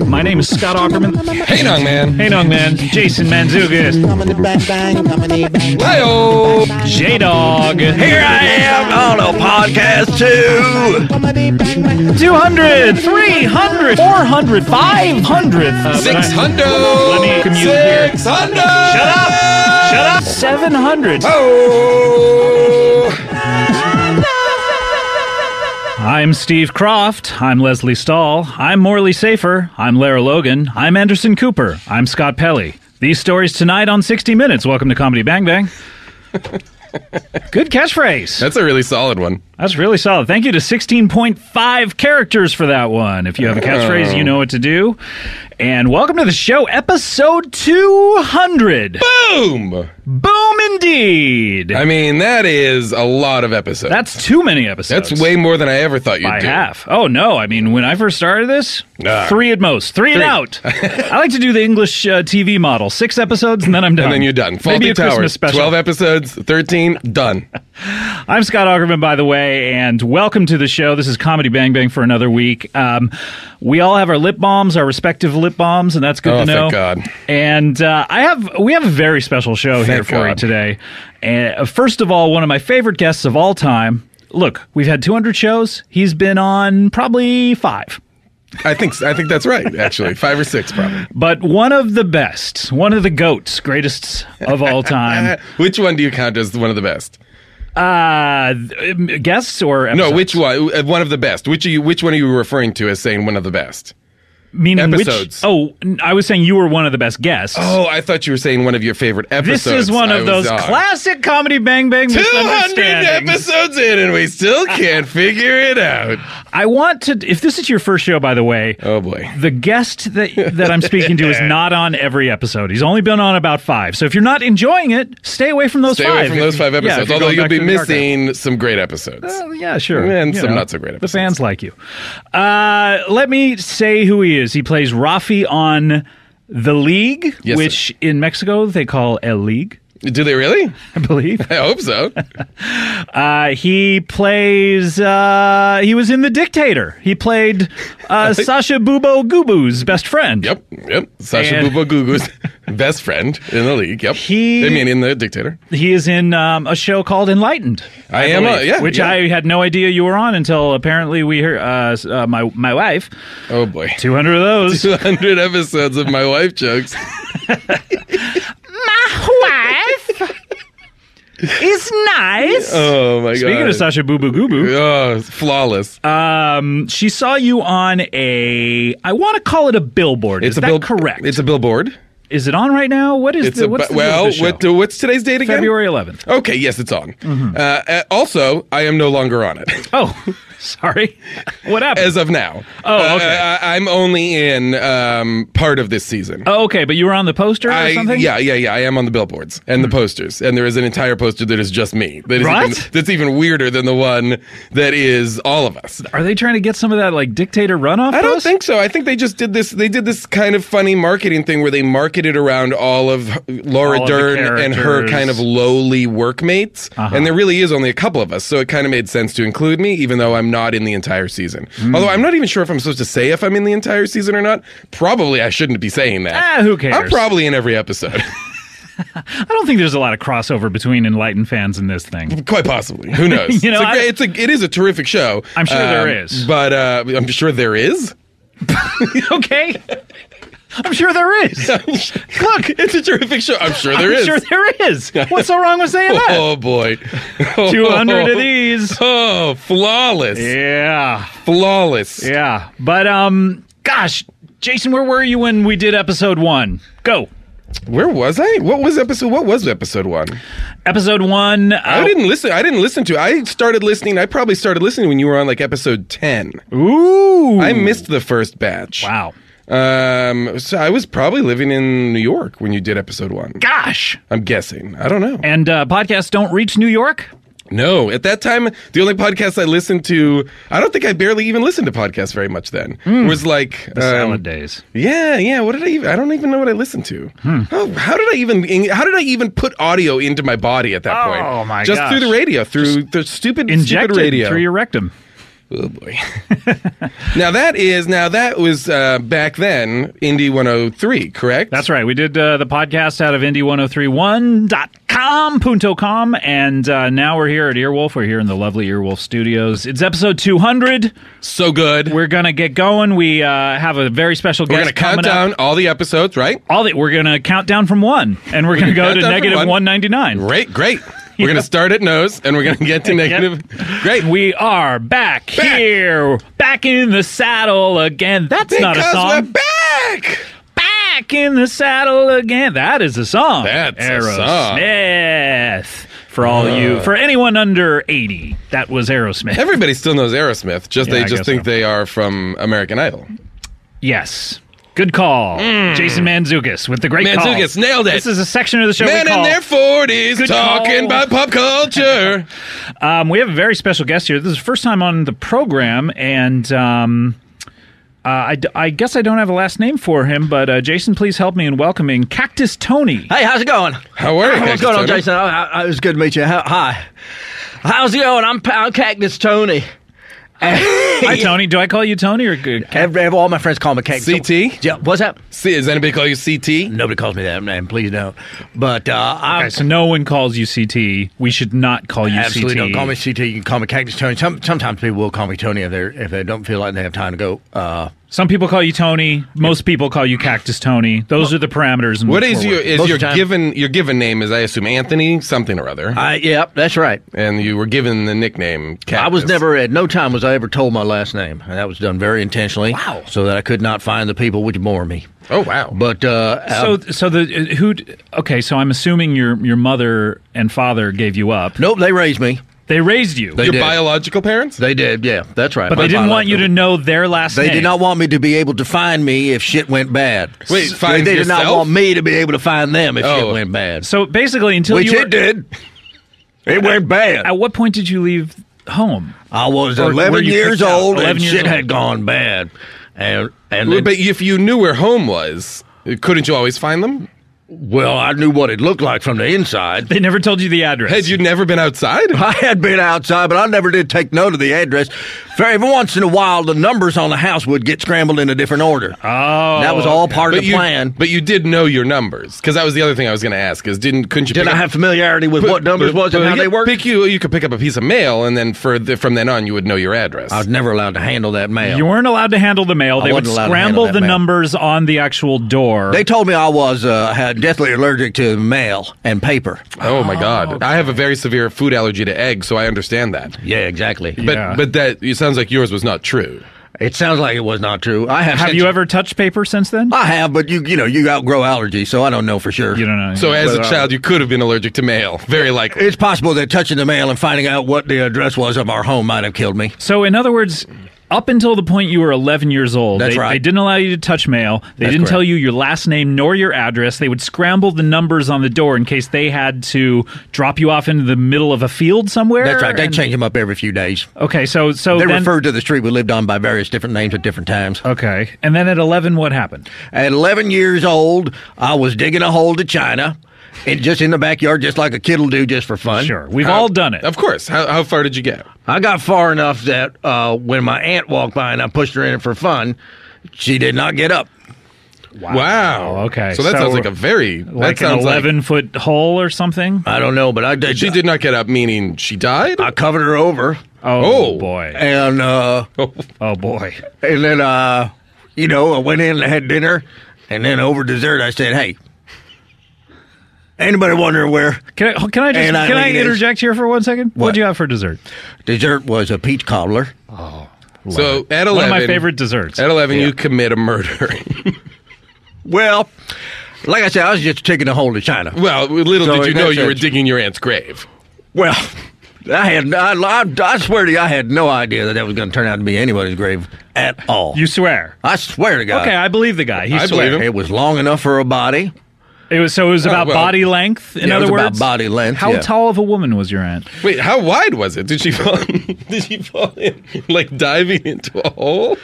My name is Scott Aukerman. Hey, Nong Man. Hey, Nong Man. Jason Mantzoukas. Hi-yo. J-Dog. Here I am on a podcast, too. 200, 300, 400, 500. 600. Let me commute here. 600. Shut up. Shut up. 700. Oh. I'm Steve Croft. I'm Leslie Stahl. I'm Morley Safer. I'm Lara Logan. I'm Anderson Cooper. I'm Scott Pelley. These stories tonight on 60 Minutes. Welcome to Comedy Bang Bang. Good catchphrase. That's a really solid one. That's really solid. Thank you to 16.5 characters for that one. If you have a catchphrase, you know what to do. And welcome to the show, episode 200. Boom! Boom indeed. I mean, that is a lot of episodes. That's too many episodes. That's way more than I ever thought you'd By do. half. Oh, no. I mean, when I first started this, 3 at most. 3 and out. I like to do the English TV model. 6 episodes, and then I'm done. And then you're done. Faulty Maybe a Christmas Towers, special. 12 episodes, 13, done. I'm Scott Aukerman, by the way, and welcome to the show. This is Comedy Bang Bang for another week. We all have our lip balms, our respective lip balms, and that's good to know. Thank God. And we have a very special show here for you today. And first of all, one of my favorite guests of all time. Look, we've had 200 shows. He's been on probably 5. I think that's right, actually. 5 or 6, probably. But one of the best, one of the GOATs, greatest of all time. Which one do you count as one of the best? Guests or episodes? No, which one? One of the best. Which one are you referring to as saying one of the best? Meaning episodes. I was saying you were one of the best guests. Oh, I thought you were saying one of your favorite episodes. This is one of those classic Comedy Bang Bang 200 misunderstandings. episodes in, and we still can't figure it out. I want to, if this is your first show, by the way, oh boy, the guest that I'm speaking to is not on every episode. He's only been on about 5. So if you're not enjoing it, stay away from those 5. Stay away from those 5 episodes, although you'll be missing some great episodes. Yeah, sure. And some not so great episodes. The fans like you. Let me say who he is. He plays Rafi on The League, yes, which in Mexico they call El League. Do they really? I believe. I hope so. He plays, he was in The Dictator. He played Sasha Bubo Gubu's best friend. Yep. Sasha Bubo Gubu's best friend in the league. Yep. In The Dictator. He is in a show called Enlightened. I am, which I had no idea you were on until apparently we heard my wife. Oh boy. 200 of those. 200 episodes of my wife jokes. My wife is nice. Oh my god! Speaking of Sasha Bubu Gubu, oh, flawless. She saw you on I want to call it a billboard. Is that correct? It's a billboard. Is it on right now? What's today's date again? February 11th. Okay, yes, it's on. Mm-hmm. Also, I am no longer on it. Oh, sorry. What happened? As of now. Oh, okay. I'm only in part of this season. Oh, okay, but you were on the poster or something? Yeah. I am on the billboards and the posters, and there is an entire poster that is just me. That's even weirder than the one that is all of us. Are they trying to get some of that like dictator runoff? I don't think so. I think they just did this. They did this kind of funny marketing thing where they marketed around all of Laura Dern and her kind of lowly workmates, and there really is only a couple of us, so it kind of made sense to include me, even though I'm not in the entire season. Although I'm not even sure if I'm supposed to say if I'm in the entire season or not. Probably I shouldn't be saying that. Who cares? I'm probably in every episode. I don't think there's a lot of crossover between Enlightened fans and this thing. Quite possibly. Who knows? It is a terrific show. I'm sure there is. But I'm sure there is. Okay. I'm sure there is. Look, it's a terrific show. I'm sure there is. I'm sure there is. What's so wrong with saying that? Oh, boy. 200 of these. Oh, flawless. Yeah. Flawless. Yeah. But, gosh, Jason, where were you when we did episode 1? Go. Where was I? What was episode 1? Episode 1. I didn't listen to it. I probably started listening when you were on like episode 10. Ooh. I missed the first batch. Wow. So I was probably living in New York when you did episode 1. Gosh. I'm guessing. I don't know. And podcasts don't reach New York? No. At that time, the only podcast I listened to, I don't think I barely even listened to podcasts very much then. It was like... the salad days. Yeah. What did I don't even know what I listened to. How did I even put audio into my body at that point? Oh, my Just gosh. through the radio, through the stupid radio. Through your rectum. Oh boy! Now that was back then, Indie 103, correct? That's right. We did the podcast out of indie1031.com, and now we're here at Earwolf. We're here in the lovely Earwolf Studios. It's episode 200. So good. We're gonna get going. We have a very special guest. We're gonna count down all the episodes, right? We're gonna count down from 1, and we're gonna go to negative 199. Great. We're going to start at nose, and we're going to get to negative. Great. We are back here, back in the saddle again. That's not a song. Because we're back! Back in the saddle again. That is a song. That's Aerosmith. For for anyone under 80, that was Aerosmith. Everybody still knows Aerosmith. They just think they are from American Idol. Yes. Good call. Jason Mantzoukas with the great call. Mantzoukas, nailed it. This is a section of the show Men we call... in their 40s talking about pop culture. We have a very special guest here. This is the first time on the program, and I guess I don't have a last name for him, but Jason, please help me in welcoming Cactus Tony. Hey, how's it going? How are you, What's going on, Jason? It was good to meet you. Hi. How's it going? I'm Cactus Tony. Hi, Tony. Do I call you Tony or all my friends call me Cactus? CT? Yeah. What's that? Does anybody call you CT? Nobody calls me that name. Please don't. But okay, so no one calls you CT. We should not call you absolutely CT. Don't call me CT. You can call me Cactus Tony. Sometimes people will call me Tony if they don't feel like they have time to go. Some people call you Tony. Most people call you Cactus Tony. Those are the parameters. What is your given name? Is I assume Anthony something or other? Yep, that's right. And you were given the nickname Cactus. I was never at no time was I ever told my last name, and that was done very intentionally. Wow. So that I could not find the people which bore me. Oh wow! But so I'm assuming your mother and father gave you up. Nope, they raised me. They raised you. Your biological parents? They did, yeah, that's right. But they didn't want you to know their last name. They did not want me to be able to find me if shit went bad. Wait, they did not want me to be able to find them if shit went bad. So basically, it did. It went bad. At what point did you leave home? I was 11 years old and shit had gone bad. But if you knew where home was, couldn't you always find them? Well, I knew what it looked like from the inside. They never told you the address. Had you never been outside? I had been outside, but I never did take note of the address. Every once in a while, the numbers on the house would get scrambled in a different order. Oh. That was all part of the plan. But you did know your numbers, because that was the other thing I was going to ask, couldn't you Did I have familiarity with what numbers was and how they worked? You could pick up a piece of mail, and then from then on, you would know your address. I was never allowed to handle that mail. You weren't allowed to handle the mail. They would scramble the numbers on the actual door. They told me I was deathly allergic to mail and paper. Oh my God! Okay. I have a very severe food allergy to eggs, so I understand that. Yeah, exactly. But it sounds like yours was not true. It sounds like it was not true. Have you ever touched paper since then? I have, but you outgrow allergies, so I don't know for sure. You don't know. So as a child, you could have been allergic to mail. Very likely. It's possible that touching the mail and finding out what the address was of our home might have killed me. So in other words, up until the point you were 11 years old, That's right. They didn't allow you to touch mail. They didn't tell you your last name nor your address. They would scramble the numbers on the door in case they had to drop you off into the middle of a field somewhere. That's right. They change them up every few days. Okay, so they referred to the street we lived on by various different names at different times. Okay, and then at 11, what happened? At 11 years old, I was digging a hole to China. Just in the backyard, just like a kid will do, just for fun. Sure, we've all done it. Of course. How far did you get? I got far enough that when my aunt walked by and I pushed her in for fun, she did not get up. Wow. Okay. So that sounds like an 11-foot hole or something? I don't know, but I did. She did not get up, meaning she died? I covered her over. Oh boy. And oh boy. And then I went in and had dinner, and then over dessert I said, "Hey, anybody wondering where?" Can I interject here for 1 second? What did you have for dessert? Dessert was a peach cobbler. Oh. So at 11, one of my favorite desserts. At 11, you commit a murder. Well, like I said, I was just taking a hole to China. Well, little did you know you were digging your aunt's grave. Well, I swear to you, I had no idea that was going to turn out to be anybody's grave at all. You swear? I swear to God. Okay, I believe the guy. I believe him. It was long enough for a body. It was about body length. In other words, about body length. How tall of a woman was your aunt? Wait, how wide was it? Did she fall? Did she fall in, like diving into a hole?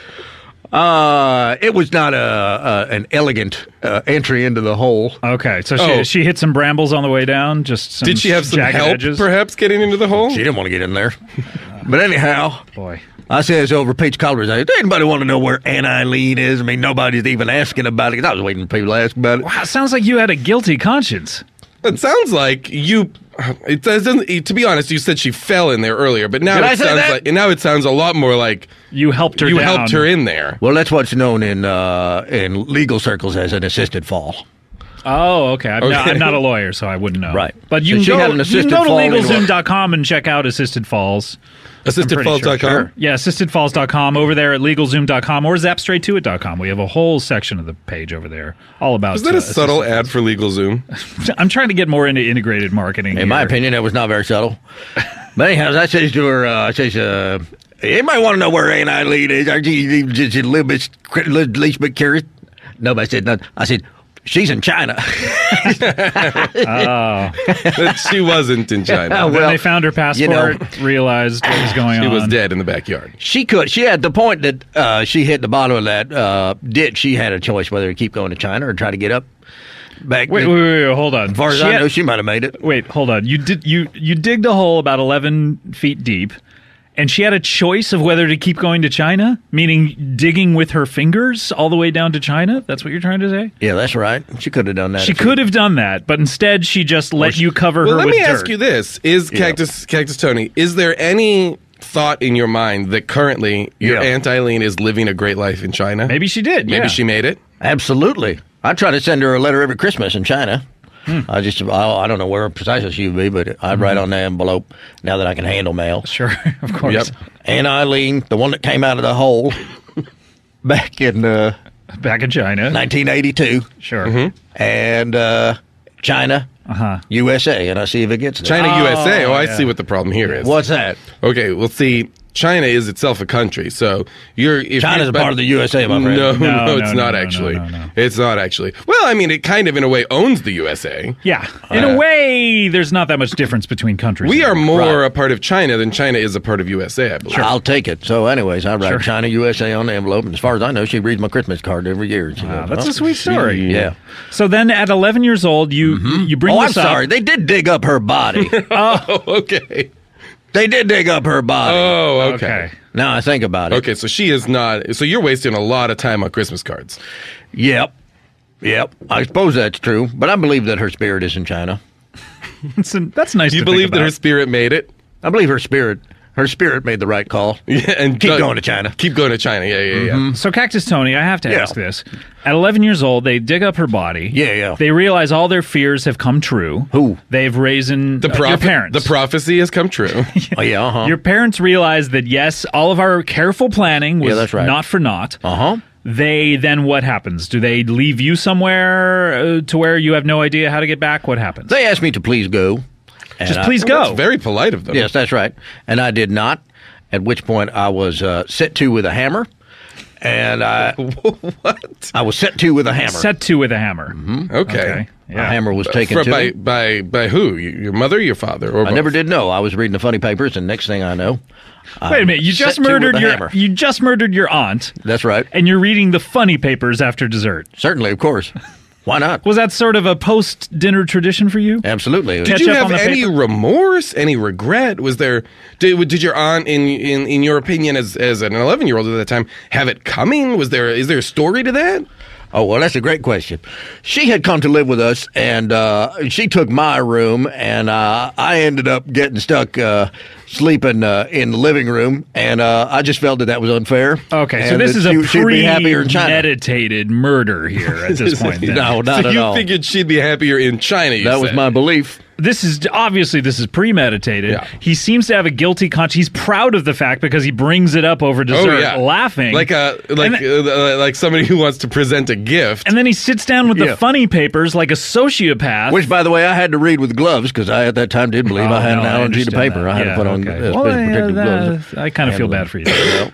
It was not an elegant entry into the hole. Okay, so she hit some brambles on the way down. Just did she have some help, edges? Perhaps getting into the hole? She didn't want to get in there. But anyhow, boy, I says over Peach Collars, does anybody want to know where Aunt Eileen is? I mean, nobody's even asking about it, 'cause I was waiting for people to ask about it. Wow, sounds like you had a guilty conscience. It sounds like you. It doesn't. To be honest, you said she fell in there earlier, but now it sounds like. And now it sounds a lot more like you helped her. You down. helped her in there. Well, that's what's known in legal circles as an assisted fall. Oh, okay. I'm not a lawyer, so I wouldn't know. Right. But you can go to LegalZoom.com and check out assisted falls. AssistedFalls.com? Sure. Yeah, AssistedFalls.com over there at LegalZoom.com or ZapStraightToIt.com. We have a whole section of the page over there all about. Is that a subtle ad for LegalZoom? I'm trying to get more into integrated marketing. In my opinion, that was not very subtle. But anyhow, I says to her, anybody want to know where Aunt Eileen is? Are you just a least bit curious? Nobody said nothing. I said, she's in China. She wasn't in China. Then they found her passport, realized what was going on. She was dead in the backyard. She had the point that she hit the bottom of that ditch. She had a choice whether to keep going to China or try to get up. Wait, hold on. As far as I know, she might have made it. Wait, hold on. You digged a hole about 11 feet deep, and she had a choice of whether to keep going to China, meaning digging with her fingers all the way down to China? That's what you're trying to say? Yeah, that's right. She could have done that. She could have done that, but instead she just let you cover her with dirt. Let me ask you this. Cactus Tony, is there any thought in your mind that currently your Aunt Eileen is living a great life in China? Maybe she did, Maybe she made it? Absolutely. I try to send her a letter every Christmas in China. I don't know where precisely she would be, but I'd write on the envelope now that I can handle mail. Sure, of course. Yep. Aunt Eileen, the one that came out of the hole back in China. 1982. Sure. And China, USA, and I see if it gets there. China, USA. I see what the problem here is. What's that? Okay, well, see, China is itself a country, so China's a part of the USA, my friend. No, it's not actually. It's not actually. Well, I mean, it kind of, in a way, owns the USA. Yeah. In a way, there's not that much difference between countries. We are more a part of China than China is a part of USA, I believe. Sure. I'll take it. So anyways, I write China, USA on the envelope, and as far as I know, she reads my Christmas card every year. Wow, that's a sweet story. Yeah. So then at 11 years old, you bring this up. I'm sorry. They did dig up her body. Oh, okay. They did dig up her body. Oh, okay. Now I think about it. Okay, so she is not. So you're wasting a lot of time on Christmas cards. Yep. I suppose that's true, but I believe that her spirit is in China. That's nice. You believe that her spirit made it? I believe her spirit made the right call. Yeah, and keep going to China. Keep going to China. Yeah. So Cactus Tony, I have to ask this. At 11 years old, they dig up her body. Yeah. They realize all their fears have come true. Who? They've raised your parents. The prophecy has come true. Oh, yeah, Your parents realize that, yes, all of our careful planning was not for naught. Then what happens? Do they leave you somewhere to where you have no idea how to get back? What happens? They asked me to please go. Just please go. That's very polite of them. Yes, that's right. And I did not, at which point I was set to with a hammer. And What? I was set to with a hammer. Set to with a hammer. Okay. Yeah. A hammer was taken to by who? Your mother, your father, or I both? never did know. I was reading the funny papers, and next thing I know, wait a minute! You just murdered your aunt. That's right. And you're reading the funny papers after dessert. Certainly, of course. Why not? Was that sort of a post-dinner tradition for you? Absolutely. Did you have any remorse, any regret? Was there? Did your aunt, in your opinion, as an 11-year-old at that time, have it coming? Is there a story to that? Oh, well, that's a great question. She had come to live with us, and she took my room, and I ended up getting stuck sleeping in the living room, and I just felt that was unfair. Okay, so this is a premeditated murder here at this point. No, not at all. So you figured she'd be happier in China, That was my belief. This is premeditated. Yeah. He seems to have a guilty conscience. He's proud of the fact because he brings it up over dessert, laughing like somebody who wants to present a gift. And then he sits down with the funny papers like a sociopath. Which, by the way, I had to read with gloves because I at that time did believe I had an allergy to paper. I had to put on protective gloves. I kind of feel bad for you.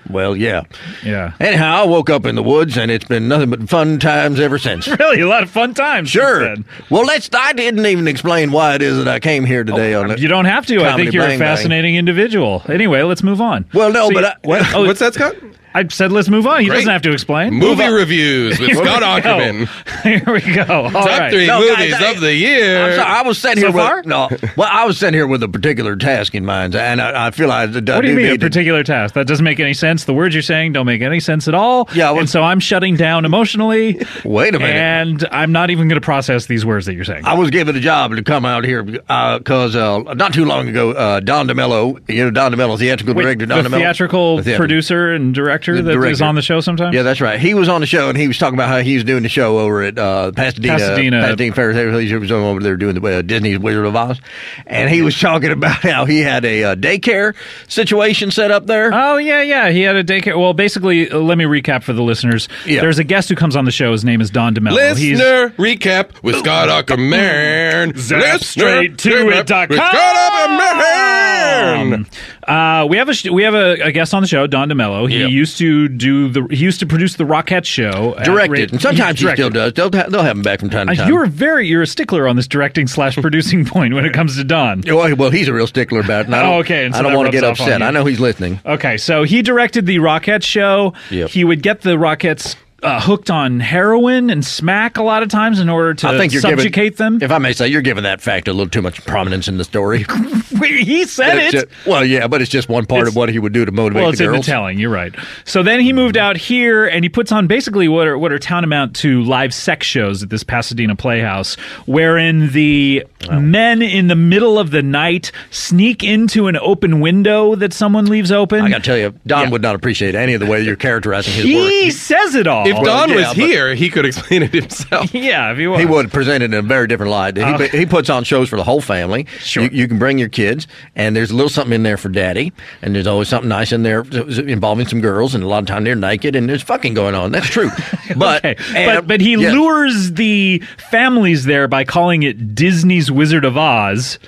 Well, yeah. Yeah. Anyhow, I woke up in the woods and it's been nothing but fun times ever since. Really, a lot of fun times. Sure. Well, I didn't even explain why it is that I came here today on it. You don't have to. I think you're a fascinating individual. Anyway, let's move on. Well, no, what's that, Scott? I said let's move on. He doesn't have to explain. Movie reviews with Scott Aukerman. Here we go. Top 3 movies of the year. I'm sorry, I was sitting here far? I was sitting here with a particular task in mind, and I feel like what do you mean a particular task? That doesn't make any sense. The words you're saying don't make any sense at all. Yeah, and so I'm shutting down emotionally. Wait a minute. And I'm not even going to process these words that you're saying. I was given a job to come out here because not too long ago, Don DeMello, Don DeMello, theatrical director, Don DeMello, theatrical producer and director that is on the show sometimes. Yeah, that's right. He was on the show, and he was talking about how he was doing the show over at Pasadena Fair. He was over there doing the Disney's Wizard of Oz, and he was talking about how he had a daycare situation set up there. Oh yeah. He had a daycare. Well, basically, let me recap for the listeners. Yeah. There's a guest who comes on the show. His name is Don DeMello. Listener recap with Scott Aukerman. ZapStraightToIt.com. We have a guest on the show, Don DeMello. He used to produce the Rockette show. Directed, and sometimes he still does. They'll have him back from time to time. You're a stickler on this directing/producing point when it comes to Don. Well, he's a real stickler about it. And I don't want to get upset. I know he's listening. Okay, so he directed the Rockette show. Yep. He would get the Rockettes hooked on heroin and smack a lot of times in order to subjugate them. If I may say, you're giving that fact a little too much prominence in the story. He said it. Well, yeah, but it's just one part of what he would do to motivate the girls. Well, it's in the telling. You're right. So then he moved out here, and he puts on basically what are tantamount to live sex shows at this Pasadena Playhouse, wherein the men in the middle of the night sneak into an open window that someone leaves open. I got to tell you, Don would not appreciate any of the way you're characterizing his work. He says it all. If Don was here, he could explain it himself. Yeah, if he was. He would present it in a very different light. He puts on shows for the whole family. Sure. You can bring your kids, and there's a little something in there for daddy, and there's always something nice in there involving some girls, and a lot of time they're naked, and there's fucking going on. That's true. But but he lures the families there by calling it Disney's Wizard of Oz.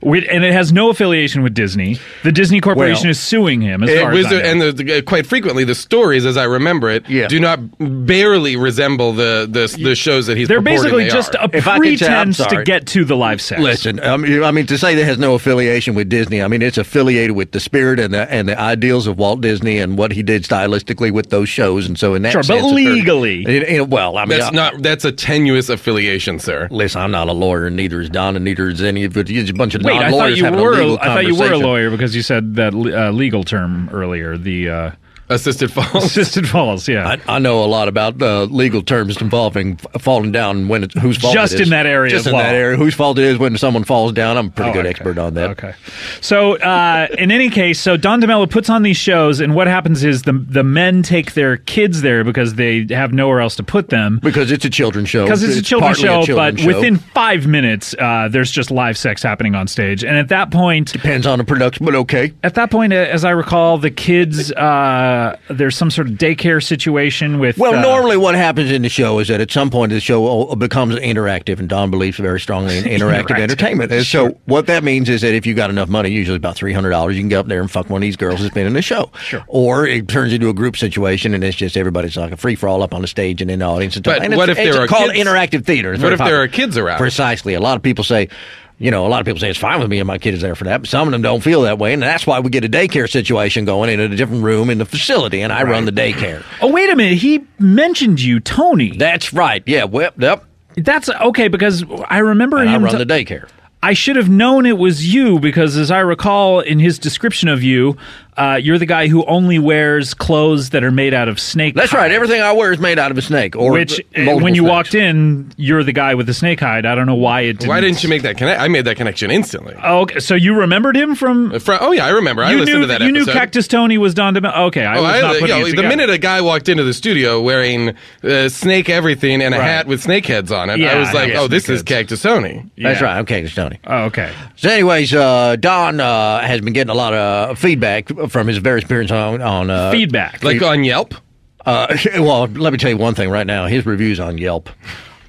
And it has no affiliation with Disney. The Disney Corporation is suing him. As far as I know. And quite frequently, the stories, as I remember it, do not barely resemble the shows that he's. They're basically just a pretense to get to the live sex. Listen, I mean, to say that has no affiliation with Disney. I mean, it's affiliated with the spirit and the ideals of Walt Disney and what he did stylistically with those shows. And so, in that sense, but legally, that's a tenuous affiliation, sir. Listen, I'm not a lawyer, and neither is Don, and neither is any of it. It's a bunch of. Wait, I thought you were a lawyer because you said that legal term earlier. The assisted falls. Assisted falls. Yeah, I know a lot about legal terms involving falling down when whose fault just it is. in that area. Just of in law. that area, whose fault it is when someone falls down. I'm a pretty good expert on that. Okay, so in any case, so Don DeMello puts on these shows, and what happens is the men take their kids there because they have nowhere else to put them. Because it's a children's show. Because it's a children's show, but within 5 minutes, there's just live sex happening on stage, and at that point, depends on the production, but okay. At that point, as I recall, the kids there's some sort of daycare situation with. Well, normally what happens in the show is that at some point the show becomes interactive, and Don believes very strongly in interactive entertainment. And so what that means is that if you got enough money, usually about $300, you can go up there and fuck one of these girls that's been in the show. Sure. Or it turns into a group situation, and it's just everybody's like a free for all up on the stage and in the audience. But what if there are called interactive theater? What if there are kids around? Precisely. A lot of people say. A lot of people say it's fine with me and my kid is there for that, but some of them don't feel that way, and that's why we get a daycare situation going in a different room in the facility, and I run the daycare. Oh, wait a minute. He mentioned you, Tony. That's right. Yeah, yep. That's okay, because I remember him. I run the daycare. I should have known it was you, because as I recall in his description of you, you're the guy who only wears clothes that are made out of snake hide. That's right. Everything I wear is made out of a snake. Which, when you walked in, you're the guy with the snake hide. I don't know why it didn't. Why didn't you make that connection? I made that connection instantly. Oh, okay. So you remembered him from... Oh, yeah, I remember. I listened to that episode. You knew Cactus Tony was Don DeMello? Okay, I was not putting it together. The minute a guy walked into the studio wearing snake everything and a hat with snake heads on it, I was like, this is Cactus Tony. Yeah. That's right. I'm Cactus Tony. Oh, okay. So anyways, Don has been getting a lot of feedback from his various appearances on feedback. Like on Yelp? Well, let me tell you one thing right now. His reviews on Yelp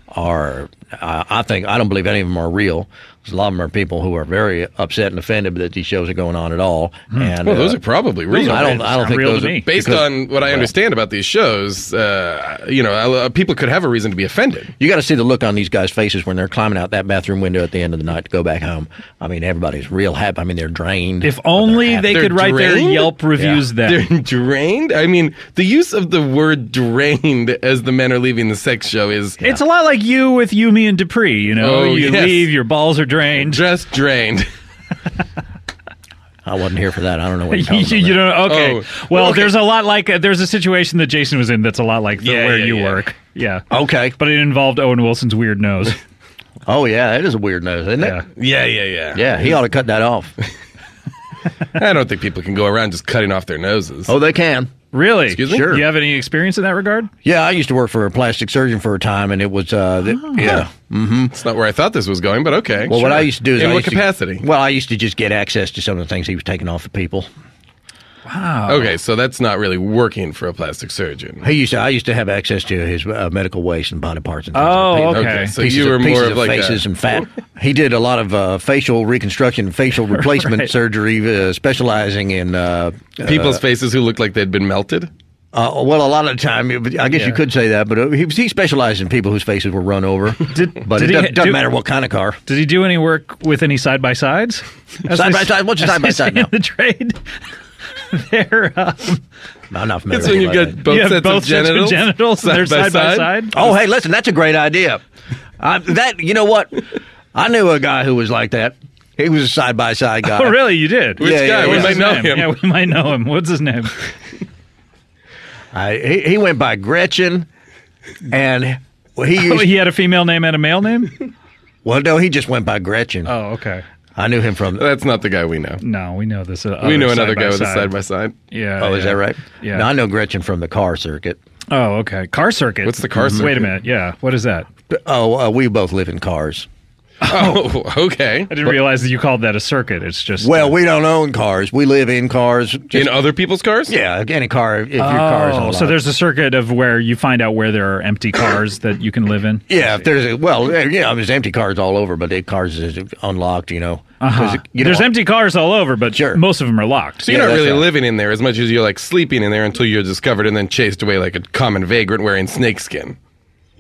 are I don't believe any of them are real. A lot of them are people who are very upset and offended that these shows are going on at all. And well, those are probably real. I don't think real those to me. are based on what I understand about these shows. People could have a reason to be offended. You got to see the look on these guys' faces when they're climbing out that bathroom window at the end of the night to go back home. I mean, everybody's real happy. I mean, they're drained. If only they They're could write their drained? Yelp reviews then. They're drained? I mean, the use of the word drained as the men are leaving the sex show is... It's a lot like you with Yumi and Dupree, you know? Oh, you yes. leave, your balls are drained. Just drained. I wasn't here for that. I don't know what you're talking about. You don't. Okay. Oh, Well, okay. there's a lot like there's a situation that Jason was in that's a lot like where you work. Yeah. Okay. But it involved Owen Wilson's weird nose. Oh, yeah, it is a weird nose, isn't it? Yeah. Yeah. Yeah, he ought to cut that off. I don't think people can go around just cutting off their noses. Oh, they can. Really? Excuse me? Sure. Do you have any experience in that regard? Yeah, I used to work for a plastic surgeon for a time, and it was, yeah. It's not where I thought this was going, but okay. Well, what I used to do is In I what used to- capacity? Well, I used to just get access to some of the things he was taking off of people. Wow. Okay, so that's not really working for a plastic surgeon. I used to have access to his medical waste and body parts and things Oh, like that. okay. So you were more of like faces a... and fat. He did a lot of facial reconstruction, facial replacement Right. surgery, specializing in people's faces who looked like they'd been melted? well, a lot of the time, I guess you could say that, but he specialized in people whose faces were run over. But did it he doesn't matter what kind of car. Did he do any work with any side-by-sides? Side-by-side? What's a side-by-side now? In the trade? They're, I'm not familiar That's when with you've that. got both you have sets both of genitals, sets of genitals and they're side by side? Oh, hey, listen, that's a great idea. You know what? I knew a guy who was like that. He was a side-by-side guy. Oh, really? You did? Which guy? We What's might his know name? him. Yeah, we might know him. What's his name? He went by Gretchen, and He had a female name and a male name? well, no, he just went by Gretchen. Oh, okay. I knew him from. That's not the guy we know. No, we know this. We know another guy with a side-by-side. Yeah. Oh, is that right? Yeah. No, I know Gretchen from the car circuit. Oh, okay. Car circuit. What's the car circuit? Wait a minute. Yeah. What is that? Oh, we both live in cars. Oh, okay. I didn't realize that you called that a circuit. It's just Well, we don't own cars. We live in cars. In other people's cars? Yeah, any car. If your car is on so there's a circuit of where you find out where there are empty cars that you can live in. Yeah, if there's empty cars all over, but the cars is unlocked. You know, 'Cause, There's empty cars all over, but Sure. most of them are locked. So you're Yeah, not that's really right. living in there as much as you're like sleeping in there until you're discovered and then chased away like a common vagrant wearing snakeskin.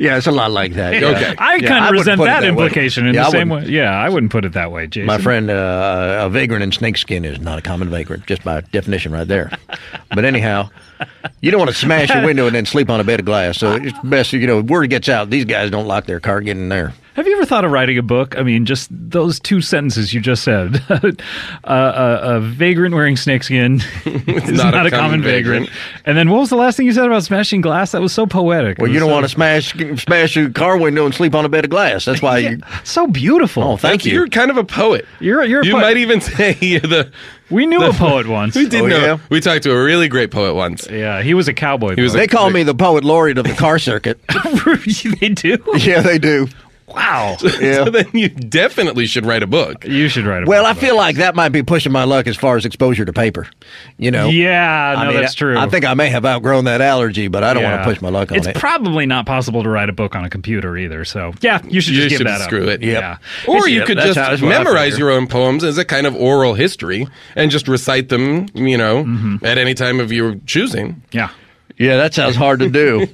yeah, it's a lot like that. Yeah. Okay. I Yeah, kind I of wouldn't resent put it that that way. implication in Yeah, the I same way. wouldn't. Yeah, I wouldn't put it that way, Jason. My friend, a vagrant in snakeskin is not a common vagrant, just by definition right there. But anyhow, you don't want to smash your window and then sleep on a bed of glass. So it's best, word gets out. These guys don't lock their car getting in there. Have you ever thought of writing a book? I mean, just those two sentences you just said. A vagrant wearing snakeskin is not a common vagrant. And then what was the last thing you said about smashing glass? That was so poetic. Well, you don't want to smash your car window and sleep on a bed of glass. That's why you. So beautiful. Oh, thank you. You're kind of a poet. You're a You poet. might even say you're the... We knew a poet once. We did Oh, know. yeah? We talked to a really great poet once. Yeah, he was a cowboy. He was They call me the poet laureate of the car circuit. They do? Yeah, they do. Wow. Yeah. So then you definitely should write a book. You should write a Well, book I about feel like that might be pushing my luck as far as exposure to paper. You know. it. Yeah, no, I mean, that's true. I think I may have outgrown that allergy, but I don't want to push my luck on It's it. probably not possible to write a book on a computer either. So, yeah, you should You just give should that screw up. it. Yep. Yeah. Or you could that's just what I memorize figure. your own poems as a kind of oral history and just recite them, at any time of your choosing. Yeah. Yeah, that sounds hard to do.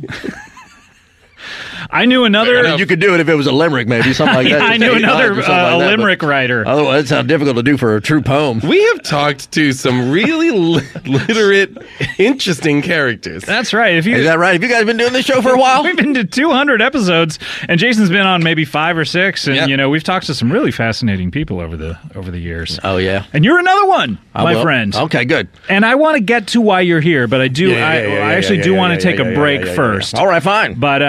I knew another. You could do it if it was a limerick, maybe something like that. I knew 8 another lines or something like that, but limerick writer. Otherwise, that sounds difficult to do for a true poem. We have talked to some really literate, interesting characters. That's right. If you, Is that right? Have you guys been doing this show for a while? We've been to 200 episodes, and Jason's been on maybe 5 or 6, and Yep. we've talked to some really fascinating people over the years. Oh, yeah. And you're another one, my Well, friend. Okay, good. And I want to get to why you're here, but I actually do want to take a break first. All right, fine. But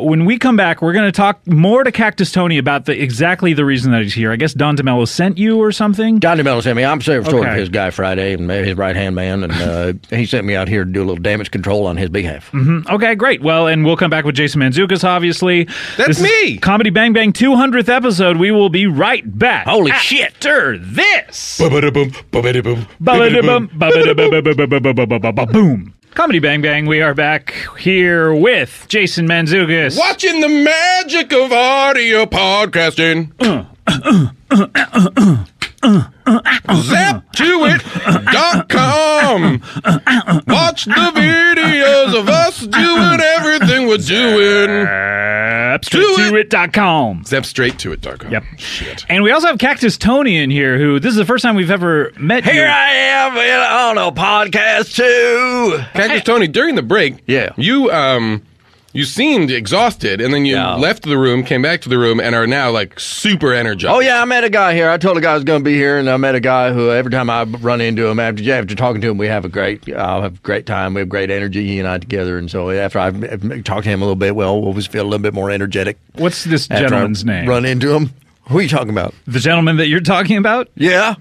when we come back, we're going to talk more to Cactus Tony about exactly the reason that he's here. I guess Don DeMello sent you or something? Don DeMello sent me. I'm sort of Okay. his guy Friday and his right-hand man, and he sent me out here to do a little damage control on his behalf. Okay, great. Well, and we'll come back with Jason Mantzoukas, obviously. That's This is me! Comedy Bang Bang 200th episode. We will be right back. Holy shit. After this. Ba-ba-da-boom, ba-ba-da-boom, Ba-ba-da-bum, ba-ba-da-ba-ba-ba-ba-ba-ba-ba-ba-boom. Comedy Bang Bang, we are back here with Jason Mantzoukas. Watching the magic of audio podcasting. ZapToIt.com. Watch the videos of us doing everything we're doing. ZapToIt.com. ZapStraightToIt.com. Yep. Shit. And we also have Cactus Tony in here, who this is the first time we've ever met you. Here I am on a podcast too. Cactus Tony, during the break, you seemed exhausted, and then you left the room, came back to the room, and are now like super energized. Oh yeah, I met a guy here. I told the guy I was going to be here, and I met a guy who every time I run into him after talking to him, we have a great time. We have great energy, he and I together. And so after I talked to him a little bit, we always feel a little bit more energetic. What's this gentleman's name? Run into him. Who are you talking about? The gentleman that you're talking about? Yeah.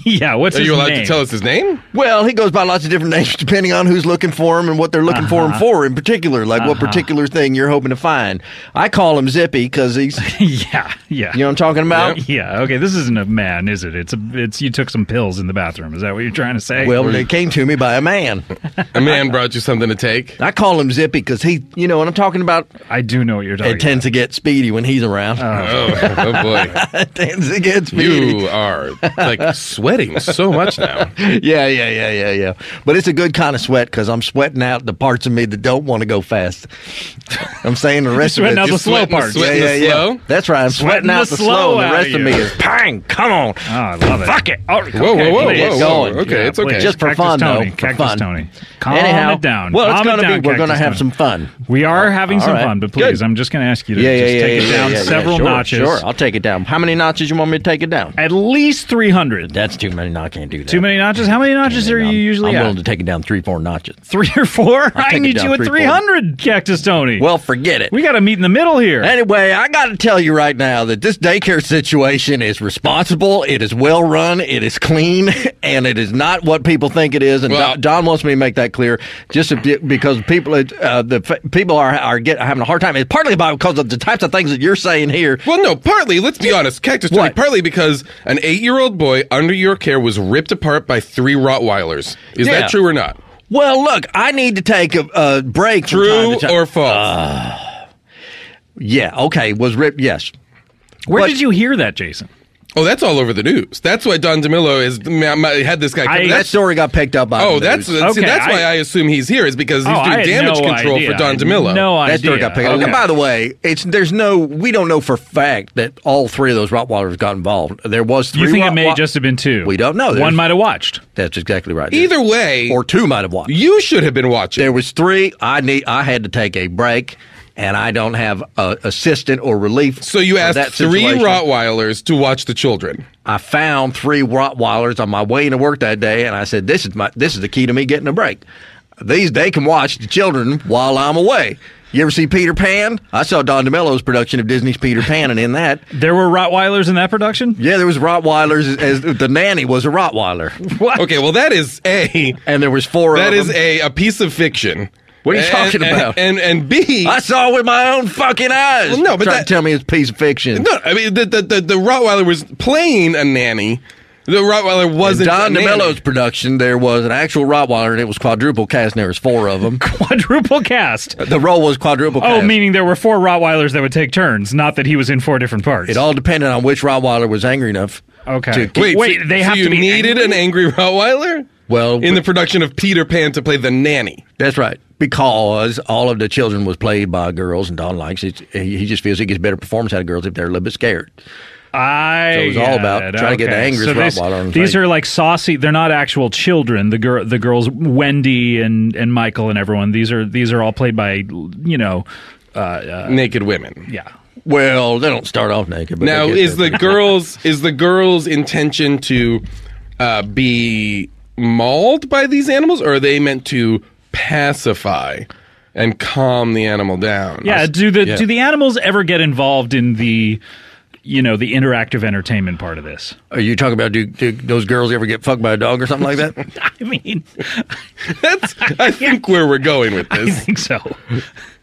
Yeah, what's his name? Are you allowed to tell us his name? Well, he goes by lots of different names depending on who's looking for him and what they're looking for him for in particular, like what particular thing you're hoping to find. I call him Zippy because he's... Yeah. You know what I'm talking about? Yep. Yeah, okay, this isn't a man, is it? It's you took some pills in the bathroom. Is that what you're trying to say? Well, they came to me by a man. A man brought you something to take? I call him Zippy because he, you know what I'm talking about? I do know what you're talking about. It tends to get speedy when he's around. Oh boy. It tends to get speedy. You are like sweating so much now. Yeah. But it's a good kind of sweat because I'm sweating out the parts of me that don't want to go fast. I'm saying the rest of it. Sweating out the slow parts. Yeah. That's right. I'm sweating out the slow, and the rest of me is bang. Come on. Oh, I love it. Fuck it. Whoa. Okay, it's okay. Just for fun, though. Cactus Tony. Calm it down. Well, it's going to be. We're going to have some fun. We are having some fun, but please, I'm just going to ask you to take it down several notches. Sure, I'll take it down. How many notches you want me to take it down? At least 300. That's too many. No, I can't do that. Too many notches? How many notches are you usually at? I'm willing to take it down 3-4 notches. 3 or 4? I need you at 300, Cactus Tony. Well, forget it. We got to meet in the middle here. Anyway, I got to tell you right now that this daycare situation is responsible. It is well run. It is clean, and it is not what people think it is. And Don wants me to make that clear, just because people are having a hard time. It's partly because of the types of things that you're saying here. Well, no, partly. Let's be honest, Cactus Tony. Partly because an 8-year-old boy under your care was ripped apart by 3 Rottweilers. Is that true or not? Well, look, I need to take a break. True or false? Yeah, okay, was ripped, yes. Where did you hear that, Jason? Oh, that's all over the news. That's why Don DeMillo had this guy. That story got picked up by the news. That's why I assume he's here, is because he's doing damage control for Don DeMillo. No idea. That story got picked up. And by the way, we don't know for a fact that all 3 of those Rottweilers got involved. There was 3. You think it may just have been 2? We don't know. One might have watched. That's exactly right. Either way, or 2 might have watched. You should have been watching. There was 3. I had to take a break. And I don't have assistant or relief. So you asked 3 Rottweilers to watch the children. I found 3 Rottweilers on my way into work that day, and I said, "This is the key to me getting a break. They can watch the children while I'm away." You ever see Peter Pan? I saw Don DeMillo's production of Disney's Peter Pan, and in that... There were Rottweilers in that production? Yeah, there was Rottweilers. As the nanny was a Rottweiler. What? Okay, well, that is A... And there was 4 of them. That is a piece of fiction. What are you talking about? And B... I saw it with my own fucking eyes. Well, no, but trying to tell me it's a piece of fiction. No, I mean, the Rottweiler was playing a nanny. The Rottweiler wasn't Don DeMillo's production, there was an actual Rottweiler, and it was quadruple cast, and there was 4 of them. Quadruple cast? The role was quadruple cast. Oh, meaning there were 4 Rottweilers that would take turns, not that he was in 4 different parts. It all depended on which Rottweiler was angry enough. Okay. Wait, they have to be needed an angry Rottweiler? Well, in the production of Peter Pan to play the nanny. That's right. Because all of the children was played by girls, and Don likes it. He just feels he gets better performance out of girls if they're a little bit scared. So it was all about trying to get the angriest Rottweiler on the These are like saucy. They're not actual children. The girls, Wendy and Michael and everyone. These are all played by naked women. Yeah. Well, they don't start off naked. But now, is the girls' intention to be mauled by these animals, or are they meant to pacify and calm the animal down? Yeah. Do the animals ever get involved in the interactive entertainment part of this? Are you talking about do those girls ever get fucked by a dog or something like that? I mean, I think where we're going with this. I think so.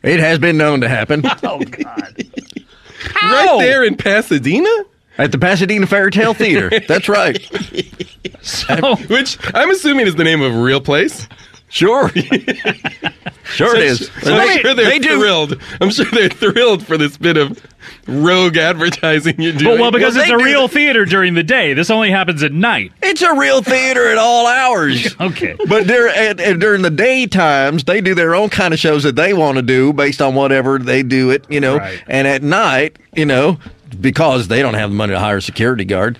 It has been known to happen. Oh God! Right there in Pasadena. At the Pasadena Fairy Tale Theater. That's right. So, which I'm assuming is the name of a real place. Sure. Sure it is. So I'm sure they're thrilled. I'm sure they're thrilled for this bit of rogue advertising you're doing. Well, because it's a real theater during the day. This only happens at night. It's a real theater at all hours. Okay. But during the daytimes, they do their own kind of shows that they want to do based on whatever they do it, Right. And at night, because they don't have the money to hire a security guard,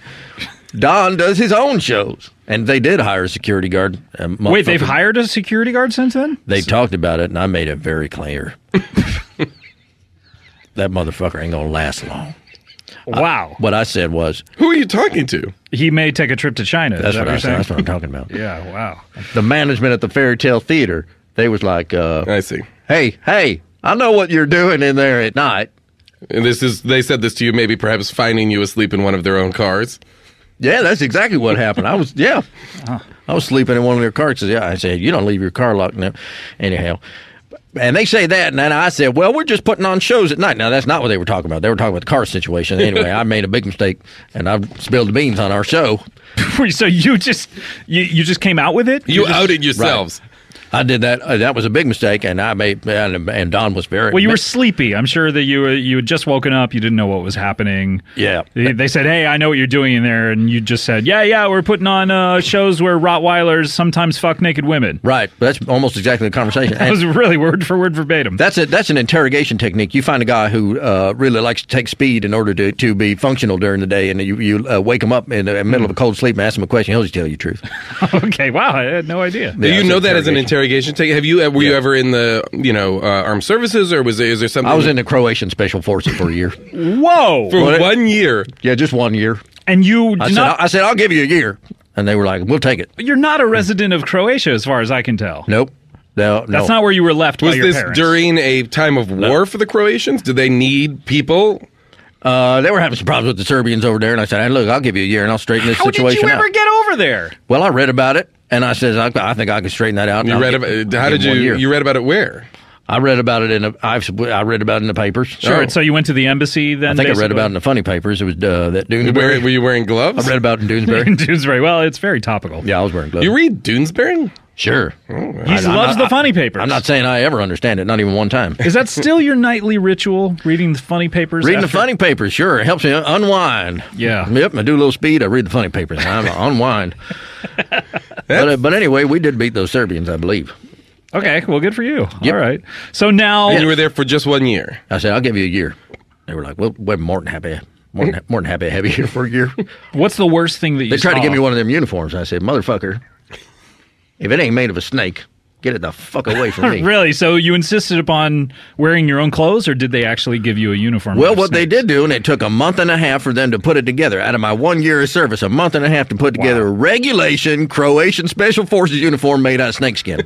Don does his own shows. And they did hire a security guard. Wait, they've hired a security guard since then? They talked about it, and I made it very clear. That motherfucker ain't going to last long. Wow. What I said was... Who are you talking to? He may take a trip to China. That's what I said. That's what I'm talking about. Yeah, wow. The management at the Fairy Tale Theater, they was like... I see. Hey, I know what you're doing in there at night. And they said this to you, maybe perhaps finding you asleep in one of their own cars. Yeah, that's exactly what happened. I was sleeping in one of their cars. Yeah, I said, you don't leave your car locked now. Anyhow. And they say that, and then I said, well, we're just putting on shows at night. Now, that's not what they were talking about. They were talking about the car situation. Anyway, I made a big mistake, and I spilled the beans on our show. So you just came out with it? You outed yourselves. Right. I did that. That was a big mistake, and and Don was very... Well, you were sleepy. I'm sure that you had just woken up. You didn't know what was happening. Yeah. They said, hey, I know what you're doing in there, and you just said, yeah, we're putting on shows where Rottweilers sometimes fuck naked women. Right. That's almost exactly the conversation. That was really word for word verbatim. That's an interrogation technique. You find a guy who really likes to take speed in order to be functional during the day, and you wake him up in the middle of a cold sleep and ask him a question. He'll just tell you the truth. Okay, wow, I had no idea. Do you know that as an interrogation take? Were you ever in the armed services, or is there something? I was in the Croatian Special Forces for a year. Whoa! For 1 year? Yeah, just 1 year. And you I said, I'll give you a year. And they were like, we'll take it. You're not a resident of Croatia, as far as I can tell. Nope. No. That's not where you were left by your parents. Was this during a time of war for the Croatians? Did they need people? They were having some problems with the Serbians over there, and I said, hey, look, I'll give you a year, and I'll straighten this situation out. How did you ever get over there? Well, I read about it, and I said, I think I can straighten that out. You read about how did you read about it where? I read about it I read about it in the papers. Sure. So you went to the embassy then? I think I read about it in the funny papers. It was that Doonesbury. Were you wearing gloves? I read about it in Doonesbury. In Doonesbury. Well, it's very topical. Yeah, I was wearing gloves. You read Doonesbury? Sure. He loves the funny papers. I'm not saying I ever understand it, not even one time. Is that still your nightly ritual, reading the funny papers? Reading the funny papers, sure. It helps me unwind. Yeah. Yep, I do a little speed, I read the funny papers, and I unwind. But anyway, we did beat those Serbians, I believe. Okay, well, good for you. Yep. All right. So now... And you were there for just 1 year. I said, I'll give you a year. They were like, well, we're more than happy. More than happy to have you here for a year. What's the worst thing that you They tried saw? to give me one of them uniforms. I said, motherfucker, if it ain't made of a snake, get it the fuck away from me. Really? So you insisted upon wearing your own clothes, or did they actually give you a uniform? Well, what they did do, and it took a month and a half for them to put it together. Out of my 1 year of service, a month and a half to put together a regulation Croatian Special Forces uniform made out of snakeskin.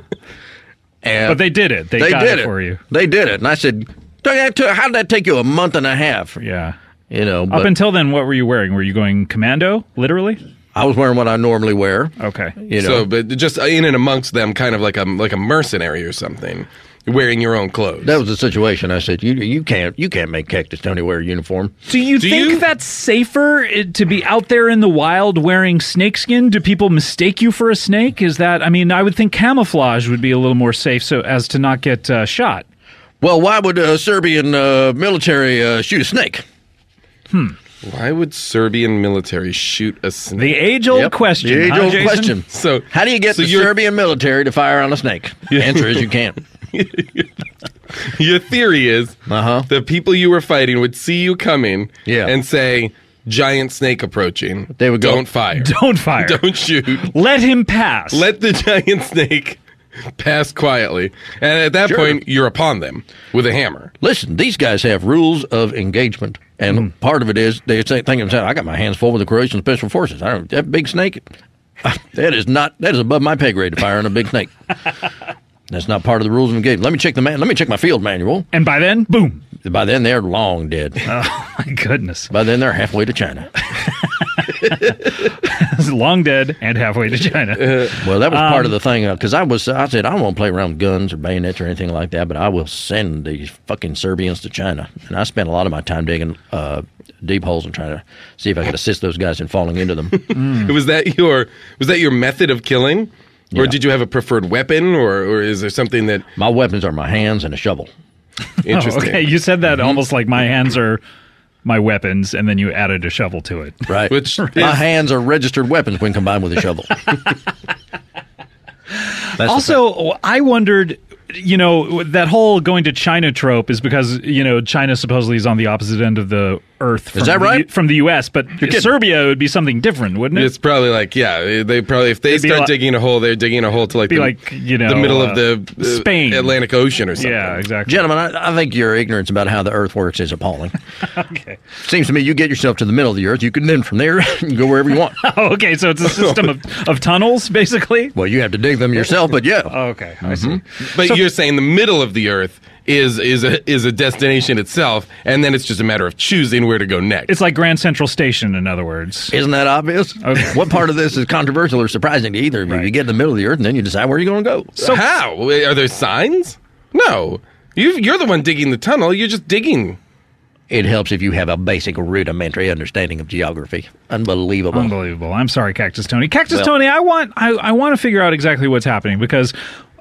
But they did it. They got did it for you. They did it. And I said, how did that take you a month and a half? Yeah. But up until then, what were you wearing? Were you going commando, literally? I was wearing what I normally wear. Okay. So, but just in and amongst them, kind of like a mercenary or something, wearing your own clothes. That was the situation. I said, you can't make Cactus Tony wear a uniform. Do you think that's safer to be out there in the wild wearing snakeskin? Do people mistake you for a snake? Is that? I mean, I would think camouflage would be a little more safe, so as to not get shot. Well, why would Serbian military shoot a snake? Why would Serbian military shoot a snake? The age-old question. The age-old Jason? question. So, how do you get the Serbian military to fire on a snake? The answer is you can't. Your theory is the people you were fighting would see you coming and say, giant snake approaching. They would go, don't fire. Don't fire. Don't shoot. Let him pass. Let the giant snake pass quietly. And at that point, you're upon them with a hammer. Listen, these guys have rules of engagement. And part of it is they think themselves, I got my hands full with the Croatian Special Forces. That big snake, that is above my pay grade to fire on a big snake. That's not part of the rules of engagement. Let me check my field manual. And by then, boom. By then, they're long dead. Oh, my goodness. By then, they're halfway to China. Long dead and halfway to China. Well, that was part of the thing, because I said, I don't want to play around with guns or bayonets or anything like that, but I will send these fucking Serbians to China. And I spent a lot of my time digging deep holes and trying to see if I could assist those guys in falling into them. Was that your method of killing? Or did you have a preferred weapon, or is there something that... My weapons are my hands and a shovel. Interesting. Oh, okay, you said that almost like my hands are my weapons, and then you added a shovel to it. Right. My hands are registered weapons when combined with a shovel. Also, I wondered, that whole going to China trope is because, China supposedly is on the opposite end of the earth from, is that right? From the U.S., but Serbia would be something different, wouldn't it? It's probably like, they probably, if they start digging a hole, they're digging a hole to the middle of the Spain. Atlantic Ocean or something. Yeah, exactly. Gentlemen, I think your ignorance about how the earth works is appalling. Okay. Seems to me you get yourself to the middle of the earth, you can then from there you can go wherever you want. Oh, okay, so it's a system of tunnels, basically? Well, you have to dig them yourself, but yeah. Oh, okay, I see. But you're saying the middle of the earth is a destination itself, and then it's just a matter of choosing where to go next. It's like Grand Central Station, in other words. Isn't that obvious? Okay. What part of this is controversial or surprising to either of you? Right. You get in the middle of the earth, and then you decide where you're going to go. So how? Are there signs? No. You're the one digging the tunnel. You're just digging. It helps if you have a basic rudimentary understanding of geography. Unbelievable. Unbelievable. I'm sorry, Cactus Tony. Tony, I want to figure out exactly what's happening, because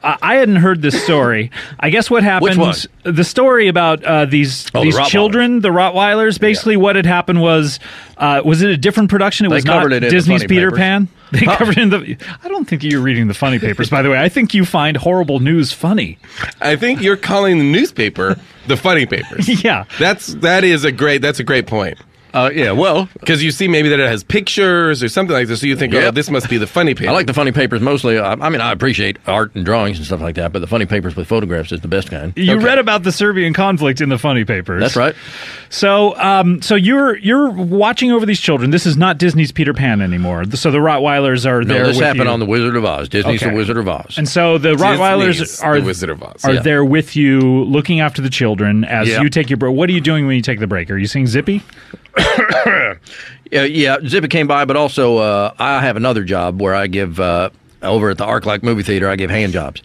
I hadn't heard this story. I guess what happened... Which one? The story about these children, the Rottweilers. Basically, what had happened was it a different production? It was not Disney's Peter Pan? They covered it in the... I don't think you're reading the funny papers, by the way. I think you find horrible news funny. I think you're calling the newspaper the funny papers. Yeah. That's a great point. Yeah, well... Because you see maybe that it has pictures or something like this, so you think, oh, this must be the funny paper. I like the funny papers mostly. I appreciate art and drawings and stuff like that, but the funny papers with photographs is the best kind. You read about the Serbian conflict in the funny papers. That's right. So you're watching over these children. This is not Disney's Peter Pan anymore. So the Rottweilers are there with you. This happened on The Wizard of Oz. Disney's The Wizard of Oz. And so the Rottweilers are The Wizard of Oz. Are there with you, looking after the children as you take your break. What are you doing when you take the break? Are you seeing Zippy? Yeah, Zippy came by, but also I have another job where I give, over at the ArcLight movie theater, I give hand jobs.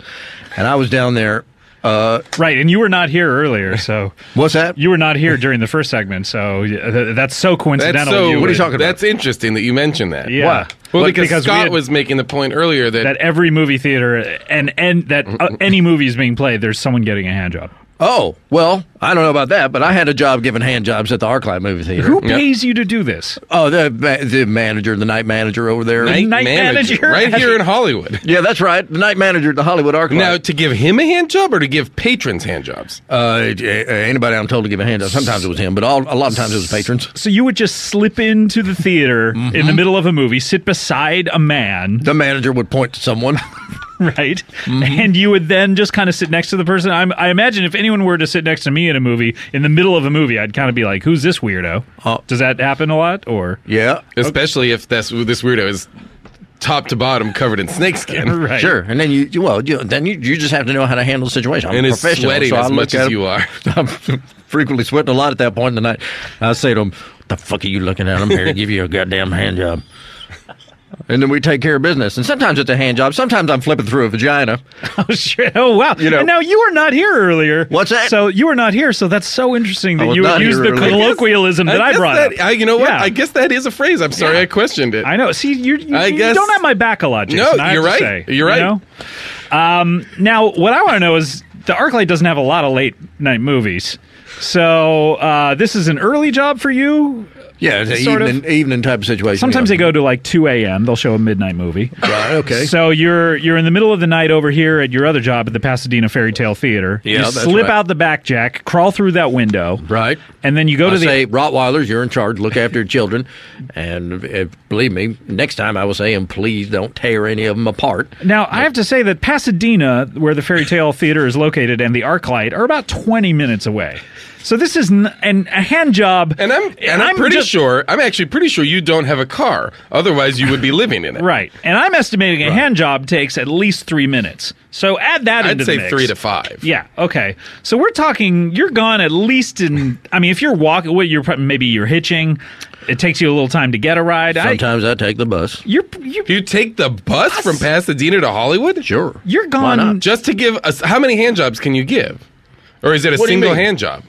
And I was down there. Right, and you were not here earlier, so... What's that? You were not here during the first segment, so that's so coincidental. What are you talking about? That's interesting that you mentioned that. Yeah. Why? Well, because Scott was making the point earlier that every movie theater and that any movie is being played, there's someone getting a hand job. Oh, well, I don't know about that, but I had a job giving hand jobs at the ArcLight movie theater. Who pays you to do this? Oh, the manager, the night manager over there. Night manager? Right here in Hollywood. Yeah, that's right. The night manager at the Hollywood ArcLight. Now, to give him a hand job or to give patrons hand jobs? Anybody I'm told to give a hand job. Sometimes it was him, but a lot of times it was patrons. So you would just slip into the theater in the middle of a movie, sit beside a man. The manager would point to someone. Right. And you would then just kind of sit next to the person. I imagine if anyone were to sit next to me in a movie, in the middle of a movie, I'd kind of be like, who's this weirdo? Does that happen a lot? Or yeah. Especially if this weirdo is top to bottom covered in snakeskin. Right. Sure. And then you just have to know how to handle the situation. I'm and a it's professional, sweating so as much as you are. I'm frequently sweating a lot at that point in the night. I say to him, what the fuck are you looking at? I'm here to give you a goddamn hand job. And then we take care of business. And sometimes it's a hand job. Sometimes I'm flipping through a vagina. Oh, shit. Oh, wow. And now you were not here earlier. What's that? So you were not here, so that's so interesting that you would use the colloquialism that I brought up. You know what? Yeah. I guess that is a phrase. I'm sorry I questioned it. I know. See, you don't have my back a lot, Jason. No, you're right. You're right. You know? Now, what I want to know is the ArcLight doesn't have a lot of late-night movies. So this is an early job for you? Yeah, it's an evening type of situation. Sometimes they go to like 2 a.m. They'll show a midnight movie. Right, okay. So you're in the middle of the night over here at your other job at the Pasadena Fairy Tale Theater. Yeah, you slip out the back, Jack, crawl through that window. Right. And then you go to say, Rottweilers, you're in charge. Look after your children. And believe me, next time I will say, and please don't tear any of them apart. Now, I have to say that Pasadena, where the Fairy Tale Theater is located, and the ArcLight are about 20 minutes away. So this is a hand job, and I'm actually pretty sure you don't have a car. Otherwise, you would be living in it. Right, and I'm estimating a hand job takes at least 3 minutes. So add that into the mix. I'd say 3 to 5. Yeah. Okay. So we're talking. You're gone at least in. I mean, if you're walking, maybe you're hitching. It takes you a little time to get a ride. Sometimes I take the bus. You take the bus from Pasadena to Hollywood? Sure. You're gone just to give us. How many hand jobs can you give, or is it a single hand job?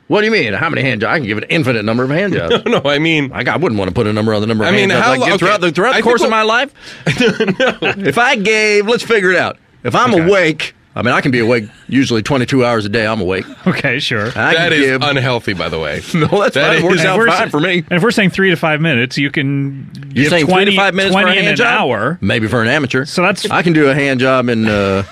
What do you mean? How many hand jobs? I can give an infinite number of hand jobs. No, I mean... I wouldn't want to put a number on the number of hand jobs I get throughout the course of my life. No. If I gave... Let's figure it out. If I'm awake... I mean, I can be awake usually 22 hours a day. I'm awake. Okay, sure. That is unhealthy, by the way. No, that's fine. It works out fine for me. And if we're saying 3 to 5 minutes, you can You're saying 20 3 to 5 minutes for a hand job? An hour. Maybe for an amateur. So I can do a hand job in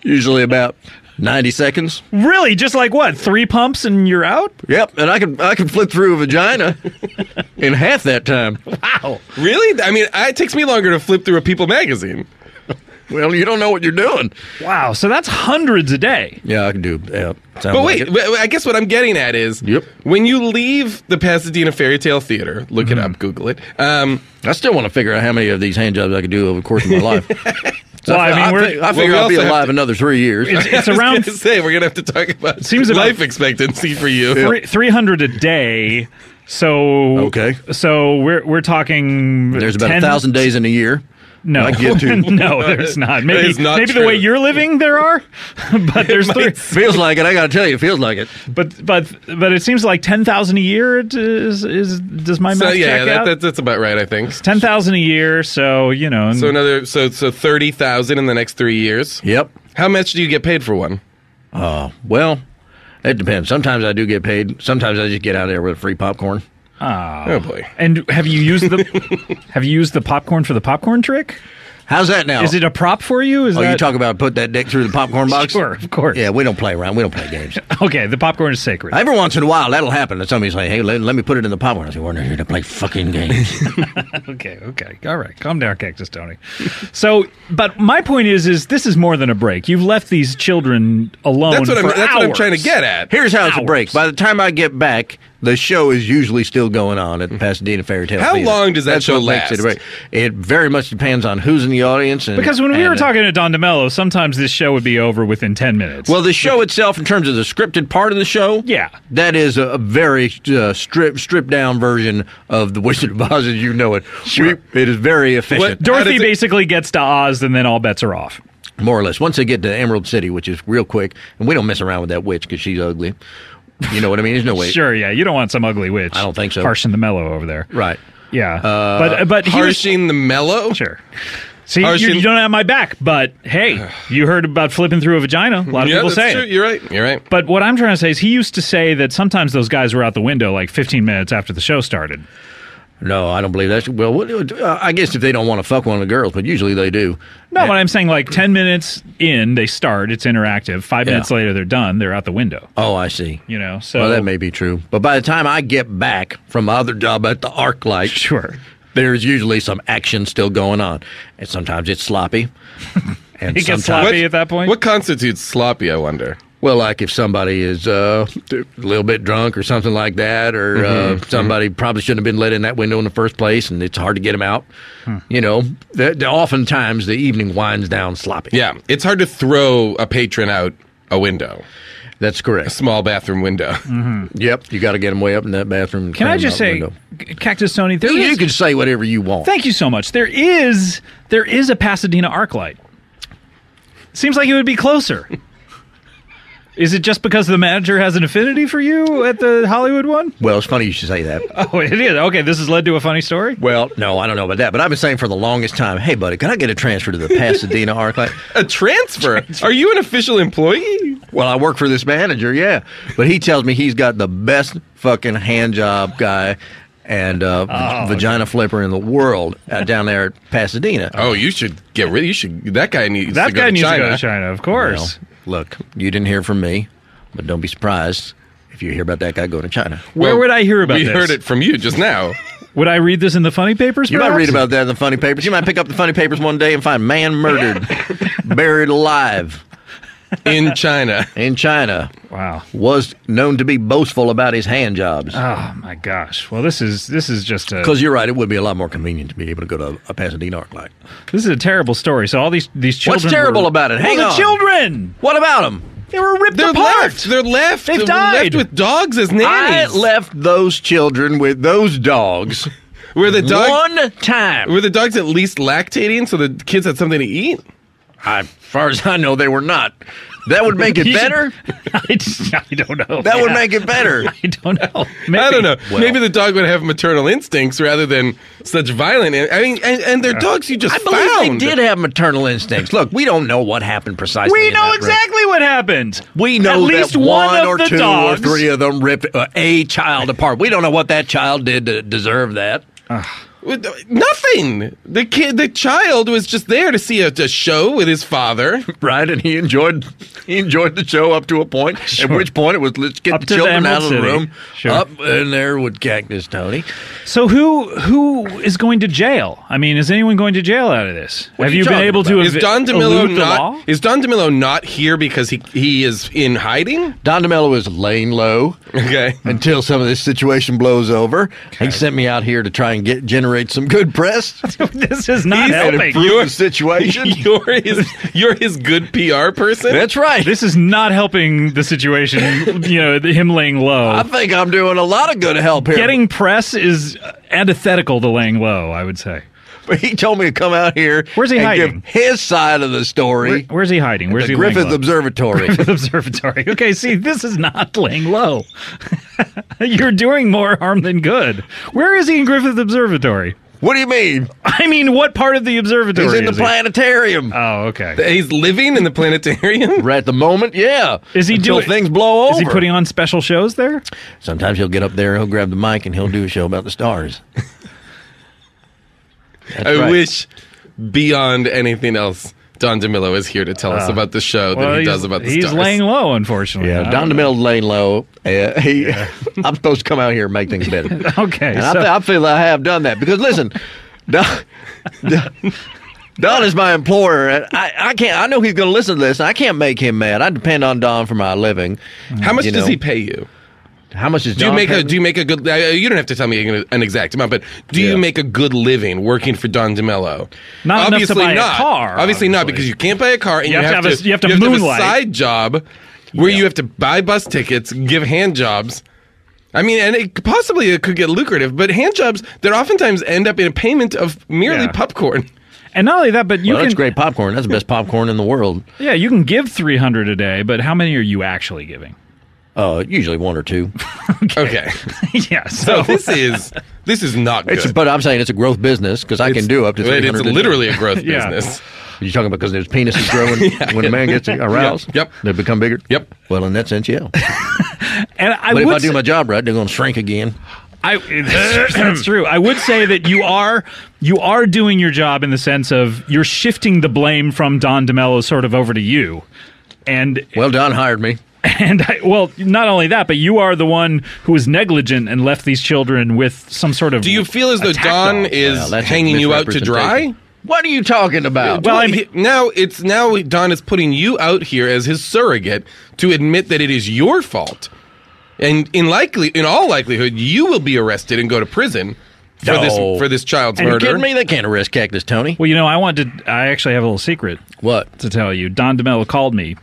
usually about 90 seconds. Really? Just like what? 3 pumps and you're out? Yep, and I can flip through a vagina in half that time. Wow. Really? I mean, it takes me longer to flip through a People magazine. Well, you don't know what you're doing. Wow, so that's hundreds a day. Yeah, I can do. Yeah, but wait, I guess what I'm getting at is, when you leave the Pasadena Fairy Tale Theater, look it up, Google it. I still want to figure out how many of these hand jobs I could do over the course of my life. So I figure I'll be alive another 3 years. It's around. We're gonna have to talk about life expectancy for you. 300 a day. So okay. So we're talking. There's about 1,000 days in a year. No, no, there's not. Maybe the way you're living, there are, but there's three. Feels like it. I got to tell you, it feels like it. But it seems like 10,000 a year does my math check out? That's about right. I think 10,000 a year. So so 30,000 in the next 3 years. Yep. How much do you get paid for one? Well, it depends. Sometimes I do get paid. Sometimes I just get out of there with free popcorn. Oh boy! And have you used the popcorn for the popcorn trick? How's that now? Is it a prop for you? You talk about put that dick through the popcorn box? Sure, of course. Yeah, we don't play around. We don't play games. Okay, the popcorn is sacred. Every once in a while, that'll happen. And somebody's like, hey, let me put it in the popcorn. I say, we're not here to play fucking games. Okay. All right. Calm down, Cactus Tony. So, but my point is this is more than a break. You've left these children alone That's what what I'm trying to get at. Here's how it's a break. By the time I get back, the show is usually still going on at the Pasadena Fairy Tale Theater. How long does that show last? It very much depends on who's in the audience. Because when we were talking to Don DeMello, sometimes this show would be over within 10 minutes. Well, the show itself, in terms of the scripted part of the show, that is a very stripped down version of The Wizard of Oz as you know it. Sure. It is very efficient. Dorothy basically gets to Oz, and then all bets are off. More or less. Once they get to Emerald City, which is real quick, and we don't mess around with that witch because she's ugly. You know what I mean? There's no way. Sure, yeah. You don't want some ugly witch. I don't think so. Harshing the mellow over there. Right. Yeah. But harshing the mellow? Sure. See, you don't have my back, but hey, you heard about flipping through a vagina. A lot of people say it. You're right. But what I'm trying to say is he used to say that sometimes those guys were out the window like 15 minutes after the show started. No, I don't believe that. Well, I guess if they don't want to fuck one of the girls, but usually they do. No, but I'm saying like 10 minutes in, they start, it's interactive. 5 minutes later, they're done, they're out the window. Oh, I see. So. Well, that may be true. But by the time I get back from my other job at the ArcLight, sure, there's usually some action still going on. And sometimes it's sloppy. And it gets sloppy at that point? What constitutes sloppy, I wonder? Well, like if somebody is a little bit drunk or something like that, or somebody probably shouldn't have been let in that window in the first place, and it's hard to get them out. You know, oftentimes the evening winds down sloppy. Yeah, it's hard to throw a patron out a window. That's correct. A small bathroom window. Yep, you got to get them way up in that bathroom. Can I just say, Cactus Tony, you can say whatever you want. Thank you so much. There is a Pasadena ArcLight. Seems like it would be closer. Is it just because the manager has an affinity for you at the Hollywood one? Well, it's funny you should say that. Oh, it is? Okay, this has led to a funny story? Well, no, I don't know about that, but I've been saying for the longest time, hey, buddy, can I get a transfer to the Pasadena ArcLight? A transfer? Are you an official employee? Well, I work for this manager, yeah. But he tells me he's got the best fucking hand job guy and vagina flipper in the world down there at Pasadena. Oh, you should get rid of that guy needs to go to China. Of course. Well, look, you didn't hear from me, but don't be surprised if you hear about that guy going to China. Where would I hear about this? We heard it from you just now. Would I read this in the funny papers? You might read about that in the funny papers. You might pick up the funny papers one day and find man murdered, buried alive. In China. In China. Wow. Was known to be boastful about his hand jobs. Oh, my gosh. Well, this is just a... Because you're right, it would be a lot more convenient to be able to go to a Pasadena ArcLight. This is a terrible story. So all these children... What's terrible about it? Hang on. The children! What about them? They were ripped apart. They're left. They've died. Left with dogs as nannies. I left those children with those dogs were the dogs, one time. Were the dogs at least lactating so the kids had something to eat? As far as I know, they were not. That would make it better? I don't know. That would make it better. I don't know. Maybe. I don't know. Well, maybe the dog would have maternal instincts rather than such violent. I mean, and they're dogs you just I believe found. they did have maternal instincts. Look, we don't know what happened precisely. We in know that room. exactly what happened. We know At least that one or of the two dogs. or three of them ripped a child apart. We don't know what that child did to deserve that. Nothing. The child was just there to see a show with his father. Right, and he enjoyed the show up to a point. Sure. At which point it was, let's get Up the to the children out Emerald of the City. room. Sure. Up in there with Cactus Tony. So who is going to jail? I mean, is anyone going to jail out of this? What Have are you you been talking able to about? Is Don DeMillo elude the law? not? Is Don DeMillo not here because he is in hiding? Don DeMello is laying low Okay. until some of this situation blows over. He sent me out here to try and generate some good press. This is not And helping. improve the situation. You're his good PR person. That's right. This is not helping the situation. Him laying low. I think I'm doing a lot of good help here. Getting press is antithetical to laying low, I would say. But he told me to come out here. Where's he and hiding? Give his side of the story. Where's he hiding? Where's the he Griffith laying low? Observatory. Griffith Observatory. Okay, see, this is not laying low. You're doing more harm than good. Where is he in Griffith Observatory? What do you mean? I mean, what part of the observatory He's in the is he? planetarium. Oh, okay. He's living in the planetarium. Right at the moment, yeah. Is he Until doing things blow over? Is he putting on special shows there? Sometimes he'll get up there, he'll grab the mic, and he'll do a show about the stars. That's I right. wish, beyond anything else, Don DeMillo is here to tell us about the show that he does about the he's stars. laying low, unfortunately. Yeah, I Don don't know. DeMille's laying low. I'm supposed to come out here and make things better. Okay, And so I feel I have done that. Because listen, Don is my employer. And I can't. I know he's going to listen to this. I can't make him mad. I depend on Don for my living. How much You does know. he pay you? How much is Do you Don make paying me? Do you make a good? You don't have to tell me an exact amount, but do you Yeah. make a good living working for Don DeMillo? Not enough to buy a not. car, Obviously not, obviously. because you can't buy a car, and You have to have a have moonlight. a side job where you have to buy bus tickets, give hand jobs. I mean, and it could get lucrative, but hand jobs that oftentimes end up in a payment of merely Yeah. popcorn. and not only that, but you Well, can that's great popcorn. That's the best popcorn in the world. Yeah, you can give 300 a day, but how many are you actually giving? Usually one or two. Okay, Yeah, so so this is not good. But I'm saying it's a growth business because I can do up to 300 It's a day. literally a growth Yeah. business. You're talking about because there's penises growing when a man gets aroused? Yep. They become bigger? Yep. Well, in that sense, yeah. and I But if would I do say- my job right, they're going to shrink again. that's true. I would say that you are doing your job in the sense of you're shifting the blame from Don DeMello sort of over to you, and Well, Don hired me. well, not only that, but you are the one who was negligent and left these children with some sort of. Do you feel as though attack Don dog. is Well, that's a hanging you out to dry? misrepresentation. What are you talking about? Well, I Well, now Don is putting you out here as his surrogate to admit that it is your fault, and in all likelihood, you will be arrested and go to prison for this child's Are you murder. kidding me? They can't arrest Cactus Tony. Well, I actually have a little secret What? to tell you. Don DeMello called me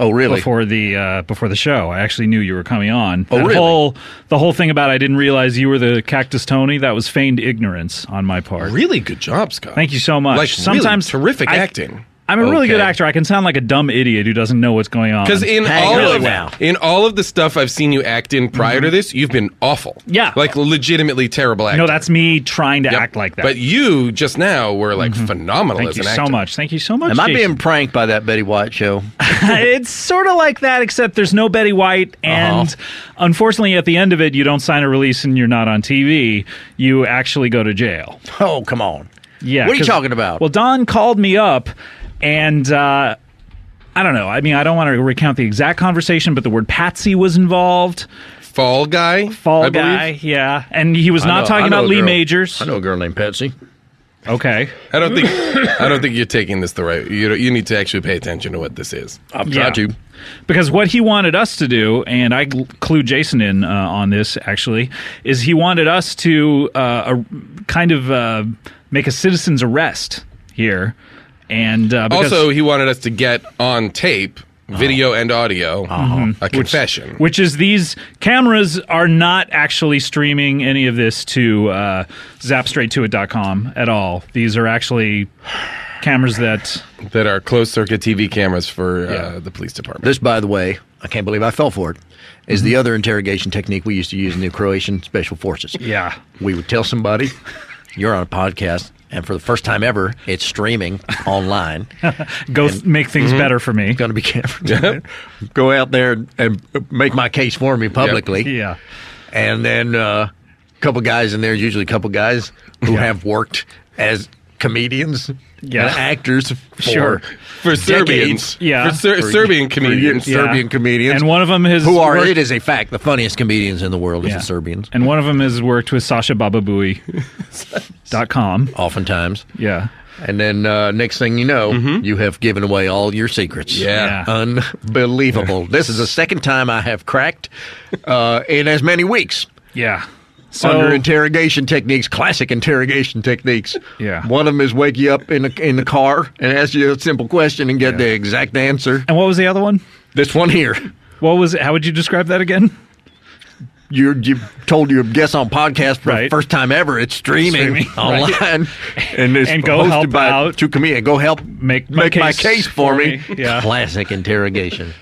Oh, really? before the show. I actually knew you were coming on. Oh, really? The whole thing about I didn't realize you were the Cactus Tony, that was feigned ignorance on my part. Really good job, Scott. Thank you so much. Like Sometimes really terrific I- acting. I'm a really good Okay. actor. I can sound like a dumb idiot who doesn't know what's going on. Because in Hang all really of well. in all of the stuff I've seen you act in prior to this, you've been awful. Yeah. like legitimately terrible acting. No, that's me trying to Yep. act like that. But you just now were like phenomenal Thank as you an so actor. much. Thank you so much. Am I Jason. being pranked by that Betty White show? It's sort of like that, except there's no Betty White, and unfortunately, at the end of it, you don't sign a release and you're not on TV. You actually go to jail. Oh, come on. Yeah. What are you 'cause- talking about? Well, Don called me up, and I don't know. I mean, I don't want to recount the exact conversation, but the word patsy was involved. Fall guy. Fall I believe. guy, yeah. And he was not talking about Lee Majors. I know a girl named Patsy. Okay. I don't think you're taking this the right. You need to actually pay attention to what this is. I've Yeah. tried to. Because what he wanted us to do, and I clued Jason in on this actually, is he wanted us to make a citizen's arrest here. And because, Also, he wanted us to get on tape, video and audio, a confession. which is these cameras are not actually streaming any of this to zapstraighttoit.com at all. These are actually cameras that are closed-circuit TV cameras for the police department. This, by the way, I can't believe I fell for it, is the other interrogation technique we used to use in the Croatian Special Forces. Yeah. We would tell somebody, you're on a podcast, and for the first time ever, it's streaming online. Make things better for me. Going to be careful. Go out there and make my case for me publicly. Yeah. And then a couple guys in there, usually a couple guys who have worked as comedians and actors for Serbians. Yeah. For Serbian comedians. Serbian comedians. And one one of them has it is a fact, the funniest comedians in the world is the Serbians. And one of them has worked with SashaBababooey.com. Oftentimes. Yeah. And then next thing you know, you have given away all your secrets. Yeah. Unbelievable. This is the second time I have cracked in as many weeks. Yeah. So, Under interrogation techniques, classic interrogation techniques. Yeah. One of them is wake you up in the car and ask you a simple question and get the exact answer. And what was the other one? This one here. What was it? How would you describe that again? You told your guest on podcast for the first time ever. It's streaming online, and it's go hosted help by out. two comedians. Go help make my case for me. Yeah. Classic interrogation.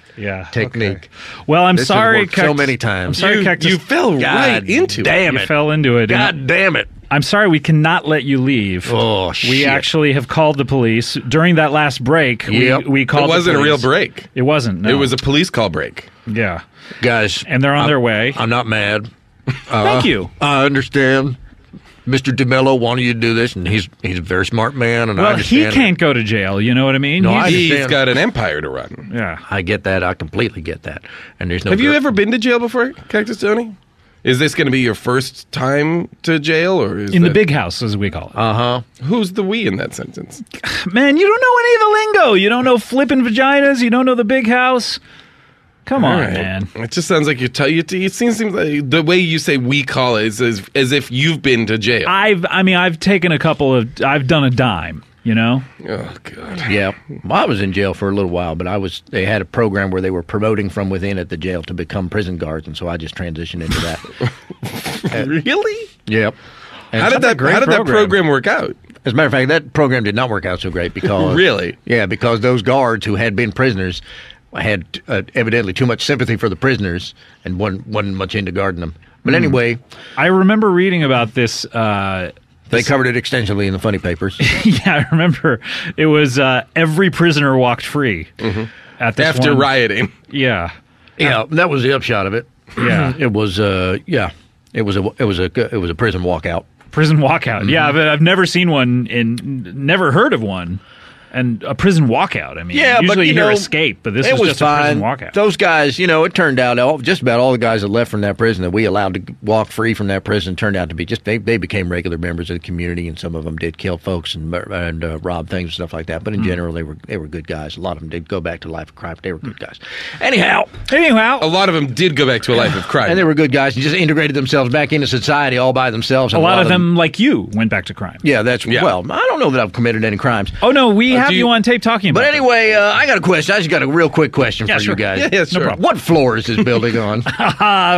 Technique. Okay. Well, I'm this sorry, has worked so many times. I'm sorry, Cactus. You fell right into it. Damn You it! fell into it. God damn it! I'm sorry, we cannot let you leave. Oh, shit. We actually have called the police during that last break. We called. It wasn't the a police. real break. It wasn't. No. It was a police call break. Yeah, Guys, and they're on their way. I'm not mad. Thank you. I understand. Mr. DeMello wanted you to do this, and he's a very smart man, and I Well, understand. he can't go to jail. You know what I mean? No, I He's understand. got an empire to run. Yeah. I get that. I completely get that. And there's no. Have you ever been to jail before, Cactus Tony? Is this going to be your first time to jail, or is In the big house, as we call it. Who's the we in that sentence? Man, you don't know any of the lingo. You don't know flipping vaginas. You don't know the big house. Come on, All right. man. It just sounds like it seems like the way you say we call it is as if you've been to jail. I've taken I've done a dime, you know? Oh, God. Yeah. Well, I was in jail for a little while, but they had a program where they were promoting from within at the jail to become prison guards, and so I just transitioned into that. Really? Yep. And How did that program work out? As a matter of fact, that program did not work out so great because Really? Yeah, because those guards who had been prisoners had evidently too much sympathy for the prisoners and wasn't much into guarding them. But anyway, I remember reading about this. They covered it extensively in the funny papers. Yeah, I remember. It was every prisoner walked free at this After rioting. Yeah. Yeah, that was the upshot of it. Yeah. It was it was a prison walkout. Prison walkout. Yeah, but I've never seen one and never heard of one. And a prison walkout. I mean, usually you hear escape, but this was just fine. A prison walkout. Those guys, it turned out just about all the guys that left from that prison that we allowed to walk free from that prison turned out to be they became regular members of the community, and some of them did kill folks and rob things and stuff like that. But in general, they were good guys. A lot of them did go back to life of crime. But they were good guys. Anyhow, a lot of them did go back to a life of crime, and they were good guys and just integrated themselves back into society all by themselves. A lot of them, like you, went back to crime. Yeah, well, I don't know that I've committed any crimes. Oh no, we have you on tape talking. But anyway, I got a question. I just got a real quick question for you guys. Yeah, sure. No problem. What floor is this building on?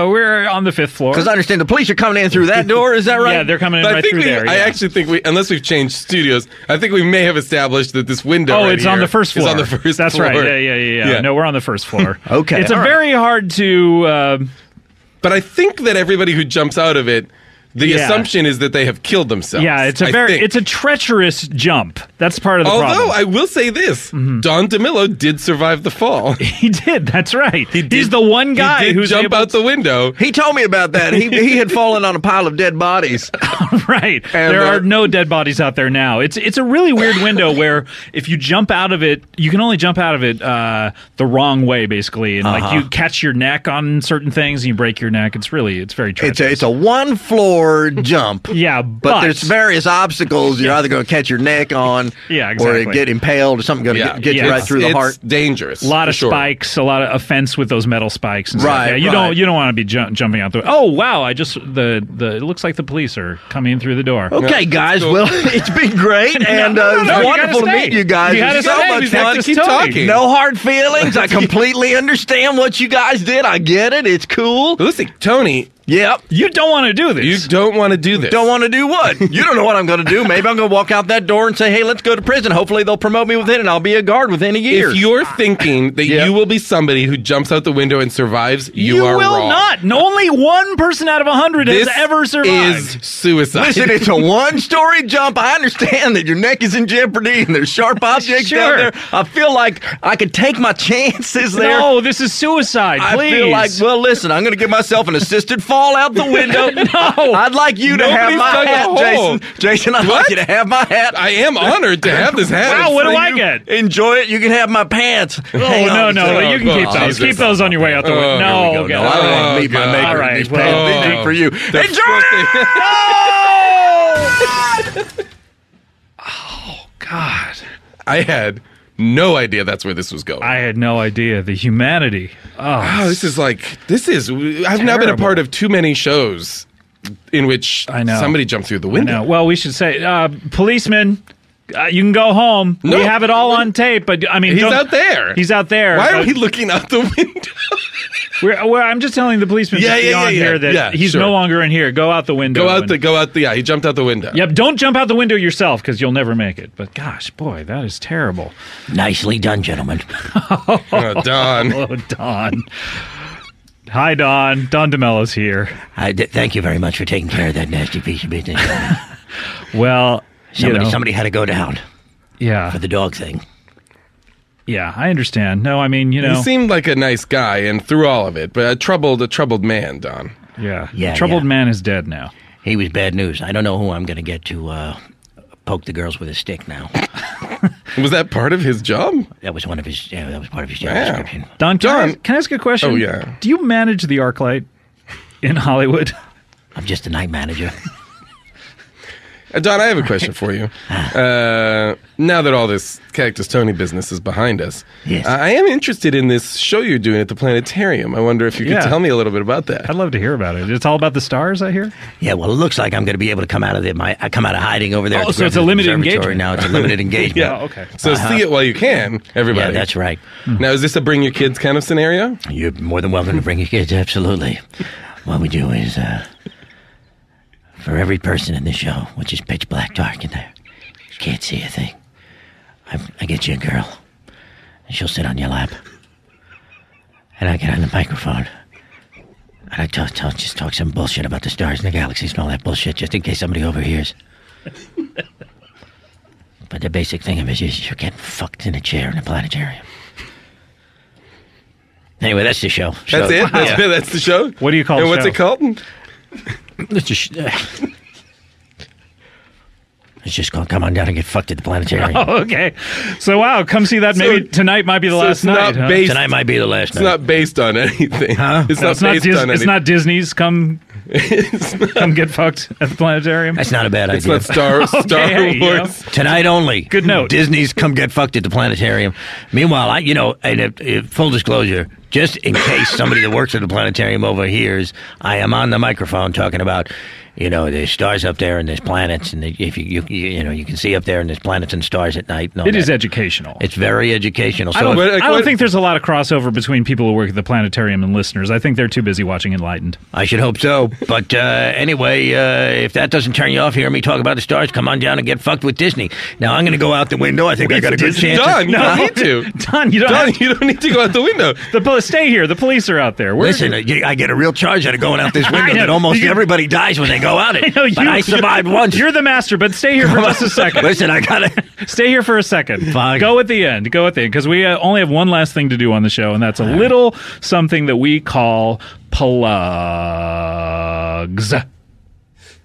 We're on the 5th floor. Because I understand the police are coming in through that door. Is that right? Yeah, they're coming in right through there. I actually think unless we've changed studios, I think we may have established that this window. Oh, it's on the first floor. It's on the first That's floor. right. Yeah. No, we're on the first floor. Okay. It's very hard to. But I think that everybody who jumps out of it. The assumption is that they have killed themselves. Yeah, it's a treacherous jump. That's part of the problem. Although I will say this, Don DeMillo did survive the fall. He did. That's right. He's the one guy who's jump out the window. He told me about that. He had fallen on a pile of dead bodies. Right. And there are no dead bodies out there now. It's a really weird window where if you jump out of it, you can only jump out of it the wrong way, basically, and like you catch your neck on certain things and you break your neck. It's very treacherous. It's a one floor jump. Yeah, but there's various obstacles. You're either going to catch your neck on, exactly. or get impaled, or something going to get you right through the heart. It's dangerous. A lot of spikes, a lot of offense with those metal spikes. And stuff. Yeah, you don't want to be jumping out the. Oh wow! It looks like the police are coming in through the door. Okay, guys. Cool. Well, it's been great, and it's wonderful to meet you guys. It's so much fun. Keep talking. No hard feelings. I completely understand what you guys did. I get it. It's cool. Listen, Tony. Yep. You don't want to do this. You don't want to do this. Don't want to do what? You don't know what I'm going to do. Maybe I'm going to walk out that door and say, hey, let's go to prison. Hopefully they'll promote me within, and I'll be a guard within a year. If you're thinking that you will be somebody who jumps out the window and survives, you are will wrong. not. No, only 1 person out of 100 has ever survived. This is suicide. Listen, it's a one-story jump. I understand that your neck is in jeopardy and there's sharp objects down there. I feel like I could take my chances there. No, this is suicide. Please. I feel like, well, listen, I'm going to give myself an assisted fall out the window. No. I'd like you to have my hat, Jason. Jason, I'd like you to have my hat. I am honored to have this hat. Wow, what do I get? Enjoy it. You can have my pants. Oh, no. You can keep those. Keep those on your way out the window. No, no, I don't want to meet my maker. All right, these pants. These are for you. Enjoy it! Oh, God. I had no idea that's where this was going. I had no idea. The humanity. I've now been a part of too many shows in which somebody jumped through the window. Well, we should say, policeman, you can go home. No, we have it all on tape, but I mean, he's out there. He's out there. Why are we looking out the window? I'm just telling the policeman here that he's no longer in here. Go out the window. He jumped out the window. Yep, don't jump out the window yourself because you'll never make it. But gosh, boy, that is terrible. Nicely done, gentlemen. Don. Hello, Don. Hi, Don. Don DeMello's here. Thank you very much for taking care of that nasty piece of business. Well, somebody had to go down. Yeah. For the dog thing. Yeah, I understand. No, I mean, he seemed like a nice guy, and through all of it, but a troubled man, Don. Yeah. Troubled man is dead now. He was bad news. I don't know who I'm going to get to poke the girls with a stick now. Was that part of his job? That was one of his. Yeah, that was part of his job description. Don, can I ask a question? Oh yeah. Do you manage the ArcLight in Hollywood? I'm just a night manager. Don, I have a question for you. Now that all this Cactus Tony business is behind us, yes. I am interested in this show you're doing at the planetarium. I wonder if you could tell me a little bit about that. I'd love to hear about it. It's all about the stars, I hear? Yeah, well, it looks like I'm going to be able to come out of hiding over there. Oh, so it's a limited engagement. Now it's a limited engagement. Yeah, okay. So see it while you can, everybody. Yeah, that's right. Now, is this a bring your kids kind of scenario? You're more than welcome to bring your kids, absolutely. What we do is... for every person in the show, which is pitch black dark in there, you can't see a thing. I get you a girl, and she'll sit on your lap. And I get on the microphone, and I just talk some bullshit about the stars and the galaxies and all that bullshit, just in case somebody overhears. But the basic thing of it is you're getting fucked in a chair in a planetarium. Anyway, that's the show. That's it? Wow. That's the show? What do you call it? And what's it called? It's just called Come On Down and Get Fucked at the Planetarium. Oh, okay. So, wow, come see that. Maybe tonight might be the last night. Tonight might be the last night. It's not based on anything. Huh? It's not based on anything. It's not Disney's Come Get Fucked at the Planetarium. That's not a bad idea. It's not Star Wars. Tonight only. Good note. Disney's Come Get Fucked at the Planetarium. Meanwhile, full disclosure, just in case somebody that works at the planetarium overhears, I am on the microphone talking about, there's stars up there and there's planets, and if you can see up there and there's planets and stars at night. It is educational. It's very educational. So I don't think there's a lot of crossover between people who work at the planetarium and listeners. I think they're too busy watching Enlightened. I should hope so. But anyway, if that doesn't turn you off, hear me talk about the stars, come on down and get fucked with Disney. Now I'm going to go out the window. I think I got a good chance. Don, you don't need to. Don, you don't need to go out the window. Stay here. The police are out there. Listen, I get a real charge out of going out this window that almost everybody dies when they go out it. But I survived once. You're the master, but stay here for just a second. Listen, I got to... Stay here for a second. Fine. Go at the end, because we only have one last thing to do on the show, and that's a little something that we call plugs.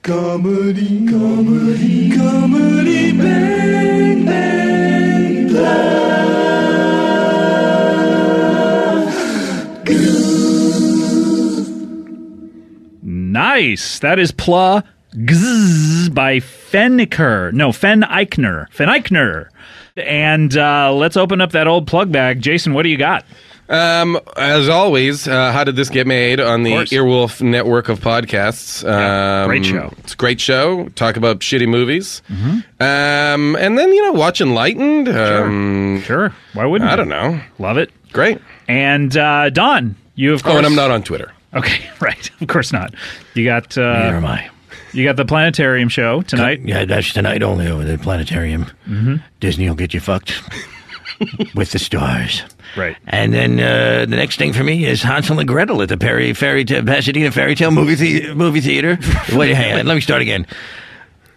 Comedy, comedy, comedy, bang, bang, plug. Nice. That is Plugs by Fen Eichner. And let's open up that old plug bag. Jason, what do you got? As always, how did this get made on the Earwolf network of podcasts? Great show. It's a great show. Talk about shitty movies. Mm-hmm. And then, watch Enlightened. Sure. Why wouldn't you? I don't know. Love it. Great. And Don, you of course... Oh, and I'm not on Twitter. Okay, right. Of course not. You got Neither am I. you got the planetarium show tonight. Yeah, that's tonight only over the planetarium. Mm-hmm. Disney will get you fucked with the stars. Right. And then the next thing for me is Hansel and Gretel at the Pasadena Fairy Tale movie theater. Wait, hang on. Let me start again.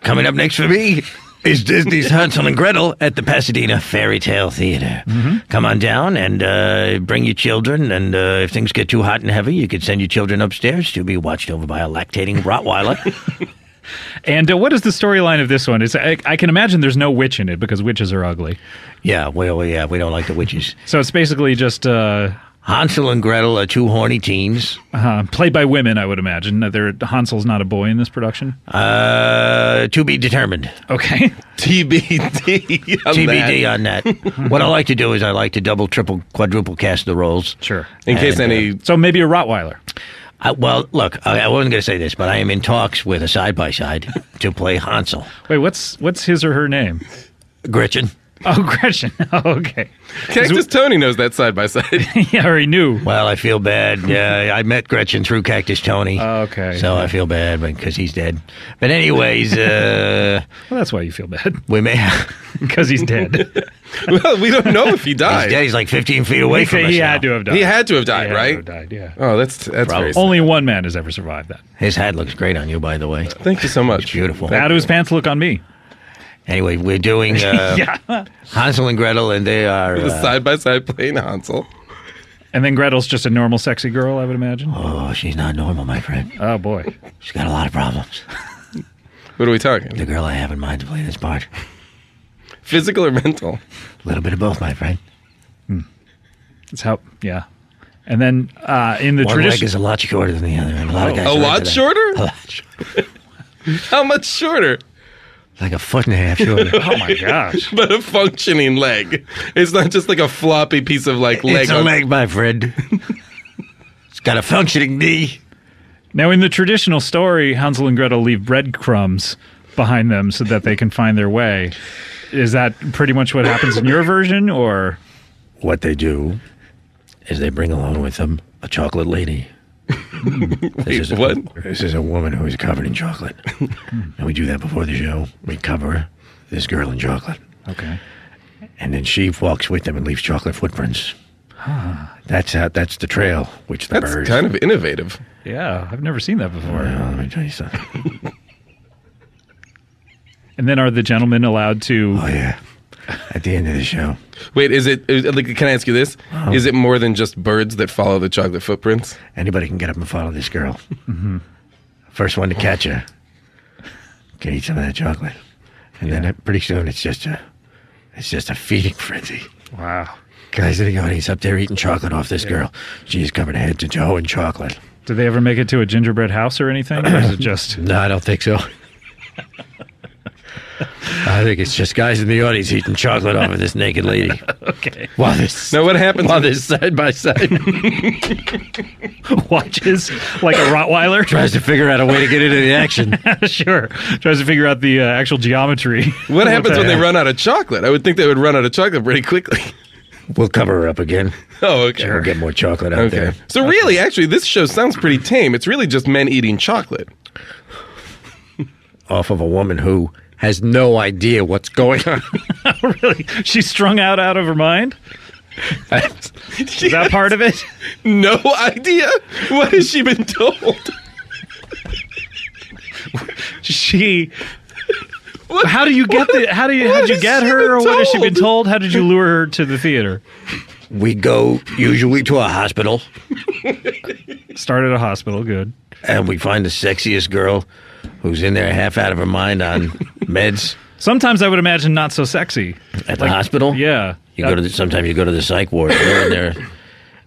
Coming up next for me is Disney's Hansel and Gretel at the Pasadena Fairy Tale Theater. Mm-hmm. Come on down and bring your children. And if things get too hot and heavy, you could send your children upstairs to be watched over by a lactating Rottweiler. And what is the storyline of this one? I can imagine there's no witch in it because witches are ugly. Yeah, well, yeah, we don't like the witches. So it's basically just Hansel and Gretel are two horny teens. Played by women, I would imagine. Hansel's not a boy in this production. To be determined. Okay. TBD. TBD on that. What I like to do is I like to double, triple, quadruple cast the roles. Sure. In case any... So maybe a Rottweiler. Well, look, I wasn't going to say this, but I am in talks with a side-by-side to play Hansel. Wait, what's his or her name? Gretchen. Oh, Gretchen. Oh, okay. Cactus Tony knows that side by side. Yeah, I already knew. Well, I feel bad. Yeah, I met Gretchen through Cactus Tony. Okay. So I feel bad because he's dead. But anyways, well, that's why you feel bad. We may because he's dead. Well, we don't know if he died. He's dead. He's like 15 feet away from us. He now. had to have died. He had to have died, right? He had to have died, yeah. Oh, that's very sad. Only one man has ever survived that. His hat looks great on you, by the way. Thank you so much. It's beautiful. How do his pants look on me? Anyway, we're doing Hansel and Gretel, and they are... side by side playing Hansel. And then Gretel's just a normal sexy girl, I would imagine. Oh, she's not normal, my friend. Oh, boy. She's got a lot of problems. What are we talking? The girl I have in mind to play this part. Physical or mental? A little bit of both, my friend. That's how, yeah. And then in the One tradition... leg is a lot shorter than the other. And a lot of guys A are lot into that. shorter? A lot shorter. How much shorter? Like a foot and a half shorter. Oh, my gosh. But a functioning leg. It's not just like a floppy piece of leg. It's a leg, my friend. It's got a functioning knee. Now, in the traditional story, Hansel and Gretel leave breadcrumbs behind them so that they can find their way. Is that pretty much what happens in your version, or...? What they do is they bring along with them a chocolate lady. Wait, what? This is a woman who is covered in chocolate. And we do that before the show. We cover this girl in chocolate. Okay. And then she walks with them and leaves chocolate footprints. That's the trail, which the That's birds... kind of innovative. Yeah, I've never seen that before. Well, let me tell you something. And then are the gentlemen allowed to... Oh, yeah. At the end of the show. Wait, can I ask you this? Is it more than just birds that follow the chocolate footprints? Anybody can get up and follow this girl. Mm-hmm. First one to catch her can eat some of that chocolate. And then pretty soon it's just a feeding frenzy. Wow. Guys in the audience up there eating chocolate off this girl. She's covered head to toe in chocolate. Do they ever make it to a gingerbread house or anything? Or is it just... No, I don't think so. I think it's just guys in the audience eating chocolate off of this naked lady. Okay. While this Now, what happens? while this side by side Watches like a Rottweiler? tries to figure out a way to get into the action. Sure. Tries to figure out the actual geometry. What happens when they run? run out of chocolate? I would think they would run out of chocolate pretty quickly. We'll cover her up again. Oh, okay. We'll get more chocolate out Okay. there. So really, actually, this show sounds pretty tame. It's really just men eating chocolate. Off of a woman who has no idea what's going on. Really? She's strung out of her mind? Is that part of it? No idea. What has she been told? How do you get how did you get her, or what has she been told? How did you lure her to the theater? We go usually to a hospital, Start at a hospital, good. and we find the sexiest girl who's in there half out of her mind on meds Sometimes I would imagine not so sexy. at the hospital. Yeah. Sometimes you go to the psych ward. They're in there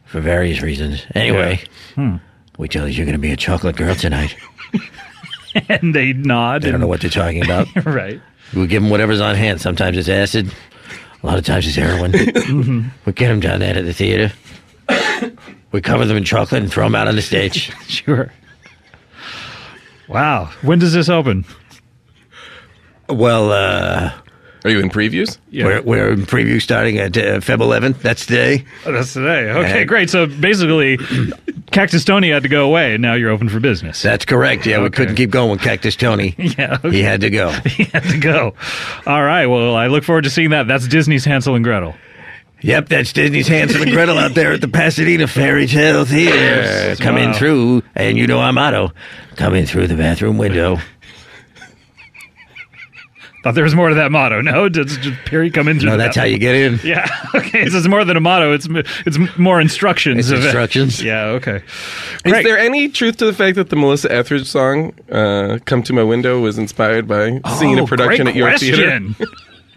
for various reasons. Anyway, we tell you you're going to be a chocolate girl tonight. And they nod. They don't know what they're talking about. Right. We give them whatever's on hand. Sometimes it's acid. A lot of times it's heroin. We get them down there to the theater. We cover them in chocolate and throw them out on the stage. Sure. Wow. When does this open? Well, Are you in previews? Yeah. We're in preview starting at Feb 11th. That's today. Oh, that's today. Okay, great. So basically, Cactus Tony had to go away, and now you're open for business. That's correct. Yeah, we couldn't keep going with Cactus Tony. Yeah, okay. He had to go. He had to go. All right. Well, I look forward to seeing that. That's Disney's Hansel and Gretel. Yep, that's Disney's Hansel and Gretel out there at the Pasadena Fairy Tale Theater. Coming through, and you know I'm Otto, coming through the bathroom window. Thought there was more to that motto. No, just period come in through. No, that's how you get in. Yeah. Okay. So it's more than a motto. It's more instructions. It's instructions. Yeah. Okay. Is Great. there any truth to the fact that the Melissa Etheridge song "Come to My Window" was inspired by seeing a production at your theater?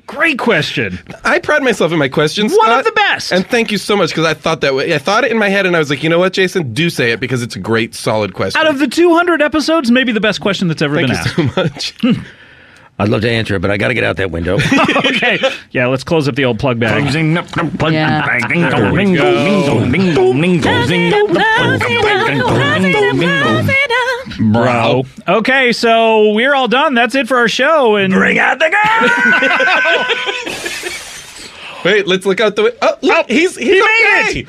Great question. I pride myself in my questions. One Scott, of the best. And thank you so much, because I thought that way. I thought it in my head, and I was like, you know what, Jason? Do say it, because it's a great, solid question. Out of the 200 eepisodes, maybe the best question that's ever Thank been you asked. so much. I'd love to answer it, but I got to get out that window. Okay. Yeah, let's close up the old plug bag. Bro. Okay, so we're all done. That's it for our show. And Bring out the girl! Wait, let's look out the way. Oh, look, he's made okay.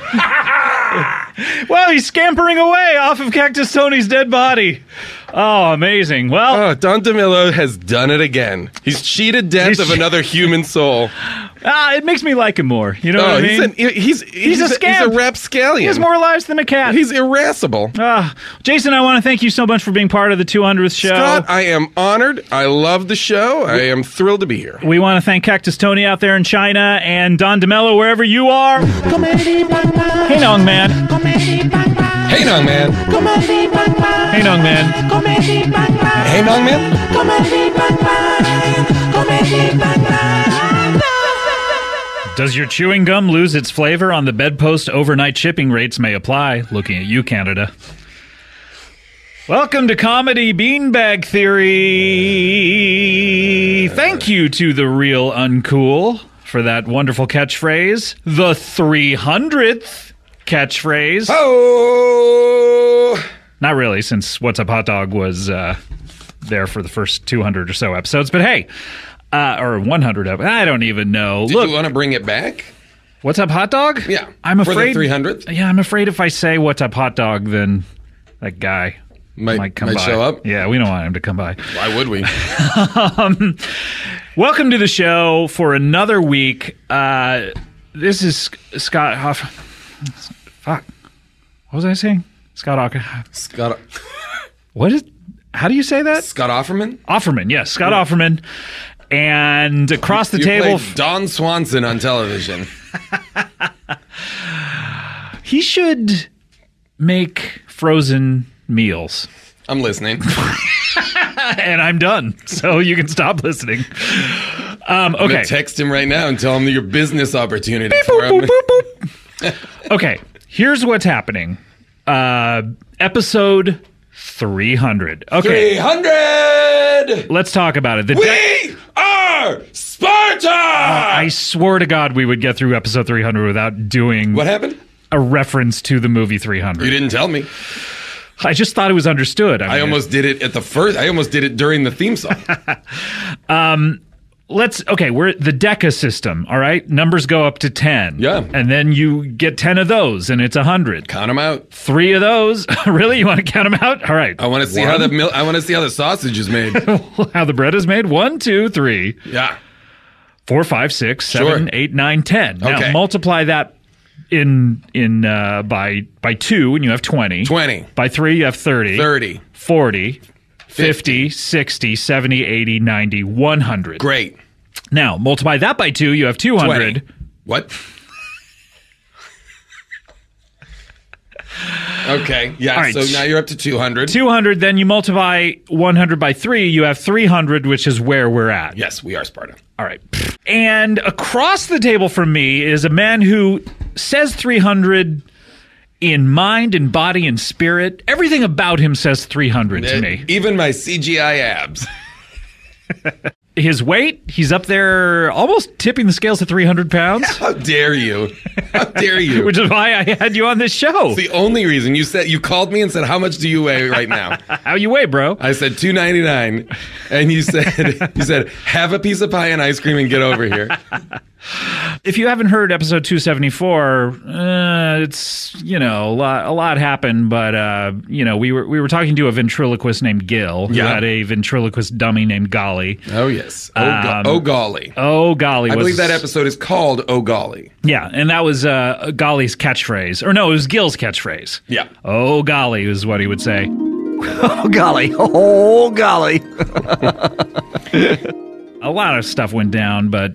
well, he's scampering away off of Cactus Tony's dead body. Oh, amazing. Well, Oh, Don DeMillo has done it again. He's cheated death of another human soul. it makes me like him more. You know what I mean? He's a scamp. He's a rapscallion. He has more lives than a cat. He's irascible. Jason, I want to thank you so much for being part of the 200th show. Scott, I am honored. I love the show. I am thrilled to be here. We want to thank Cactus Tony out there in China and Don DeMello wherever you are. Hey, Nong Man. Hey, Nong Man. Hey, Nong Man. Hey, Nong Man. Does your chewing gum lose its flavor on the bedpost? Overnight shipping rates may apply. Looking at you, Canada. Welcome to Comedy Beanbag Theory. Thank you to The Real Uncool for that wonderful catchphrase. The 300th catchphrase. Oh! Not really, since What's Up Hot Dog was there for the first 200 or so episodes. But hey, or 100 episodes. I don't even know. Did Look, you want to bring it back? What's Up Hot Dog? Yeah. I'm afraid. For the 300th? Yeah, I'm afraid if I say What's Up Hot Dog, then that guy might come by. show up? Yeah, we don't want him to come by. Why would we? Welcome to the show for another week. This is Scott Huff. Fuck. What was I saying? Scott Aukerman. Scott. What is? How do you say that? Scott Offerman? Offerman, yes, Scott Offerman. And across the table, played Don Swanson on television. he should make frozen meals. I'm listening. And I'm done, so you can stop listening. I'm Okay. gonna text him right now and tell him your business opportunity for him. Okay, here's what's happening. Episode 300. Okay, 300! let's talk about it. We are Sparta! I swore to God we would get through episode 300 without doing What happened? a reference to the movie 300. You didn't tell me. I just thought it was understood. I almost did it at the first. I almost did it during the theme song. We're the Deca system, all right? Numbers go up to 10. Yeah. And then you get 10 of those, and it's 100. Count them out. 3 of those. Really? You want to count them out? All right. I want to see how the sausage is made. How the bread is made? 1, 2, 3, Yeah. 4, 5, 6, 7, Sure. 8, 9, 10. Now Okay. multiply that by 2, and you have 20. 20. By 3, you have 30. 30. 40. 50, 60, 70, 80, 90, 100. Great. Now, multiply that by 2, you have 200. 20. What? Okay. Yeah. All right. So now you're up to 200. 200, then you multiply 100 by 3, you have 300, which is where we're at. Yes, we are Sparta. All right. And across the table from me is a man who says 300 in mind and body and spirit. Everything about him says 300 to me. Even my CGI abs. his weight, he's up there almost tipping the scales at 300 pounds. How dare you? How dare you? Which is why I had you on this show. It's the only reason. You called me and said, how much do you weigh right now? How you weigh, bro? I said 299, and you said have a piece of pie and ice cream and get over here. If you haven't heard episode 274, it's, a lot happened, but we were talking to a ventriloquist named Gil, who had a ventriloquist dummy named Golly. Oh yes, oh golly, oh golly. I believe that episode is called Oh Golly. Yeah, and that was Golly's catchphrase, or no, it was Gil's catchphrase. Yeah, oh golly is what he would say. Oh golly, oh golly. A lot of stuff went down, but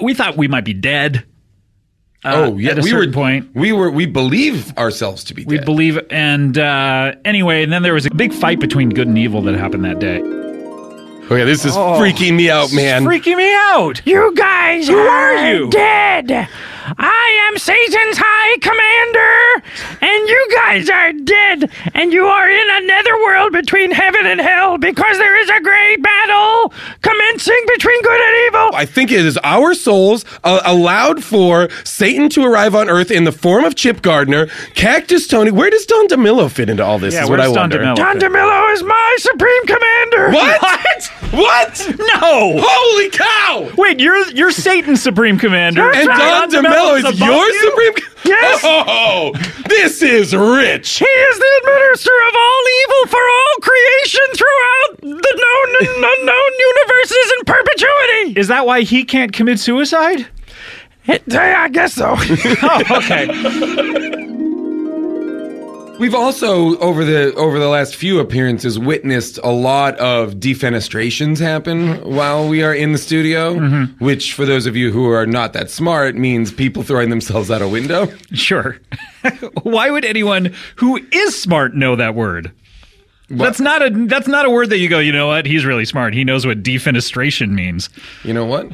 we thought we might be dead. At a certain point. We believe ourselves to be dead. We believe, and anyway, and then there was a big fight between good and evil that happened that day. Okay, this is freaking me out, man. Freaking me out. You guys are dead. I am Satan's High Commander, and you guys are dead, and you are in a netherworld between heaven and hell because there is a great battle commencing between good and evil. I think it is our souls allowed for Satan to arrive on Earth in the form of Chip Gardner, Cactus Tony. Where does Don DeMillo fit into all this? Yeah, is what I Don wonder. DeMillo Don DeMillo is my supreme commander. What? What? No! Holy cow! Wait, you're Satan's supreme commander, And Don DeMillo is your supreme. Yes. Oh, this is rich. He is the administrator of all evil for all creation throughout the known and unknown universes in perpetuity. Is that why he can't commit suicide? I guess so. Oh, okay. We've also over the last few appearances witnessed a lot of defenestrations happen while we are in the studio, which for those of you who are not that smart means people throwing themselves out a window. Sure. Why would anyone who is smart know that word? What? That's not a word that you go, you know what? He's really smart. He knows what defenestration means. You know what?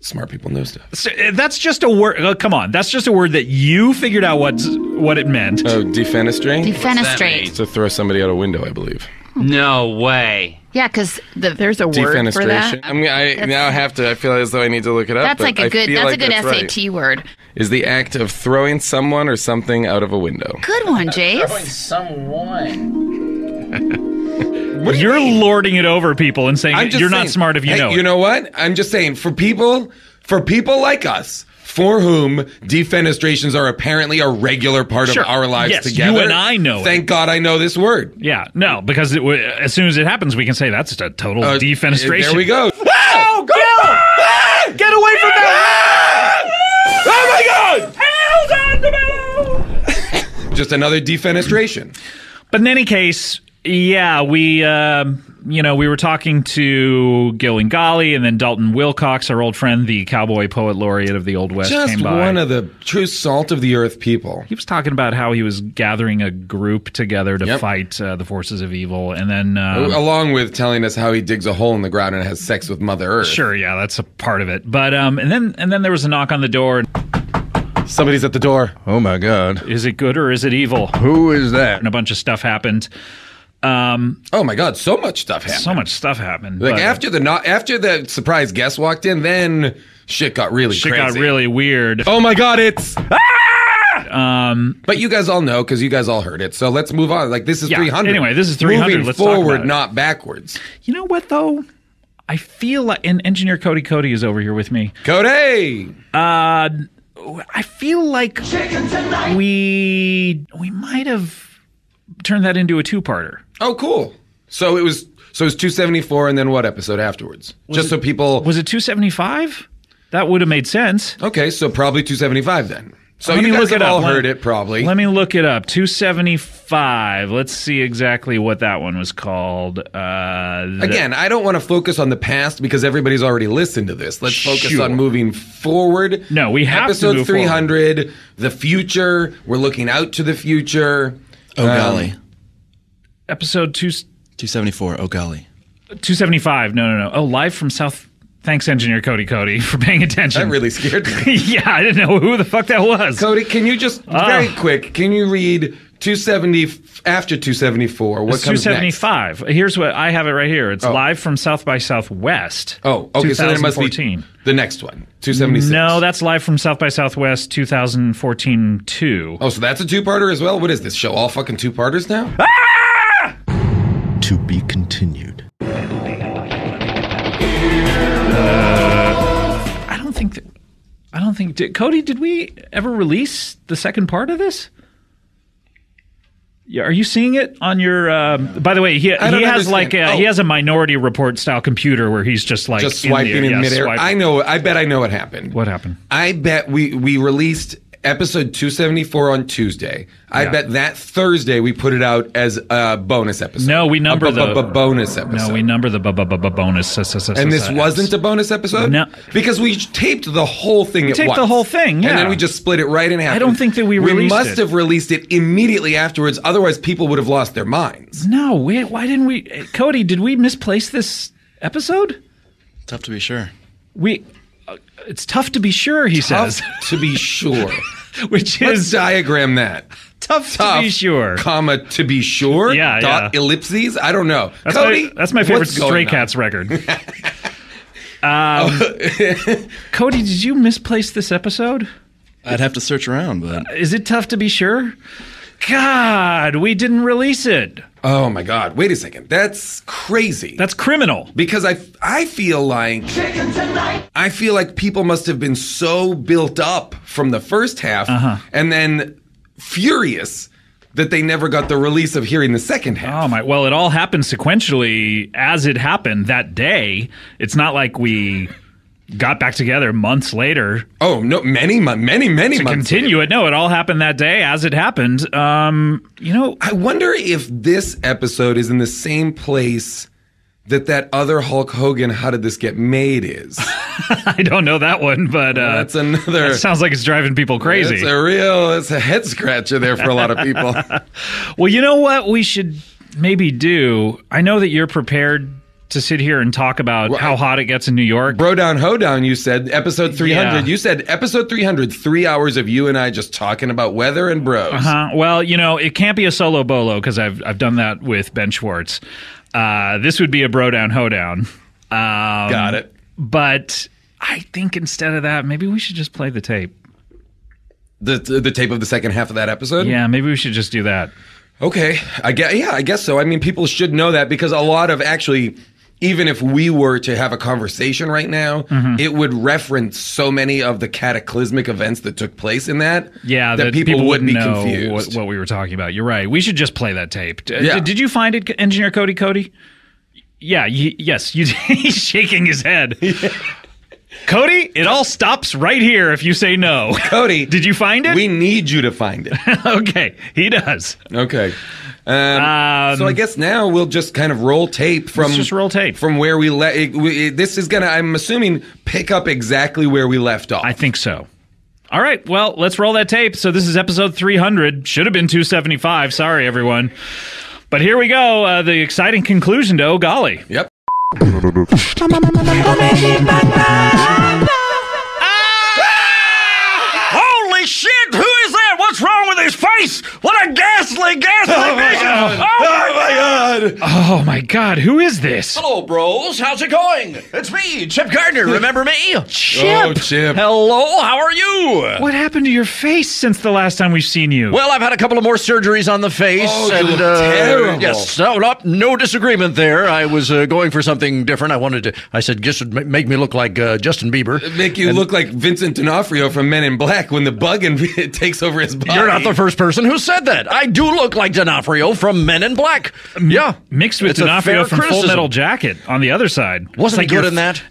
Smart people know stuff. So, that's just a word. Come on, that's just a word that you figured out what it meant. Oh, defenestrate? Defenestrate. To throw somebody out a window, I believe. No way. Yeah, because there's a word for that. I mean, I now have to. I feel as though I need to look it up. That's like a good. That's a good SAT right. word. Is the act of throwing someone or something out of a window. Good one, Jace. You're lording it over people and saying you're not smart if you know it. You know what? I'm just saying for people like us, for whom defenestrations are apparently a regular part of our lives together. You and I know Thank God I know this word. Yeah, no, because as soon as it happens, we can say that's a total defenestration. There we go. Oh, Gil! Get away from that! Oh my God! Hell, Just another defenestration. But in any case, yeah, we were talking to Gil and Golly, and then Dalton Wilcox, our old friend, the cowboy poet laureate of the Old West, Just came by. one of the true salt of the earth people. He was talking about how he was gathering a group together to fight the forces of evil, and then along with telling us how he digs a hole in the ground and has sex with Mother Earth. Sure, yeah, that's a part of it. But and then there was a knock on the door. Somebody's at the door. Oh my God! Is it good or is it evil? Who is that? And a bunch of stuff happened. Oh my God! So much stuff happened. So much stuff happened. Like after the surprise guest walked in, then shit got really crazy. Got really weird. Oh my God! It's but you guys all know because you guys all heard it. So let's move on. Like this is 300. Anyway, this is 300. Moving Let's forward, talk about it. not backwards. You know what though? I feel like, and engineer Cody is over here with me. Cody. I feel like we might have turned that into a two-parter. Oh, cool. So it was 274, and then what episode afterwards? So people. Was it 275? That would have made sense. Okay, so probably 275 then. So Let you me guys look have it all up. heard it probably. Let me look it up. 275. Let's see exactly what that one was called. Again, I don't want to focus on the past because everybody's already listened to this. Let's focus on moving forward. No, we have Episode to move 300, forward. the future. We're looking out to the future. Oh, golly. Episode 274. Oh, golly. 275. No. Oh, live from South. Thanks, engineer Cody, for paying attention. That really scared me. Yeah, I didn't know who the fuck that was. Cody, can you just, very quick, can you read 270 after 274. What comes 275. Next? Here's what I have it right here. It's live from South by Southwest. Oh, okay. So then it must be the next one. 276. No, that's live from South by Southwest 2014 2. Oh, so that's a two-parter as well? What is this show? All fucking two-parters now? Ah! To be continued. I don't think Cody, did we ever release the second part of this? Yeah, are you seeing it on your? By the way, he has like he has a Minority Report style computer where he's just like swiping in midair. I bet I know what happened. What happened? I bet we released episode 274 on Tuesday. I bet that Thursday we put it out as a bonus episode. No, we number the bonus episode. No, we number the bonus. And this wasn't a bonus episode? No. Because we taped the whole thing at once. Taped the whole thing, yeah. And then we just split it right in half. I don't think that we released it. We must have released it immediately afterwards. Otherwise, people would have lost their minds. No, why didn't we? Cody, did we misplace this episode? Tough to be sure. It's tough to be sure, he says. To be sure. Which Let's diagram that. Tough to be sure. Comma, to be sure. Yeah, dot, ellipses. I don't know. That's Cody, that's my favorite Stray Cats record. Cody, did you misplace this episode? I'd have to search around, but... Is it tough to be sure? God, we didn't release it. Oh my God! Wait a second. That's crazy. That's criminal. Because I feel like people must have been so built up from the first half, and then furious that they never got the release of hearing the second half. Oh my! Well, it all happened sequentially as it happened that day. It's not like we got back together months later. Oh no, many months to continue it. No, it all happened that day as it happened. I wonder if this episode is in the same place that other Hulk Hogan "How Did This Get Made" is. I don't know that one, but that's another. That sounds like it's driving people crazy. It's a head scratcher there for a lot of people. Well, you know what we should maybe do? I know that you're prepared to sit here and talk about how hot it gets in New York. Bro down, ho down, you said. Episode 300. Yeah. You said episode 300, 3 hours of you and I just talking about weather and bros. Well, it can't be a solo bolo because I've done that with Ben Schwartz. This would be a bro down, ho down. Got it. But I think instead of that, maybe we should just play the tape. The tape of the second half of that episode? Yeah, maybe we should just do that. Okay. I guess so. I mean, people should know that because a lot of actually... Even if we were to have a conversation right now, it would reference so many of the cataclysmic events that took place in that. Yeah, that people would be know confused. What we were talking about. You're right. We should just play that tape. Did you find it, Engineer Cody? Yeah. Yes. He's shaking his head. Yeah. Cody, it all stops right here if you say no. Cody, did you find it? We need you to find it. Okay, he does. Okay. So I guess now we'll just kind of roll tape from where we this is gonna, I'm assuming, pick up exactly where we left off. I think so. All right, well, let's roll that tape. So this is episode 300. Should have been 275. Sorry, everyone. But here we go. The exciting conclusion to Oh Golly. Yep. Holy shit! Who is that? What's wrong with his face? What a ghastly vision! Oh my God! Oh my God! Who is this? Hello, bros. How's it going? It's me, Chip Gardner. Remember me? Chip. Oh, Chip. Hello. How are you? What happened to your face since the last time we've seen you? Well, I've had a couple of more surgeries on the face. Oh, and, you look terrible. Yes. No disagreement there. I was going for something different. I said, just make me look like Justin Bieber. Make you look like Vincent D'Onofrio from Men in Black when the bug takes over his body. You're not the first person who said that. I do look like D'Onofrio from Men in Black. Yeah. Mixed with D'Onofrio from Full Metal Jacket on the other side. Wasn't he good in that?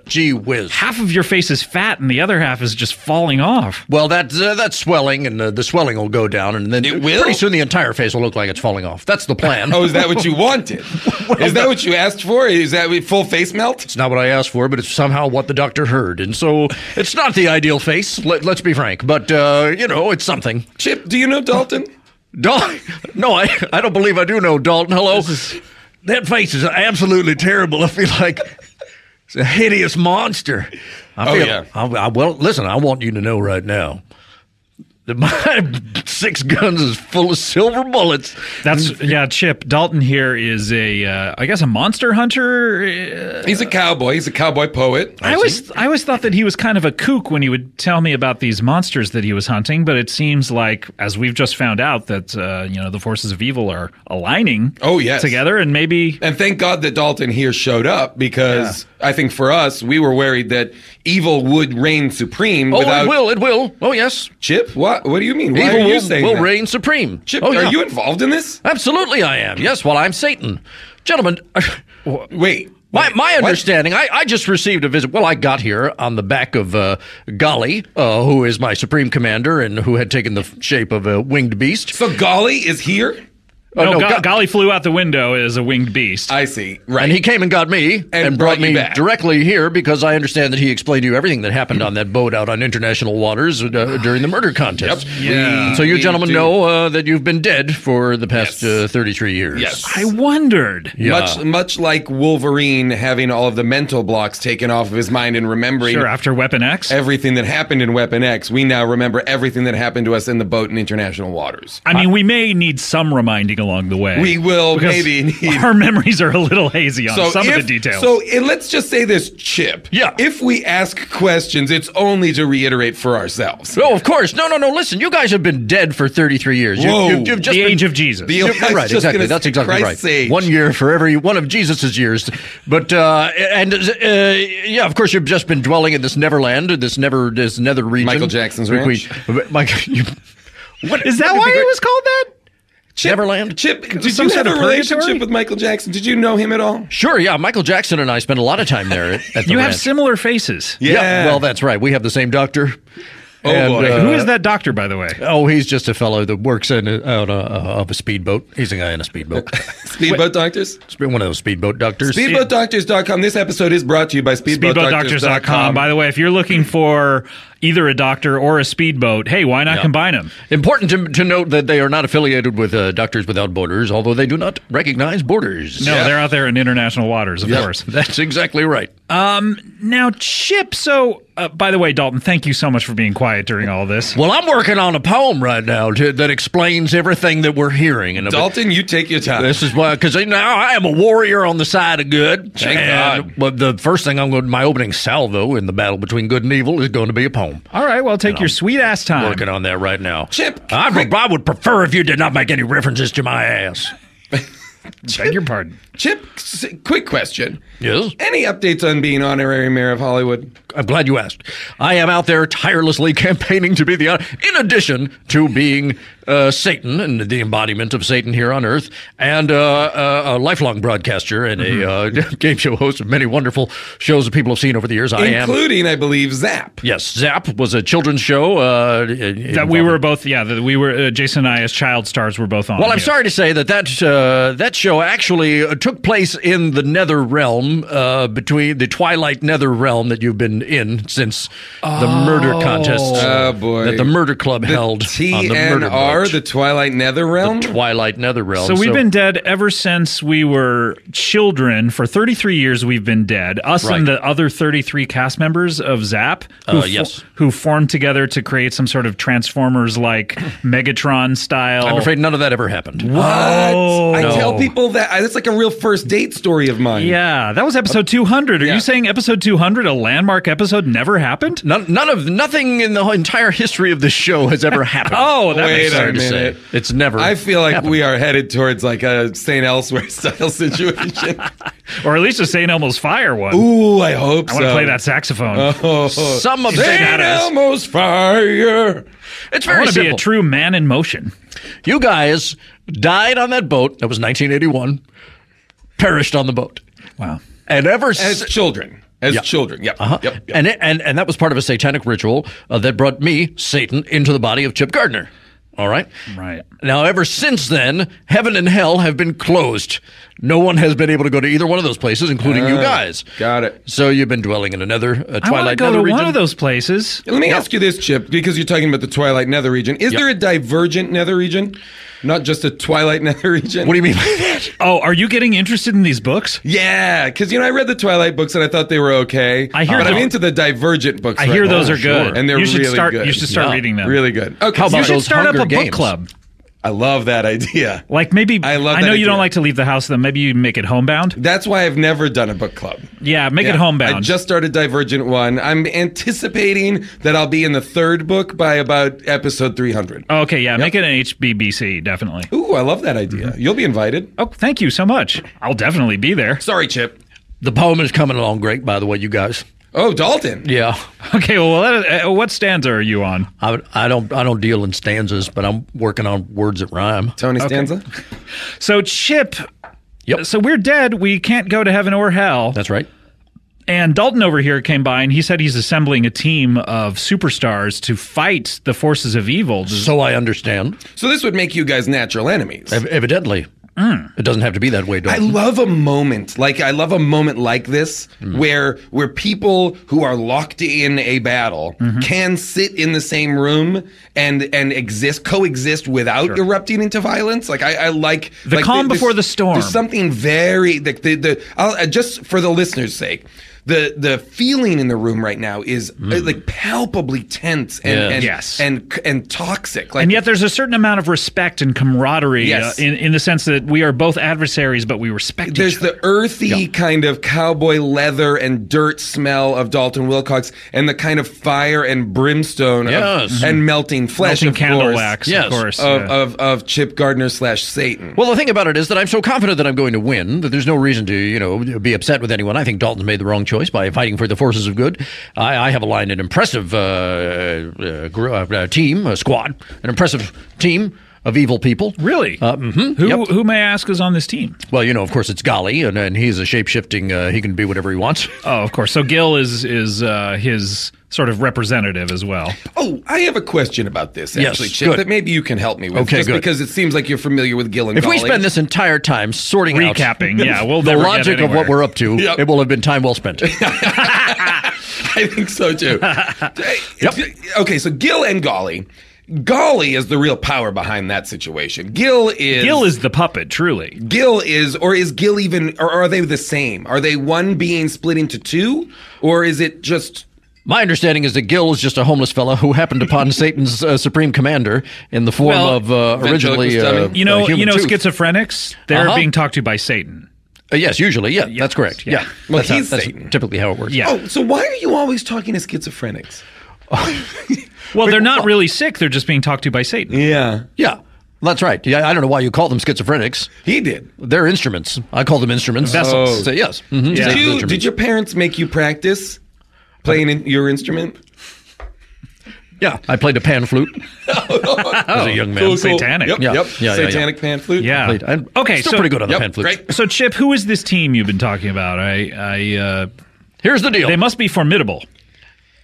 Gee whiz. Half of your face is fat and the other half is just falling off. Well, that's swelling, and the swelling will go down, and then pretty soon the entire face will look like it's falling off. That's the plan. Oh, is that what you wanted? Is that what you asked for? Is that full face melt? It's not what I asked for, but it's somehow what the doctor heard. And so it's not the ideal face, let's be frank. But, it's something. Chip, do you know Dalton? Dalton? No, I don't believe I do know Dalton. Hello? That face is absolutely terrible. I feel like it's a hideous monster. Well, listen, I want you to know right now. My 6 guns is full of silver bullets. Chip. Dalton here is I guess a monster hunter. He's a cowboy. He's a cowboy poet. I always thought that he was kind of a kook when he would tell me about these monsters that he was hunting, but it seems like, as we've just found out, that the forces of evil are aligning together, and maybe... And thank God that Dalton here showed up, because I think for us, we were worried that evil would reign supreme without... It will. Oh, yes. Chip, what do you mean? Why evil are you saying will that? reign supreme. Chip, are you involved in this? Absolutely I am. Yes, well, I'm Satan. Gentlemen... Wait. My understanding, I just received a visit. Well, I got here on the back of Golly, who is my supreme commander and who had taken the shape of a winged beast. So Golly is here? Golly flew out the window as a winged beast. I see. Right. And he came and got me and brought me directly here, because I understand that he explained to you everything that happened on that boat out on international waters during the murder contest. Yep. Yeah. So you gentlemen know that you've been dead for the past 33 years. Yes. I wondered. Yeah. Much like Wolverine having all of the mental blocks taken off of his mind and remembering... Sure, after Weapon X? Everything that happened in Weapon X, we now remember everything that happened to us in the boat in international waters. I mean, we may need some reminding along the way. We will maybe need... Our memories are a little hazy on some of the details. So let's just say this, Chip. Yeah. If we ask questions, it's only to reiterate for ourselves. Oh, of course. No. Listen, you guys have been dead for 33 years. You've just the age of Jesus. Right, exactly. That's exactly Christ's right. age. 1 year for every one of Jesus's years. But, of course, you've just been dwelling in this Neverland, this nether region. Michael Jackson's ranch. What, is that why it was called that? Chip, Neverland? Chip, did you have a relationship with Michael Jackson? Did you know him at all? Sure, yeah. Michael Jackson and I spent a lot of time there at the You ranch. have similar faces. Yeah. Well, that's right. We have the same doctor. Oh, boy. Who is that doctor, by the way? Oh, he's just a fellow that works out of a speedboat. He's a guy in a speedboat. Speedboat doctors? It's been one of those speedboat doctors. Speedboatdoctors.com. This episode is brought to you by Speedboatdoctors.com. By the way, if you're looking for either a doctor or a speedboat, hey, why not combine them? Important to note that they are not affiliated with Doctors Without Borders, although they do not recognize borders. No, they're out there in international waters, of course. That's exactly right. Now, Chip, so... by the way, Dalton, thank you so much for being quiet during all this. Well, I'm working on a poem right now that explains everything that we're hearing. And Dalton, you take your time. This is why, because now I am a warrior on the side of good. Thank God. But the first thing my opening salvo in the battle between good and evil is going to be a poem. All right, well, take your sweet ass time. Working on that right now. Chip, I would prefer if you did not make any references to my ass. Beg your pardon. Chip, quick question. Yes? Any updates on being honorary mayor of Hollywood? I'm glad you asked. I am out there tirelessly campaigning to be in addition to being Satan and the embodiment of Satan here on Earth, and a lifelong broadcaster and a game show host of many wonderful shows that people have seen over the years. Including, I believe, Zap. Yes, Zap was a children's show. That we were both, Jason and I as child stars were both on. Well, I'm sorry to say that show actually took place in the nether realm, between the Twilight nether realm that you've been in since the murder contest that the Murder Club held on the Murder March. The Twilight nether realm? The Twilight nether realm. So we've been dead ever since we were children. For 33 years we've been dead. Us and the other 33 cast members of Zap who formed together to create some sort of Transformers-like Megatron style. I'm afraid none of that ever happened. What? I tell people that that's like a real first date story of mine. Yeah, that was episode 200. Are you saying episode 200, a landmark episode, never happened? Nothing in the entire history of the show has ever happened. Oh, that makes sense. Wait a minute. It's never. I feel like happened. we are headed towards like a St. Elsewhere style situation. Or at least a St. Elmo's Fire one. Ooh, I hope I want to play that saxophone. Some of St. Elmo's Fire. It's very I want to be simple. a true man in motion. You guys died on that boat. That was 1981. Perished on the boat. Wow. And as children. Children. Yep. Yep. And that was part of a satanic ritual that brought me, Satan, into the body of Chip Gardner. All right? Right. Now, ever since then, heaven and hell have been closed. No one has been able to go to either one of those places, including you guys. Got it. So you've been dwelling in another Twilight I want to go nether to region. one of those places. Let me ask you this, Chip, because you're talking about the Twilight nether region. Is there a divergent nether region? Not just a Twilight nether region. What do you mean by that? Oh, are you getting interested in these books? Yeah, because I read the Twilight books and I thought they were okay. But I'm into the Divergent books. I hear those are good, and they're really good. You should start reading them. Really good. Okay, how about you should those start Hunger up a Games? book club. I love that idea. Like maybe I know you don't like to leave the house. Then maybe you make it homebound. That's why I've never done a book club. Yeah, make it homebound. I just started Divergent 1. I'm anticipating that I'll be in the third book by about episode 300. Okay, yeah, make it an HBBC, definitely. Ooh, I love that idea. You'll be invited. Oh, thank you so much. I'll definitely be there. Sorry, Chip. The poem is coming along great, by the way, you guys. Oh, Dalton. Yeah. Okay, well, what stanza are you on? I don't deal in stanzas, but I'm working on words that rhyme. Tony stanza? So, Chip, so we're dead. We can't go to heaven or hell. That's right. And Dalton over here came by, and he said he's assembling a team of superstars to fight the forces of evil. So I understand. So this would make you guys natural enemies. Evidently. It doesn't have to be that way, Dalton. I love a moment like this where people who are locked in a battle can sit in the same room and coexist without erupting into violence. Like I like the calm before the storm. There's something very just for the listeners' sake. The feeling in the room right now is like palpably tense and toxic. Like, and yet there's a certain amount of respect and camaraderie in the sense that we are both adversaries, but we respect each other. There's the earthy kind of cowboy leather and dirt smell of Dalton Wilcox and the kind of fire and brimstone and melting flesh, melting of candle course, wax, of course, of Chip Gardner / Satan. Well, the thing about it is that I'm so confident that I'm going to win that there's no reason to be upset with anyone. I think Dalton's made the wrong choice by fighting for the forces of good. I have aligned an impressive squad, an impressive team of evil people. Really? Who may I ask is on this team? Well, of course, it's Golly, and he's a shape-shifting, he can be whatever he wants. Oh, of course. So Gil is his sort of representative as well. Oh, I have a question about this, actually, Chip, good. that maybe you can help me with. Okay, just good. because it seems like you're familiar with Gil and If Golly. we spend this entire time sorting recapping, out the logic of what we're up to, it will have been time well spent. I think so, too. Okay, so Gil and Golly. Golly is the real power behind that situation. Gil is the puppet, truly. Gil is Gil even, or are they the same? Are they one being split into two, or is it just... My understanding is that Gil is just a homeless fellow who happened upon Satan's supreme commander in the form of originally human tooth. schizophrenics, they're being talked to by Satan. Yes, usually. Yeah, that's correct. Yeah. Well, that's Satan. Typically how it works. Yeah. Oh, so why are you always talking to schizophrenics? Well, they're not really sick. They're just being talked to by Satan. Yeah. Yeah. That's right. Yeah, I don't know why you call them schizophrenics. He did. They're instruments. I call them instruments. Vessels. So, yes. Yeah. Did your parents make you practice playing your instrument? Yeah, I played a pan flute as a young man. Cool. Satanic. Yep. Satanic pan flute. Yeah. Okay, still pretty good on the pan flute. Great. So, Chip, who is this team you've been talking about? Here's the deal. They must be formidable.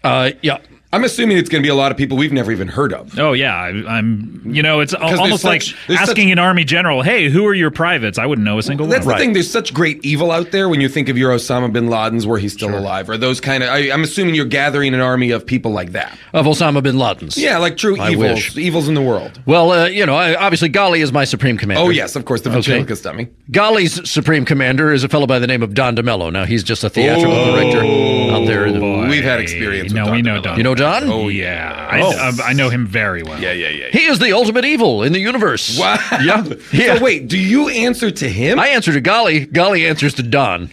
Yeah. I'm assuming it's going to be a lot of people we've never even heard of. Oh, yeah. I'm it's almost like asking an army general, hey, who are your privates? I wouldn't know a single one. That's the thing. There's such great evil out there when you think of your Osama bin Ladens where he's still alive, or those kind of... I'm assuming you're gathering an army of people like that. Of Osama bin Ladens. Yeah, like true evils in the world. Well, obviously Golly is my supreme commander. Oh, yes, of course, the ventriloquist dummy. Golly's supreme commander is a fello by the name of Don DeMello. Now, he's just a theatrical director out there. We've had experience with Don. We know Don. You know Don? Oh, yeah. I know him very well. Yeah. He is the ultimate evil in the universe. Wow. Yeah. So wait, do you answer to him? I answer to Golly. Golly answers to Don.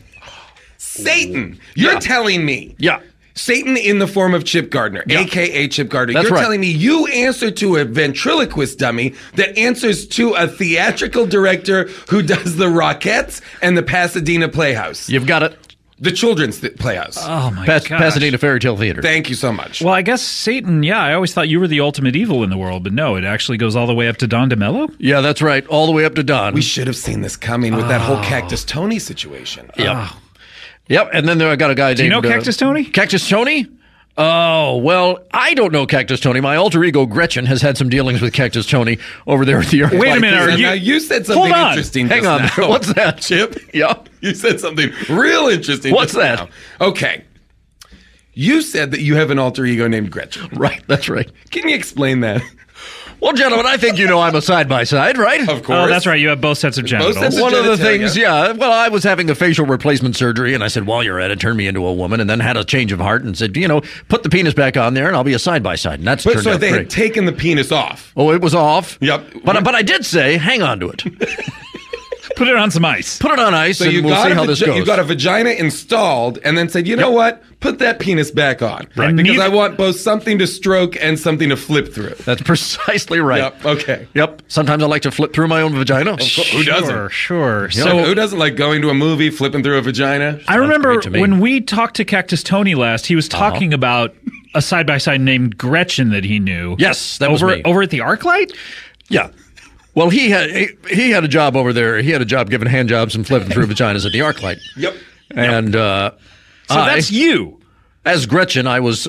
Satan. You're telling me. Yeah. Satan in the form of Chip Gardner, a.k.a. Chip Gardner. That's You're right. telling me you answer to a ventriloquist dummy that answers to a theatrical director who does the Rockettes and the Pasadena Playhouse. You've got it. The children's Playhouse. Oh, my gosh. Pasadena Fairy Tale Theater. Thank you so much. Well, I guess Satan, I always thought you were the ultimate evil in the world, but no, it actually goes all the way up to Don DeMello? Yeah, that's right. All the way up to Don. We should have seen this coming with that whole Cactus Tony situation. Yep, and then I got a guy named... Do you know Cactus Tony? Cactus Tony? Oh, well, I don't know Cactus Tony. My alter ego, Gretchen, has had some dealings with Cactus Tony over there at the... Wait a minute. Now, you said something interesting Hang on. just now. What's that? Chip? Yeah. You said something real interesting What's just that? now. Okay. You said that you have an alter ego named Gretchen. Right, that's right. Can you explain that? Well, gentlemen, I think you know I'm a side-by-side, right? Of course. Oh, that's right. You have both sets of genitals. sets of One of the genitalia. things, well, I was having a facial replacement surgery, and I said, while you're at it, turn me into a woman, and then had a change of heart and said, put the penis back on there, and I'll be a side-by-side. And that's turned So out they great. had taken the penis off. Oh, it was off. Yep. But I did say, hang on to it. Put it on some ice. Put it on ice, So and you we'll got see how this goes. You got a vagina installed, and then said, you know what? Put that penis back on. Right. Because Neither- I want both something to stroke and something to flip through. That's precisely right. Yep. Okay. Yep. Sometimes I like to flip through my own vagina. Who doesn't? Sure. So who doesn't like going to a movie, flipping through a vagina? I remember great to me. when we talked to Cactus Tony last, he was talking about a side-by-side named Gretchen that he knew. Yes, that was me. Over at the ArcLight? Yeah. Well, he had a job over there. He had a job giving hand jobs and flipping through vaginas at the ArcLight. Yep. And So that's you. as Gretchen, I was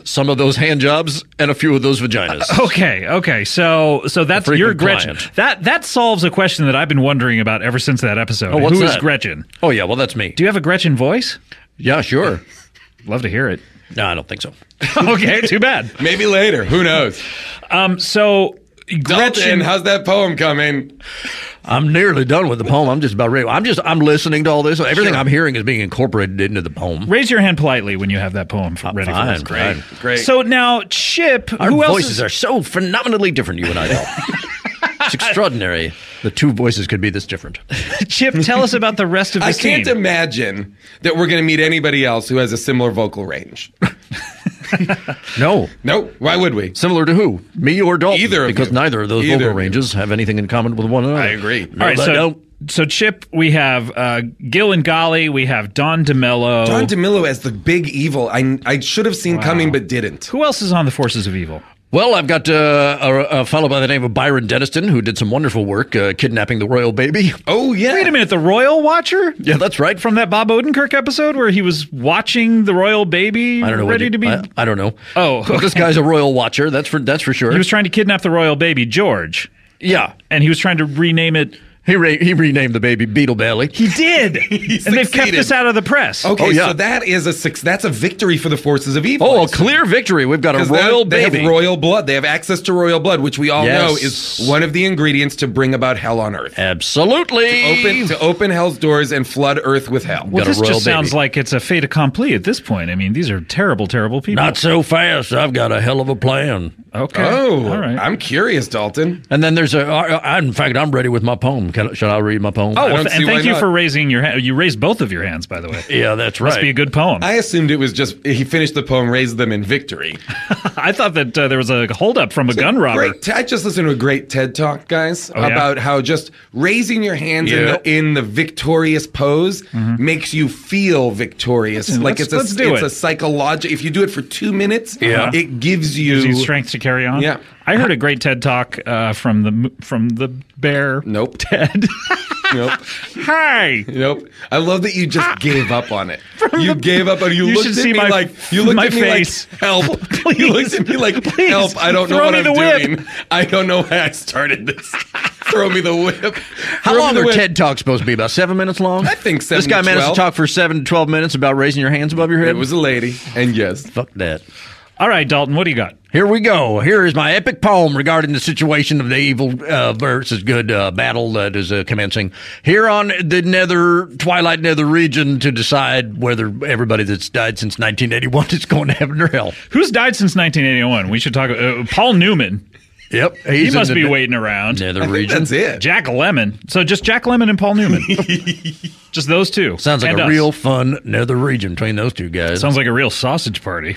some of those hand jobs and a few of those vaginas. Okay. So that's frequent your Gretchen. client. That solves a question that I've been wondering about ever since that episode. Oh, what's Who is that? Gretchen? Oh yeah, well that's me. Do you have a Gretchen voice? Yeah, sure. Love to hear it. No, I don't think so. Okay, too bad. Maybe later. Who knows? So Dalton, Gretchen, how's that poem coming? I'm nearly done with the poem. I'm just about ready. I'm listening to all this. Everything I'm hearing is being incorporated into the poem. raise your hand politely when you have that poem ready for us. Fine. Great. So now, Chip, Our who else voices are so phenomenally different, you and I know. It's extraordinary. The two voices could be this different. Chip, tell us about the rest of the I team. can't imagine that we're going to meet anybody else who has a similar vocal range. No. No, why would we? Similar to who? Me or Dalton? Either of because you. neither of those Either vocal of you. ranges have anything in common with one another. I agree. All right, they don't. so Chip, we have Gil and Golly, we have Don DeMello. Don DeMillo as the big evil. I should have seen coming but didn't. Who else is on the Forces of Evil? Well, I've got a fellow by the name of Byron Deniston who did some wonderful work kidnapping the royal baby. Oh, yeah. Wait a minute, the Royal Watcher? Yeah, that's right. From that Bob Odenkirk episode where he was watching the royal baby I don't know. ready to be... I don't know. Oh, But this guy's a royal watcher. That's for sure. He was trying to kidnap the royal baby, George, yeah. and he was trying to rename it... He renamed the baby Beetle Belly. He did! And they've kept succeeded. this out of the press. Okay, Oh, yeah. so that's a victory for the forces of evil. Oh, a clear victory. We've got a 'Cause royal they baby. have royal blood. They have access to royal blood, which we all Yes. know is one of the ingredients to bring about hell on earth. Absolutely. To open hell's doors and flood earth with hell. Well, got a this royal just sounds baby. like it's a fait accompli at this point. I mean, these are terrible, terrible people. Not so fast. I've got a hell of a plan. Okay. Oh, all right. I'm curious, Dalton. And then there's in fact, I'm ready with my poem. Shall I read my poem? Oh, don't and see why thank you not. for raising your hand. You raised both of your hands, by the way. Yeah, that's right. Must be a good poem. I assumed it was just he finished the poem, raised them in victory. I thought that there was a holdup from a gun robber. Great. I just listened to a great TED talk, guys, yeah? about how just raising your hands in the victorious pose makes you feel victorious. Like let's do it's it. a psychological. If you do it for 2 minutes, Yeah. it gives you Gives you strength to carry on. Yeah. I heard a great TED talk from the bear. Nope. TED. Nope. Hi. Nope. I love that you just gave up on it. You gave up on it. You You looked should at see me my- like you looked my at me face. like help. You looked at me like Please. help. I don't know Throw what me I'm the whip. doing. I don't know why I started this. Throw me the whip. How Throw me long the are whip. TED Talks supposed to be? About 7 minutes long? I think 7 This guy to managed 12. to talk for 7 to 12 minutes about raising your hands above your head? It was a lady, and yes. Fuck that. All right, Dalton, what do you got? Here we go. Here is my epic poem regarding the situation of the evil versus good battle that is commencing here on the Twilight Nether region to decide whether everybody that's died since 1981 is going to heaven or hell. Who's died since 1981? We should talk Paul Newman. Yep. He He's must in be the waiting around. Nether I think region. that's it. Jack Lemmon. So just Jack Lemmon and Paul Newman. Just those two. Sounds like And a us. real fun Nether region between those two guys. Sounds like a real sausage party.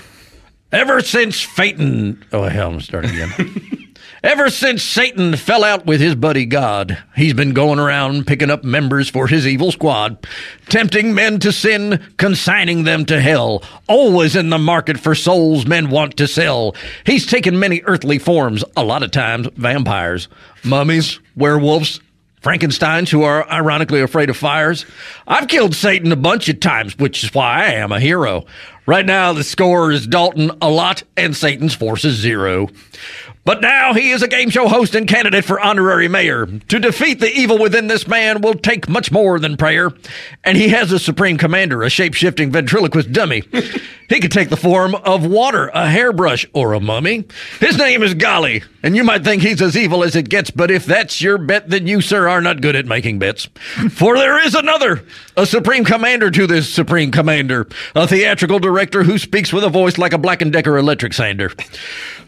Ever since Satan... Oh, hell, I'm starting again. Ever since Satan fell out with his buddy God, he's been going around picking up members for his evil squad, tempting men to sin, consigning them to hell, always in the market for souls men want to sell. He's taken many earthly forms, a lot of times vampires, mummies, werewolves, Frankensteins who are ironically afraid of fires. I've killed Satan a bunch of times, which is why I am a hero. Right now, the score is Dalton a lot and Satan's force is 0. But now he is a game show host and candidate for honorary mayor. To defeat the evil within this man will take much more than prayer. And he has a supreme commander, a shape-shifting ventriloquist dummy. He could take the form of water, a hairbrush, or a mummy. His name is Golly, and you might think he's as evil as it gets, but if that's your bet, then you, sir, are not good at making bets. For there is another, a supreme commander to this supreme commander, a theatrical director who speaks with a voice like a Black & Decker electric sander.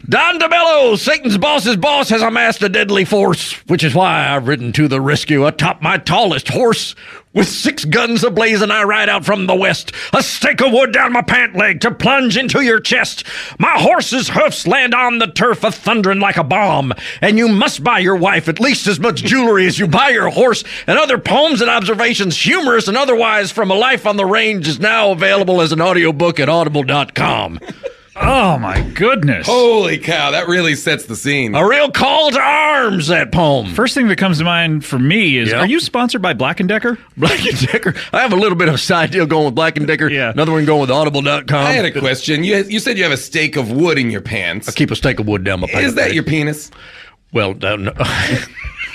Don DeMello, Satan's boss's boss, has amassed a deadly force, which is why I've ridden to the rescue atop my tallest horse. With 6 guns ablazing, I ride out from the west, a stake of wood down my pant leg to plunge into your chest. My horse's hoofs land on the turf, a thundering like a bomb. And you must buy your wife at least as much jewelry as you buy your horse, and other poems and observations, humorous and otherwise, from A Life on the Range is now available as an audiobook at audible.com. Oh, my goodness. Holy cow, that really sets the scene. A real call to arms, that poem. First thing that comes to mind for me is, are you sponsored by Black & Decker? Black & Decker? I have a little bit of a side deal going with Black & Decker. Yeah. Another one going with audible.com. I had a question. You said you have a stake of wood in your pants. I keep a stake of wood down my pants. Is that your penis? Well, no.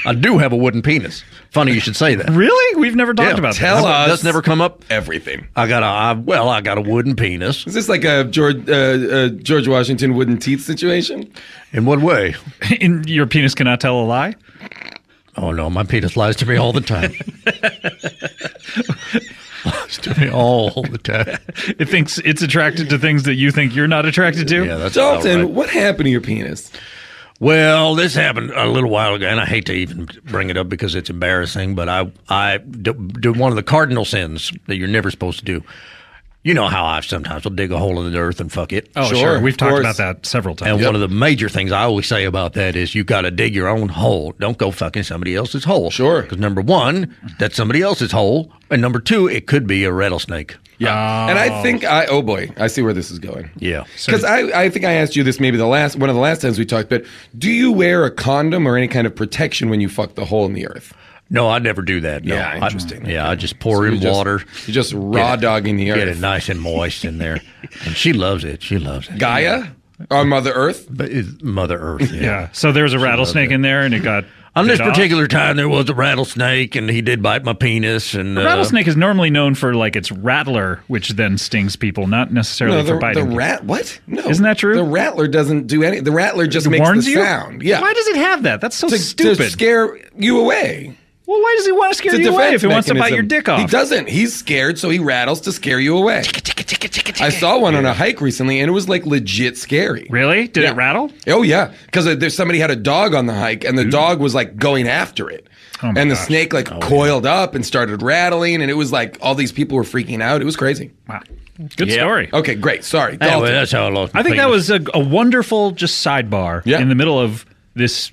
I do have a wooden penis. Funny you should say that. Really? We've never talked about Tell that. us. That's never come up? Everything. I got a wooden penis. Is this like a George Washington wooden teeth situation? In what way? In your penis cannot tell a lie? Oh, no, my penis lies to me all the time. Lies to me all the time. It thinks it's attracted to things that you think you're not attracted to? Yeah, that's Dalton, right. what happened to your penis? Well, this happened a little while ago, and I hate to even bring it up because it's embarrassing, but I did one of the cardinal sins that you're never supposed to do. You know how I sometimes will dig a hole in the earth and fuck it. Oh, sure. We've talked about that several times. And one of the major things I always say about that is you got to dig your own hole. Don't go fucking somebody else's hole. Sure. Because number one, that's somebody else's hole. And number two, it could be a rattlesnake. Yeah. And I think oh boy, I see where this is going. Yeah. Because I think I asked you this maybe one of the last times we talked, but do you wear a condom or any kind of protection when you fuck the hole in the earth? No, I never do that. No. Yeah, interesting. I just pour in water. You just raw dogging the earth. Get it nice and moist in there. And she loves it. She loves it. Gaia? On Mother Earth? But it's Mother Earth, yeah. Yeah. So there was a rattlesnake in there and it got On this bit off? particular time, there was a rattlesnake, and he did bite my penis. And The rattlesnake is normally known for like its rattler, which then stings people, not necessarily for biting. What? No. Isn't that true? The rattler doesn't do any. The rattler just It makes warns the you? sound. Yeah. Why does it have that? That's so to stupid. scare you away. Well, why does he want to scare It's a you away defense if he wants to bite mechanism. your dick off? He doesn't. He's scared, so he rattles to scare you away. I saw one on a hike recently, and it was like legit scary. Really? Did it rattle? Oh yeah, because there's somebody had a dog on the hike, and the dog was like going after it, Oh, my and the gosh. snake like coiled up and started rattling, and it was like all these people were freaking out. It was crazy. Wow. Good Yeah. story. Okay, great. Sorry, Anyway, Dalton. that's how I lost my I think that penis. was a wonderful just sidebar Yeah. in the middle of this,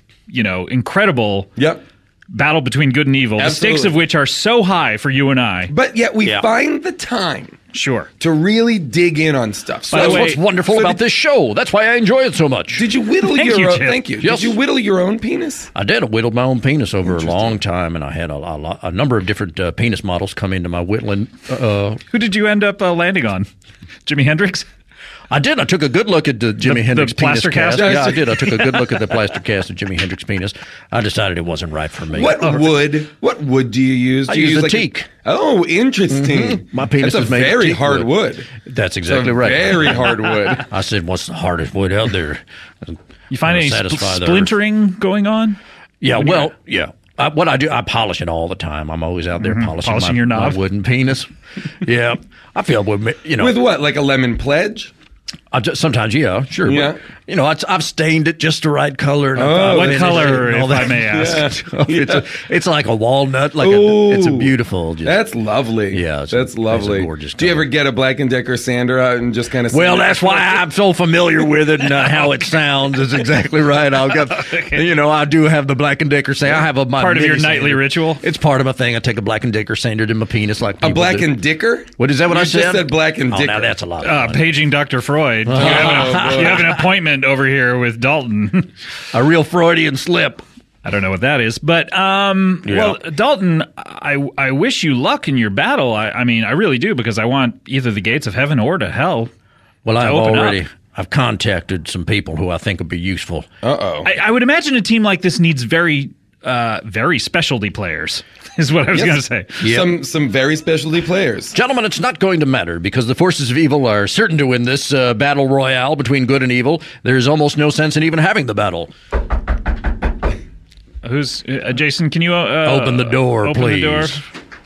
incredible Yep. battle between good and evil, the stakes Absolutely. of which are so high for you and I. But yet we Yeah. find the time Sure. to really dig in on stuff. So That's way- what's wonderful so about this show. That's why I enjoy it so much. Did you whittle Thank your you, own? Chip. Thank you. Yes. Did you whittle your own penis? I did. I whittled my own penis over a long time, and I had a number of different penis models come into my whittling. Who did you end up landing on? Jimi Hendrix? I did. I took a good look at the Jimi The Hendrix penis plaster cast? Yeah, I did. I took a good look at the plaster cast of Jimi Hendrix penis. I decided it wasn't right for me. What wood do you use? I Do you use a like teak. Oh, interesting. My penis That's is a made of very teak hard wood. That's It's exactly a right. very hard wood. I said, "What's the hardest wood out there?" You find any Satisfy the splintering going on? Yeah, When you're- well, yeah. What I do, I polish it all the time. I'm always out there polishing your knob. my wooden penis. Yeah, I feel with With what? Like a lemon pledge? sometimes, yeah, sure. Yeah. But, I've stained it just the right color. And What finished color, it and all if I that. may ask? It's like a walnut. Ooh. It's a beautiful. That's lovely. Yeah, that's lovely. It's a gorgeous Do you color. ever get a Black & Decker sander out and just kind of? Well, that's why I'm so familiar with it and how it sounds is exactly right. I'll go, I do have the Black & Decker sander. I have my Part of your mini nightly sander. ritual? It's part of my thing. I take a Black & Decker sander to my penis like a people Black do. & Dicker. What is that? What You I just said? said Black & Oh, Dicker. now that's a lot. Of fun. Paging Dr. Freud. You boy. have an appointment over here with Dalton. A real Freudian slip. I don't know what that is, but well, Dalton, I wish you luck in your battle. I mean, I really do, because I want either the gates of heaven or to hell. Well, to open up. I've contacted some people who I think would be useful. I would imagine a team like this needs very specialty players, is what I was going to say. Yep. Some very specialty players. Gentlemen, it's not going to matter because the forces of evil are certain to win this battle royale between good and evil. There's almost no sense in even having the battle. Who's Jason? Can you open the door, please? The door.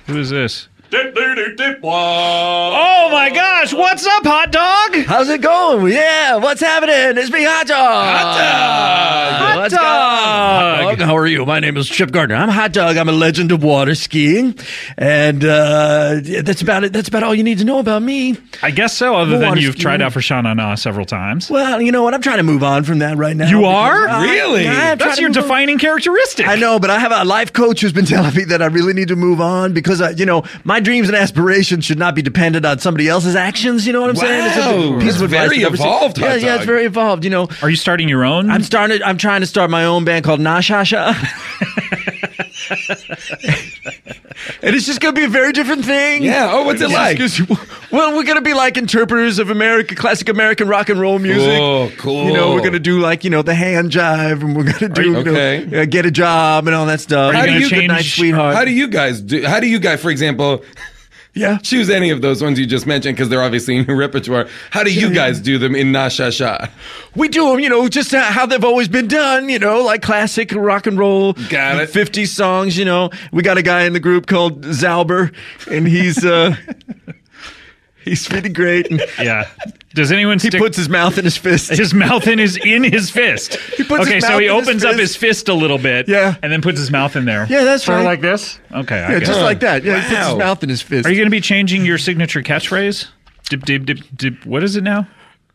Who is this? Oh my gosh! What's up, hot dog? How's it going? Yeah, what's happening? It's me, Hot Dog. Hot Dog. Hot Dog. How are you? My name is Chip Gardner. I'm Hot Dog. I'm a legend of water skiing, and that's about it. That's about all you need to know about me. I guess so. Other than you've tried out for Sha Na Na several times. Well, you know what? I'm trying to move on from that right now. You are? Really? That's your defining characteristic. I know, but I have a life coach who's been telling me that I really need to move on because my dreams and aspirations should not be dependent on somebody else's actions. You know what I'm saying? It's very evolved. Yeah, it's very evolved. Are you starting your own? I'm trying to start my own band called Nashasha. And it's just going to be a very different thing. Yeah. Oh, what's it like? Well, we're going to be like interpreters of classic American rock and roll music. Oh, cool. We're going to do the hand jive, and we're going to do Get a Job and all that stuff. Are you going to change? Night, sweetheart. How do you guys, for example... Yeah. Choose any of those ones you just mentioned because they're obviously in your repertoire. How do you guys do them in Na Sha Sha? We do them, just how they've always been done, like classic rock and roll. Got it. 50 songs, We got a guy in the group called Zauber, and he's really great. And yeah. Does anyone He puts his mouth in his fist. His mouth in his fist. He puts his mouth so he in his opens up fist. his fist a little bit. Yeah. And then puts his mouth in there. Yeah, that's sort of right. like this? Okay. Yeah, just like that. Yeah, he puts his mouth in his fist. Are you going to be changing your signature catchphrase? Dip, dip, dip, dip. What is it now?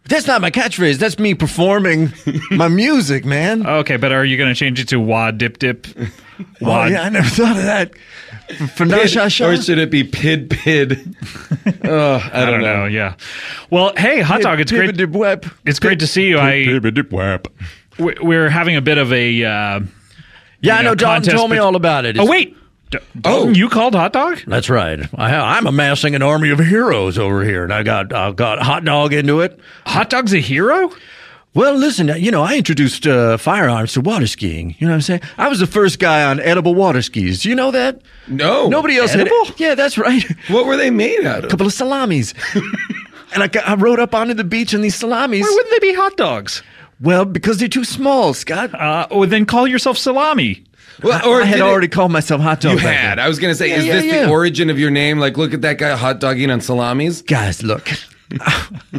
That's not my catchphrase. That's me performing my music, man. Okay, but are you going to change it to wad, dip, dip? Oh, yeah, I never thought of that. For Na Sha Sha? Or should it be pid pid? I don't know. Yeah. Well, hey, Hot Dog, it's great. It's great to see you. We're having a bit of a I know. Dalton told me all about it. Wait. Dalton, you called Hot Dog? That's right. I'm amassing an army of heroes over here, and I got Hot Dog into it. Hot Dog's a hero? Well, listen, I introduced firearms to water skiing. You know what I'm saying? I was the first guy on edible water skis. Do you know that? No. Nobody else edible? had it. Yeah, that's right. What were they made out of? A couple of salamis. And I rode up onto the beach in these salamis. Why wouldn't they be hot dogs? Well, because they're too small, Scott. Then call yourself salami. Well, or I had already called myself Hot Dog. You had. I was going to say, is this the origin of your name? Like, look at that guy hot dogging on salamis? Guys, look.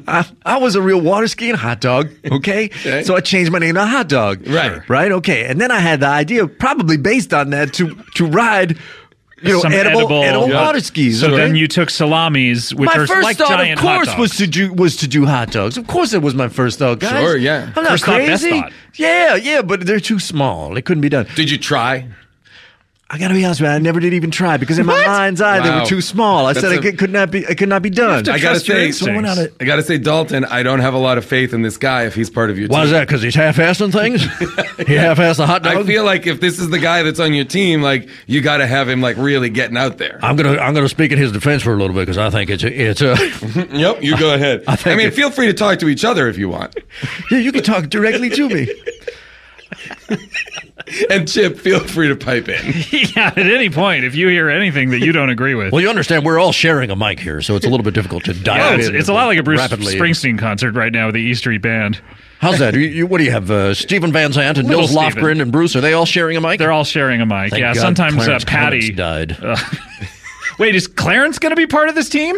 I was a real water skiing hot dog, okay? So I changed my name to Hot Dog. Right, okay. And then I had the idea, probably based on that, to ride... Some edible water skis. So then you took salamis, which are like giant hot dogs. My first thought, of course, was to do hot dogs. Of course, it was my first thought, guys. Sure, yeah. I'm not first crazy. Thought, best thought. Yeah, but they're too small. It couldn't be done. Did you try? I gotta be honest with you, I never did even try because in my mind's eye they were too small. I said it could not be done. I gotta say, Dalton, I don't have a lot of faith in this guy if he's part of your team. Why is that? Because he's half-assing things? He half-assed the hot dog? I feel like if this is the guy that's on your team, like you gotta have him like really getting out there. I'm gonna speak in his defense for a little bit because I think it's Yep, you go ahead. I mean, feel free to talk to each other if you want. Yeah, you can talk directly to me. And Chip, feel free to pipe in. Yeah, at any point, if you hear anything that you don't agree with. Well, you understand, we're all sharing a mic here, so it's a little bit difficult to dive in. It's a lot like a Bruce Springsteen concert right now with the E Street Band. How's that? What do you have? Stephen Van Zandt and Nils Lofgren and Bruce, are they all sharing a mic? They're all sharing a mic, Thank God sometimes Clarence Patty died. Wait, is Clarence going to be part of this team?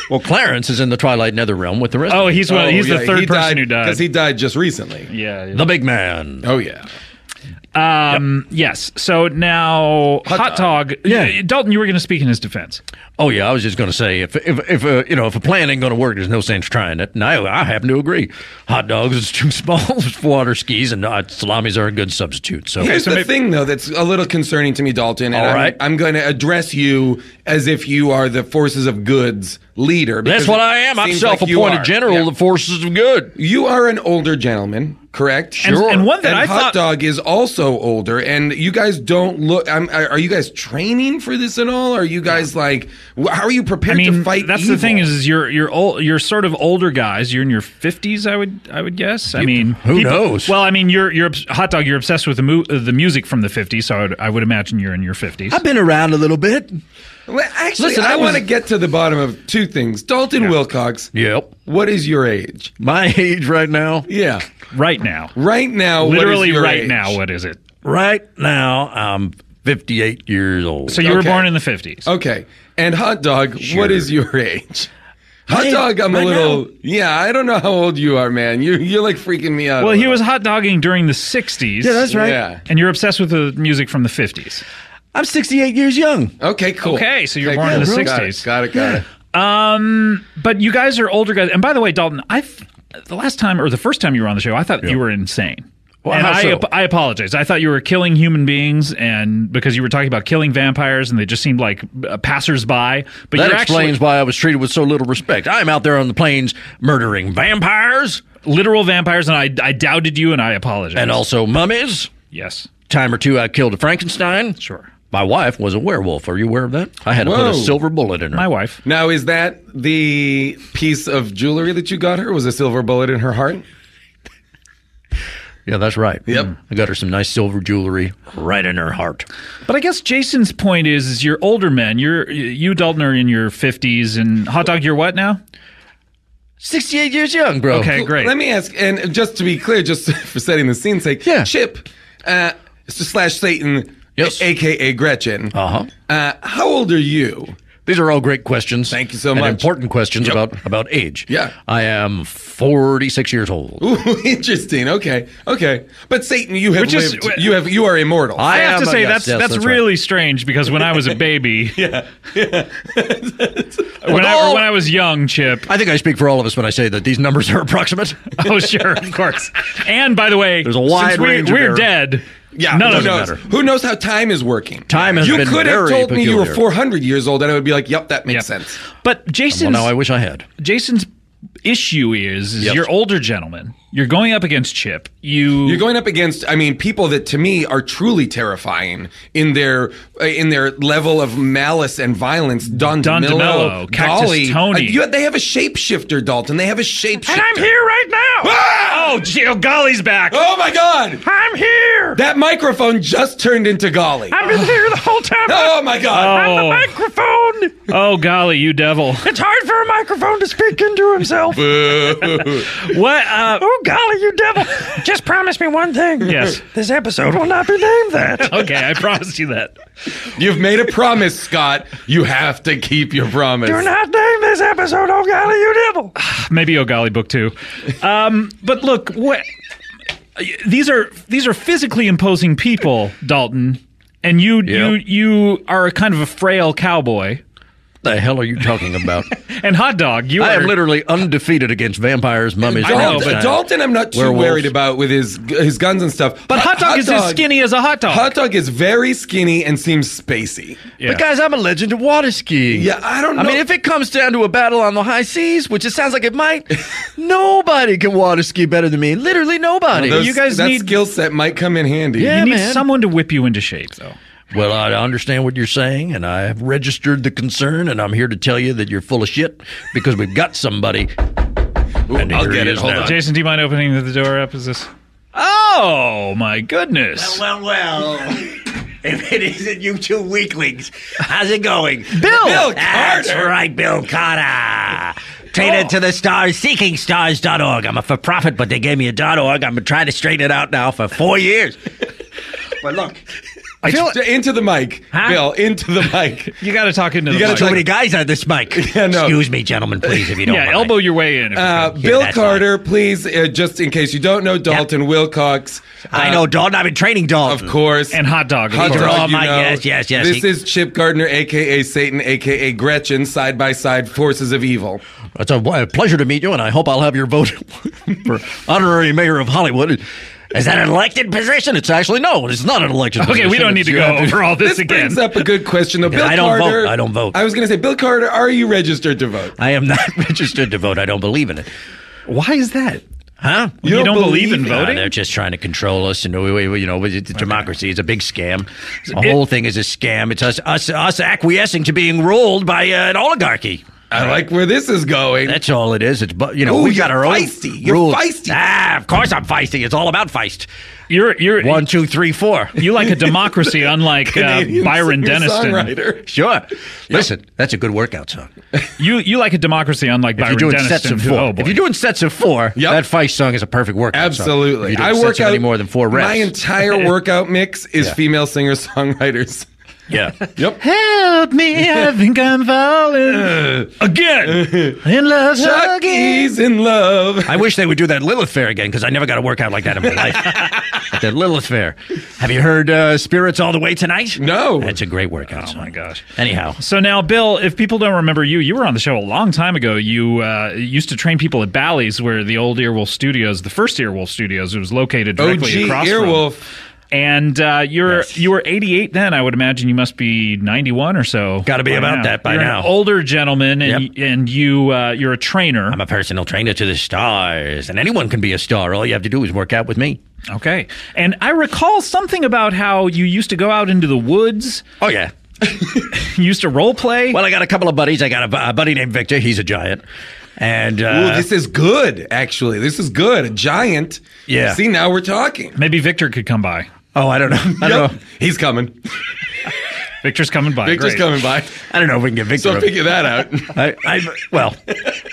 Well, Clarence is in the Twilight Netherrealm with the rest. Oh, he's the third person who died. Because he died just recently. Yeah. The big man. Oh, yeah. Yes. So now, Hot Dog. Yeah. Dalton, you were going to speak in his defense. Oh yeah, I was just going to say if a plan ain't going to work, there's no sense trying it. And I happen to agree. Hot dogs is too small for water skis, and salamis are a good substitute. So here's the thing, though, that's a little concerning to me, Dalton. And all right, I'm going to address you as if you are the forces of goods leader. That's what I am. I'm self-appointed general of the forces of good. You are an older gentleman. Correct. Sure. And one that I thought... Hot Dog is also older, and you guys don't look... Are you guys training for this at all? Are you guys like How are you prepared to fight that's evil? the thing is you're old, you're sort of older guys. You're in your 50s, I would guess. I mean, who knows? Well, I mean, you're hot dog. You're obsessed with the music from the 50s, so I would imagine you're in your 50s. I've been around a little bit. Well, actually, Listen, I want to get to the bottom of two things. Dalton Wilcox. Yep. What is your age? My age right now? Yeah. Right now. Right now. Literally what is your right age? now. What is it? Right now, I'm 58 years old. So you were born in the 50s. Okay. And Hot Dog, what is your age? Hot Hey, Dog, I'm right a little... now? Yeah, I don't know how old you are, man. You're like freaking me out. Well, a he little. was hot dogging during the 60s. Yeah, that's right. Yeah. And you're obsessed with the music from the 50s. I'm 68 years young. Okay, cool. Okay, so you're born cool. in the Got 60s. Got it. But you guys are older guys. And by the way, Dalton, the last time or the first time you were on the show, I thought you were insane. Well, and how so? I apologize. I thought you were killing human beings, and because you were talking about killing vampires, and they just seemed like passersby. But That you're explains why I was treated with so little respect. I'm out there on the plains murdering vampires. Literal vampires, and I doubted you, and I apologize. And also mummies. Yes. Time or two I killed a Frankenstein. Sure. My wife was a werewolf. Are you aware of that? I had to put Whoa. a silver bullet in her. My wife. Now, is that the piece of jewelry that you got her? Was a silver bullet in her heart? Yeah, that's right. Yep. I got her some nice silver jewelry right in her heart. But I guess Jason's point is you're older men. You, Dalton, are in your 50s, and Hot Dog, you're what now? 68 years young, bro. Okay, great. Let me ask, and just to be clear, just for setting the scene's sake, Yeah. Chip / Satan, Yes. a.k.a. Gretchen, Uh-huh. how old are you? These are all great questions. Thank you so and much. important questions about age. Yeah. I am 46 years old. Ooh, interesting. Okay. But Satan, you have Which is- lived. You are immortal. I have to say yes, that's right. really strange because when I was a baby, when I was young, Chip. I think I speak for all of us when I say that these numbers are approximate. Oh, sure, of course. And by the way, There's a wide since range of we're error. dead. Yeah, none who of it knows? matter. Who knows how time is working? Time has you been could have very told me you were peculiar. 400 years old, and I would be like, "Yep, that makes Yep. sense." But Well, Jason's now I wish I had. Jason's issue is Yes. you're older gentlemen. You're going up against Chip. You're going up against, I mean, people that to me are truly terrifying in their level of malice and violence. Don DeMillo, Cactus Golly. Tony. They have a shapeshifter, Dalton. They have a shapeshifter. And I'm here right now. Oh, Golly's back. Oh my God! I'm here. That microphone just turned into Golly. I've been here the whole time. Oh my God! I'm the microphone. Oh, golly, you devil. It's hard for a microphone to speak into himself. What? Oh, golly, you devil. Just promise me one thing. Yes. This episode will not be named that. Okay, I promised you that. You've made a promise, Scott. You have to keep your promise. Do not name this episode, oh, golly, you devil. Maybe Oh Golly Book 2. But look, these are physically imposing people, Dalton, and you are a kind of a frail cowboy. The hell are you talking about? And Hot Dog, I am literally undefeated against vampires, mummies, I know, Frankenstein. but Dalton, I'm not too Werewolves. worried about with his guns and stuff. But Hot Dog is as skinny as a hot dog. Hot Dog is very skinny and seems spacey. Yeah. But guys, I'm a legend of water skiing. Yeah, I don't know. I mean, if it comes down to a battle on the high seas, which it sounds like it might, nobody can water ski better than me. Literally nobody. Those- you guys that need- skill set might come in handy. Yeah. You need man. someone to whip you into shape, though. Well, I understand what you're saying, and I have registered the concern, and I'm here to tell you that you're full of shit because we've got somebody. Ooh, And I'll here get he it. is Hold now. on. Jason, do you mind opening the door up? Is this? Oh my goodness! Well. If it isn't you two weaklings, how's it going? Bill That's Carter. right, Bill Carter. Traded to the stars, seekingstars.org. I'm a for-profit, but they gave me a .org. I've been trying to straighten it out now for 4 years. But look, Into the mic, Huh? Bill. Into the mic. You got to talk into the gotta mic. too many guys on this mic. Yeah, no. Excuse me, gentlemen, please, if you don't Yeah, mind. elbow your way in. If you can. Bill that's Carter, please, just in case you don't know, Dalton Wilcox. I know Dalton. I've been training Dalton. Of course. And Hot Dog. of Hot course. Dog, Oh, you my- know. yes. This is Chip Gardner, a.k.a. Satan, a.k.a. Gretchen, side-by-side forces of evil. It's a pleasure to meet you, and I hope I'll have your vote for honorary mayor of Hollywood. Is that an elected position? It's actually, no, it's not an election Okay, position. we don't need to It's- go over all this This again. brings up a good question, though. Bill I don't Carter, vote. I don't vote. I was going to say, Bill Carter, are you registered to vote? I am not registered to vote. I don't believe in it. Why is that? Huh? You don't believe in voting? They're just trying to control us, and democracy is a big scam. The whole thing is a scam. It's us acquiescing to being ruled by an oligarchy. I like where this is going. That's all it is. It's Ooh, we got our own feisty. You're rules. feisty. Of course I'm feisty. It's all about feist. You're 1, 2, 3, 4. You like a democracy, unlike Byron Denniston. Sure. Listen, that's a good workout song. You like a democracy, unlike Byron You're doing Denniston. sets of 4. If you're doing sets of 4, that feist song is a perfect workout Absolutely. song. I work out any more than 4 reps. My entire workout mix is female singer-songwriters. Yeah. Yep. Help me, I think I'm falling again in love. Chucky's in love. I wish they would do that Lilith Fair again, because I never got a workout like that in my life. Like that Lilith Fair. Have you heard Spirits All the Way Tonight? No. That's a great workout song. Oh my gosh. Anyhow. So now, Bill, if people don't remember you were on the show a long time ago. You used to train people at Bally's, where the old Earwolf Studios, the first Earwolf Studios, it was located directly OG across Earwolf. from. And you were 88 then. I would imagine you must be 91 or so. Got to be about that by you're now. An older gentleman, and you're a trainer. I'm a personal trainer to the stars, and anyone can be a star. All you have to do is work out with me. Okay. And I recall something about how you used to go out into the woods. Oh, yeah. You used to role play. Well, I got a couple of buddies. I got a buddy named Victor. He's a giant. And Ooh, this is good, actually. This is good. A giant. Yeah. See, now we're talking. Maybe Victor could come by. Oh, I don't know. I don't know. He's coming. Victor's coming by. Victor's Great. coming by. I don't know if we can get Victor. So figure that out. Well,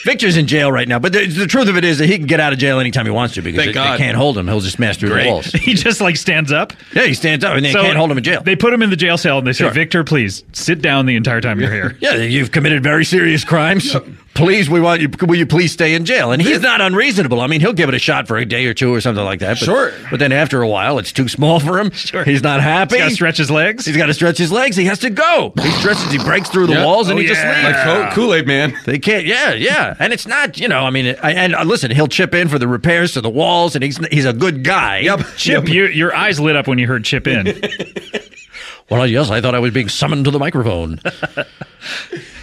Victor's in jail right now, but the truth of it is that he can get out of jail anytime he wants to, because they can't hold him. He'll just smash through the walls. He just stands up? Yeah, he stands up, and they can't hold him in jail. They put him in the jail cell, and they say, Victor, please, sit down the entire time you're here. Yeah, you've committed very serious crimes. Please, will you please stay in jail? And he's not unreasonable. I mean, he'll give it a shot for a day or two or something like that. But, But then after a while, it's too small for him. Sure. He's not happy. He's got to stretch his legs. He's got to stretch his legs. He has to go. He stretches. He breaks through the walls, and he just leaves. Like Kool-Aid Man. They can't. Yeah. And it's not. Listen, he'll chip in for the repairs to the walls, and he's a good guy. Yep. Chip, your eyes lit up when you heard chip in. Well, yes, I thought I was being summoned to the microphone.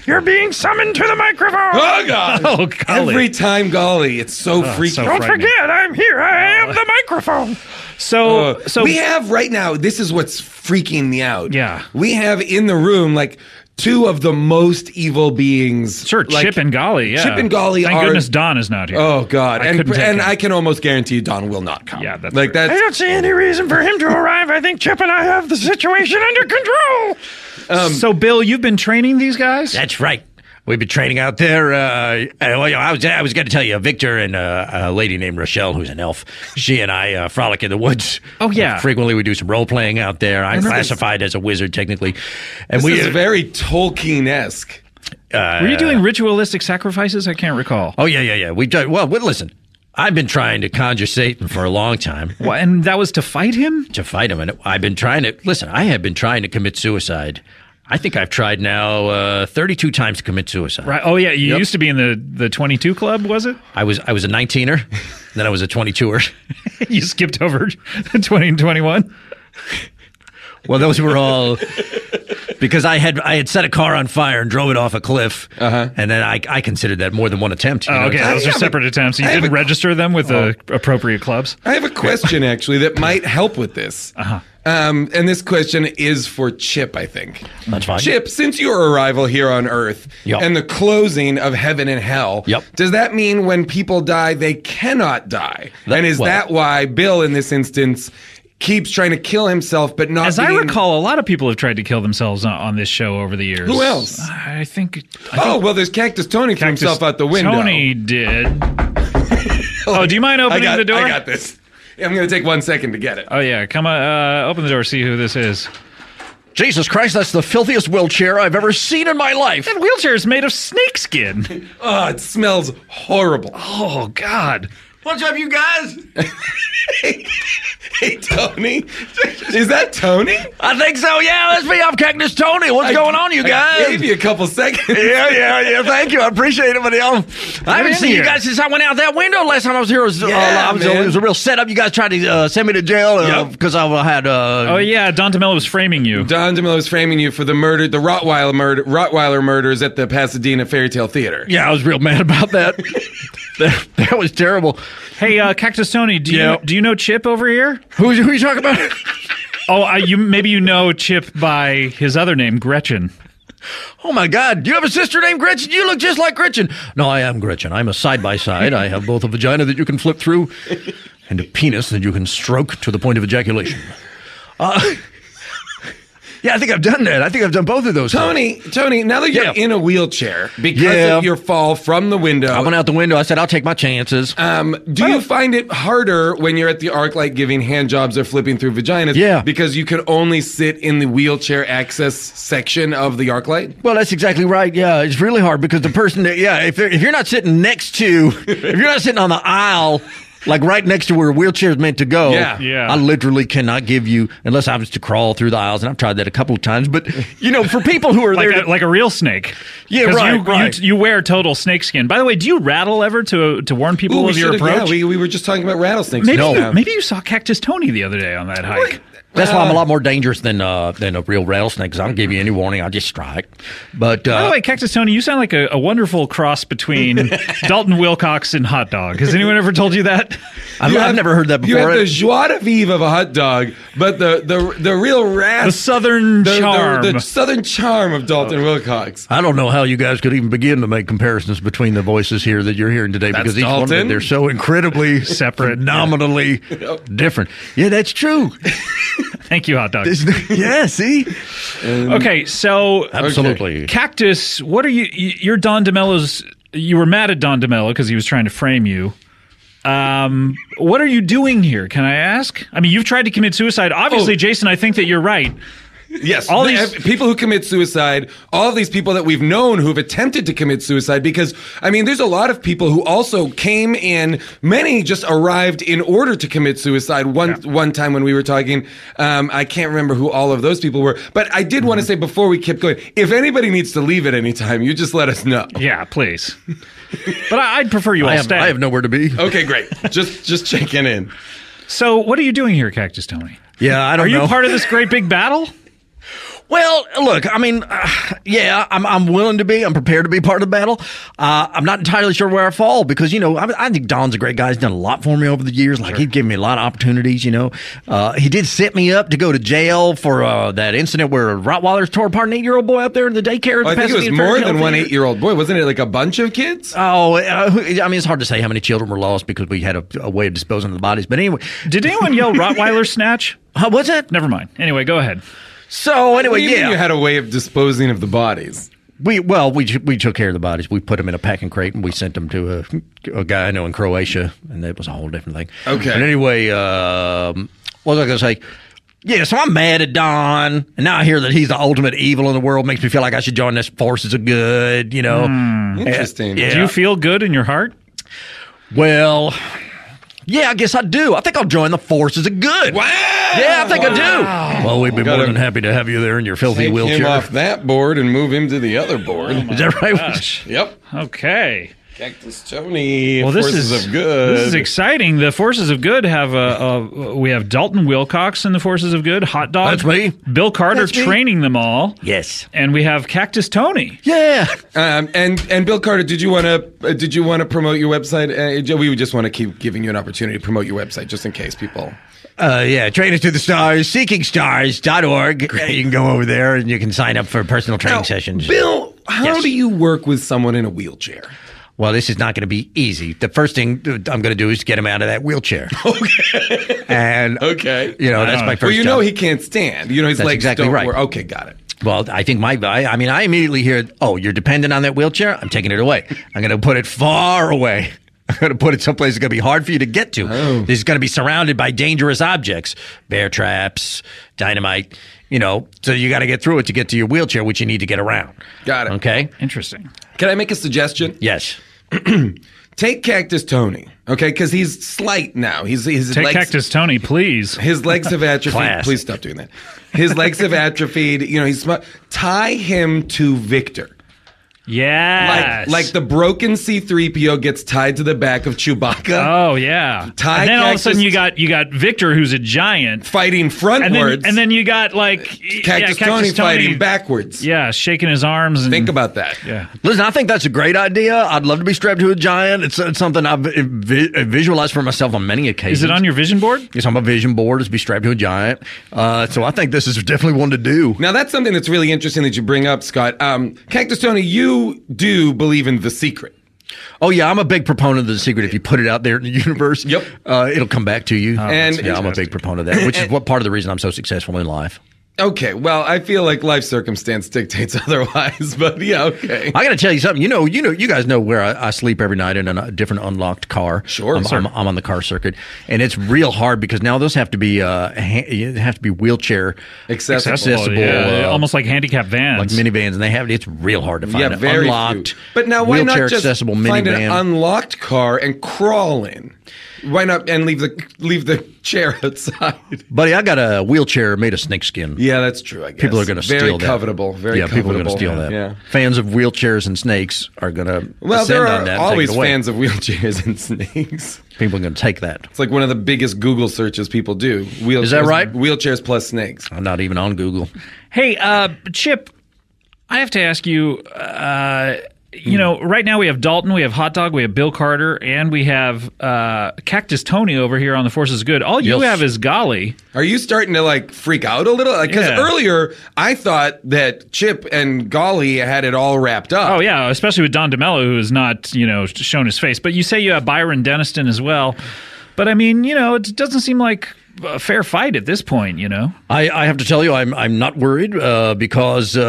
You're being summoned to the microphone. Oh, God. Oh, golly. Every time, golly. It's so freaky. So Don't forget, I'm here. I am the microphone. So we have right now, this is what's freaking me out. Yeah. We have in the room, two of the most evil beings. Sure, Chip and Golly, yeah. Chip and Golly Thank goodness Don is not here. Oh, God. And I I can almost guarantee Don will not come. Yeah, that's like that. I don't see any reason for him to arrive. I think Chip and I have the situation under control. So, Bill, you've been training these guys? That's right. We've been training out there. I was going to tell you, Victor and a lady named Rochelle, who's an elf. She and I frolic in the woods. Oh, yeah. Frequently, we do some role playing out there. I'm classified as a wizard, technically. And this is very Tolkien-esque. Were you doing ritualistic sacrifices? I can't recall. Oh, yeah. We've done. Well, listen. I've been trying to conjure Satan for a long time. What, and that was to fight him? To fight him. And I've been trying to. Listen, I have been trying to commit suicide. I think I've tried now 32 times to commit suicide. Right. Oh, yeah. You used to be in the 22 club, was it? I was a 19er, then I was a 22er. You skipped over 20 and 21? Well, those were all because I had set a car on fire and drove it off a cliff, and then I considered that more than one attempt. Oh, okay, those are separate attempts. You didn't register them with the appropriate clubs? I have a question, actually, that might help with this. And this question is for Chip, I think. That's fine. Chip, since your arrival here on Earth and the closing of heaven and hell, does that mean when people die, they cannot die? And is that why Bill, in this instance, keeps trying to kill himself, but not. As I recall, a lot of people have tried to kill themselves on this show over the years. Who else? I think well, there's Cactus Tony threw himself out the window. Tony did. Oh, do you mind opening the door? I got this. I'm going to take 1 second to get it. Oh, yeah. Come on, open the door, see who this is. Jesus Christ, that's the filthiest wheelchair I've ever seen in my life. That wheelchair is made of snakeskin. Oh, it smells horrible. Oh, God. What's up, you guys? Hey, Tony. Is that Tony? I think so, yeah. That's me. I'm Cactus Tony. What's going on, you guys? I gave you a couple seconds. Yeah. Thank you. I appreciate it, but I haven't seen you guys since I went out that window. Last time I was here, it was a real setup. You guys tried to send me to jail because I had... Oh, yeah. Don DeMello was framing you. Don DeMello was framing you for the Rottweiler murders at the Pasadena Fairy Tale Theater. Yeah, I was real mad about that. That was terrible. Hey, Cactus Tony, do you know Chip over here? Who are you talking about? Maybe you know Chip by his other name, Gretchen. Oh, my God. Do you have a sister named Gretchen? You look just like Gretchen. No, I am Gretchen. I'm a side-by-side. I have both a vagina that you can flip through and a penis that you can stroke to the point of ejaculation. Yeah, I think I've done that. I think I've done both of those. Tony, now that you're in a wheelchair because of your fall from the window. I went out the window. I said, I'll take my chances. Do you find it harder when you're at the ArcLight giving hand jobs or flipping through vaginas? Yeah. Because you can only sit in the wheelchair access section of the ArcLight? Well, that's exactly right. Yeah, it's really hard because the person that, if you're not sitting next to, if you're not sitting on the aisle, like right next to where a wheelchair is meant to go, I literally cannot give you, unless I was to crawl through the aisles, and I've tried that a couple of times, but, for people who are there. Like a real snake. Yeah, right. You wear total snakeskin. By the way, do you rattle ever to warn people of your approach? Yeah, we were just talking about rattlesnakes. Maybe you saw Cactus Tony the other day on that hike. That's why I'm a lot more dangerous than a real rattlesnake, because I don't give you any warning. I just strike. But by the way, Cactus Tony, you sound like a wonderful cross between Dalton Wilcox and Hot Dog. Has anyone ever told you that? I've never heard that before. You have the joie de vivre of a hot dog, but the real rasp, the southern charm, the southern charm of Dalton Wilcox. I don't know how you guys could even begin to make comparisons between the voices here that you're hearing today, because each one of them, they're so incredibly separate, phenomenally different. Yeah, that's true. Thank you, Hot Dog. Yeah, see? Okay, so absolutely. Cactus, what are you're Don DeMello's, you were mad at Don DeMello because he was trying to frame you. What are you doing here, can I ask? I mean, you've tried to commit suicide. Obviously, Jason, I think that you're right. Yes, all these people who commit suicide, all of these people that we've known who've attempted to commit suicide, because, I mean, there's a lot of people who also came in, many just arrived in order to commit suicide one time when we were talking. I can't remember who all of those people were, but I did want to say before we kept going, if anybody needs to leave at any time, you just let us know. Yeah, please. But I'd prefer you all stay. I have nowhere to be. Okay, great. Just checking in. So what are you doing here, Cactus Tony? Yeah, I don't know. Are you part of this great big battle? Well, look, I mean, I'm willing to be. I'm prepared to be part of the battle. I'm not entirely sure where I fall because, I think Don's a great guy. He's done a lot for me over the years. Like, he's given me a lot of opportunities, He did set me up to go to jail for that incident where Rottweilers tore apart an 8-year-old boy out there in the daycare. I think it was more than one 8-year-old boy. Wasn't it like a bunch of kids? Oh, I mean, it's hard to say how many children were lost because we had a way of disposing of the bodies. But anyway. Did anyone yell Rottweiler snatch? What's that? Never mind. Anyway, go ahead. So anyway, you had a way of disposing of the bodies. We took care of the bodies. We put them in a packing crate and we sent them to a guy I know in Croatia, and that was a whole different thing. Okay. But anyway, what was I going to say? Yeah, so I'm mad at Don, and now I hear that he's the ultimate evil in the world. Makes me feel like I should join this forces of good. Interesting. Yeah. Do you feel good in your heart? Well. Yeah, I guess I do. I think I'll join the forces of good. Wow! Yeah, I think I do. Well, we'd be more than happy to have you there in your filthy wheelchair. Take him off that board and move him to the other board. Is that right? Gosh. Yep. Okay. Cactus Tony, well, Forces of Good. This is exciting. The Forces of Good have we have Dalton Wilcox in the Forces of Good, Hot Dog. That's me. Bill Carter training them all. Yes. And we have Cactus Tony. Yeah. And Bill Carter, did you want to promote your website? We would just want to keep giving you an opportunity to promote your website just in case people. Trainers to the Stars, seekingstars.org. You can go over there and you can sign up for personal training sessions. Bill, how do you work with someone in a wheelchair? Well, this is not going to be easy. The first thing I'm going to do is get him out of that wheelchair. Okay. And, that's my first job. He can't stand. His legs don't work. Okay, got it. Well, I think I immediately hear, you're dependent on that wheelchair? I'm taking it away. I'm going to put it far away. I'm going to put it someplace that's going to be hard for you to get to. Oh. This is going to be surrounded by dangerous objects, bear traps, dynamite, so you got to get through it to get to your wheelchair, which you need to get around. Got it. Okay? Interesting. Can I make a suggestion? Yes. Take Cactus Tony, okay? Because he's slight now. Take legs, Cactus Tony, please. His legs have atrophied. Class. Please stop doing that. His legs have atrophied. He's smart. Tie him to Victor. Yeah. Like the broken C-3PO gets tied to the back of Chewbacca. Oh, yeah. And then all of a sudden you got Victor, who's a giant. Fighting frontwards. And then you got, like... Cactus Tony fighting backwards. Yeah, shaking his arms. And, think about that. Yeah. Listen, I think that's a great idea. I'd love to be strapped to a giant. It's something I've visualized for myself on many occasions. Is it on your vision board? It's on my vision board, is to be strapped to a giant. So I think this is definitely one to do. Now, that's something that's really interesting that you bring up, Scott. Cactus Tony, you do believe in The Secret. Oh, yeah, I'm a big proponent of The Secret. If you put it out there in the universe, it'll come back to you. I'm a big proponent of that, which is what part of the reason I'm so successful in life. Okay, well, I feel like life circumstance dictates otherwise, but yeah, okay. I got to tell you something. You guys know where I sleep every night in a different unlocked car. Sure, I'm on the car circuit, and it's real hard because now those have to be wheelchair accessible, almost like handicap vans, like minivans, and it's real hard to find an unlocked. But now, why not just accessible find minivan? an unlocked car and crawl in? Why not and leave the chair outside? Buddy, I got a wheelchair made of snakeskin. Yeah, that's true, I guess. People are going to steal that. Very covetable. People are going to steal that. Yeah. Fans of wheelchairs and snakes are going to there on that are always and take it away. fans of wheelchairs and snakes. People are going to take that. It's like one of the biggest Google searches people do. Is that right? Wheelchairs plus snakes. I'm not even on Google. Hey, Chip, I have to ask you, right now we have Dalton, we have Hot Dog, we have Bill Carter, and we have Cactus Tony over here on The Force is Good. All you have is Golly. Are you starting to freak out a little? Because earlier I thought that Chip and Golly had it all wrapped up. Oh yeah, especially with Don DeMello, who has not shown his face. But you say you have Byron Deniston as well. But I mean, it doesn't seem like a fair fight at this point, I have to tell you, I'm not worried because we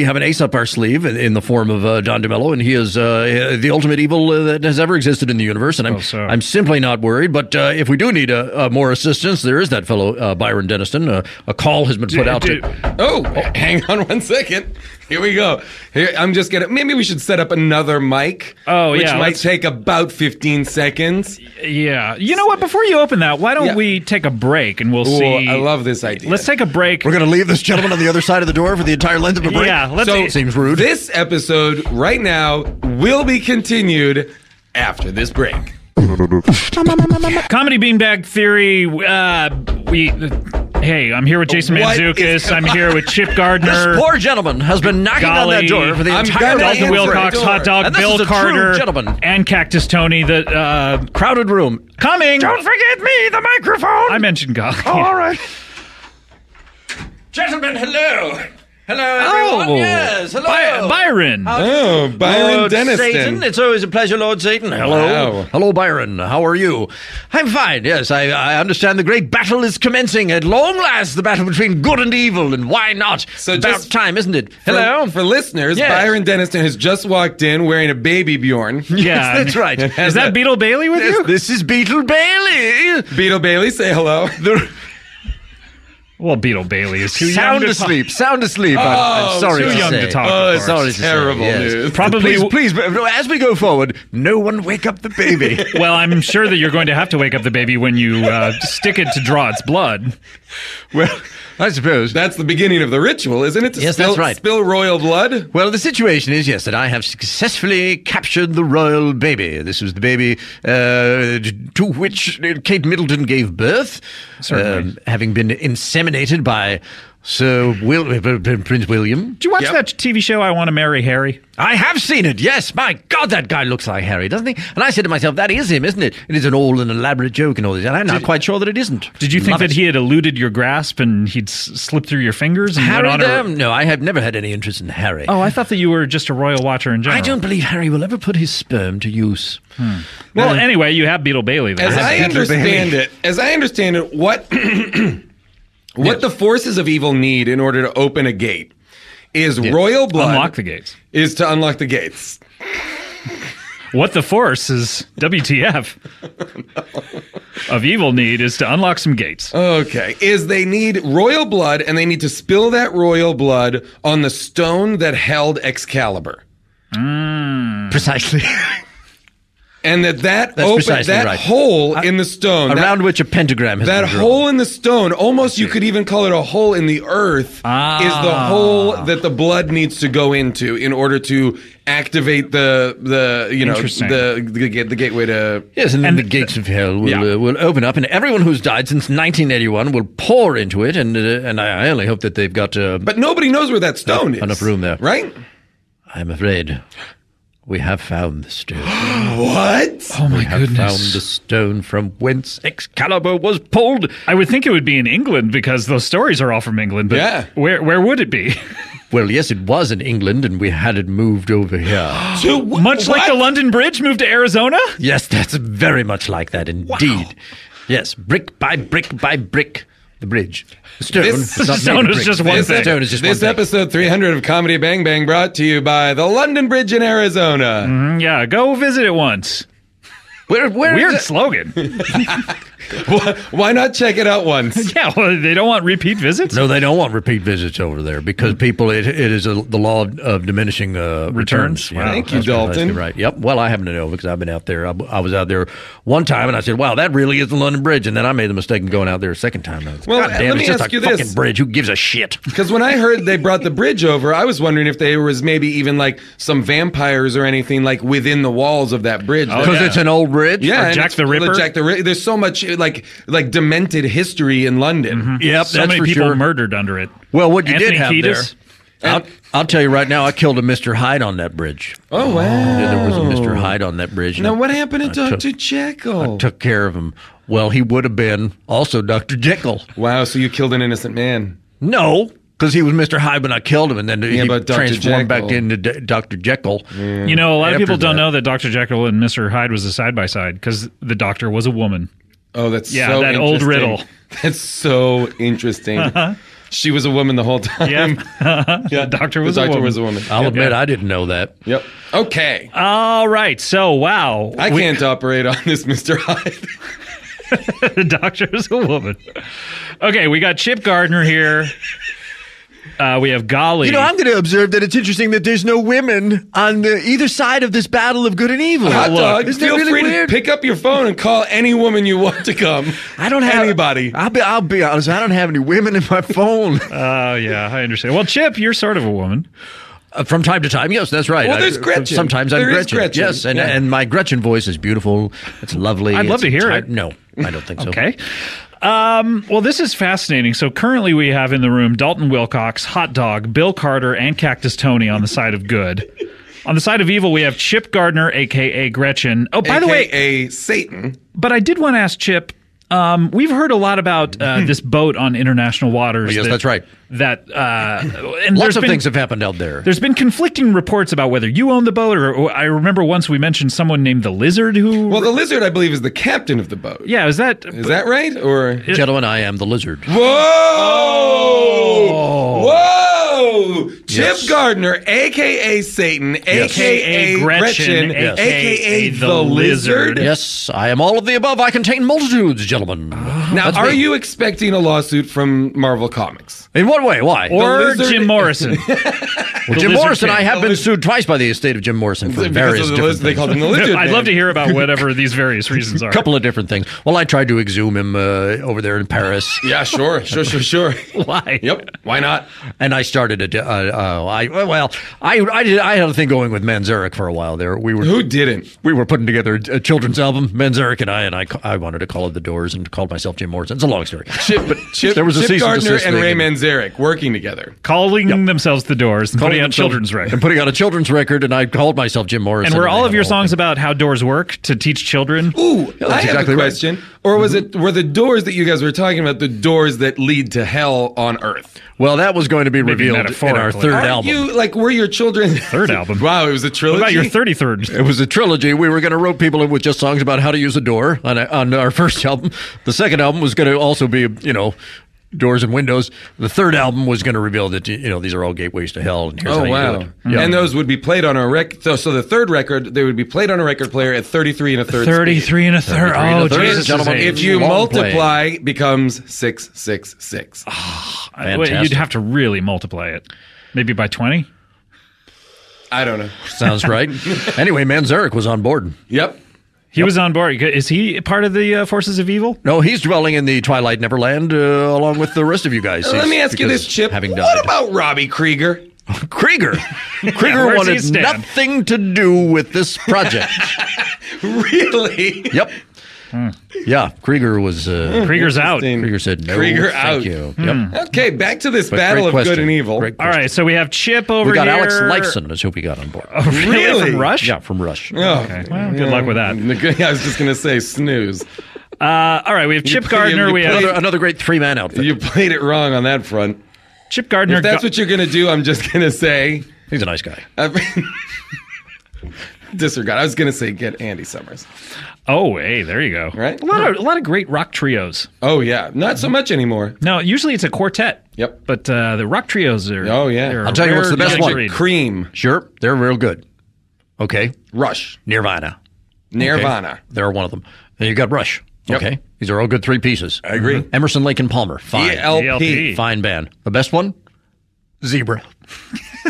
have an ace up our sleeve in the form of Don DeMello, and he is the ultimate evil that has ever existed in the universe, and I'm simply not worried. But if we do need more assistance, there is that fellow Byron Deniston. A call has been put out to. Hang on one second. Here we go. Maybe we should set up another mic. Which might take about 15 seconds. Yeah. You know what? Before you open that, why don't we take a break and we'll see? I love this idea. Let's take a break. We're going to leave this gentleman on the other side of the door for the entire length of a break? Yeah. Seems rude. This episode right now will be continued after this break. Comedy Beanbag Theory. Hey, I'm here with Jason Mantzoukas. I'm here with Chip Gardner. This poor gentleman has been knocking on that door for the entire Dalton Wilcox, Hot Dog, Bill Carter, and Cactus Tony. The crowded room coming. Don't forget me, the microphone. I mentioned Golly. Oh, all right. Gentlemen, hello. Hello, everyone. Yes, hello. Byron. Byron Lord Deniston. Satan. It's always a pleasure, Lord Satan. Hello. Wow. Hello, Byron. How are you? I'm fine, yes. I understand the great battle is commencing. At long last, the battle between good and evil, and why not? So about time, isn't it? Hello. For listeners, Byron Deniston has just walked in wearing a baby Bjorn. Yeah, yes, that's right. Is that Beetle Bailey with you? This is Beetle Bailey. Beetle Bailey, say hello. Well, Beetle Bailey is too sound young asleep. Sound asleep. I'm sorry. Too young to talk. It's sorry terrible news. Probably. Please, as we go forward, no one wake up the baby. Well, I'm sure that you're going to have to wake up the baby when you stick it to draw its blood. Well, I suppose that's the beginning of the ritual, isn't it? Yes, that's right. Spill royal blood. Well, the situation is, yes, that I have successfully captured the royal baby. This was the baby to which Kate Middleton gave birth, having been inseminated by Prince William. Did you watch that TV show, I Want to Marry Harry? I have seen it, yes. My God, that guy looks like Harry, doesn't he? And I said to myself, that is him, isn't it? It is an old and elaborate joke and all this. And I'm not quite sure that it isn't. Did you think that he had eluded your grasp and he'd slipped through your fingers? And Harry, no, I have never had any interest in Harry. Oh, I thought that you were just a royal watcher in general. I don't believe Harry will ever put his sperm to use. Well, anyway, you have Beetle Bailey there. As I understand it, what the forces of evil need in order to open a gate is royal blood. Unlock the gates. Is to unlock the gates. What the force is WTF of evil need is to unlock some gates. Okay. They need royal blood, and they need to spill that royal blood on the stone that held Excalibur. Precisely. And that right. hole in the stone, around which a pentagram has that been drawn. hole in the stone, almost you could even call it a hole in the earth, is the hole that the blood needs to go into in order to activate the gateway to and then the gates of hell will open up, and everyone who's died since 1981 will pour into it, and I only hope that they've got. But nobody knows where that stone is. Enough room there, right? I'm afraid. We have found the stone. What? Oh my we have goodness. found the stone from whence Excalibur was pulled. I would think it would be in England because those stories are all from England. But where would it be? Well, yes, it was in England, and we had it moved over here. So much like the London Bridge moved to Arizona? Yes, that's very much like that indeed. Wow. Yes, brick by brick by brick, the bridge. The stone. This episode 300 of Comedy Bang Bang brought to you by the London Bridge in Arizona. Yeah, go visit it once. Weird slogan. Why not check it out once? Yeah, well, they don't want repeat visits? No, they don't want repeat visits over there because people, it is the law of diminishing returns. Wow. Thank you, Dalton. Right. Yep. Well, I happen to know because I've been out there. I was out there one time and I said, wow, that really is the London Bridge. And then I made the mistake of going out there a second time. Well, God damn, let me it's just ask a you fucking this. bridge. Who gives a shit? Because when I heard they brought the bridge over, I was wondering if there was maybe even like some vampires or anything like within the walls of that bridge. Because it's an old bridge? Yeah. Or Jack the Ripper? There's so much like demented history in London. Mm-hmm. Yep, so that's many for people sure. murdered under it. Well, what you Anthony did have Kiedis? there, I'll tell you right now, I killed a Mr. Hyde on that bridge. Oh, wow. Yeah, there was a Mr. Hyde on that bridge. Now, what happened to Dr. Jekyll? I took care of him. Well, he would have been also Dr. Jekyll. Wow, so you killed an innocent man. No, because he was Mr. Hyde when I killed him, and then he but Dr. transformed Jekyll. back into Dr. Jekyll. Yeah. You know, a lot of After people don't that. know that Dr. Jekyll and Mr. Hyde was a side-by-side because the doctor was a woman. Oh, that's Yeah, so that old interesting. riddle. That's so interesting. She was a woman the whole time. Yep. Yeah, The doctor was the a doctor woman. was a woman. I'll admit I didn't know that. Yep. Okay. All right. So, wow. I can't operate on this, Mr. Hyde. The doctor is a woman. Okay, we got Chip Gardner here. We have Golly. You know, I'm going to observe that it's interesting that there's no women on either side of this battle of good and evil. Hot dog, Isn't that feel really free weird? to pick up your phone and call any woman you want to come. I don't have anybody. I'll be honest. I don't have any women in my phone. Oh, yeah, I understand. Well, Chip, you're sort of a woman. From time to time, yes, that's right. Well, there's Gretchen. Sometimes I'm There is Gretchen. Gretchen. Yes, and, Yeah. and my Gretchen voice is beautiful. It's lovely. I'd love to hear it. No, I don't think so. Okay. Well, this is fascinating. So currently we have in the room Dalton Wilcox, Hot Dog, Bill Carter, and Cactus Tony on the side of good. On the side of evil, we have Chip Gardner, a.k.a. Gretchen. Oh, by the way, AKA Satan. but I did want to ask Chip, we've heard a lot about this boat on international waters. Oh, yes, that's right. And Lots there's of been- things have happened out there. There's been conflicting reports about whether you own the boat, or I remember once we mentioned someone named the Lizard who... Well, the lizard, I believe, is the captain of the boat. Yeah, is that right? Or Gentlemen, I am the lizard. Whoa! Whoa! Chip Yes. Gardner, a.k.a. Satan, a.k.a. Gretchen, Yes. a.k.a. the Lizard. Yes, I am all of the above. I contain multitudes, gentlemen. Now, That's are me. you expecting a lawsuit from Marvel Comics? In what way? Why? Or Lizard- Jim Morrison. Well, Jim Lizard Morrison, King. I have been sued twice by the estate of Jim Morrison for Because various of the different lizard, they things. called him the Lizard. I'd Man. love to hear about whatever these various reasons are. A couple of different things. Well, I tried to exhume him over there in Paris. Yeah, sure. Why? Yep. Why not? And I started I had a thing going with Mantzoukas for a while there. Who didn't? We were putting together a children's album, Mantzoukas and I wanted to call it The Doors and called myself Jim Morrison. It's a long story. Chip, There was a Chip cease and Gardner desist and thing. Ray Manzarek working together. Calling themselves the Doors and putting out children's records. And putting out a children's record, and I called myself Jim Morrison. And were all they of had your a whole songs thing. about how doors work to teach children? Ooh, I have exactly a right. question. Or were the doors that you guys were talking about the doors that lead to hell on earth? Well, that was going to be Maybe revealed in our metaphorically. third Aren't album. you, like, were your children... Third album. Wow, it was a trilogy? What about your 33rd? It was a trilogy. We were going to rope people with just songs about how to use a door on our first album. The second album was going to also be, doors and windows. The third album was going to reveal that, these are all gateways to hell. And here's how Oh, you wow. do it. Yeah. And those would be played on a record... So the third record, they would be played on a record player at 33 and a third 33 and a third. 33 and a Oh, third, Jesus. gentlemen. is a If you Long multiply, becomes 666. Wait, you'd have to really multiply it. Maybe by 20? I don't know. Sounds right. Anyway, Mantzoukas was on board. Yep. He was on board. Is he part of the forces of evil? No, he's dwelling in the Twilight Neverland along with the rest of you guys. Let me ask you this, Chip. What about Robbie Krieger? Krieger wanted nothing to do with this project. Really? Yep. Yeah, Krieger was... Krieger's out. Krieger said, no, Krieger thank out. you. Yep. Okay, back to this battle of good and evil. Great All right, so we have Chip over we got here. Alex Lifeson is who we got on board. Oh, really? From Rush? Yeah, from Rush. Oh, okay. Well, good luck with that. I was just going to say snooze. All right, we have Chip Gardner. We have another great three-man outfit. You played it wrong on that front. Chip Gardner. If that's what you're going to do, I'm just going to say... He's a nice guy. Disregard. I was going to say get Andy Summers. Oh, hey, there you go. Right? A lot of great rock trios. Oh, yeah. Not so much anymore. No, usually it's a quartet. Yep. But the rock trios are... Oh, yeah. I'll tell you what's the best one. Cream. Sure, they're real good. Okay. Rush. Nirvana. Okay. They're one of them. Then you got Rush. Yep. Okay. These are all good three pieces. I agree. Emerson, Lake and Palmer. Fine. ELP. Fine band. The best one? Zebra.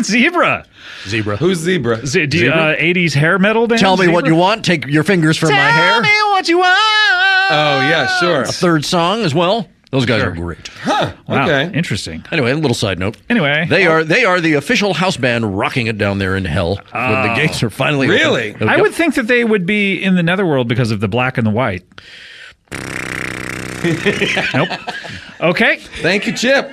Zebra. Who's Zebra? 80s hair metal band? Tell me what you want. Take your fingers from my hair. Tell me what you want. Oh, yeah, sure. A third song as well. Those guys are great. Huh. Wow, Okay. interesting. Anyway, a little side note. Anyway. They are the official house band rocking it down there in hell when the gates are finally Really? open. I would think that they would be in the netherworld because of the black and the white. Nope. Okay. Thank you, Chip,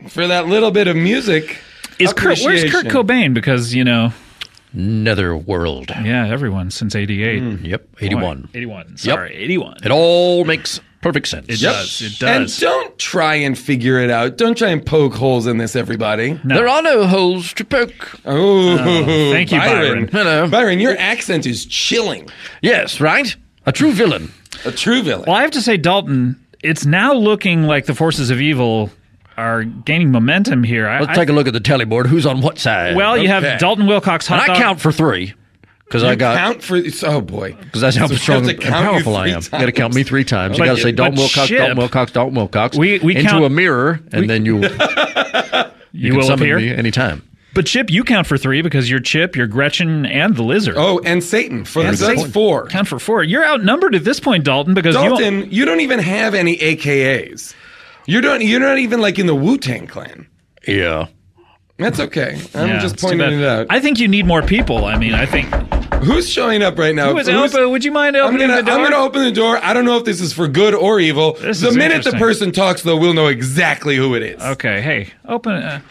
for that little bit of music. Where's Kurt Cobain? Because, Netherworld. Yeah, everyone since 88. Yep, 81. Boy, 81. Sorry, 81. It all makes perfect sense. It does. It And does. don't try and figure it out. Don't try and poke holes in this, everybody. No. There are no holes to poke. Oh, thank you, Byron. Hello. Byron, your accent is chilling. Yes, right? A true villain. A true villain. Well, I have to say, Dalton, it's now looking like the forces of evil are gaining momentum here. Let's take a look at the telly board. Who's on what side? Well, you have Dalton Wilcox, and hot dog. I count for three. Because I got count for oh boy, because that's how strong and powerful I am. You got to count me three times. You got to say Dalton Wilcox, Dalton Wilcox, Dalton Wilcox. We into count, a mirror, and then you you will appear me anytime. But Chip, you count for three because you're Chip, you're Gretchen, and the lizard. Oh, and Satan. That's 4. Count for 4. You're outnumbered at this point, Dalton, because you don't even have any AKAs. You're not even like in the Wu-Tang Clan. Yeah. That's okay. I'm just pointing it out. I think you need more people. I mean, I think... Who's showing up right now? Would you mind opening the door? I'm going to open the door. I don't know if this is for good or evil. The minute the person talks, though, we'll know exactly who it is. Okay, hey, open...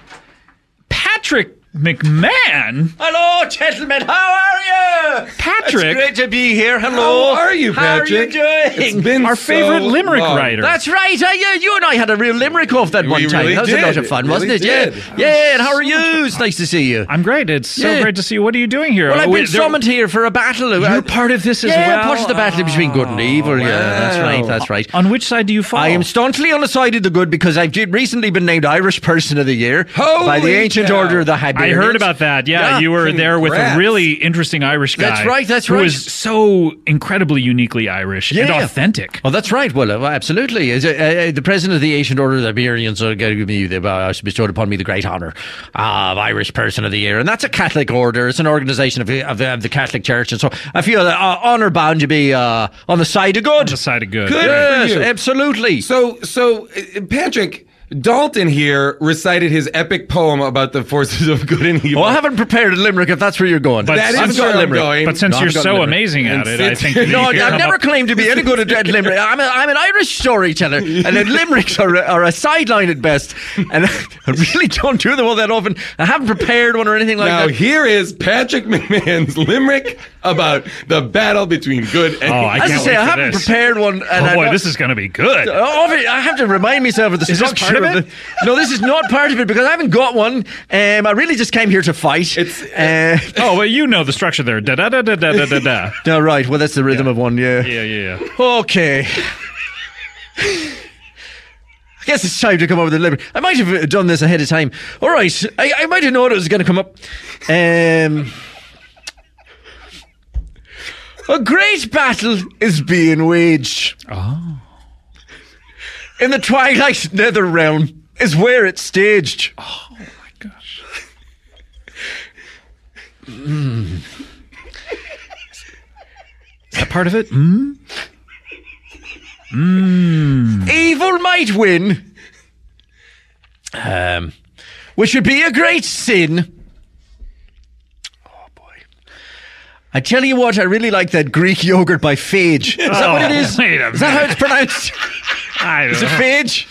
Patrick McMahon? Hello, gentlemen. How are you? Patrick? It's great to be here. Hello. How are you, Patrick? How are you doing? It's been our favorite limerick long. writer. That's right. You and I had a real limerick off that one time. Really that was a lot of fun, wasn't it? Did. Yeah, and how are you? It's nice to see you. I'm great. It's so great to see you. What are you doing here? Well, I've been summoned here for a battle. You're part of this as well? Yeah, part of the battle between good and evil. Wow. Yeah, that's right. On which side do you fall? I am staunchly on the side of the good because I've recently been named Irish Person of the Year by the Ancient Order of the Hibernians. I heard about that. Yeah, you were there with a really interesting Irish guy. That's right. Who is so incredibly uniquely Irish and authentic. Oh, that's right. Well, absolutely. The president of the Ancient Order of the Hibernians bestowed upon me the great honour of Irish Person of the Year. And that's a Catholic order. It's an organisation of the Catholic Church. And so I feel honour bound to be on the side of good. On the side of good. Good yes, for you. Absolutely. So Patrick... Dalton here recited his epic poem about the forces of good and evil. Well, I haven't prepared a limerick if that's where you're going. But that is where I'm going. But since you're so amazing at it, I think... No, I've never claimed to be any good at limerick. I'm an Irish storyteller, and then limericks are a sideline at best, and I really don't do them all that often. I haven't prepared one or anything like that. Now, here is Patrick McMahon's limerick about the battle between good and evil. I can't wait I for haven't this. prepared one. And this is going to be good. I have to remind myself of the structure. Is this part of it? No, this is not part of it because I haven't got one. I really just came here to fight. Well, you know the structure there. Da da da da da da da. No, right. Well, that's the rhythm of one. Yeah. Yeah. Okay. I guess it's time to come up with a limerick. I might have done this ahead of time. All right. I might have known it was going to come up. A great battle is being waged. Oh. In the twilight nether realm is where it's staged. Oh my gosh. Is that part of it? Evil might win. Which would be a great sin. Oh, boy. I tell you what, I really like that Greek yogurt by Phage. Is that what it is? Wait a Is that how it's pronounced? Is it Phage?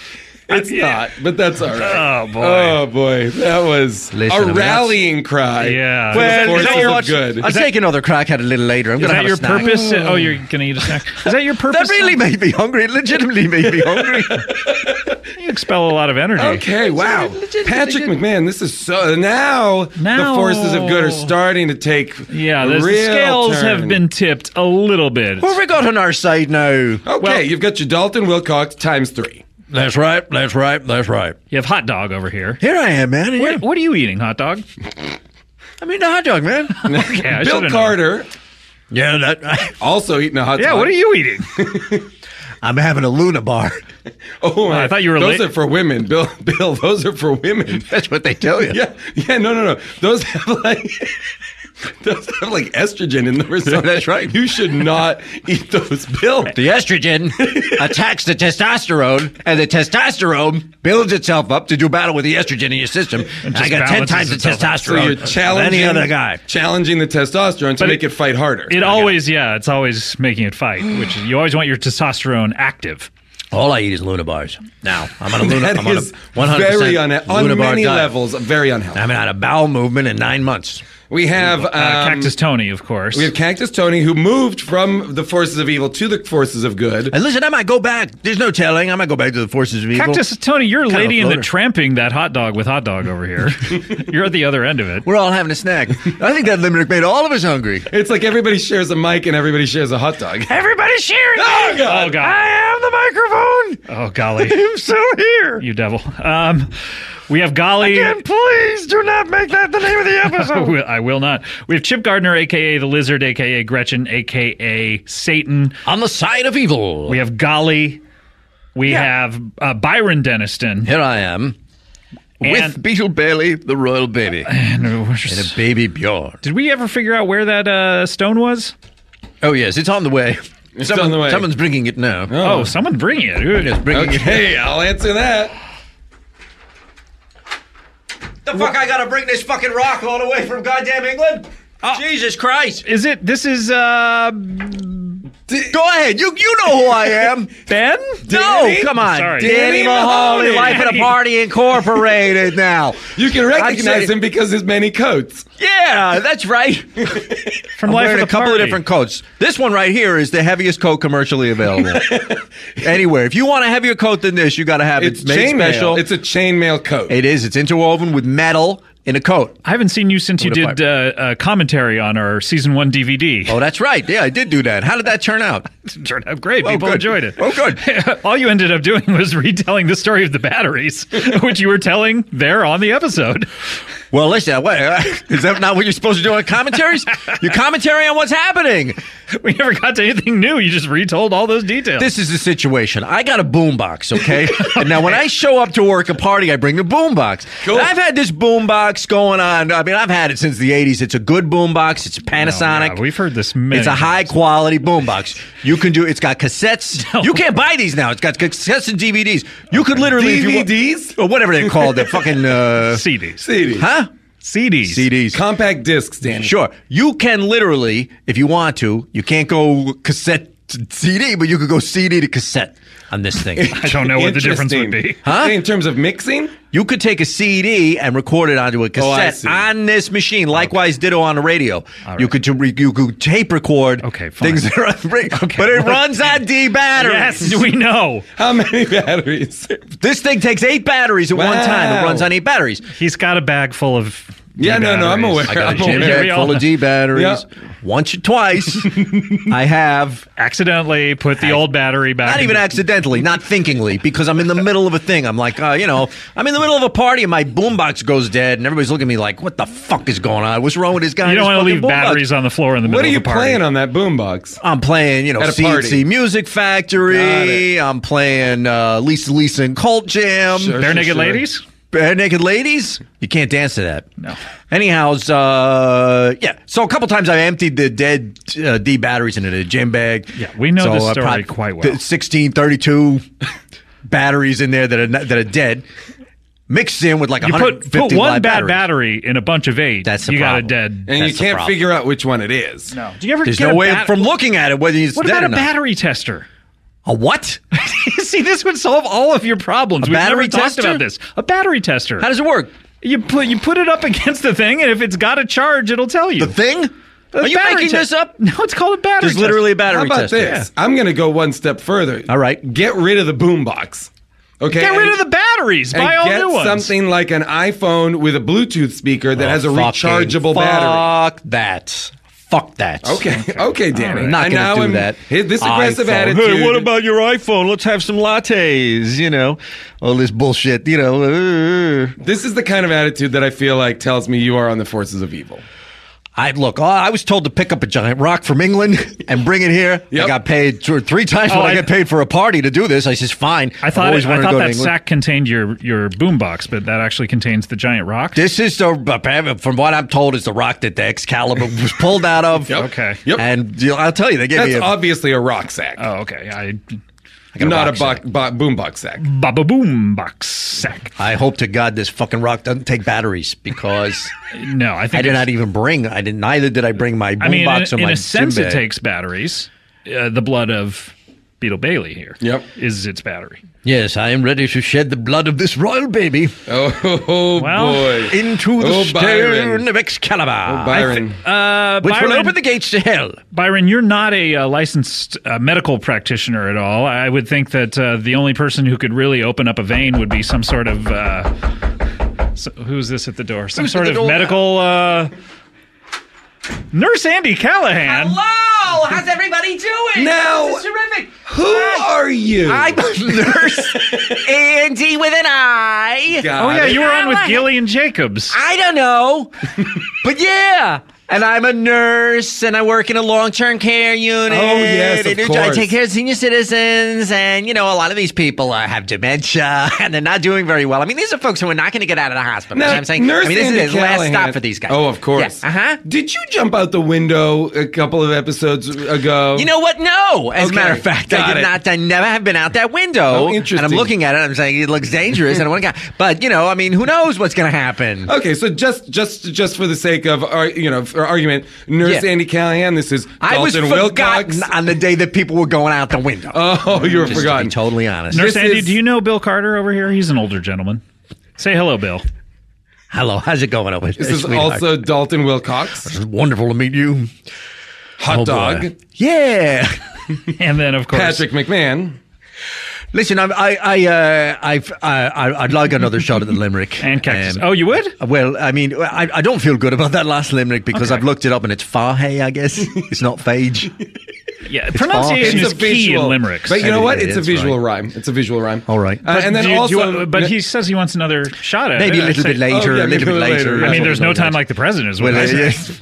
It's not, but that's all right. Oh, boy. Oh, boy. That was a rallying cry. Yeah. Well, Forces you know of what? good. I'll take another crack at it a little later. I'm Is going to that have your a snack. purpose? Oh, you're going to eat a snack. Is that your purpose? That really made me hungry. It legitimately made me hungry. You expel a lot of energy. Okay, wow. Patrick McMahon, this is so... Now the forces of good are starting to take Yeah, a the real scales turn. have been tipped a little bit. What have we got on our side now? Okay, you've got your Dalton Wilcox times 3. That's right. You have hot dog over here. Here I am, man. What are you eating, hot dog? I'm eating a hot dog, man. Okay, I Bill should've Carter Yeah, that. also eating a hot dog. Yeah, what are you eating? I'm having a Luna bar. Oh, I thought you were Those late. are for women, Bill. Those are for women. That's what they tell you. Yeah. No. Those have like estrogen in them or something. That's right. You should not eat those, Bill. The estrogen attacks the testosterone, and the testosterone builds itself up to do battle with the estrogen in your system. And I got 10 times the balances So testosterone you're of challenging any other guy. challenging the testosterone to make it fight harder. It's always making it fight, which you always want your testosterone active. All I eat is Luna bars. Now, I'm on a Luna. That I'm on a is 100% very Luna on bar many diet. levels, very unhealthy. I haven't had a bowel movement in 9 months. We have Cactus Tony, of course. We have Cactus Tony, who moved from the forces of evil to the forces of good. And listen, I might go back. There's no telling. I might go back to the forces of evil. Cactus Tony, you're Kind of Lady in the floater. Tramping that hot dog with hot dog over here. You're at the other end of it. We're all having a snack. I think that limerick made all of us hungry. It's like everybody shares a mic and everybody shares a hot dog. Everybody's sharing. Oh, God. Oh, God. I am the microphone. Oh, golly. I'm still here. You devil. We have Golly. Again, please do not make that the name of the episode. I will not. We have Chip Gardner, a.k.a. the Lizard, a.k.a. Gretchen, a.k.a. Satan. On the side of evil. We have Golly. We have Byron Deniston. Here I am. And- With Beetle Bailey, the royal baby. And And a baby Bjorn. did we ever figure out where that stone was? Oh, yes, it's on the way. It's on the way. Someone's bringing it now. Oh, someone bring it. Yes, bringing it. Okay, I'll answer that. The fuck I gotta bring this fucking rock all the way from goddamn England? Jesus Christ. Is it? This is, Go ahead. You know who I am. Ben? No, come on. Sorry. Danny Danny Mahoney, Mahoney. Life at a Party Incorporated now. You can recognize I'd say- him because his many coats. Yeah, that's right. From I'm Life wearing of a the couple Party. of different coats. This one right here is the heaviest coat commercially available. Anywhere. If you want a heavier coat than this, you got to have It's it made special. chainmail. It's a chainmail coat. It is. It's interwoven with metal in a coat. I haven't seen you since you What did commentary on our season 1 DVD. Oh, that's right. Yeah, I did do that. How did that turn out? It turned out great. Oh, People good. enjoyed it. Oh, good. All you ended up doing was retelling the story of the batteries, which you were telling there on the episode. Well, listen, wait, is that not what you're supposed to do on commentaries? You commentary on what's happening. We never got to anything new. You just retold all those details. This is the situation. I got a boombox, okay? And now when I show up to work a party, I bring the boombox. Cool. I've had this boombox going on. I mean, I've had it since the 80s. It's a good boombox. It's a Panasonic. Oh, yeah, we've heard this many It's a high times. quality boombox. You can do. It's got cassettes. No. You can't buy these now. It's got cassettes and DVDs. You could literally if you wa- DVDs? or whatever they're called. The fucking CDs. CDs. huh? CDs. CDs. Compact discs, Danny. Sure. You can literally, if you want to, you can't go cassette to CD, but you could go CD to cassette on this thing. I don't know what the difference would Interesting. be. Huh? In terms of mixing? You could take a CD and record it onto a I cassette see. on this machine. Likewise, ditto on the radio. All You right. could you could tape record Okay, fine. things that are but it runs on D batteries. Yes, we know. How many batteries? This thing takes 8 batteries at one time. It Wow. runs on 8 batteries. He's got a bag full of Yeah, D no, I'm batteries. aware. I got a I'm gym aware. bag We all full of know. D batteries. Yeah. Once or twice, I have Accidentally put the old battery back. not even in. accidentally, not thinkingly, because I'm in the middle of a thing. I'm like, I'm in the middle of a party and my boombox goes dead, and everybody's looking at me like, "What the fuck is going on? What's wrong with this guy?" You don't want to leave batteries on the floor in the middle What are of you the party. playing on that boombox? I'm playing, At a party. CNC Music Got Factory. it. I'm playing Lisa and Cult Jam. Sure. Bare Naked Ladies? bare naked ladies, you can't dance to that. No. Anyhow, yeah. So a couple times I emptied the dead D batteries into the gym bag. Yeah, we know this story quite well. 1632 batteries in there that are dead. Mixed in with like 150 put one live bad batteries. battery in a bunch of 8. That's the you problem. got a dead. And you can't figure out which one it is. No. Do you ever There's get no a way from looking at it whether he's What dead about or a not. battery tester? A what? See, this would solve all of your problems. We've battery never talked tester? about this. A battery tester. How does it work? You put it up against the thing, and if it's got a charge, it'll tell you. The thing? Are you battery making this up? No, it's called a battery There's literally a battery How about tester. this? I'm going to go one step further. All right. Get rid of the boombox. Okay. Get rid of the batteries. And Buy all get new ones. something like an iPhone with a Bluetooth speaker that has a rechargeable battery. Fuck that. Okay, Danny. I'm not going to do that. This aggressive iPhone. attitude. Hey, what about your iPhone? Let's have some lattes, you know. All this bullshit, you know. This is the kind of attitude that I feel like tells me you are on the forces of evil. I was told to pick up a giant rock from England and bring it here. Yep. I got paid 3 times what I get paid for a party to do this. I says, fine. I thought wanted to go to that England. sack contained your boombox, but that actually contains the giant rock. This is from what I'm told, is the rock that the Excalibur was pulled out of. Yep. Okay. Yep. And I'll tell you, they gave That's me obviously a rock sack. Oh, okay. Not a boombox sack. Baba boombox sack. I hope to God this fucking rock doesn't take batteries because No, I think I did not even bring. Neither did I bring my boombox I mean, or my in a sense, gym it bag. takes batteries. The blood of Beetle Bailey here is Yep. its battery. Yes, I am ready to shed the blood of this royal baby Oh Well, boy. into the Byron. stone of Excalibur. Byron. Which will open the gates to hell. Byron, you're not a licensed medical practitioner at all. I would think that the only person who could really open up a vein would be some sort of who's this at the door? Some Who's sort at of the door? medical Nurse Andy Callahan. Hello! How's everybody doing? Now, This is terrific. Who are you? I'm Nurse Andy with an I. Got Oh yeah, it. you were on with Gillian Jacobs. I don't know. But yeah. And I'm a nurse, and I work in a long-term care unit. Oh, yes, of I course. take care of senior citizens, and, you know, a lot of these people have dementia, and they're not doing very well. I mean, these are folks who are not going to get out of the hospital. Now, You know what I'm saying? Nurse I mean, this Andy is the last Callahan- stop for these guys. Oh, of course. Yeah, uh-huh. Did you jump out the window a couple of episodes ago? You know what? No. As a matter of fact, Got I did it. not. I never have been out that window. Oh, interesting. And I'm looking at it. I'm saying it looks dangerous. I don't want to go. But you know, I mean, who knows what's going to happen? Okay, so just for the sake of for argument, Nurse Yeah. Andy Callahan. This is I was Dalton forgotten Wilcox. on the day that people were going out the window. Oh, you were Just forgotten. To be totally honest. Nurse This Andy, is- do you know Bill Carter over here? He's an older gentleman. Say hello, Bill. Hello, how's it going over This there, is sweetheart? also Dalton Wilcox. It's wonderful to meet you. Hot Oh, boy. dog. Yeah. And then, of course, Patrick McMahon. Listen, I'd like another shot at the limerick. and Cactus. Oh, you would? Well, I mean, I don't feel good about that last limerick because Okay. I've looked it up and it's Fahay, I guess. It's not Phage. Yeah, pronunciation It's is key in limericks. But you know what? It It's a is, visual rhyme. It's a visual rhyme. All right. And then Do you- do also, you- but he says he wants another shot at Maybe it. a little bit later, yeah, a little maybe bit later. later. I mean, there's no time like the present is what Well, I say. yes.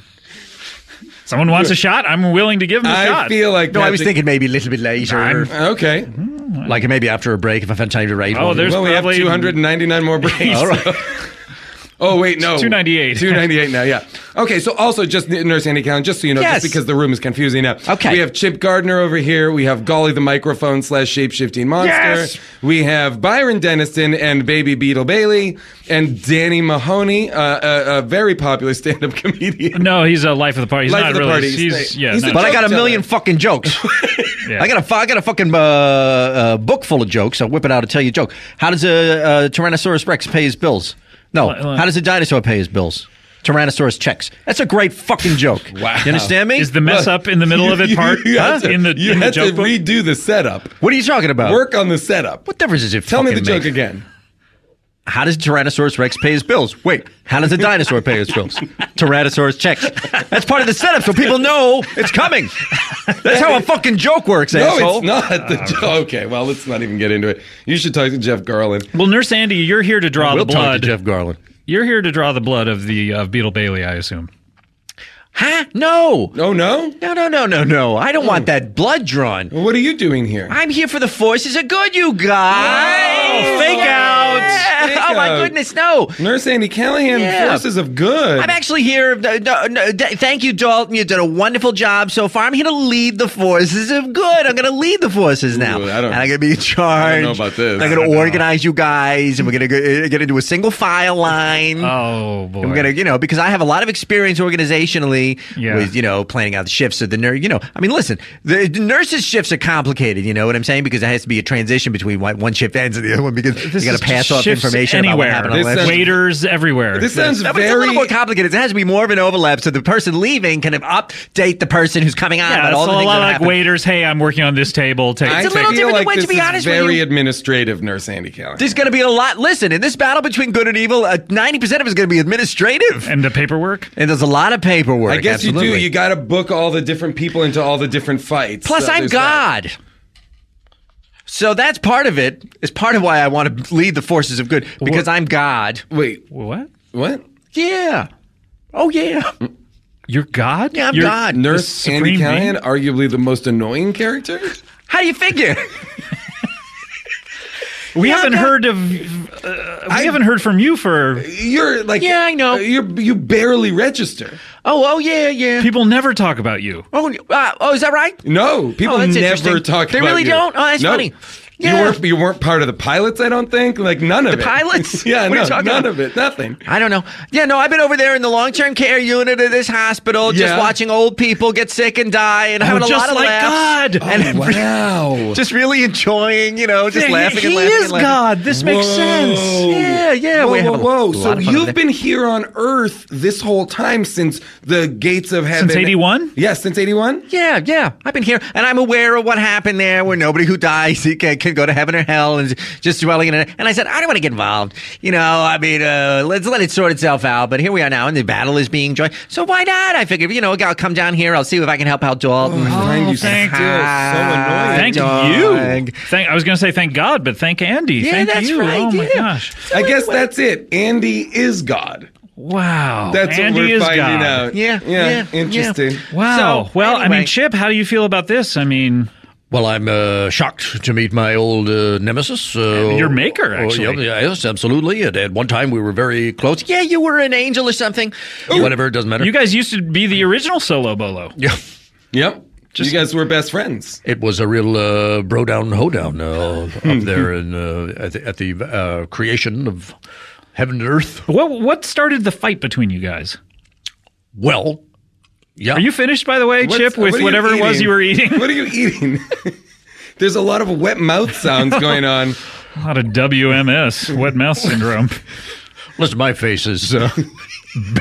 Someone wants a shot, I'm willing to give him a I shot. feel like No, I was Patrick- thinking maybe a little bit later. Okay. Like maybe after a break if I've had time to write Oh, one. there's Well, we have probably 299 more breaks. All right. Oh, wait, no. 298. 298 now, yeah. Okay, so also just Nurse Andy Callahan, just so you know, Yes. just because the room is confusing now. Okay. We have Chip Gardner over here. We have Golly the microphone / shape-shifting monster. Yes. We have Byron Denniston and Baby Beetle Bailey and Danny Mahoney, a very popular stand-up comedian. No, he's a life of the party. He's Life not of the really. party. He's He's no. a But I got a joke million teller. fucking jokes. Yeah. I got a fucking book full of jokes. I'll whip it out and tell you a joke. How does a Tyrannosaurus Rex pay his bills? No. How does a dinosaur pay his bills? Tyrannosaurus checks. That's a great fucking joke. Wow. You understand me? Is the mess up in the middle of it part You had to, in the you in the had to joke book? redo the setup. What are you talking about? Work on the setup. What difference does it Tell me the fucking joke make? again. How does Tyrannosaurus Rex pay his bills? Wait, how does a dinosaur pay his bills? Tyrannosaurus checks. That's part of the setup so people know it's coming. That's how a fucking joke works, No, asshole. it's not. Okay, well, let's not even get into it. You should talk to Jeff Garland. Well, Nurse Andy, you're here to draw We'll the talk blood. to Jeff Garland. You're here to draw the blood of the of Beetle Bailey, I assume. Huh? No. Oh, no? No. I don't want that blood drawn. Well, what are you doing here? I'm here for the forces of good, you guys. Oh, fake out. Fake Oh, my out. goodness, no. Nurse Andy Callahan, forces of good. I'm actually here. Thank you, Dalton. You did a wonderful job so far. I'm here to lead the forces of good. I'm going to see the forces now. Ooh, and I'm going to be in charge. I don't know about this. I'm going to organize you guys, and we're going to get into a single file line. Oh, boy. And we're going to, because I have a lot of experience organizationally Yeah. with, planning out the shifts of the nurse. I mean, listen, the nurses' shifts are complicated, you know what I'm saying? Because it has to be a transition between one shift ends and the other one because you got to pass off shifts information anywhere. about what happened on the last Waiters everywhere. This sounds no, but it's a little more complicated. It has to be more of an overlap, so the person leaving can update the person who's coming on. Yeah, about it's all the a things lot that like happen. waiters. Hey, I'm working on this table. It's a little feel different like than this to be is honest with very you. administrative, Nurse Andy Callahan. There's going to be a lot. Listen, in this battle between good and evil, 90% of it is going to be administrative. And the paperwork? And there's a lot of paperwork. I guess absolutely. you do. You got to book all the different people into all the different fights. Plus, So I'm there's that. God. So that's part of it. It's part of why I want to lead the forces of good, because I'm God. Wait, What? what? Yeah. Oh, yeah. You're God? Yeah, I'm You're God. Nurse the Andy supreme Callahan, being? arguably the most annoying character? How do you figure? We haven't heard of. We haven't heard from you for. You're like, Yeah, I know. You barely register. Oh, yeah. People never talk about you. Oh, is that right? No, people that's never interesting. talk They about really you. don't? Oh, that's No. funny. Yeah. You weren't part of the pilots, I don't think. Like none of it. The pilots? Yeah, What are you no, talking none about? of it. Nothing. I don't know. Yeah, no, I've been over there in the long-term care unit of this hospital, just Yeah. watching old people get sick and die, and having a just lot of like laughs. God. And Wow. just really enjoying, just laughing and he laughing. is and laughing. God. This makes sense. Yeah. we have a Whoa. lot So of fun you've there. been here on Earth this whole time since the gates of heaven. Since 81? Yes, since 81? Yeah. I've been here, and I'm aware of what happened there, where nobody who dies can go to heaven or hell, and just dwelling in it. And I said, I don't want to get involved. Let's let it sort itself out. But here we are now, and the battle is being joined. So why not? I figured, I'll come down here. I'll see if I can help out Dalton. I find you thank still so annoying. Thank dog. you. I was going to say thank God, but thank Andy. Yeah, thank that's you. right, Oh my yeah. gosh. I guess that's it. Andy is God. Wow. That's Andy what we're is finding God. out. Yeah. Interesting. Wow. So, well, I anyway. mean, Chip, how do you feel about this? I mean, Well, I'm shocked to meet my old nemesis. Your maker, actually. Yes, absolutely. And at one time, we were very close. Yeah, you were an angel or something. Whatever, it doesn't matter. you guys used to be the original Solo Bolo. Yeah. Yep. You guys were best friends. It was a real bro down, hoedown up there at the creation of heaven and earth. What started the fight between you guys? Well, yeah. Are you finished, by the way, Chip, What with are you whatever it was eating? you were eating? What are you eating? There's a lot of wet mouth sounds going on. A lot of WMS, wet mouth syndrome. Listen, my face is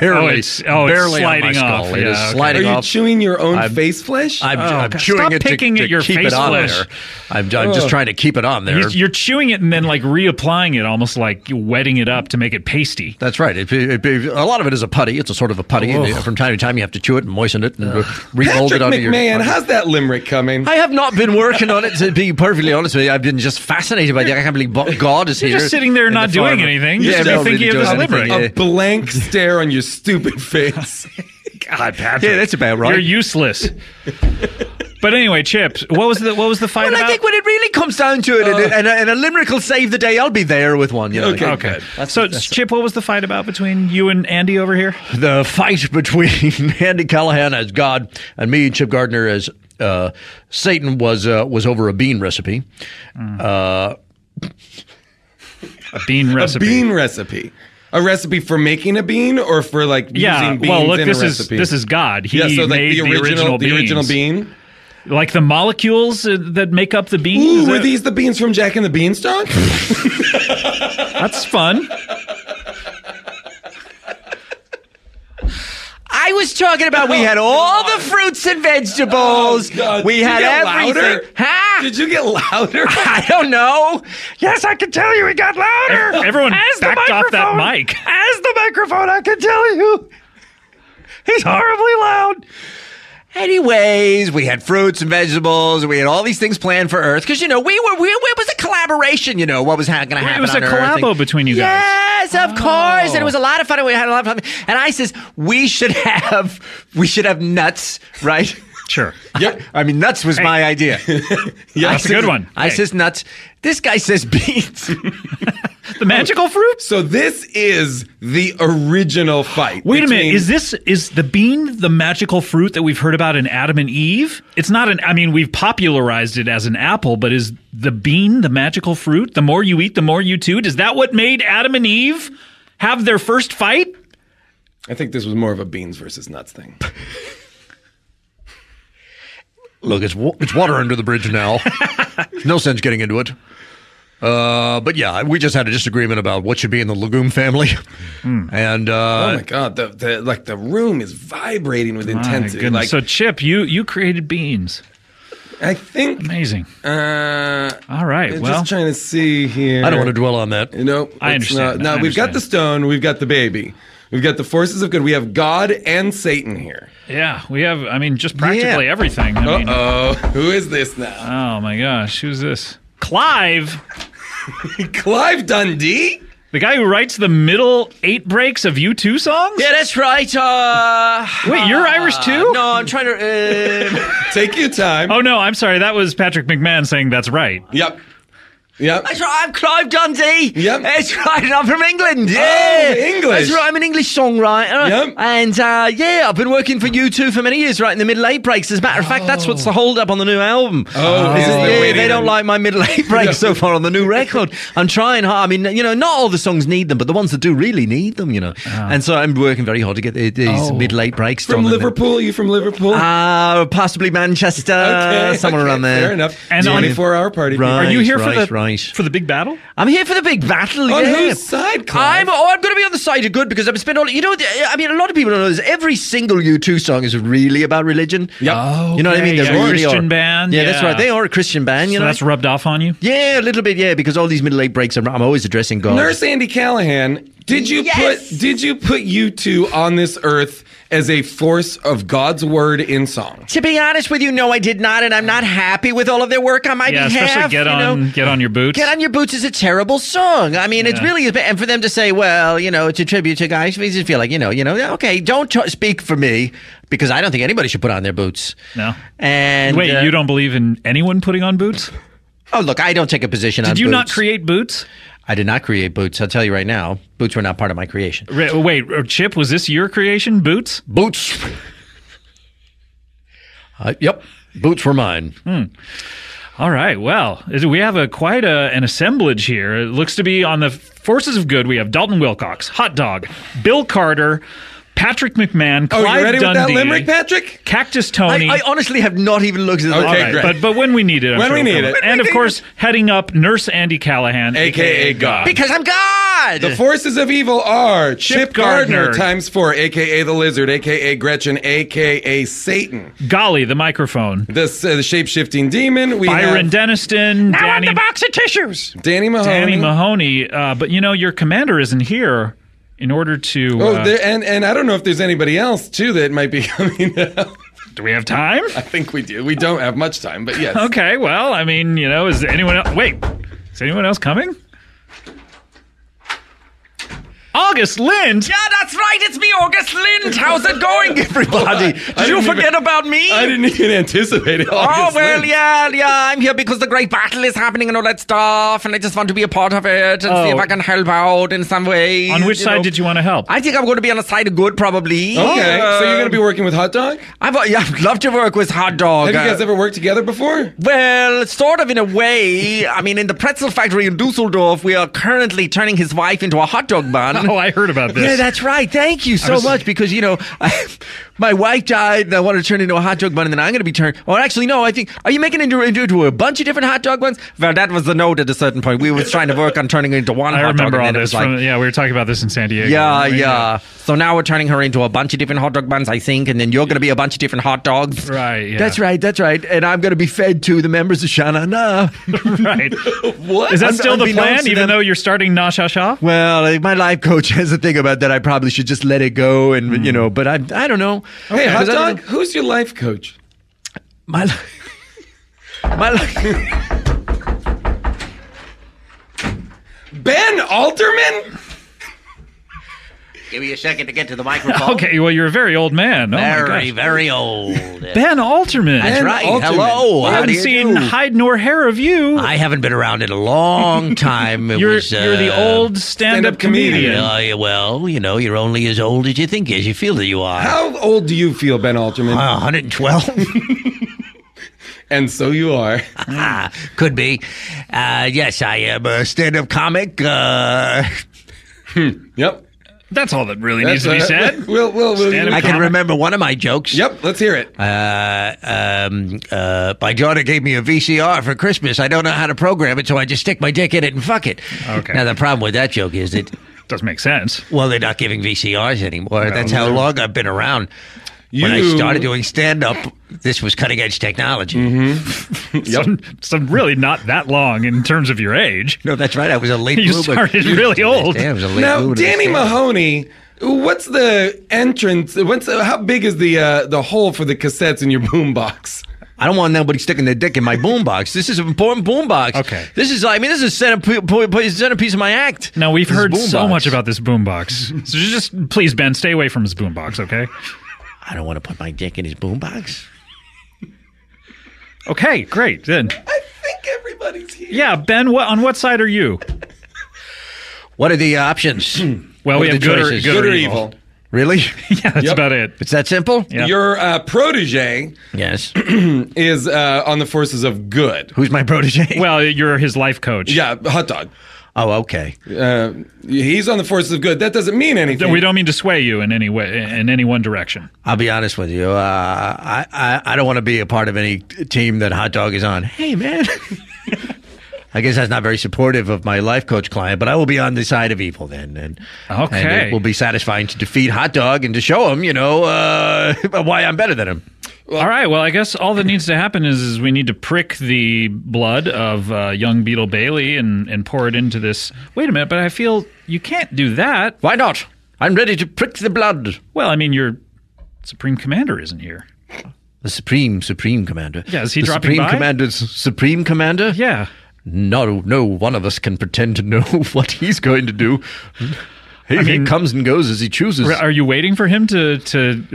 barely, it's barely sliding on my off. skull. It Yeah, is okay. sliding Are you off. chewing your own face flesh? I'm God, chewing stop it picking to at your keep face it on flesh. there. I'm just trying to keep it on there. You're chewing it and then like reapplying it, almost like wetting it up to make it pasty. That's right. A lot of it is a putty. It's a sort of a putty. And from time to time, you have to chew it and moisten it and remold Patrick it onto your. McMahon, how's that limerick coming? I have not been working on it, to be perfectly honest with you. I've been just fascinated by it. I can't believe God is here. You're just sitting there in not the doing farm. anything. Yeah, Just no, thinking really of this doing limerick. anything, A blank stare on your stupid face. God, Patrick. Yeah, that's about right. You're useless. But anyway, Chip, what was the fight Well, about? I think when it really comes down to it, and a limerick will save the day, I'll be there with one. Okay. Okay. So, Chip, what was the fight about between you and Andy over here? The fight between Andy Callahan as God and me, Chip Gardner, as Satan was over a bean recipe. A bean recipe. A bean recipe. A recipe for making a bean or for like using beans well, look, in a recipe? this is God. He so like made the original beans. bean. Like the molecules that make up the bean. Ooh, Is were that- these the beans from Jack and the Beanstalk? That's fun. I was talking about we had all the fruits and vegetables. Oh, God. We Did had you get everything. louder? Huh? Did you get louder? I don't know. Yes, I can tell you it got louder. Everyone As the backed off that microphone- mic. As the microphone, I can tell you. He's horribly loud. Anyways, we had fruits and vegetables. We had all these things planned for Earth because, it was a collaboration, what was going to happen. It was on a Earth. collabo between you guys. Yes, of course. And it was a lot of fun. And we had a lot of fun. And I says, we should have nuts, right? Sure. Yep. I mean, nuts was my idea. Yeah, that's a good one. I says nuts. This guy says beans. The magical fruit? So this is the original fight. Wait a minute. Is the bean the magical fruit that we've heard about in Adam and Eve? It's not we've popularized it as an apple, but is the bean the magical fruit? The more you eat, the more you toot? Is that what made Adam and Eve have their first fight? I think this was more of a beans versus nuts thing. Look, it's water under the bridge now. No sense getting into it. But yeah, we just had a disagreement about what should be in the legume family. And oh my God, the room is vibrating with intensity. Like, so Chip, you created beans. I think amazing. All right. I'm just trying to see here. I don't want to dwell on that. I understand. Now we've got the stone, we've got the baby. We've got the forces of good. We have God and Satan here. Yeah, we have, just practically everything. Who is this now? Oh, my gosh. Who's this? Clive. Clive Dundee? The guy who writes the middle 8 breaks of U2 songs? Yeah, that's right. Wait, you're Irish too? No, I'm trying to... Take your time. Oh, no, I'm sorry. That was Patrick McMahon saying that's right. Yep. That's right, I'm Clive Dundee. Yep. That's right, and I'm from England. Yeah. Oh, English. That's right, I'm an English songwriter. Yep. And I've been working for U2 for many years, right, in the middle 8 breaks. As a matter of fact, that's what's the hold up on the new album. They don't like my middle 8 breaks so far on the new record. I'm trying hard. Not all the songs need them, but the ones that do really need them, And so I'm working very hard to get these middle 8 breaks from done. Liverpool? Are you from Liverpool? Possibly Manchester, somewhere around there. Fair enough. And 24-hour party. Right, are you here right. for the big battle? I'm here for the big battle. On whose side, Clive? I'm going to be on the side of good because I've spent all. A lot of people don't know this. Every single U2 song is really about religion. Yep. Oh, you know what I mean? They're They a really Christian are. band. Yeah, that's right. They are a Christian band. So that's rubbed off on you? Yeah, a little bit. Yeah, because all these middle 8 breaks, I'm always addressing God. Nurse Andy Callahan, did you put U2 on this earth as a force of God's word in song? To be honest with you, no, I did not, and I'm not happy with all of their work on my behalf. Especially Get on Your Boots. Get on Your Boots is a terrible song. It really is. And for them to say, well, it's a tribute to guys, we just feel like, okay, don't speak for me because I don't think anybody should put on their boots. No. And wait, you don't believe in anyone putting on boots? Oh, look, I don't take a position on boots. Did you not create boots? I did not create boots. I'll tell you right now, boots were not part of my creation. Wait, Chip, was this your creation, boots? Boots. Yep, boots were mine. All right, well, we have quite an assemblage here. It looks to be on the forces of good. We have Dalton Wilcox, Hot Dog, Bill Carter, Patrick McMahon, Clive you ready Dundee, with that limerick, Patrick? Cactus Tony. I honestly have not even looked at it. Okay, great. But when we need it, we need it. And of course, heading up, Nurse Andy Callahan, a.k.a. God. Because I'm God! The forces of evil are Chip Gardner ×4, a.k.a. the Lizard, a.k.a. Gretchen, a.k.a. Satan. Golly, the microphone. The shape-shifting demon. We Byron have Deniston. Now on the box of tissues. Danny Mahoney. But your commander isn't here. In order to... and I don't know if there's anybody else, too, that might be coming out. Do we have time? I think we do. We don't have much time, but yes. Okay, well, is anyone else... Wait, is anyone else coming? August Lind! Yeah, that's right, it's me, August Lind! How's it going, everybody? Did you forget about me? I didn't even anticipate it. Oh, well, yeah, I'm here because the great battle is happening and all that stuff, and I just want to be a part of it and see if I can help out in some way. On which side did you want to help? I think I'm going to be on the side of good, probably. Okay, so you're going to be working with Hot Dog? I'd love to work with Hot Dog. Have you guys ever worked together before? Well, sort of in a way. In the pretzel factory in Dusseldorf, we are currently turning his wife into a hot dog bun. Oh, I heard about this. Yeah, that's right. Thank you so much because, my wife died and I wanted to turn into a hot dog bun and then I'm going to be turned... Or actually, no, I think... Are you making it into a bunch of different hot dog buns? Well, that was the note at a certain point. We were trying to work on turning it into one hot dog. I remember all this. We were talking about this in San Diego. Yeah. So now we're turning her into a bunch of different hot dog buns, I think, and then you're going to be a bunch of different hot dogs. Right, yeah. That's right. And I'm going to be fed to the members of Shana Na. Right. What? Is that still the plan, even though you're starting Na Sha Sha? Well, my life coach has a thing about that. I probably should just let it go and, but I don't know. Hey, Hot Dog, who's your life coach? My Ben Alterman? Give me a second to get to the microphone. Okay, well, you're a very old man. Very, very old. Ben Alterman. That's right. Alterman. Hello. I haven't seen hide nor hair of you. I haven't been around in a long time. You're the old stand-up comedian. Well, you're only as old as you think as you feel that you are. How old do you feel, Ben Alterman? 112. And so you are. Could be. Yes, I am a stand-up comic. Yep. That's all that really needs to be said. I can remember one of my jokes. Yep, let's hear it. My daughter gave me a VCR for Christmas. I don't know how to program it, so I just stick my dick in it and fuck it. Okay. Now, the problem with that joke is that... Doesn't make sense. Well, they're not giving VCRs anymore. That's how long I've been around. When I started doing stand-up, this was cutting-edge technology. Mm-hmm. So really not that long in terms of your age. No, that's right. I was a late You bloomer. started really old. I was a late Now, bloomer to Danny stand-up. Mahoney, what's the entrance? How big is the hole for the cassettes in your boombox? I don't want nobody sticking their dick in my boombox. This is an important boombox. Okay. This is a centerpiece of my act. Now, we've heard This is so boombox. much about this boombox. So just, please, Ben, stay away from his boombox, okay? I don't want to put my dick in his boombox. Okay, great. Then, I think everybody's here. yeah, Ben, on what side are you? What are the options? Well, What we are have the good or choices? evil. Really? Yeah, that's Yep. about it. It's that simple? Yeah. Your protege Yes. is on the forces of good. Who's my protege? Well, you're his life coach. Yeah, Hot Dog. Oh, okay. He's on the forces of good. That doesn't mean anything. We don't mean to sway you in any way, in any one direction. I'll be honest with you. I don't want to be a part of any team that Hot Dog is on. Hey, man. I guess that's not very supportive of my life coach client, but I will be on the side of evil then. And it will be satisfying to defeat Hot Dog and to show him, why I'm better than him. All right. Well, I guess all that needs to happen is we need to prick the blood of young Beetle Bailey and pour it into this. Wait a minute, but I feel you can't do that. Why not? I'm ready to prick the blood. Well, I mean, your Supreme Commander isn't here. The Supreme Commander. Yeah, is he the dropping Supreme by? Commander's Supreme Commander? Yeah. No one of us can pretend to know what he's going to do. He comes and goes as he chooses. Are you waiting for him to give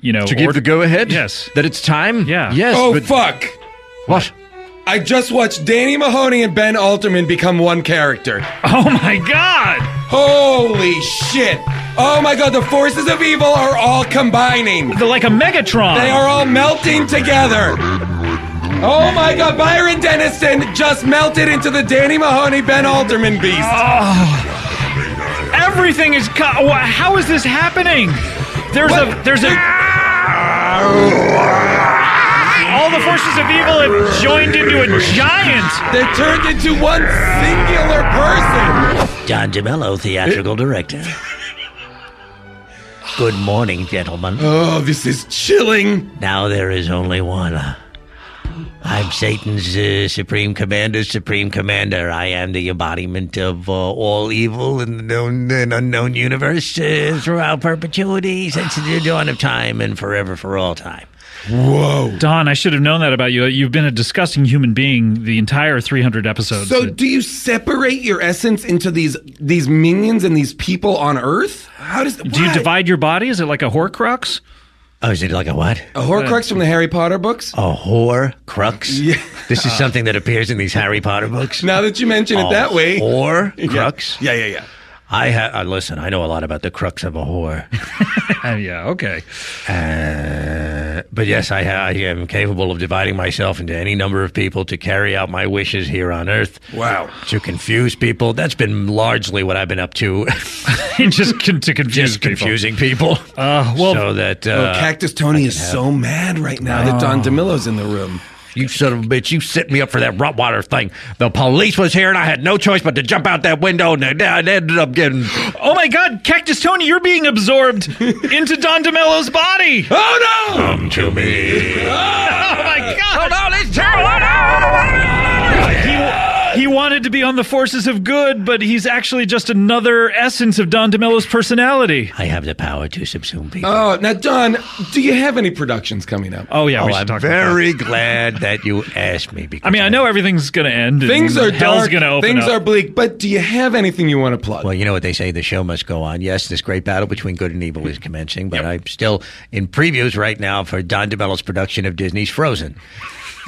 the go-ahead? Yes. That it's time? Yeah. Yes. Oh, fuck. What? I just watched Danny Mahoney and Ben Alterman become one character. Oh, my God. Holy shit. Oh, my God. The forces of evil are all combining. They're like a Megatron. They are all melting together. Oh, my God. Byron Dennison just melted into the Danny Mahoney Ben Alterman beast. Oh. Everything is... How is this happening? There's all the forces of evil have joined into a giant. They turned into one singular person. John DeMello, theatrical director. Good morning, gentlemen. Oh, this is chilling. Now there is only one. I'm Satan's Supreme Commander. I am the embodiment of all evil in the known and unknown universe throughout perpetuity, since the dawn of time and forever for all time. Whoa. Don, I should have known that about you. You've been a disgusting human being the entire 300 episodes. So do you separate your essence into these minions and these people on Earth? Do you divide your body? Is it like a Horcrux? Oh, is it like a what? A Horcrux from the Harry Potter books? A Horcrux? Yeah. This is something that appears in these Harry Potter books? Now that you mention it that way. Horcrux? Yeah. Listen, I know a lot about the crux of a whore. Yeah, okay. But yes, I am capable of dividing myself into any number of people to carry out my wishes here on Earth. Wow. To confuse people. That's been largely what I've been up to. Just to confuse people. Confusing people. So that... Cactus Tony is so mad right now that Don DeMillo's in the room. You son of a bitch, you set me up for that Rottweiler thing. The police was here and I had no choice but to jump out that window and I ended up getting... Oh my God, Cactus Tony, you're being absorbed into Don DeMello's body. Oh no! Come to me. Oh my God. Oh no, it's terrible. He wanted to be on the forces of good, but he's actually just another essence of Don DeMello's personality. I have the power to subsume people. Oh, now, Don, do you have any productions coming up? Oh, yeah, we should I'm talk very glad that you asked me. Because I mean, I know everything's going to end. Things are hell's dark. Gonna open Things up. are bleak. But do you have anything you want to plug? Well, you know what they say, the show must go on. Yes, this great battle between good and evil is commencing, but I'm still in previews right now for Don DeMello's production of Disney's Frozen.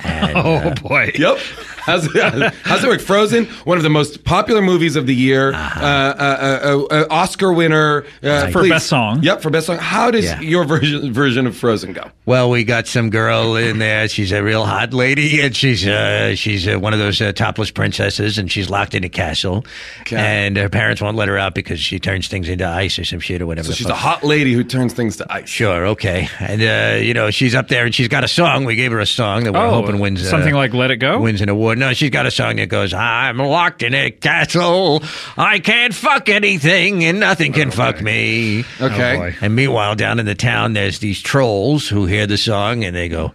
And, boy. Yep. How's it work? Frozen, one of the most popular movies of the year, Oscar winner for best song. Yep, for best song. How does your version of Frozen go? Well, we got some girl in there. She's a real hot lady, and she's one of those topless princesses, and she's locked in a castle. Okay. And her parents won't let her out because she turns things into ice or some shit or whatever. So she's a hot lady who turns things to ice. Sure, okay. And she's up there, and she's got a song. We gave her a song that we're hoping wins something like "Let It Go." Wins an award. No, she's got a song that goes, "I'm locked in a castle. I can't fuck anything, and nothing can fuck me." Okay. And meanwhile, down in the town, there's these trolls who hear the song, and they go,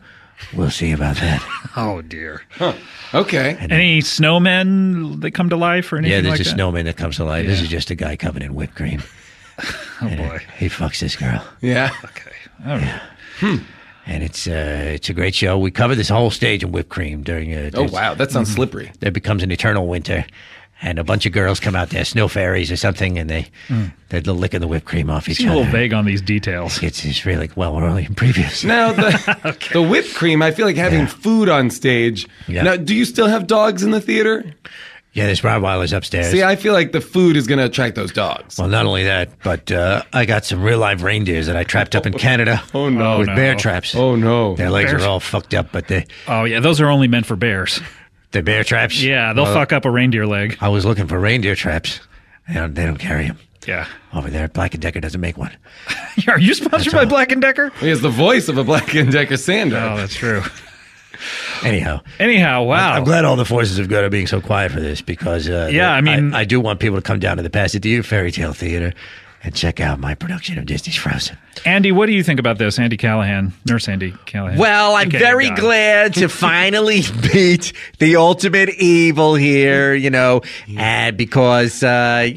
"We'll see about that." Oh, dear. Huh. Okay. And any snowmen that come to life or anything like that? Yeah, there's a snowman that comes to life. Yeah. This is just a guy covered in whipped cream. Boy. He fucks this girl. Yeah. Okay. All right. And it's a great show. We cover this whole stage in whipped cream during. Oh wow, that sounds slippery. There becomes an eternal winter, and a bunch of girls come out there, snow fairies or something, and they're licking the whipped cream off each other. A little vague on these details. It's really we're only in previews. Now the whipped cream, I feel like having food on stage. Yeah. Now, do you still have dogs in the theater? Yeah, there's Rottweilers upstairs. See, I feel like the food is going to attract those dogs. Well, not only that, but I got some real live reindeers that I trapped up in Canada. Oh, no. With bear traps. Oh, no. Their legs are all fucked up, but they... Oh, yeah, those are only meant for bears. The bear traps? Yeah, they'll fuck up a reindeer leg. I was looking for reindeer traps. They don't carry them. Yeah. Over there, Black & Decker doesn't make one. Are you sponsored by Black & Decker? He has the voice of a Black & Decker sander. Oh, that's true. Anyhow, wow. I'm glad all the forces of good are being so quiet for this because I do want people to come down to the Pasadena Fairy Tale Theater and check out my production of Disney's Frozen. Andy, what do you think about this? Andy Callahan, Nurse Andy Callahan. Well, I'm very glad to finally beat the ultimate evil here, and because, I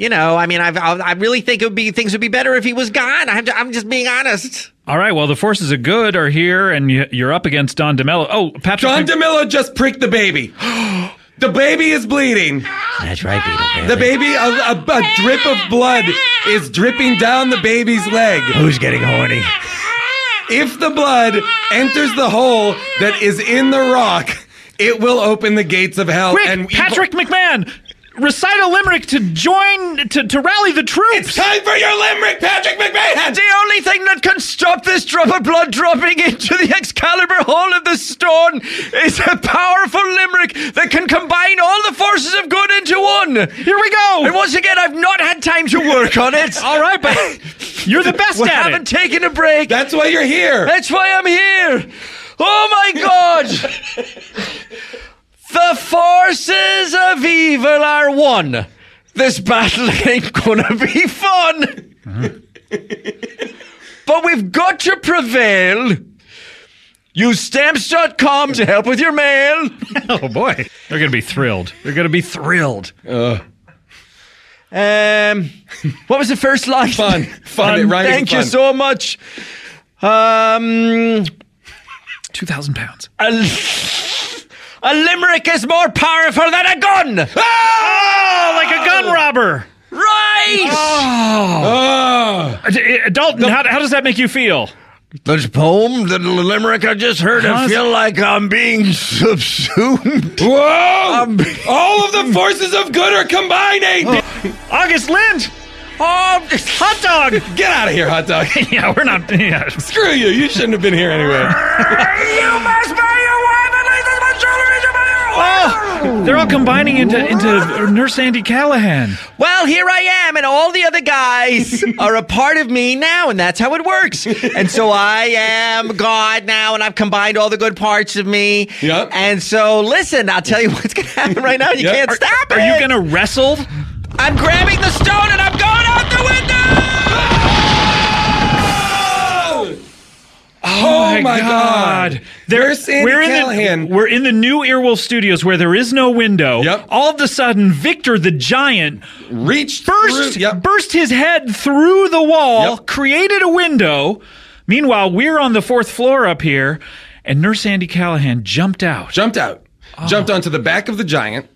really think things would be better if he was gone. I'm just being honest. All right, well, the forces of good are here, and you're up against Don DeMello. Oh, Patrick. Don DeMello just pricked the baby. The baby is bleeding. That's right, Beetle. The baby, a drip of blood is dripping down the baby's leg. Who's getting horny? If the blood enters the hole that is in the rock, it will open the gates of hell. Quick, and Patrick McMahon! Recite a limerick to rally the troops. It's time for your limerick, Patrick McMahon. The only thing that can stop this drop of blood dropping into the Excalibur hole of the stone is a powerful limerick that can combine all the forces of good into one. Here we go. And once again, I've not had time to work on it. All right, but you're the best we at it. haven't taken a break. That's why you're here. That's why I'm here. Oh my God. The forces of evil are one. This battle ain't gonna be fun. But we've got to prevail. Use stamps.com to help with your mail. Oh, boy. They're going to be thrilled. What was the first line? Fun. Thank you so much. 2,000 pounds. A limerick is more powerful than a gun! Oh, like a gun robber! Right! Dalton, how does that make you feel? This poem, the limerick I just heard, I feel like I'm being subsumed. Whoa! All of the forces of good are combining! August Lind! Oh, hot dog! Get out of here, hot dog! Yeah, we're not... Yeah. Screw you, you shouldn't have been here anyway. You must buy your wife and leave this much jewelry to buy your wife! Oh, they're all combining into Nurse Andy Callahan. Well, here I am, and all the other guys are a part of me now, and that's how it works. And so I am God now, and I've combined all the good parts of me. Yep. And so, listen, I'll tell you what's going to happen right now. You can't stop it. Are you going to wrestle? I'm grabbing the stone, and I'm going out the window! Oh my God. There's Sandy Callahan. We're in the new Earwolf Studios where there is no window. Yep. All of a sudden, Victor the Giant burst his head through the wall, created a window. Meanwhile, we're on the 4th floor up here, and Nurse Sandy Callahan jumped out. Jumped onto the back of the giant.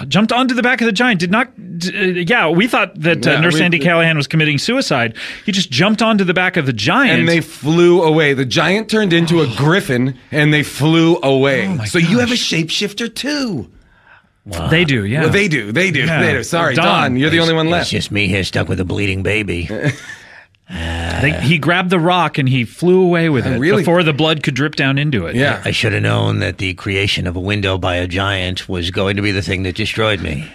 Jumped onto the back of the giant. Did not. We thought that Nurse Sandy Callahan was committing suicide. He just jumped onto the back of the giant. And they flew away. The giant turned into a griffin, and they flew away. So you have a shapeshifter, too. Wow. They do, yeah. Well, they do. Yeah. Sorry, Don, you're the only one left. It's just me here stuck with a bleeding baby. He grabbed the rock and he flew away with it before the blood could drip down into it. Yeah. I should have known that the creation of a window by a giant was going to be the thing that destroyed me.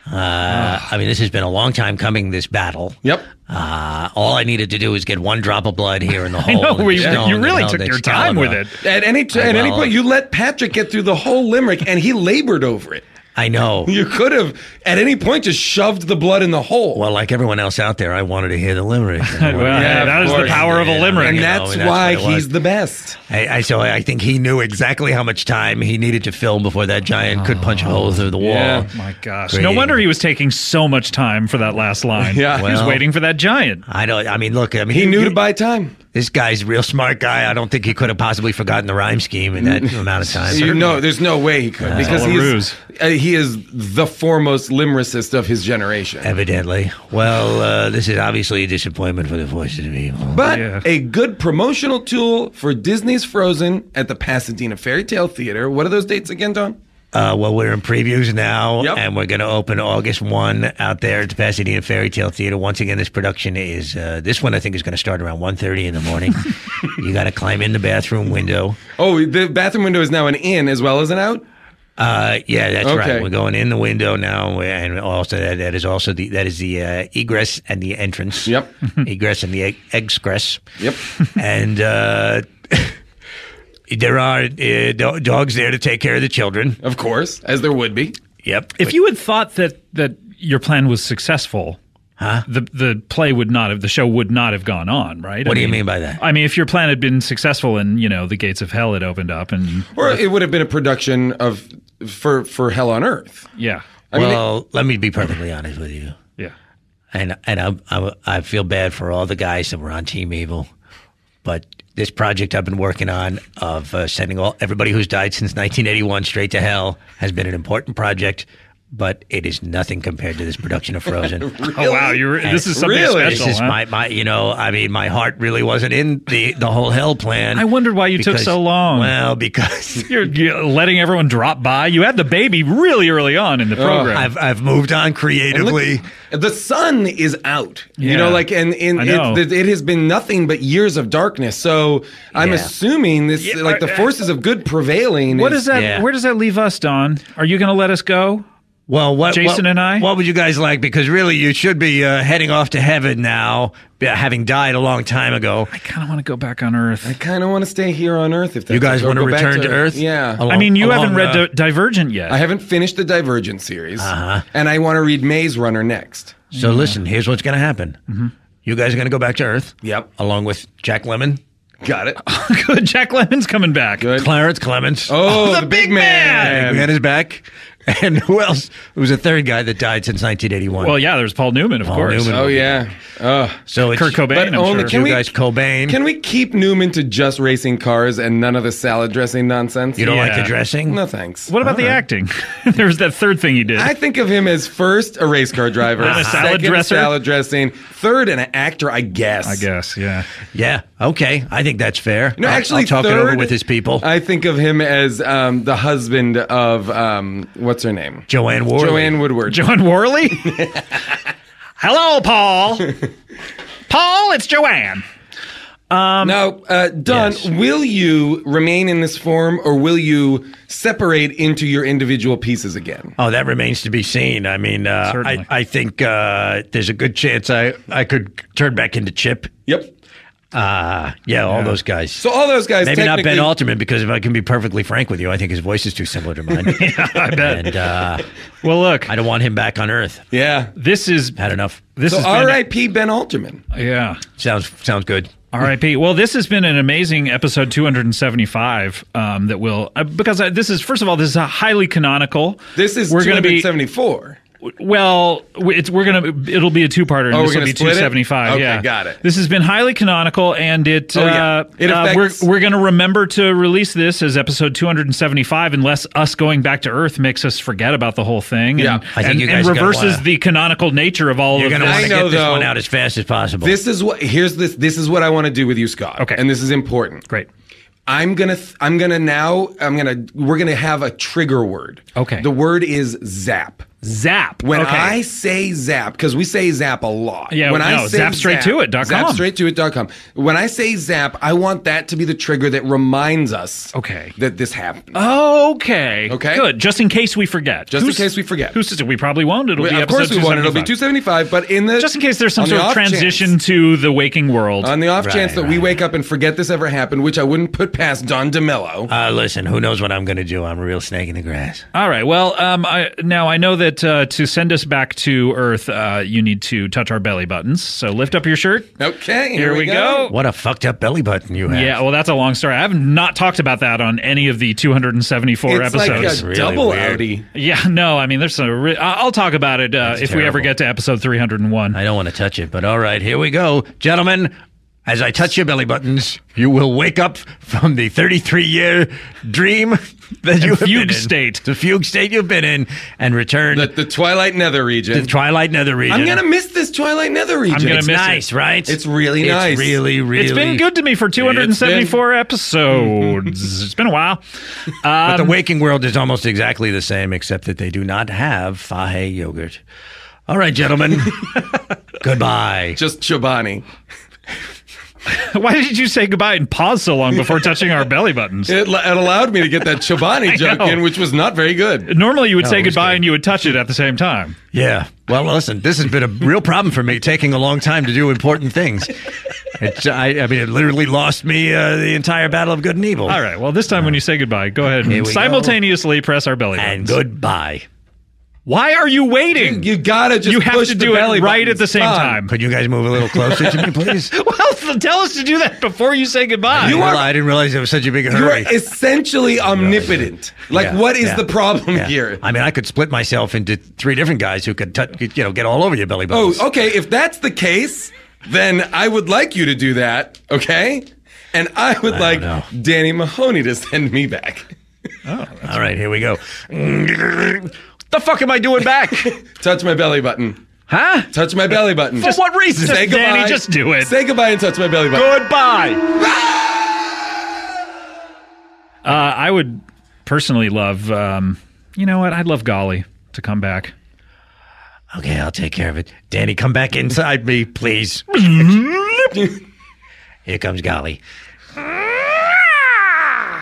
I mean, this has been a long time coming, this battle. Yep. All I needed to do was get one drop of blood here in the hole. I know, you really took your time with it. At any point, you let Patrick get through the whole limerick, and he labored over it. I know. You could have, at any point, just shoved the blood in the hole. Well, like everyone else out there, I wanted to hear the limerick. That is the power of a limerick. And that's why he's the best. So I think he knew exactly how much time he needed to fill before that giant could punch a hole through the wall. Yeah. Oh, my gosh. No wonder he was taking so much time for that last line. Yeah. He was waiting for that giant. He knew to buy time. This guy's a real smart guy. I don't think he could have possibly forgotten the rhyme scheme in that amount of time. There's no way he could. Because he is the foremost lyricist of his generation. Evidently. Well, this is obviously a disappointment for the Voices of Evil. But a good promotional tool for Disney's Frozen at the Pasadena Fairy Tale Theater. What are those dates again, Don? Well, we're in previews now, and we're going to open August 1 out there at the Pasadena Fairy Tale Theater. Once again, this production is, this one I think is going to start around 1:30 in the morning. You got to climb in the bathroom window. Oh, the bathroom window is now an in as well as an out? Yeah, that's right. We're going in the window now, and also that is the egress and the entrance. Yep. Egress and the exgress. Yep. And there are dogs there to take care of the children. Of course, as there would be. Yep. If you had thought that your plan was successful, the play would not have, the show would not have gone on, right? What do you mean by that? I mean, if your plan had been successful and, the gates of hell had opened up or it would have been a production for Hell on Earth. Yeah. Let me be perfectly honest with you. Yeah. And I feel bad for all the guys that were on Team Evil, but this project I've been working on of sending everybody who's died since 1981 straight to hell has been an important project, but it is nothing compared to this production of Frozen. Really? Oh wow, this is something special. This is my heart really wasn't in the whole hell plan. I wondered why you took so long. Well, because you're letting everyone drop by. You had the baby really early on in the program. I've moved on creatively. Look, the sun is out. Yeah. It has been nothing but years of darkness. So I'm assuming this, the forces of good prevailing. What is that? Yeah. Where does that leave us, Don? Are you going to let us go? Well, Jason and I? What would you guys like? Because really, you should be heading off to heaven now, having died a long time ago. I kind of want to go back on Earth. I kind of want to stay here on Earth. If that's you guys want to return to Earth? Yeah. You haven't read Divergent yet. I haven't finished the Divergent series. And I want to read Maze Runner next. So listen, here's what's going to happen. Mm-hmm. You guys are going to go back to Earth. Yep. Along with Jack Lemmon. Got it. Good. Jack Lemmon's coming back. Good. Clarence Clements. Oh, the big man. We had his back. And who else? There was a third guy that died since 1981. Well, yeah, there's Paul Newman, of course. Oh, yeah. So it's Kurt Cobain, I'm sure. You guys, Cobain. Can we keep Newman to just racing cars and none of the salad dressing nonsense? You don't like the dressing? No, thanks. What about the acting? There was that third thing he did. I think of him as first a race car driver, and a salad dresser, salad dressing, third an actor, I guess. Yeah. Yeah, okay. I think that's fair. No, actually, I'll talk it over with his people. I think of him as the husband of, what's her name? Joanne Worley. Joanne Woodward. Joanne Worley? Hello, Paul. Paul, it's Joanne. Now, Don, will you remain in this form or will you separate into your individual pieces again? Oh, that remains to be seen. I mean, I think there's a good chance I could turn back into Chip. Yep. All those guys. So all those guys, maybe not Ben Alterman, because if I can be perfectly frank with you, I think his voice is too similar to mine. Yeah, I bet. And well, look, I don't want him back on Earth. Yeah, this is had enough. So R.I.P. Ben Alterman. Yeah, sounds good. R.I.P. Well, this has been an amazing episode 275 that will because this is first of all this is a highly canonical. This is 274. Well, it'll be a two-parter, and this will be 275. Okay, yeah, got it. This has been highly canonical, and it affects... we're going to remember to release this as episode 275, unless us going back to Earth makes us forget about the whole thing. Yeah, I think you guys reverses the canonical nature of all of this. You're going to want to get this one out as fast as possible. This is what what I want to do with you, Scott. Okay, and this is important. Great. We're gonna have a trigger word. Okay. The word is zap. Zap. When I say zap, because we say zap a lot. Yeah, when I say zapstraighttoit.com. Zapstraighttoit.com. When I say zap, I want that to be the trigger that reminds us that this happened. Okay. Okay? Good. Just in case we forget. In case we forget. We probably won't. It'll be of episode course we won't. It'll be 275. 275, but in the... Just in case there's some sort of transition to the waking world. On the off chance that we wake up and forget this ever happened, which I wouldn't put past Don DeMello. Listen, who knows what I'm going to do? I'm a real snake in the grass. All right. Well, I know that to send us back to Earth, you need to touch our belly buttons. So lift up your shirt. Okay, here we go. What a fucked up belly button you have. Yeah, well, that's a long story. I have not talked about that on any of the 274 it's episodes. It's like a double outie. Yeah, no, I mean, there's I'll talk about it if we ever get to episode 301. I don't want to touch it, but all right, here we go. Gentlemen, as I touch your belly buttons, you will wake up from the 33-year dream that you have been in. The fugue state you've been in, and return. The Twilight Nether region. The Twilight Nether region. I'm going to miss this Twilight Nether region. I'm going to miss nice, it. Right? It's really nice. It's really, really. It's been good to me for 274 episodes. It's been a while. But the waking world is almost exactly the same, except that they do not have Fahey yogurt. All right, gentlemen. Goodbye. Just Chobani. Why did you say goodbye and pause so long before touching our belly buttons? It allowed me to get that Chobani joke in, which was not very good. Normally you would say goodbye and you would touch it at the same time. Yeah. Well, listen, this has been a real problem for me, taking a long time to do important things. I mean, it literally lost me the entire battle of good and evil. All right. Well, this time when you say goodbye, go ahead and simultaneously press our belly buttons. And goodbye. Why are you waiting? You gotta just You have push to the do belly it right buttons. at the same time. Could you guys move a little closer to me, please? Well, tell us to do that before you say goodbye. I didn't realize it was such a big You hurry. are essentially omnipotent. Like, what is the problem here? I mean, I could split myself into 3 different guys who could get all over your belly buttons. Oh, okay. If that's the case, then I would like you to do that, okay? And I would like Danny Mahoney to send me back. All right, here we go. The fuck am I doing back? Touch my belly button. Huh? Touch my belly button. For what reason? Say goodbye. Danny, just do it. Say goodbye and touch my belly button. Goodbye. I would personally love, you know what? I'd love Golly to come back. Okay, I'll take care of it. Danny, come back inside me, please. Here comes Golly.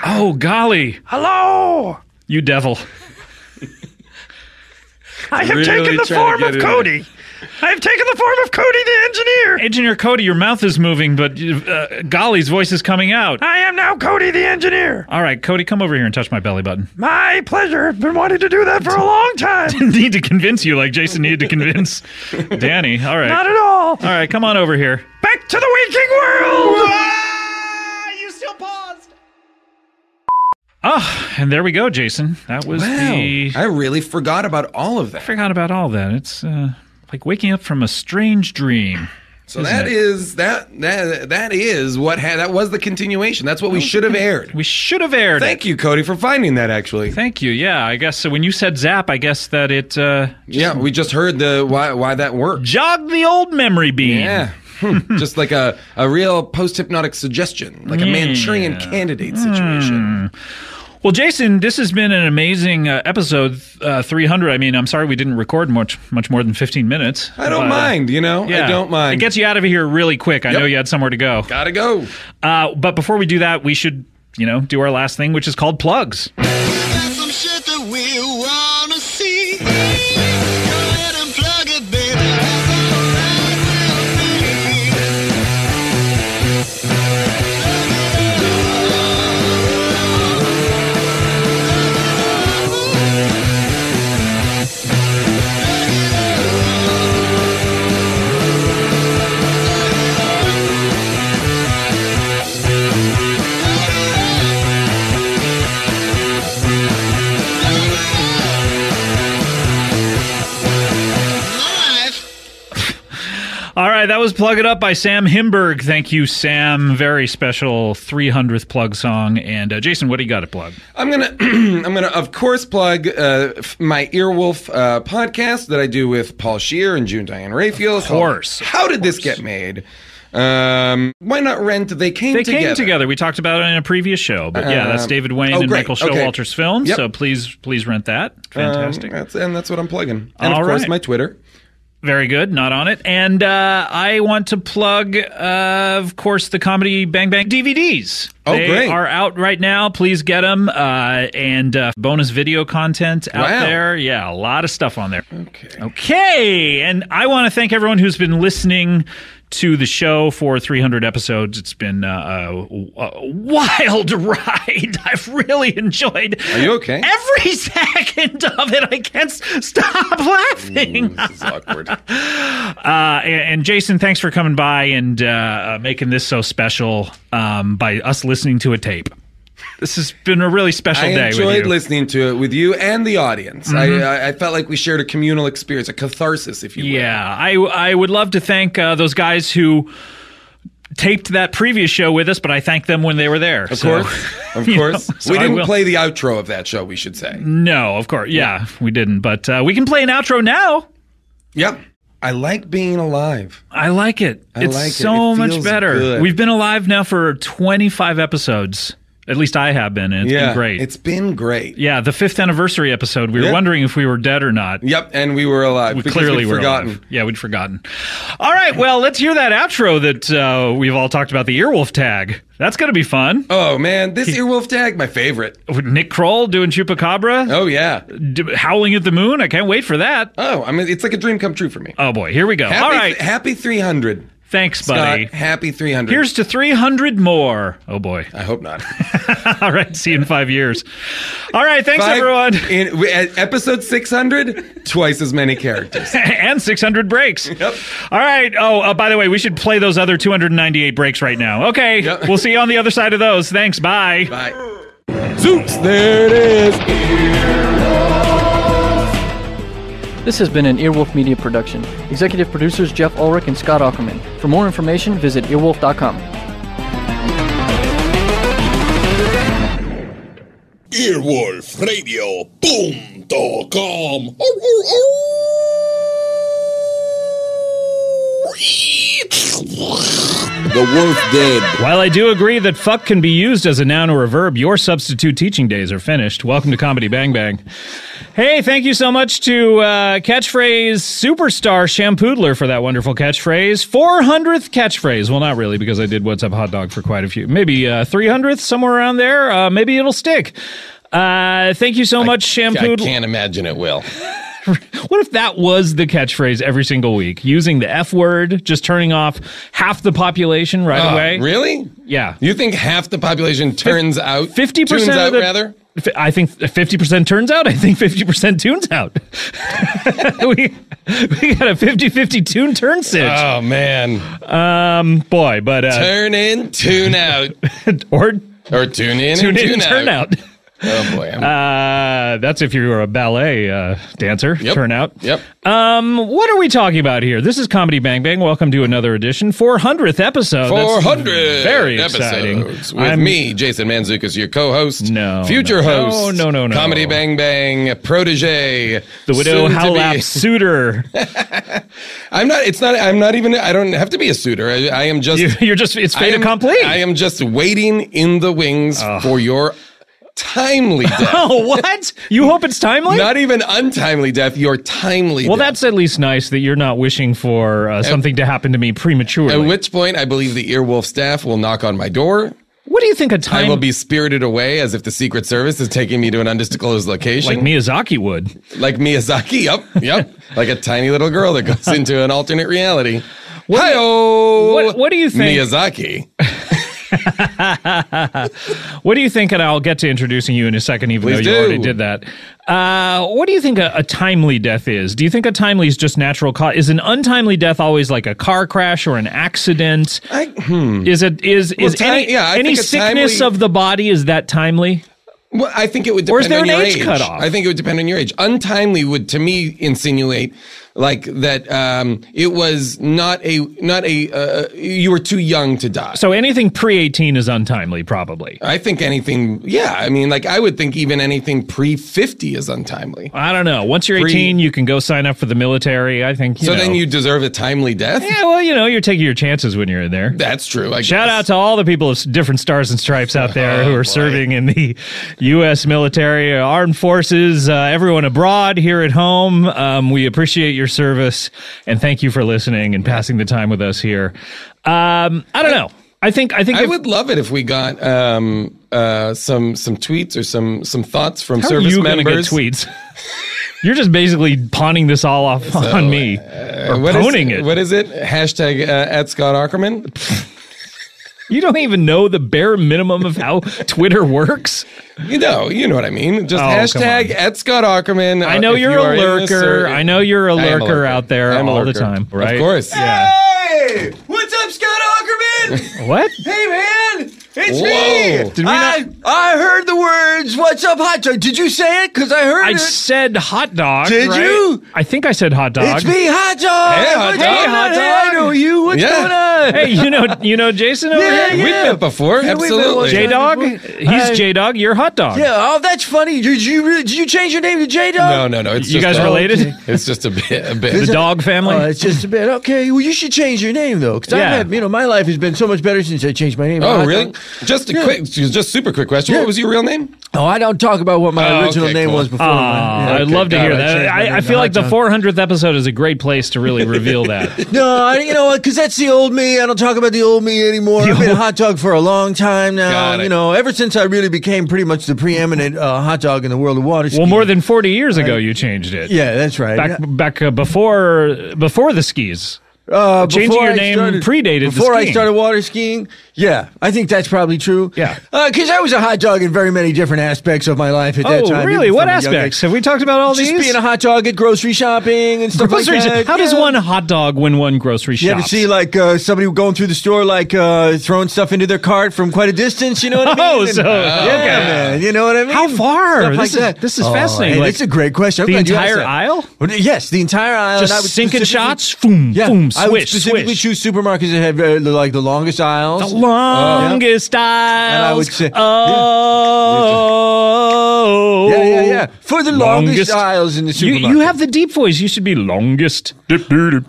Oh, Golly. Hello. You devil. I have Really taken the trying to form get of in Cody. I have taken the form of Cody the engineer. Engineer Cody, your mouth is moving, but Golly's voice is coming out. I am now Cody the engineer. All right, Cody, come over here and touch my belly button. My pleasure. I've been wanting to do that for a long time. Need to convince you like Jason needed to convince Danny. All right. Not at all. All right, come on over here. Back to the waking world. You still paused. Oh, and there we go, Jason. That was I really forgot about all of that. I forgot about all that. It's like waking up from a strange dream. So that is that was the continuation. That's what we should have aired. We should have aired. Thank you, Cody, for finding that. Actually, thank you. Yeah, I guess so. When you said zap, I guess that it. We just heard the why that worked. Jogged the old memory beam. Yeah. Just like a real post-hypnotic suggestion, like a Manchurian candidate situation. Well, Jason, this has been an amazing episode 300. I mean, I'm sorry we didn't record much more than 15 minutes. I don't mind, I don't mind. It gets you out of here really quick. I know you had somewhere to go. Gotta go. But before we do that, we should, do our last thing, which is called plugs. There's some shit that we wanna see. Go ahead and plug it, baby. right, that was Plug It Up by Sam Himberg. Thank you, Sam. Very special 300th plug song. And Jason, what do you got to plug? I'm gonna of course plug my Earwolf podcast that I do with Paul Scheer and June Diane Raphael. Of course. How did this get made? Why not rent? They came together. We talked about it in a previous show, but yeah, that's David Wayne and Michael Showalter's film. Yep. So please rent that. Fantastic. That's what I'm plugging. And of course, my Twitter. Very good. Not on it. And I want to plug, of course, the Comedy Bang Bang DVDs. They are out right now. Please get them. And bonus video content out there. Yeah, a lot of stuff on there. Okay. And I want to thank everyone who's been listening to the show for 300 episodes. It's been a wild ride. I've really enjoyed every second of it. I can't stop laughing. This is awkward. And Jason, thanks for coming by and making this so special by us listening to a tape. This has been a really special day. I enjoyed listening to it with you and the audience. Mm-hmm. I felt like we shared a communal experience, a catharsis, if you will. Yeah, I would love to thank those guys who taped that previous show with us, but I thanked them when they were there. Of course. We didn't play the outro of that show, we should say. No, of course. Yeah, we didn't. But we can play an outro now. Yep. I like being alive. I like it. It's so much better. Good. We've been alive now for 25 episodes. At least I have been, and it's been great. It's been great. Yeah, the 5th anniversary episode, we were wondering if we were dead or not. Yep, and we were alive. We clearly were forgotten. Alive. Yeah, we'd forgotten. All right, well, let's hear that outro that we've all talked about, the Earwolf tag. That's going to be fun. Oh, man, this Earwolf tag, my favorite. Nick Kroll doing Chupacabra. Oh, yeah. Howling at the Moon. I can't wait for that. Oh, I mean, it's like a dream come true for me. Oh, boy, here we go. All right. Happy 300. Thanks, buddy. Scott, happy 300. Here's to 300 more. Oh, boy. I hope not. All right. See you in 5 years. All right. Thanks, everyone. At episode 600, twice as many characters. And 600 breaks. Yep. All right. Oh, by the way, we should play those other 298 breaks right now. Okay. Yep. We'll see you on the other side of those. Thanks. Bye. Bye. Zoops. There it is. This has been an Earwolf Media production. Executive producers Jeff Ulrich and Scott Aukerman. For more information, visit earwolf.com. Earwolfradio.com. The wolf dead. While I do agree that fuck can be used as a noun or a verb, your substitute teaching days are finished. Welcome to Comedy Bang Bang. Hey, thank you so much to catchphrase superstar Shampoodler for that wonderful catchphrase. 400th catchphrase. Well, not really, because I did What's Up Hot Dog for quite a few. Maybe 300th, somewhere around there. Maybe it'll stick. Thank you so much, Shampoodler. I can't imagine it will. What if that was the catchphrase every single week? Using the F word, just turning off half the population right away? Really? Yeah. You think half the population turns out? 50% tunes out, rather? I think 50% turns out. I think 50% tunes out. we got a 50-50 tune turn sitch. Oh, man. Boy, but... turn in, tune out. or tune in and tune turn out. Oh, boy. That's if you're a ballet dancer. Yep. Turnout. Yep. What are we talking about here? This is Comedy Bang Bang. Welcome to another edition. 400th episode. 400 very exciting. With me, Jason Mantzoukas, your co-host. No. Future host. No. Comedy Bang Bang protege. The widow Howlap suitor. I'm not even, I don't have to be a suitor. I am just. You're just, it's fait accompli. I am just waiting in the wings for your timely death. Oh, what? You hope it's timely? Not even untimely death, your timely death. Well, that's at least nice that you're not wishing for something to happen to me prematurely. At which point, I believe the Earwolf staff will knock on my door. What do you think a time... I will be spirited away as if the Secret Service is taking me to an undisclosed location. Like Miyazaki would. Like Miyazaki, yep. Like a tiny little girl that goes into an alternate reality. What do you think... Miyazaki. What do you think, and I'll get to introducing you in a second, even though you already did that. What do you think a timely death is? Do you think a timely is just natural cause? Is an untimely death always like a car crash or an accident? Is any sickness of the body, is that timely? Well, I think it would depend on your age. Or is there an age cutoff? I think it would depend on your age. Untimely would, to me, insinuate like that it was not a you were too young to die. So anything pre-18 is untimely, probably. I think anything, yeah. I mean, like I would think even anything pre-50 is untimely. I don't know. Once you're 18, you can go sign up for the military. I think. Then you deserve a timely death. Yeah, well, you're taking your chances when you're in there. That's true. Shout out to all the people of different stars and stripes out there who are serving in the U.S. military, armed forces, everyone abroad, here at home. We appreciate your service, and thank you for listening and passing the time with us here. I don't know. I think I would love it if we got some tweets or some thoughts from service members. Get tweets? You're just basically pawning this all off on me. Owning it. What is it? Hashtag at Scott Aukerman. You don't even know the bare minimum of how Twitter works? You know what I mean. Just hashtag at Scott Aukerman. I know you're a lurker. I know you're a lurker out there all the time, right? Of course. Yeah. Hey! What's up, Scott Aukerman? What? Hey, man! It's Whoa. me! Did we I heard the words, what's up, hot dog? Did you say it? Because I heard it. I said hot dog. Did right? you? I think I said hot dog. It's me, hot dog! Hey, hot dog. Hey, I know you. What's going on? Hey, you know Jason over here? We've met before. Absolutely. J-Dog? He's J-Dog. You're hot dog. Yeah, oh, that's funny. Did you change your name to J-Dog? No. It's you just guys related? Okay. It's just a bit. The dog family? It's just a bit. Okay, well, you should change your name, though. Because my life has been so much better since I changed my name. Oh, really? Just super quick question. What was your real name? Oh, I don't talk about what my original name was before. I'd love to hear that. I feel like the 400th episode is a great place to really reveal that. No, you know what? Because that's the old me. I don't talk about the old me anymore. I've been a hot dog for a long time now. You know, ever since I really became pretty much the preeminent hot dog in the world of water skiing. Well, more than 40 years ago, you changed it. Yeah, that's right. Back before the skis. Changing your name predated before the skiing. I started water skiing. Yeah, I think that's probably true. Yeah, because I was a hot dog in very many different aspects of my life at that time. Oh, really? What aspects? Have we talked about all these? Just being a hot dog at grocery shopping and stuff like that. How does one hot dog win one grocery shop? You ever see like somebody going through the store like throwing stuff into their cart from quite a distance? You know what I mean? Man, you know what I mean? How far? This is fascinating. Hey, it's a great question. The entire aisle? Yes, the entire aisle. Just sinking shots? Boom, boom, I would specifically choose supermarkets that have the longest aisles. The longest aisles. And I would say, yeah. For the longest aisles in the supermarket. You have the deep voice. You should be longest. Thank you.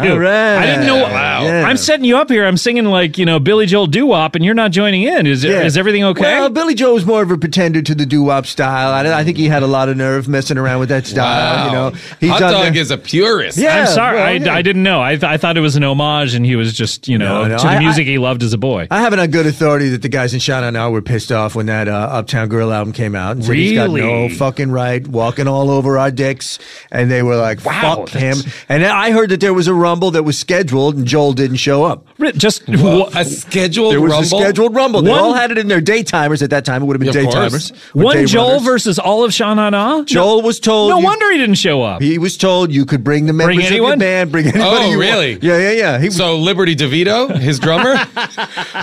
All right. I didn't know. Wow. Yeah. I'm setting you up here. I'm singing like, Billy Joel doo-wop, and you're not joining in. Is everything okay? Well, Billy Joel was more of a pretender to the doo-wop style. I think he had a lot of nerve messing around with that style. Wow. Hot dog is a purist. Yeah, I'm sorry. I didn't know. I thought it was an homage, and he was just, to the music he loved as a boy. I have it on good authority that the guys in Shout Out Now were pissed off when that Uptown Girl album came out. And said he's got no fucking right, walking all over our dicks. And they were like, fuck him. And then I heard that there was a rumble that was scheduled, and Joel didn't show up. Just a scheduled rumble? There was a scheduled rumble. They all had it in their daytimers at that time. It would have been daytimers. One Joel versus all of Shout Out Now? Joel was told. No wonder he didn't show up. He was told you could bring the members of your band, bring anybody you really? want. Yeah. So Liberty DeVito, his drummer?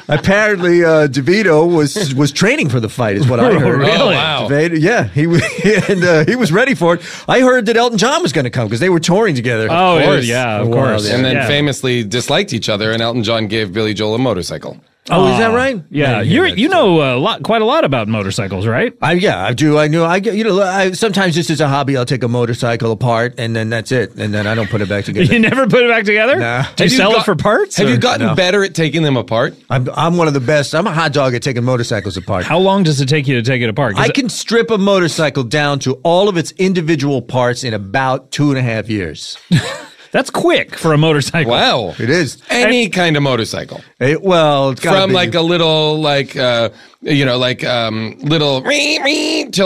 Apparently, DeVito was training for the fight, is what I heard. Really? Oh, wow. DeVito, he was ready for it. I heard that Elton John was going to come because they were touring together. Oh, of course. Yeah, of course. And then famously disliked each other, and Elton John gave Billy Joel a motorcycle. Oh, is that right? Yeah, you know quite a lot about motorcycles, right? I do. I sometimes just as a hobby, I'll take a motorcycle apart, and then that's it, and then I don't put it back together. You never put it back together? Nah. Do you sell it for parts? Have you gotten better at taking them apart? I'm one of the best. I'm a hot dog at taking motorcycles apart. How long does it take you to take it apart? I can strip a motorcycle down to all of its individual parts in about 2.5 years. That's quick for a motorcycle. Wow. It is. Any kind of motorcycle. It's from like a little, little to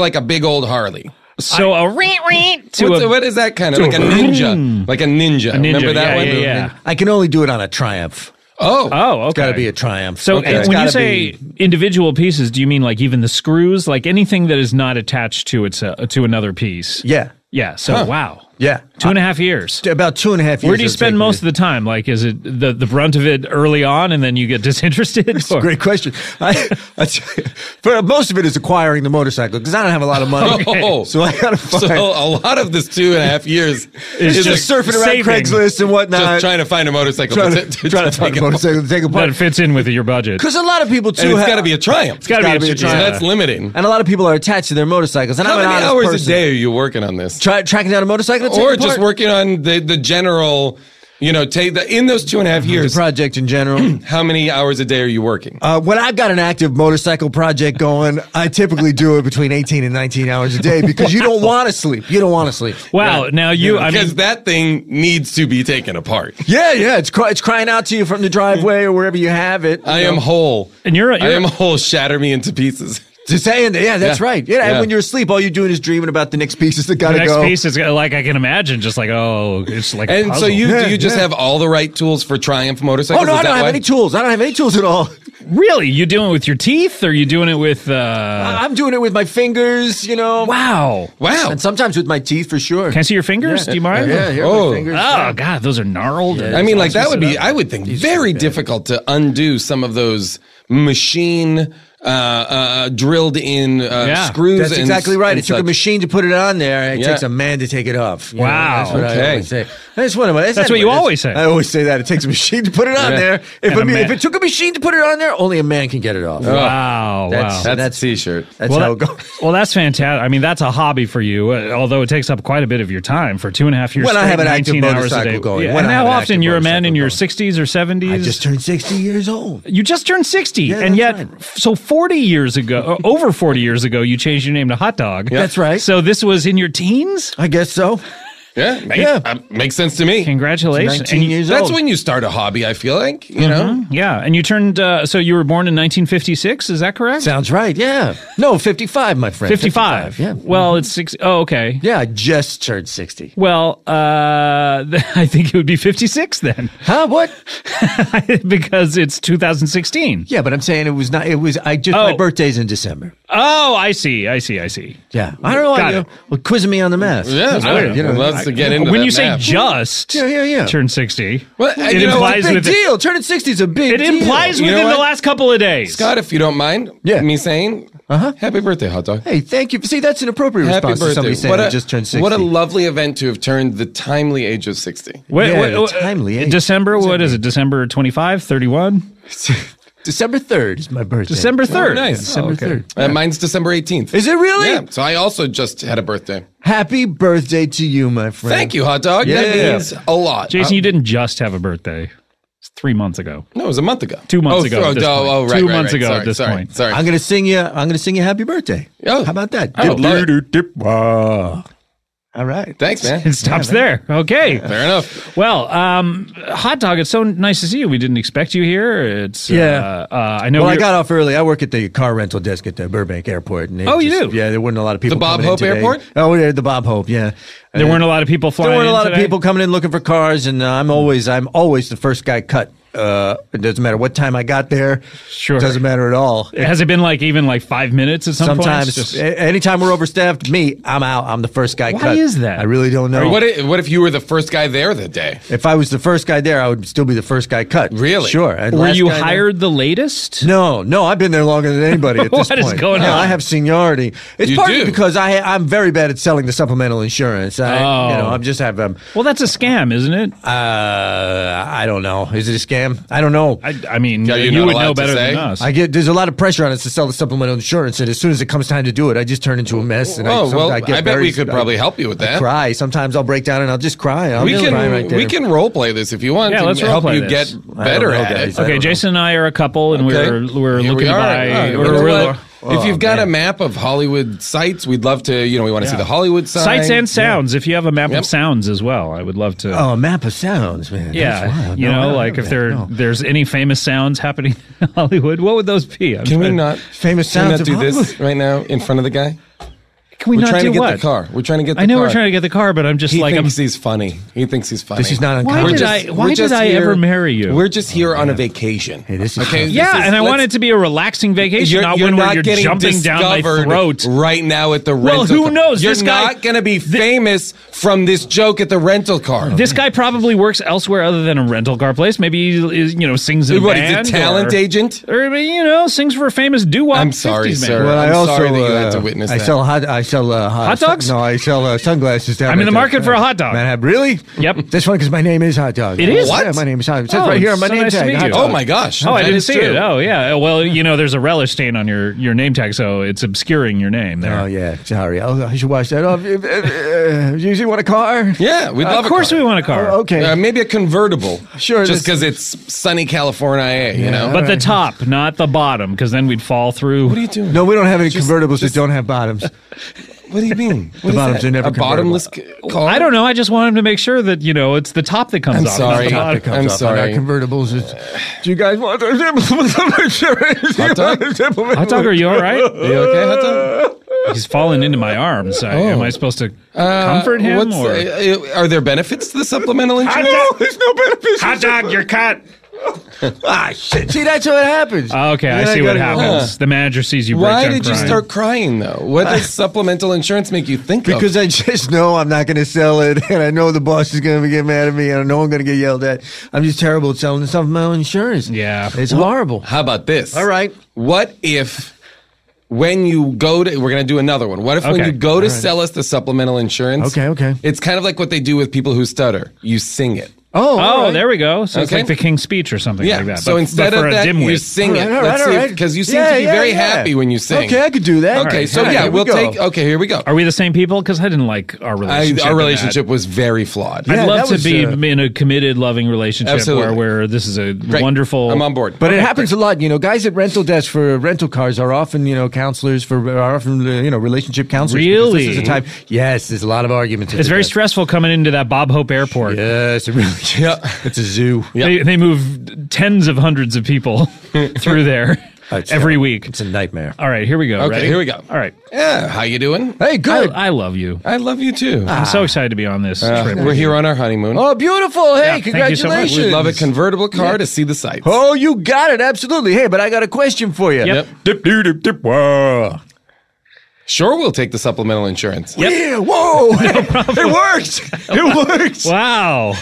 like a big old Harley. So what is that kind of? Like a ninja. Like a ninja. Remember that one? Yeah. I can only do it on a Triumph. Oh, okay. It's got to be a Triumph. So when you say individual pieces, do you mean like even the screws? Like anything that is not attached to to another piece? Yeah. Yeah. So wow. Yeah. 2.5 years. About 2.5 years. Where do you spend most of the time? Like, is it the brunt of it early on and then you get disinterested? That's a great question. For most of it is acquiring the motorcycle because I don't have a lot of money. Okay. So I gotta find. So a lot of this 2.5 years is just surfing around Craigslist and whatnot. Just trying to find a motorcycle. Trying to find a motorcycle to take apart. That fits in with your budget. Because a lot of people too. And it's got to be a Triumph. It's got to be a Triumph. So that's limiting. And a lot of people are attached to their motorcycles. And How I'm an many honest hours person. a day are you working on this? Tracking down a motorcycle, to take or apart? just working on the general. In those 2.5 years, the project in general. How many hours a day are you working? When I've got an active motorcycle project going, I typically do it between 18 and 19 hours a day because you don't want to sleep. You don't want to sleep. Wow. Now because that thing needs to be taken apart. Yeah. It's crying out to you from the driveway or wherever you have it. I am whole. And I am whole. Shatter me into pieces. That's right. Yeah, and when you're asleep, all you're doing is dreaming about the next pieces that gotta go. The next piece is like I can imagine, just like it's like. And a puzzle. so you just have all the right tools for Triumph motorcycles? Oh no, I don't have any tools. I don't have any tools at all. Really? You doing it with your teeth, or are you doing it with? I'm doing it with my fingers. Wow. And sometimes with my teeth for sure. Can I see your fingers? Do you mind? Yeah. Here are my fingers. Oh God, those are gnarled. Yeah, I mean, like that would be. I would think very difficult to undo some of those machine. Drilled in screws. That's exactly right. It took a such. machine to put it on there. It takes a man to take it off. Wow. That's what I always say. That's what you always say. I always say that. It takes a machine to put it on there. If it took a machine to put it on there, only a man can get it off. Wow. That's a t-shirt. That's how it goes. Well, that's fantastic. I mean, that's a hobby for you, although it takes up quite a bit of your time for 2.5 years. When I have an active 19 hours a motorcycle day. going. Yeah. And how often you're a man in your 60s or 70s? I just turned 60 years old. You just turned 60. And yet, so 40 years ago, over 40 years ago, you changed your name to Hot Dog. Yeah. That's right. So this was in your teens? I guess so. Yeah, makes sense to me. Congratulations. 19 years old. That's when you start a hobby, I feel like, you know? Yeah, and you turned, so you were born in 1956, is that correct? Sounds right, yeah. No, 55, my friend. 55. Yeah. Well, it's 60. Oh, okay. Yeah, I just turned 60. Well, I think it would be 56 then. Huh? What? Because it's 2016. Yeah, but I'm saying my birthday's in December. Oh, I see. Yeah. I don't know why you're quizzing me on the math. Yeah, That's weird. Let's get into when that you say math. just turn 60, well, it implies it's a big deal. Turning 60 is a big deal. It implies within the last couple of days. Scott, if you don't mind me saying, happy birthday, Hot Dog. Hey, thank you. See, that's an appropriate response to somebody saying they just turned 60. What a lovely event to have turned the timely age of 60. Timely age. December, what is it? December 25, 31? December 3rd is my birthday. December 3rd. Oh, nice. December 3rd. Mine's December 18th. Is it really? Yeah. So I also just had a birthday. Happy birthday to you, my friend. Thank you, Hot Dog. Yeah. That means a lot. Jason, you didn't just have a birthday. It's 3 months ago. No, it was a month ago. 2 months ago. Right. 2 months ago at this point. Sorry. I'm gonna sing you happy birthday. Oh. How about that? I would love it. All right. Thanks, man. It stops there. Okay. Fair enough. Well, Hot Dog, it's so nice to see you. We didn't expect you here. It's I know. Well, I got off early. I work at the car rental desk at the Burbank Airport. And you do? Yeah, there weren't a lot of people. The Bob coming Hope in today. Airport? Oh, yeah, the Bob Hope. Yeah. There weren't a lot of people flying. There weren't a lot today? of people coming in looking for cars, and I'm always the first guy cut. It doesn't matter what time I got there. Sure. It doesn't matter at all. Has it been even 5 minutes at some point? Sometimes. Anytime we're overstaffed, I'm out. I'm the first guy cut. Why is that? I really don't know. What if you were the first guy there that day? If I was the first guy there, I would still be the first guy cut. Really? Sure. Were you hired the latest? No, I've been there longer than anybody at this point. What is going on? I have seniority. It's You partly do? because I'm very bad at selling the supplemental insurance. I'm just have Well, that's a scam, isn't it? I don't know. Is it a scam? I don't know. I mean, Yeah, you're you not would allowed know to better say? than us. There's a lot of pressure on us to sell the supplemental insurance, and as soon as it comes time to do it, I just turn into a mess. And I bet we could probably help you with that. I cry. Sometimes I'll break down and I'll just cry. We cry right there. can role play this if you want. Yeah, to let's help role you play get this. better I don't know, at guys. it. Okay, Jason and I are a couple, and Okay. we're Here looking we to are. buy. You know what? Oh, If you've got man. a map of Hollywood sites, we'd love to. We want to see the Hollywood sign. Sights and sounds. If you have a map of sounds as well, I would love to. Oh, a map of sounds, man. Yeah, That's wild. you No, I know, don't like have if that. there's any famous sounds happening in Hollywood, what would those be? Can we not Famous can we sounds not of do this Hollywood? right now in front of the guy? Can we We're not trying do to get what? the car. We're trying to get the car. I know we're trying to get the car, but I'm just he like... thinks he's funny. He thinks he's funny. This is not Why uncommon. did I ever marry you? We're just here on a vacation. Hey, this is okay. And I want it to be a relaxing vacation, not when you're getting jumping down my discovered throat right now at the rental. Well, who knows? You're This guy- not going to be famous from this joke at the rental car. This guy probably works elsewhere other than a rental car place. Maybe he is, sings in a What, band. he's a talent agent? Or, sings for a famous doo-wop. I'm sorry, 50s sir. man. Well, I'm sorry that you had to witness I that. sell hot dogs? No, I sell sunglasses. I'm in the market for a hot dog. Man, really? Yep. That's funny because my name is Hot Dog. It is? Yeah, What? my name is Hot Dog. It says Oh, right here on my so name nice to tag. meet Hot you. Dog. Oh my gosh. Oh, I That didn't is see true. it. Oh, yeah. Well, there's a relish stain on your name tag, so it's obscuring your name there. Oh yeah, sorry. I should wash that off. Do you usually want a car? Yeah, we'd love Of course a car. we want a car. Okay. Maybe a convertible. Sure, Just this- because it's sunny California, you know? But the top, not the bottom, because then we'd fall through. What are you doing? No, we don't have any convertibles that don't have bottoms. What do you mean? What The is bottoms that? are never a bottomless car? I don't know. I just want him to make sure that, it's the top that comes I'm off. sorry. Not the bottom. That comes I'm off. sorry. On our convertibles. Do you guys want Hot dog? Hot dog, are you all right? Are you okay, Hot dog? He's fallen into my arms. Am I supposed to comfort him? Are there benefits to the supplemental insurance? There's no benefits. Hot dog, you're cut. Shit. See, that's what happens. Okay, I Then see what gotta go. happens. The manager sees you break Why down did you crying. start crying, though? What does supplemental insurance make you think of? Because I just know I'm not going to sell it, and I know the boss is going to get mad at me, and I know I'm going to get yelled at. I'm just terrible at selling stuff my own insurance. Yeah. It's horrible. How about this? All right. What if when you go to, we're going to do another one. What if when Okay. you go to sell us the supplemental insurance? Okay. It's kind of like what they do with people who stutter. You sing it. Oh, all right. there we go. So it's Okay. like the King's Speech or something Yeah. like that. So but instead for of a that, you dimwit. sing it. All right, Let's all see, right. because you seem to be very happy when you sing. Okay, I could do that. Okay, so All right, yeah, here we we'll go. take. Okay, here we go. Are we the same people? Because I didn't like our relationship. Our in that. relationship was very flawed. Yeah, I'd love that to was, be in a committed, loving relationship Absolutely. where this is a Great. wonderful. I'm on board. But it happens a lot, guys at rental desks for rental cars are often, counselors are often, relationship counselors. because Really? This is a time. Yes, there's a lot of arguments. It's very stressful coming into that Bob Hope Airport. Yes, it really is. Yeah. It's a zoo. They move tens of hundreds of people through there every week. It's a nightmare. All right, here we go. Okay, Ready? here we go. All right. Yeah, how you doing? Hey, good. I love you. I love you too. I'm so excited to be on this trip. We're here on our honeymoon. Oh, beautiful. Hey, Yeah, thank you so much. congratulations. We'd love a convertible car to see the sights. Oh, you got it. Absolutely. Hey, but I got a question for you. Yep. Dip, doo, dip, dip, wah. Sure, we'll take the supplemental insurance. Yep. Yeah, whoa. It worked. It worked. Wow.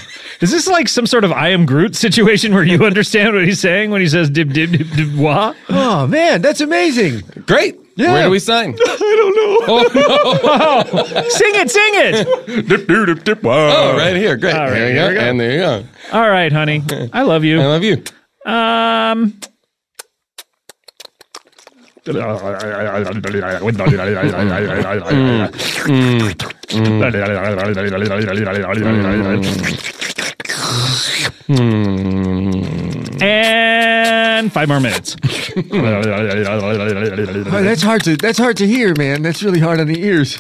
Is this like some sort of I am Groot situation where you understand what he's saying when he says dib dib dib dib wah? Oh, man, that's amazing. Great. Yeah. Where do we sign? I don't know. Oh, no. Sing it. Dip, doo, dip, dip, wah. Oh, right here. Great. All right, here we here go. we go. And there you go. All right, honey. I love you. I love you. And 5 more minutes. Oh, that's hard to hear, man. That's really hard on the ears.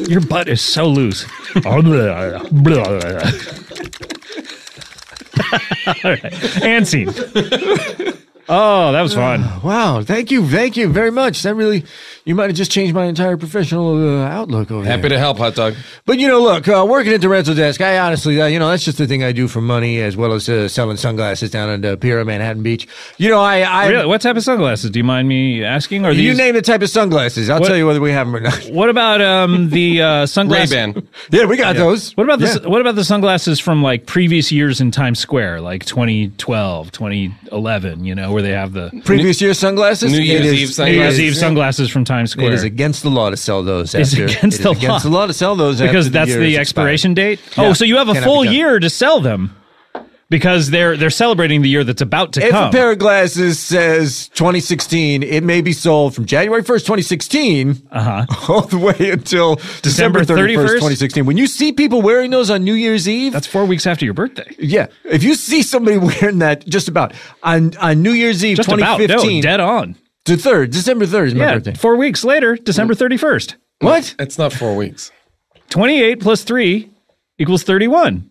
Your butt is so loose. All right. And scene. Oh, that was fun. Wow, thank you very much. That really, you might have just changed my entire professional outlook over Happy there. to help, Hot Dog. But look, working at the rental desk, I honestly, that's just the thing I do for money, as well as selling sunglasses down at the Pier of Manhattan Beach. I Really? What type of sunglasses? Do you mind me asking? Or you name the type of sunglasses. I'll What- tell you whether we have them or not. What about the sunglasses? Ray-Ban. Yeah, we got those. What about What about the sunglasses from like previous years in Times Square, like 2012, 2011? Where they have the Previous year sunglasses. New Year's Eve New Year's sunglasses. Eve sunglasses from Times Square. It is against the law to sell those. It's against the law. to sell those because after that's year the is expiration expired. date. Yeah. Oh, so you have a Cannot full be done. year to sell them because they're celebrating the year that's about to If come. a pair of glasses says 2016, it may be sold from January 1st, 2016, all the way until December 31st, 2016. When you see people wearing those on New Year's Eve, That's 4 weeks after your birthday. yeah. If you see somebody wearing that just about on New Year's Eve, Just about. 2015, No, dead on. the 3rd, December 3rd is my Yeah, birthday. 4 weeks later, December 31st. What? It's not 4 weeks. 28 plus 3 equals 31.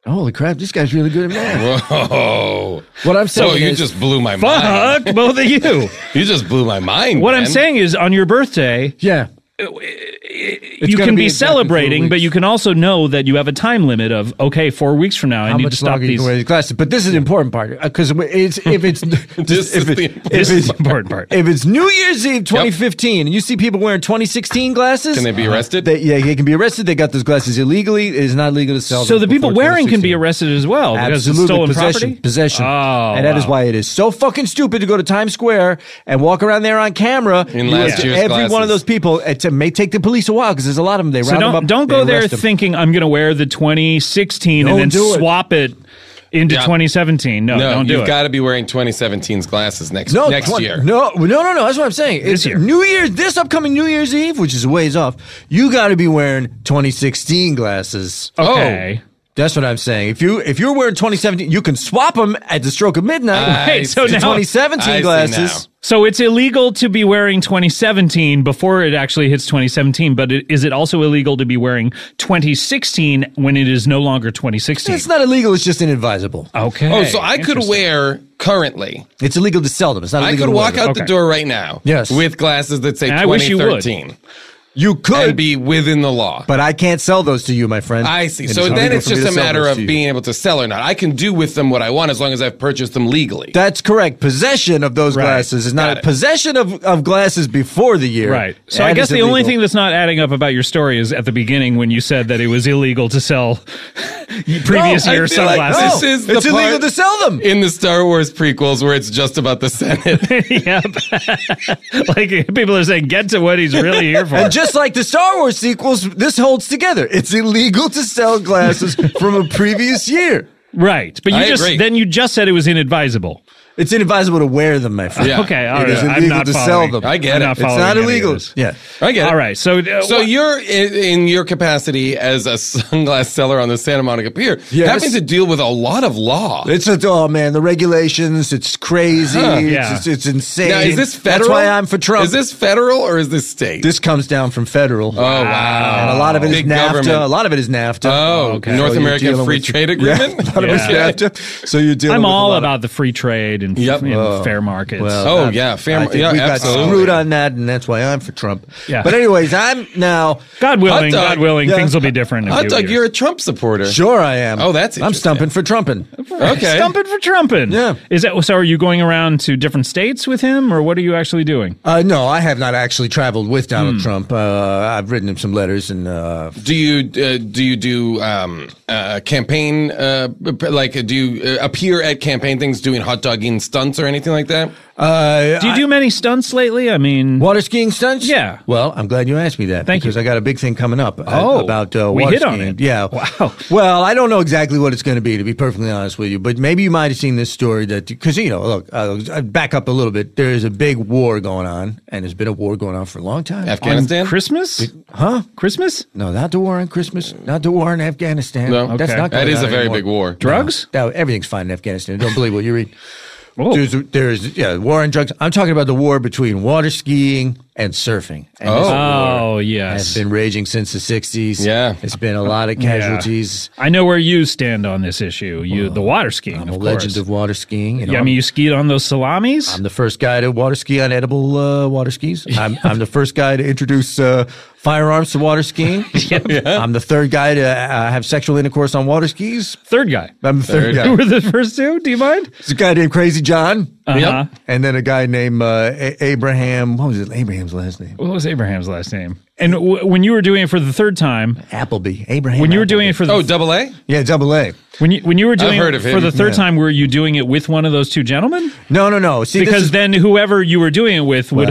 Holy crap, this guy's really good at math. Whoa. What I'm saying you is, just blew my mind. Fuck both of you. You just blew my mind. What man. I'm saying is, on your birthday, yeah. You can be celebrating, but you can also know that you have a time limit of, okay, 4 weeks from now, I need to stop these. You can wear these glasses. But this is the important part, because if it's This is the important part. If it's New Year's Eve 2015 and you see people wearing 2016 glasses, can they be arrested? They can be arrested. They got those glasses illegally. It is not legal to sell them. So the people wearing can be arrested as well because it's stolen property? Possession. Oh, and that is why it is so fucking stupid to go to Times Square and walk around there on camera. In last year's every glasses. one of those people, it may take the police a while because there's a lot of them. They round them up. Don't go there thinking I'm going to wear the 2016 and then swap it into 2017. No, don't do it. You've got to be wearing 2017's glasses next year. No. That's what I'm saying. It's New Year's, this upcoming New Year's Eve, which is a ways off. You got to be wearing 2016 glasses. Okay. That's what I'm saying. If you're wearing 2017, you can swap them at the stroke of midnight. Right, so now 2017 glasses. So it's illegal to be wearing 2017 before it actually hits 2017, but is it also illegal to be wearing 2016 when it is no longer 2016? It's not illegal. It's just inadvisable. Okay. Oh, so I could wear currently. It's illegal to sell them. It's not illegal. I could walk out the door right now. Yes. With glasses that say And I wish you would. 2013. You could and be within the law. But I can't sell those to you, my friend. I see. So then it's just a matter of being able to sell or not. I can do with them what I want as long as I've purchased them legally. That's correct. Possession of those glasses is not possession of glasses before the year. Right. So I guess the only thing that's not adding up about your story is at the beginning when you said that it was illegal to sell previous year sunglasses. It's illegal to sell them in the Star Wars prequels where it's just about the Senate. Yep. Like people are saying, get to what he's really here for. And just like the Star Wars sequels, this holds together. It's illegal to sell glasses from a previous year. Right. But you just said it was inadvisable. It's inadvisable to wear them, my friend. Yeah. Okay, all right. It is illegal I'm not to following. sell them. I get it. It's not illegal. Yeah, I get it. All right. So you're in your capacity as a sunglass seller on the Santa Monica Pier, having to deal with a lot of law. Oh man, the regulations. It's crazy. It's insane. Now, is this federal? That's why I'm for Trump. Is this federal or is this state? This comes down from federal. Oh wow! And a lot of it is Big NAFTA. government. A lot of it is NAFTA. Oh, okay. North American Free Trade Agreement. Yeah, a lot of it's NAFTA. So you're dealing. I'm with all about the free trade and fair markets. Well, fair market. We got absolutely. screwed on that, and that's why I'm for Trump. Yeah. But anyways, I'm now. God willing, things will be different. In Hot a few Dog, years. you're a Trump supporter. Sure, I am. Oh, that's I'm stumping for Trumping. Okay, stumping for Trumping. Yeah. Is that so? Are you going around to different states with him, or what are you actually doing? No, I have not actually traveled with Donald Trump. I've written him some letters, and do you do campaign do you appear at campaign things doing hot dogging stunts or anything like that? Do you do many stunts lately? I mean, water skiing stunts? Yeah. Well, I'm glad you asked me that. Thank you. Because I got a big thing coming up about we water hit skiing. on it. Yeah. Wow. Well, I don't know exactly what it's going to be perfectly honest with you, but maybe you might have seen this story because, look, I'll back up a little bit. There is a big war going on, and there's been a war going on for a long time. Afghanistan? On Christmas? Christmas? No, not the war on Christmas. Not the war in Afghanistan. No. Okay. That's not that is a very anymore. big war. Drugs? No, everything's fine in Afghanistan. Don't believe what you read. There's war on drugs. I'm talking about the war between water skiing and surfing. And this war yes. has been raging since the 60s. Yeah. It's been a lot of casualties. I know where you stand on this issue. The water skiing, I'm a legend of water skiing. You skied on those salamis? I'm the first guy to water ski on edible water skis. I'm the first guy to introduce firearms to water skiing. I'm the third guy to have sexual intercourse on water skis. Third guy. I'm the third guy. Who were the first two? Do you mind? There's a guy named Crazy John. Uh-huh. And then a guy named Abraham. What was it? Abraham's last name. What was Abraham's last name? And when you were doing it for the third time, Appleby. Abraham. When you were doing it for the double A? Yeah, double A. When you were doing it for the third time, were you doing it with one of those two gentlemen? No. See, because then whoever you were doing it with would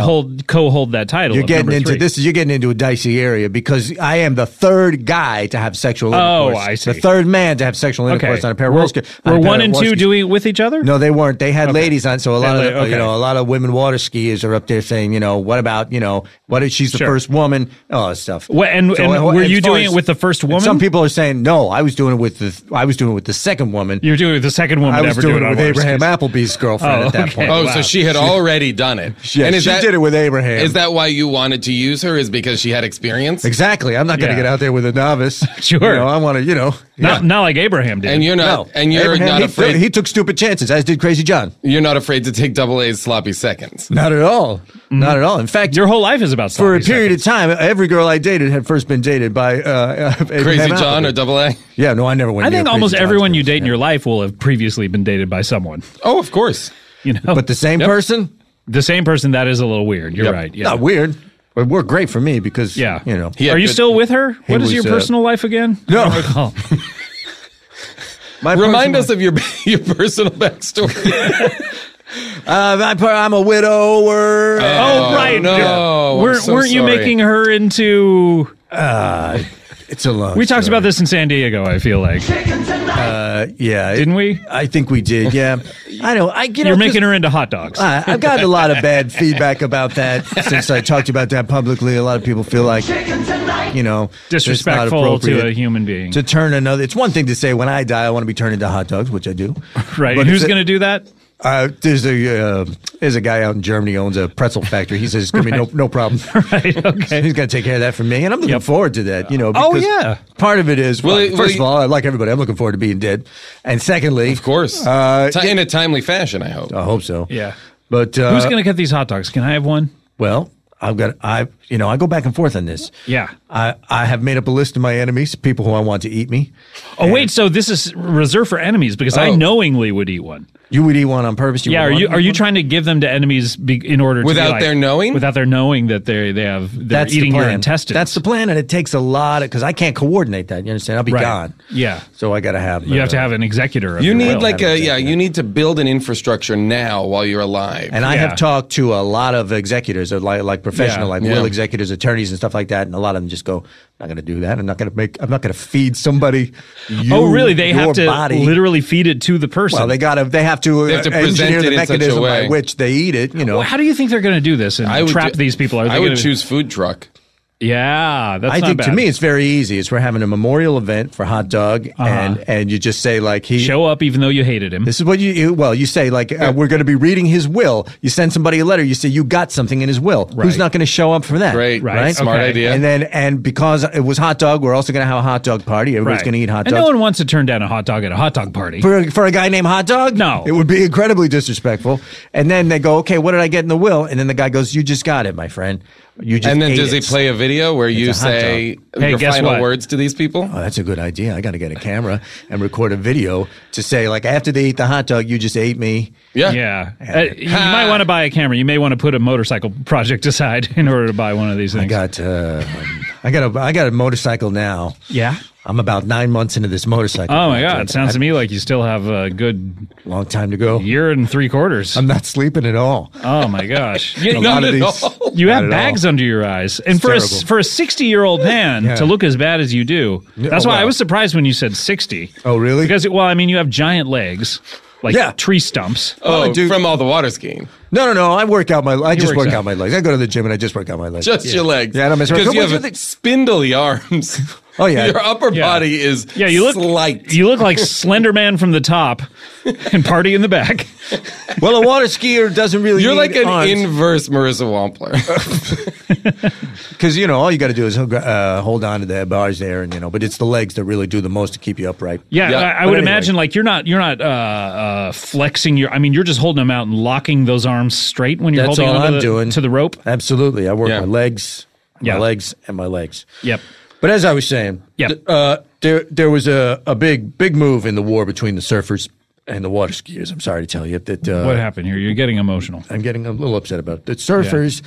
co-hold that title. You're getting into a dicey area because I am the third guy to have sexual intercourse. Oh, I see. The third man to have sexual intercourse on a pair of roller skates. Were 1 and 2 doing it with each other? No, they weren't. They had ladies on, so a lot of women water skiers are up there saying, what about, what if she's the first woman all that stuff. And were you doing it with the first woman? Some people are saying no. I was doing it with the second woman. You were doing it with the second woman. I was doing it with Abraham Applebee's girlfriend at that point. Oh, wow. So she had already done it. Yeah, and she did it with Abraham. Is that why you wanted to use her? Is because she had experience? Exactly. I'm not going to get out there with a novice. Sure. I want to. Not like Abraham did. And you're not. No. And you're Abraham, not afraid. He took stupid chances, as did Crazy John. You're not afraid to take Double A's sloppy seconds. Not at all. Mm-hmm. Not at all. In fact, your whole life is about sloppy for a period of time. Every girl I dated had first been dated by Crazy John or Double A. Yeah, no, I never went. I think almost everyone you date in your life will have previously been dated by someone. Oh, of course. But the same person. The same person. That is a little weird. You're right. Yeah. Not weird. It worked great for me because Are you still with her? What is your personal life again? No. Remind us of your personal backstory. I'm a widower. Oh, right. No. Weren't you making her into... It's a long We talked about this in San Diego, I feel like. Yeah. Didn't we? I think we did, yeah. I know. You're making her into hot dogs. I've gotten a lot of bad feedback about that since I talked about that publicly. A lot of people feel like, disrespectful to a human being. To turn another... It's one thing to say, when I die, I want to be turned into hot dogs, which I do. Right. But who's going to do that? There's a guy out in Germany who owns a pretzel factory. He says, "Give me no problem." Right. Okay. He's going to take care of that for me, and I'm looking forward to that. Because part of it is first of all, like everybody, I'm looking forward to being dead, and secondly, of course, in a timely fashion. I hope so. Yeah. But who's going to get these hot dogs? Can I have one? Well, I go back and forth on this. Yeah. I have made up a list of my enemies, people who I want to eat me. Oh, wait, so this is reserved for enemies because I knowingly would eat one. You would eat one on purpose? Are you trying to give them to enemies in order to without their knowing? Without their knowing that they're eating your intestines. That's the plan, and it takes a lot because I can't coordinate that. You understand? I'll be gone. Yeah. So I got to have. You have to have an executor. You need you need to build an infrastructure now while you're alive. And I have talked to a lot of executors, like professional, will executors, attorneys, and stuff like that, and a lot of them just go, "I'm not going to do that. I'm not going to feed somebody." Oh, really? They have to literally feed it to the person. Well, they have to engineer the mechanism by which they eat it. Well, how do you think they're going to do this and trap these people? I would choose food truck. Yeah, that's not bad. To me, it's very easy. We're having a memorial event for Hot Dog, and you just say show up even though you hated him. This is what you say we're going to be reading his will. You send somebody a letter. You say you got something in his will. Right. Who's not going to show up for that? Right. Smart idea. And because it was Hot Dog, we're also going to have a hot dog party. Everybody's going to eat hot dogs. And no one wants to turn down a hot dog at a hot dog party for a guy named Hot Dog. No, it would be incredibly disrespectful. And then they go, "Okay, what did I get in the will?" And then the guy goes, "You just got it, my friend." And then does he play a video where you say your final words to these people? Oh, that's a good idea. I got to get a camera and record a video to say, after they eat the hot dog, you just ate me. Yeah. You might want to buy a camera. You may want to put a motorcycle project aside in order to buy one of these things. I got a motorcycle now. Yeah. I'm about 9 months into this motorcycle. Oh my God! It sounds to me like you still have a good long time to go. Year and 3/4. I'm not sleeping at all. Oh my gosh! You have bags under your eyes, and for a 60-year-old man to look as bad as you do, that's why I was surprised when you said 60. Oh really? Because you have giant legs. Tree stumps. Oh, from all the water skiing. No. I work out my legs. I go to the gym and I just work out my legs. Just your legs. Yeah, because you have spindly arms. Oh yeah, your upper body is slight. You look like Slender Man from the top and Party in the back. Well, a water skier doesn't really. You're like an arms. inverse Marissa Wampler. Because all you got to do is hold on to the bars there, and but it's the legs that really do the most to keep you upright. Yeah, I would imagine you're not flexing your. I mean, you're just holding them out and locking those arms straight when you're holding on to the rope. Absolutely, I work my legs, my legs, and my legs. Yep. But as I was saying, there was a big move in the war between the surfers and the water skiers. I'm sorry to tell you that. What happened here? You're getting emotional. I'm getting a little upset about it. The surfers.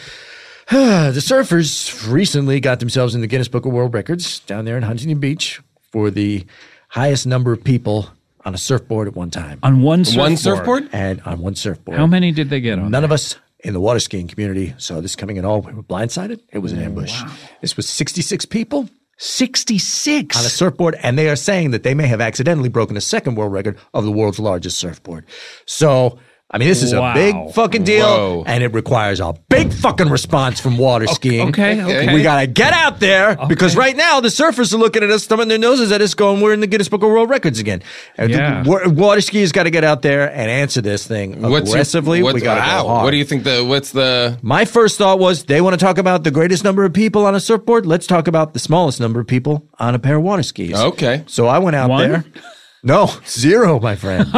Yeah. The surfers recently got themselves in the Guinness Book of World Records down there in Huntington Beach for the highest number of people on a surfboard at one time. On one surfboard? One surfboard? And on one surfboard. How many did they get on? None of us in the water skiing community saw this coming at all. We were blindsided. It was an ambush. Wow. This was 66 people. 66 on a surfboard, and they are saying that they may have accidentally broken a second world record of the world's largest surfboard. So I mean, this is a big fucking deal, and it requires a big fucking response from water skiing. Okay. We gotta get out there because right now the surfers are looking at us, thumbing their noses at us, going, "We're in the Guinness Book of World Records again." And water skiers got to get out there and answer this thing aggressively. We got to go hard. What do you think? My first thought was they want to talk about the greatest number of people on a surfboard. Let's talk about the smallest number of people on a pair of water skis. Okay. So I went out there. No, 0, my friend.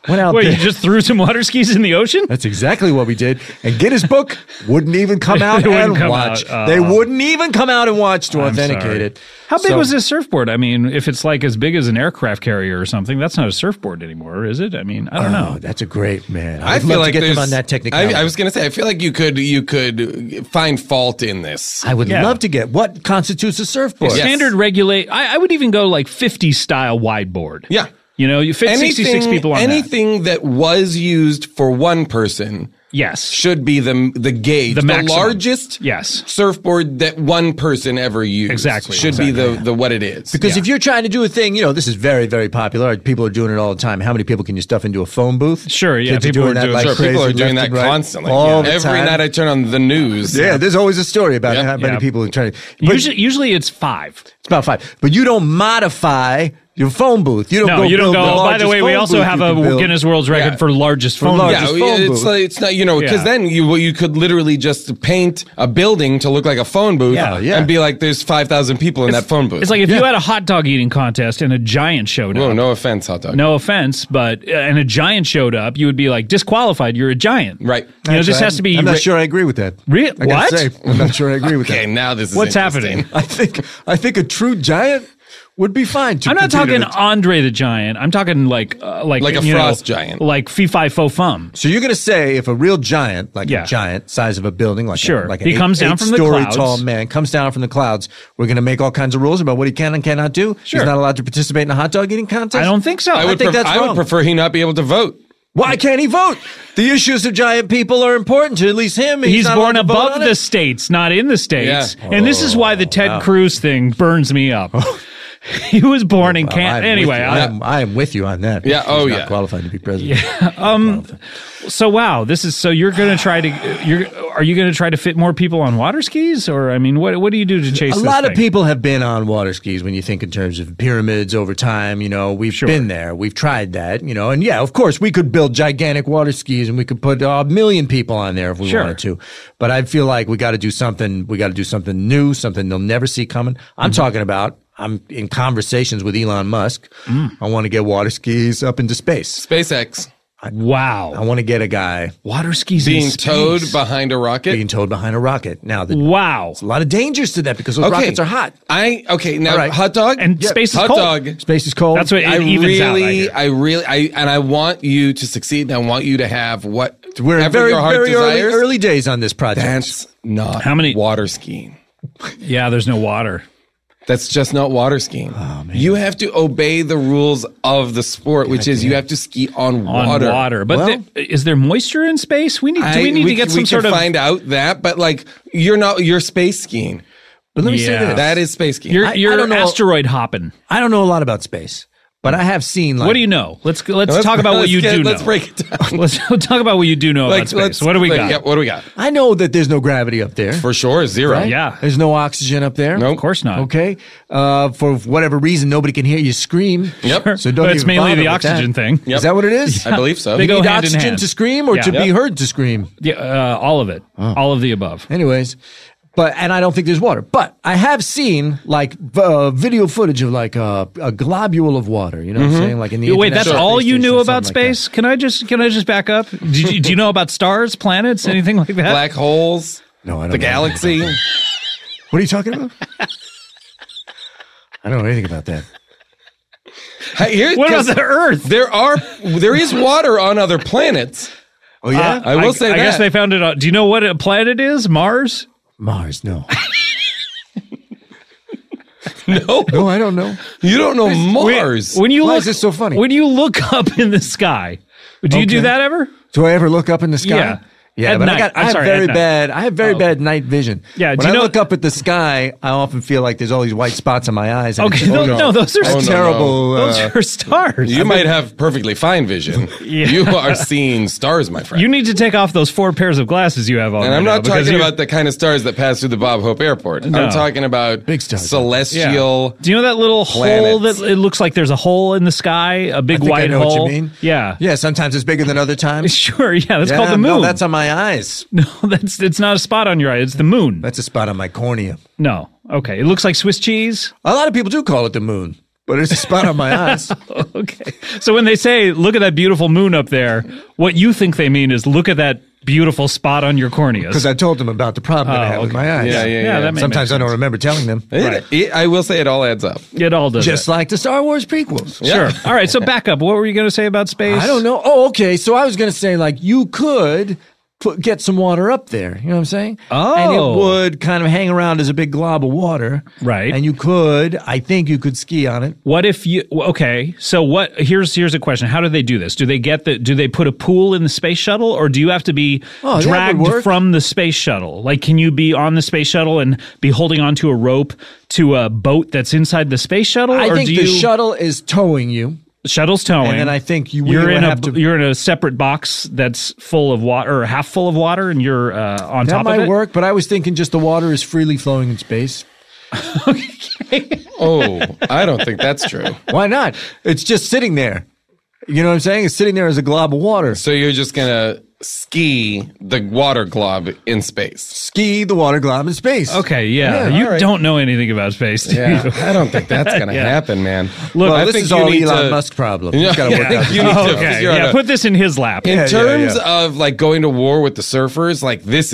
Went out there. You just threw some water skis in the ocean? That's exactly what we did. And Guinness Book wouldn't even come out and watch. They wouldn't even come out and watch to authenticate it. How big was this surfboard? I mean, if it's like as big as an aircraft carrier or something, that's not a surfboard anymore, is it? I mean, I don't know. That's a great man. I feel like to get them on that technicality. I was going to say, I feel like you could find fault in this. I would love to get what constitutes a surfboard. Standard regulate. I would even go like 50 style wide board. Yeah. You know, you fit 66 people on anything that was used for one person. Yes. Should be the gauge. The largest surfboard that one person ever used. Exactly. Should be the what it is. Because if you're trying to do a thing, this is very, very popular. People are doing it all the time. How many people can you stuff into a phone booth? Sure, yeah. People are doing that people are doing that constantly. Every night I turn on the news. Yeah, there's always a story about how many people are trying to. Usually it's 5. It's about 5. But you don't modify your phone booth. You don't go. By the way, we also have a Guinness World Record for largest phone booth. It's not because then you could literally just paint a building to look like a phone booth and be like, there's 5,000 people in that phone booth. It's like if you had a hot dog eating contest and a giant showed up. Whoa, no offense, hot dog. No offense, but and a giant showed up, you would be like disqualified. You're a giant, right? This has to be. I'm not sure I agree with that. What? I'm not sure I agree with that. Okay, now this is what's happening. I think a true giant would be fine. I'm not talking Andre the Giant. I'm talking like a frost giant, like fee fi fo fum. So you're going to say if a real giant, like a giant size of a building, like he comes down from the clouds, tall man comes down from the clouds, we're going to make all kinds of rules about what he can and cannot do. Sure. He's not allowed to participate in a hot dog eating contest. I don't think so. I think that's wrong. I would prefer he not be able to vote. Why can't he vote? The issues of giant people are important to at least him. He's born above the states, not in the states. Yeah. And this is why the Ted Cruz thing burns me up. He was born in Canada. Anyway, I am with you on that. Yeah. He's not qualified to be president. Yeah. So wow, so you're going to try to are you going to try to fit more people on water skis, or I mean, what do you do to chase? A lot of people have been on water skis when you think in terms of pyramids over time. We've been there, we've tried that. And of course, we could build gigantic water skis and we could put 1 million people on there if we wanted to. But I feel like we got to do something. We got to do something new, something they'll never see coming. I'm talking about. I'm in conversations with Elon Musk. I want to get water skis up into space. SpaceX. Wow. I want to get a guy. Water skis being towed behind a rocket? Being towed behind a rocket. Now, wow. There's a lot of dangers to that because those rockets are hot. Now, hot dog? And space is cold. Dog. Space is cold. That's what it evens out. I want you to succeed, and I want you to have what we're in very early days on this project. That's not water skiing. Yeah, there's no water. That's just not water skiing. Oh, man. You have to obey the rules of the sport, which is you have to ski on water. But is there moisture in space? We need to get some sort of find out that. But you're space skiing. But let me say this: that is space skiing. You're asteroid hopping. I don't know a lot about space. But I have seen what do you know? Let's talk about what you do know. Let's break it down. Let's talk about what you do know about space. What do we got? What do we got? I know that there's no gravity up there. For sure, 0. Right? Yeah. There's no oxygen up there. No, of course not. Okay. For whatever reason, nobody can hear you scream. Yep. So don't. But it's mainly the oxygen thing. Yep. Is that what it is? Yeah. I believe so. They go hand in hand. Oxygen to scream or to be heard to scream? Yeah, all of it. All of the above. Anyways. And I don't think there's water. But I have seen video footage of a globule of water. You know what I'm saying? Like in the wait, that's all you knew about space? Can I just back up? Do you know about stars, planets, anything like that? Black holes? No, I don't. The galaxy? What are you talking about? I don't know anything about that. What about the Earth? There is water on other planets. Oh yeah, I will say that. I guess they found it. Do you know what a planet is? Mars. Mars, no. No, I don't know. You don't know Mars. Why is this so funny? When you look up in the sky, do you do that ever? Do I ever look up in the sky? Yeah. Yeah, At but night. I have very bad night vision. Yeah, when I look up at the sky, I often feel like there's all these white spots on my eyes. And Okay, no, those are terrible. Those are stars. You might have perfectly fine vision. You are seeing stars, my friend. You need to take off those 4 pairs of glasses you have on. And I'm not talking about the kind of stars that pass through the Bob Hope Airport. No. I'm talking about big stars. Celestial. Do you know that little hole that it looks like there's a hole in the sky? A big white hole. What you mean? Yeah. Yeah, sometimes it's bigger than other times. Sure, yeah, that's called the moon. No, that's on my eyes. No, it's not a spot on your eye. It's the moon. That's a spot on my cornea. No. Okay. It looks like Swiss cheese. A lot of people do call it the moon, but it's a spot on my eyes. Okay. So when they say, look at that beautiful moon up there, what you think they mean is look at that beautiful spot on your corneas. Because I told them about the problem that I have with my eyes. Yeah. That may Sometimes I don't remember telling them. I will say it all adds up. It all does. Just like the Star Wars prequels. Sure. All right. So back up. What were you going to say about space? I don't know. Oh, okay. So I was going to say, like, you could get some water up there. You know what I'm saying? Oh. And it would kind of hang around as a big glob of water. Right. And I think you could ski on it. What if you? Okay. So here's a question. How do they do this? Do they put a pool in the space shuttle, or do you have to be dragged from the space shuttle? Like, can you be on the space shuttle and be holding onto a rope to a boat that's inside the space shuttle? I think the shuttle is towing you. Shuttle's towing, and then I think you're in a separate box that's full of water, or half full of water, and you're on top of it. That might work, but I was thinking just the water is freely flowing in space. Okay. Oh, I don't think that's true. Why not? It's just sitting there. You know what I'm saying? It's sitting there as a glob of water. So you're just gonna ski the water glob in space. Ski the water glob in space. Okay, yeah. You don't know anything about space, do you? I don't think that's going to happen, man. Look, I think this is all Elon Musk problem. He's got to work out. You need to figure out put this in his lap. In terms of like going to war with the surfers, like this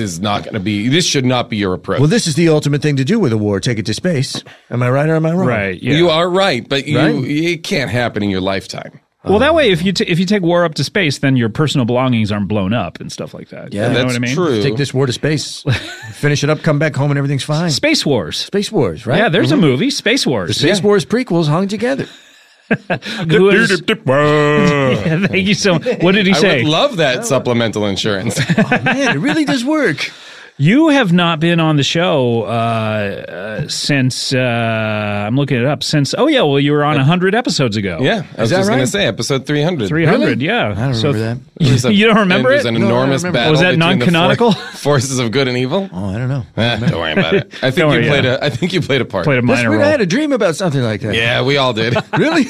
should not be your approach. Well, this is the ultimate thing to do with a war, take it to space. Am I right or am I wrong? Right, yeah. You are right, but it can't happen in your lifetime. Well, that way, if you take war up to space, then your personal belongings aren't blown up and stuff like that. Yeah, you know that's what I mean? true. Take this war to space, finish it up, come back home, and everything's fine. Space Wars. Space Wars, right? Yeah, there's a movie, Space Wars. The Space Wars prequels hung together. Thank you so much. What did he say? I would love that supplemental insurance. Oh, man, it really does work. You have not been on the show since, I'm looking it up, you were on 100 episodes ago. Yeah, I was just going to say, episode 300. 300, really? yeah. I don't remember that. You don't remember it? It was an enormous battle. Was that non-canonical? Forces of good and evil? Oh, I don't know. Don't worry about it. I think you played a part. Played a minor role. I had a dream about something like that. Yeah, we all did. Really?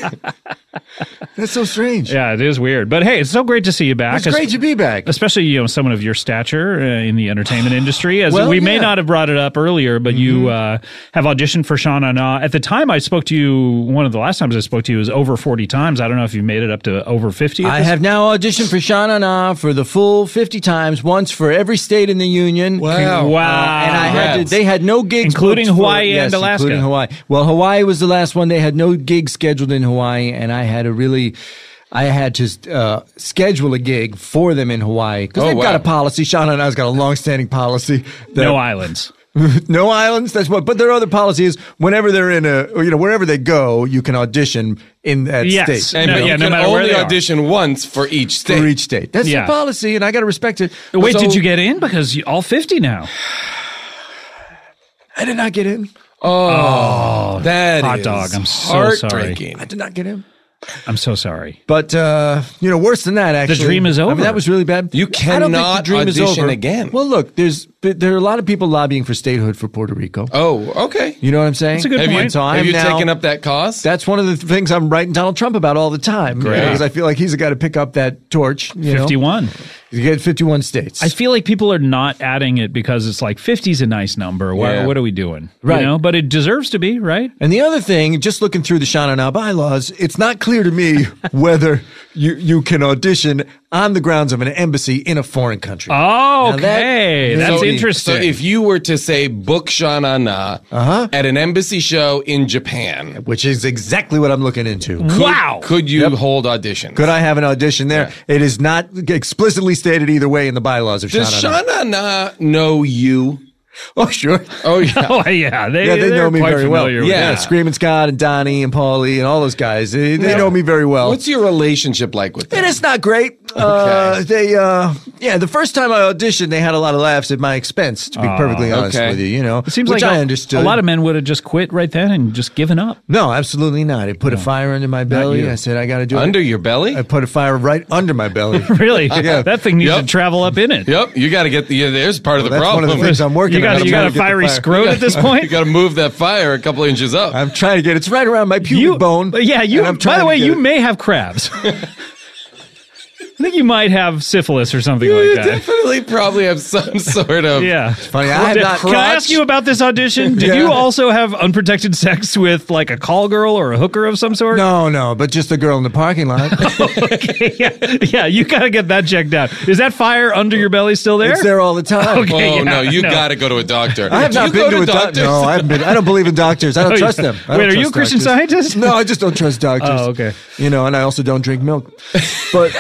That's so strange. Yeah, it is weird. But hey, it's so great to see you back. It's great to be back. Especially, someone of your stature in the entertainment industry. As we may not have brought it up earlier, but you have auditioned for Sha Na Na. At the time I spoke to you, one of the last times I spoke to you was over 40 times. I don't know if you made it up to over 50. I have now auditioned for Sha Na Na for the full 50 times, once for every state in the union. Wow. And they had no gigs. Including Hawaii and Alaska. Including Hawaii. Well, Hawaii was the last one. They had no gigs scheduled in Hawaii, and I had to schedule a gig for them in Hawaii because they've got a policy. Sha Na Na's got a long-standing policy. No islands. No islands. That's what. But their other policy is whenever they're in wherever they go, you can audition in that state. And you can only audition once for each state. For each state. That's their policy, and I got to respect it. Wait, did you get in? Because all 50 now. I did not get in. Oh, that hot is dog. I'm so sorry. I did not get in. I'm so sorry. But, worse than that, actually. The dream is over. I mean, that was really bad. You cannot audition again. Well, look, there are a lot of people lobbying for statehood for Puerto Rico. Oh, okay. You know what I'm saying? That's a good point. Have you taken up that cause? That's one of the things I'm writing Donald Trump about all the time. Great. Because I feel like he's the guy to pick up that torch. 51. You get 51 states. I feel like people are not adding it because it's like 50 is a nice number. What are we doing? Right. But it deserves to be, right? And the other thing, just looking through the Sha Na Na bylaws, it's not clear to me whether you can audition on the grounds of an embassy in a foreign country. Oh, okay. That's interesting. So if you were to say book Sha Na Na at an embassy show in Japan, which is exactly what I'm looking into. Could you hold auditions? Could I have an audition there? Yeah. It is not explicitly stated either way in the bylaws of Sha Na Na. Does Sha Na Na know you? Oh, sure. Oh, yeah. Oh, yeah. They know me very well. Yeah. Screaming Scott and Donnie and Paulie and all those guys. They know me very well. What's your relationship like with them? And it's not great. The first time I auditioned, they had a lot of laughs at my expense, to be perfectly honest with you, you know. It seems which like I understood. A lot of men would have just quit right then and just given up. No, absolutely not. It put a fire under my belly. I said, I got to do it. Under your belly? I put a fire right under my belly. Really? Yeah. That thing needs to travel up in it. Yep. You got to get there's part of the that's problem. One of the things I'm working on. You got a fiery scrot at this point? You got to move that fire a couple inches up. I'm trying to get it's right around my pubic bone. Yeah, by the way, you may have crabs. I think you might have syphilis or something like that. Definitely probably have some sort of... Yeah. It's funny. Can I ask you about this audition? Did you also have unprotected sex with like a call girl or a hooker of some sort? No, but just a girl in the parking lot. Okay, yeah, you got to get that checked out. Is that fire under your belly still there? It's there all the time. Okay, no, you got to go to a doctor. I have not been to a doctor. No, I haven't been. I don't believe in doctors. I don't trust them. Wait, are you a Christian Scientist? No, I just don't trust doctors. Oh, okay. You know, and I also don't drink milk. But...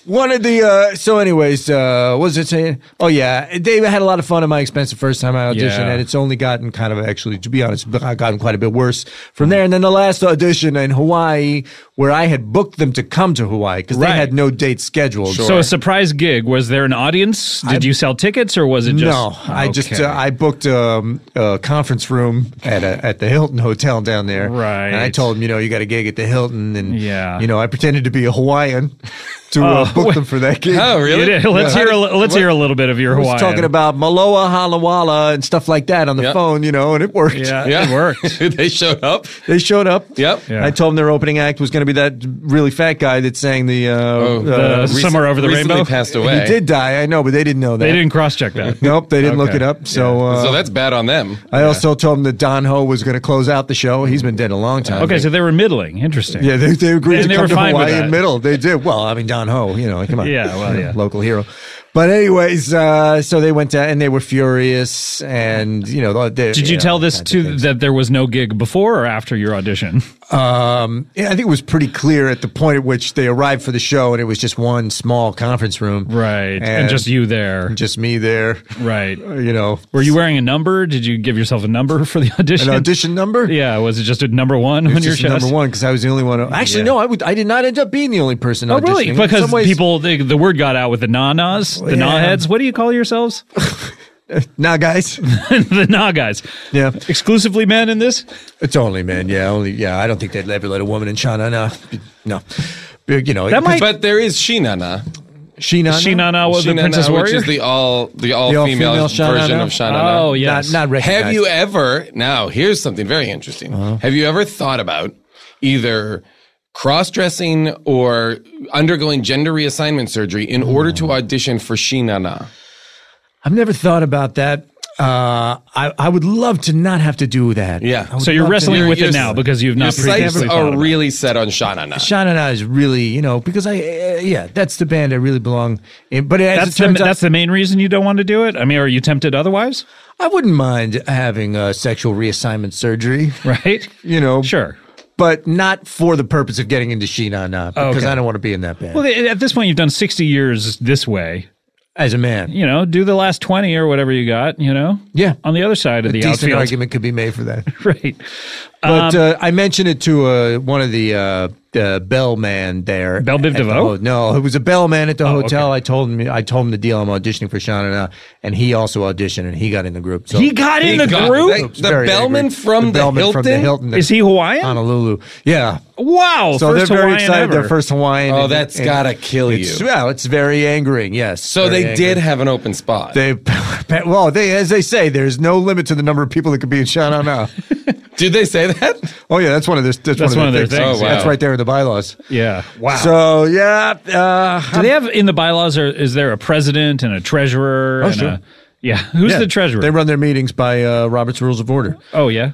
One of the so anyways, what was it saying? Oh yeah, they had a lot of fun at my expense the first time I auditioned, and it's only gotten kind of actually, to be honest, gotten quite a bit worse from there. And then the last audition in Hawaii, where I had booked them to come to Hawaii because they had no date scheduled. Sure. So a surprise gig. Was there an audience? Did you sell tickets, or was it just? No, I just I booked a conference room at the Hilton Hotel down there. Right. And I told them, you got a gig at the Hilton, and I pretended to be a Hawaiian. To book them for that gig. Oh, really? Let's hear a little bit of your Hawaiian. I was talking about Maloa Halawala and stuff like that on the phone, and it worked. Yeah, it worked. They showed up? They showed up. Yep. Yeah. I told them their opening act was going to be that really fat guy that sang the Somewhere Over the Rainbow. Recently passed away. He did die, I know, but they didn't know that. They didn't cross-check that. Nope, they didn't look it up. So that's bad on them. I also told them that Don Ho was going to close out the show. He's been dead a long time. Okay, so they were middling. Interesting. Yeah, they agreed to come to Hawaii in middle. They did. Well, I mean, Don Ho, come on. Yeah, well, yeah. Local hero. But anyways, so they went down and they were furious, and Did you tell this that there was no gig before or after your audition? I think it was pretty clear at the point at which they arrived for the show, and it was just one small conference room, right? And just you there, just me there, right? Were you wearing a number? Did you give yourself a number for the audition? An audition number? Yeah. Was it just a number one on your chest? Number one because I was the only one. Actually, no, I did not end up being the only person. Oh, really? auditioning. Because people, the word got out with the nah-nahs, the nah-heads. What do you call yourselves? Nah, guys. The nah guys. Yeah. Exclusively men in this? It's only men, yeah. I don't think they'd ever let a woman in Shana, no. But there is Shinana. Shinana was the Princess Warrior? Which is the all female version of Shanana. Oh, yes. Not recognized. Have you ever, now here's something very interesting. Have you ever thought about either cross-dressing or undergoing gender reassignment surgery in order to audition for Shinana? I've never thought about that. I would love to not have to do that. Yeah. So you're wrestling with it now because you've not previously thought are really set on Shanana. Shanana is really, because that's the band I really belong in. But that's the main reason you don't want to do it? I mean, are you tempted otherwise? I wouldn't mind having sexual reassignment surgery. Right? Sure. But not for the purpose of getting into Shinana, because I don't want to be in that band. Well, at this point, you've done 60 years this way. As a man. Do the last 20 or whatever you got, Yeah. On the other side of the decent outfield. argument could be made for that. Right. But I mentioned it to one of the bellman there. Bell Biv DeVoe? No, it was a bellman at the hotel. Okay. I told him the deal. I'm auditioning for Shanana, and he also auditioned, and he got in the group. So he got in the group? The bellman from the Hilton? Is he Hawaiian? Honolulu. Yeah. Wow. So they're very Hawaiian excited. Ever. Their first Hawaiian. Oh, that's got to kill you. It's very angering, yes. So they did have an open spot. As they say, there's no limit to the number of people that could be in Shanana. Did they say that? Oh, yeah, that's one of their things. Oh, wow. That's right there in the bylaws. Yeah. Wow. So, yeah. Do they have in the bylaws, or is there a president and a treasurer? Oh, sure. Who's the treasurer? They run their meetings by Robert's Rules of Order. Oh, yeah?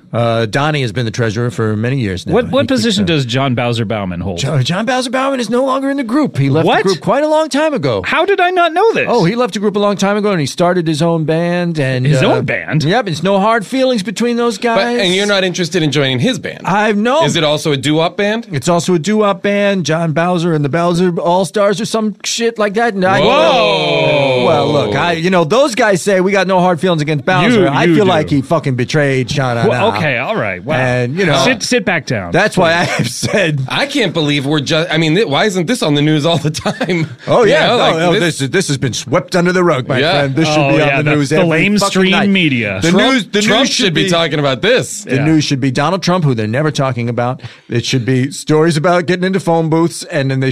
Donnie has been the treasurer for many years now. What position does John Bowser Bauman hold? John Bowser Bauman is no longer in the group. He left the group quite a long time ago. How did I not know this? Oh, he left the group a long time ago, and he started his own band. His own band? Yep, there's no hard feelings between those guys. And you're not interested in joining his band? No. Is it also a doo-wop band? It's also a doo-wop band. John Bowser and the Bowser All-Stars or some shit like that. And Whoa! Well, look, those guys say we got no hard feelings against Bowser. I feel like he fucking betrayed Sha-Na-Na. Well, okay, all right. Wow. And, sit back down. That's why I have said. I can't believe we're just. I mean, why isn't this on the news all the time? Oh, yeah. This has been swept under the rug, my friend. This should be on the news the every lamestream night. media. The Trump should be talking about this. The news should be Donald Trump, who they're never talking about. It should be stories about getting into phone booths, and then it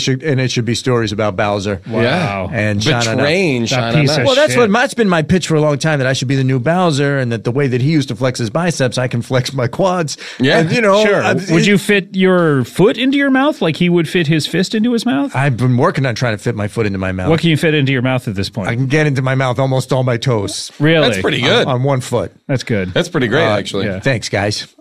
should be stories about Bowser. Wow. And betraying Sha-Na-Na. Well, that's been my pitch for a long time, that I should be the new Bowser, and that the way that he used to flex his biceps, I can flex my quads. Yeah, and, sure. Would you fit your foot into your mouth like he would fit his fist into his mouth? I've been working on trying to fit my foot into my mouth. What can you fit into your mouth at this point? I can get into my mouth almost all my toes. Really? That's pretty good. On one foot. That's good. That's pretty great, actually. Yeah. Thanks, guys.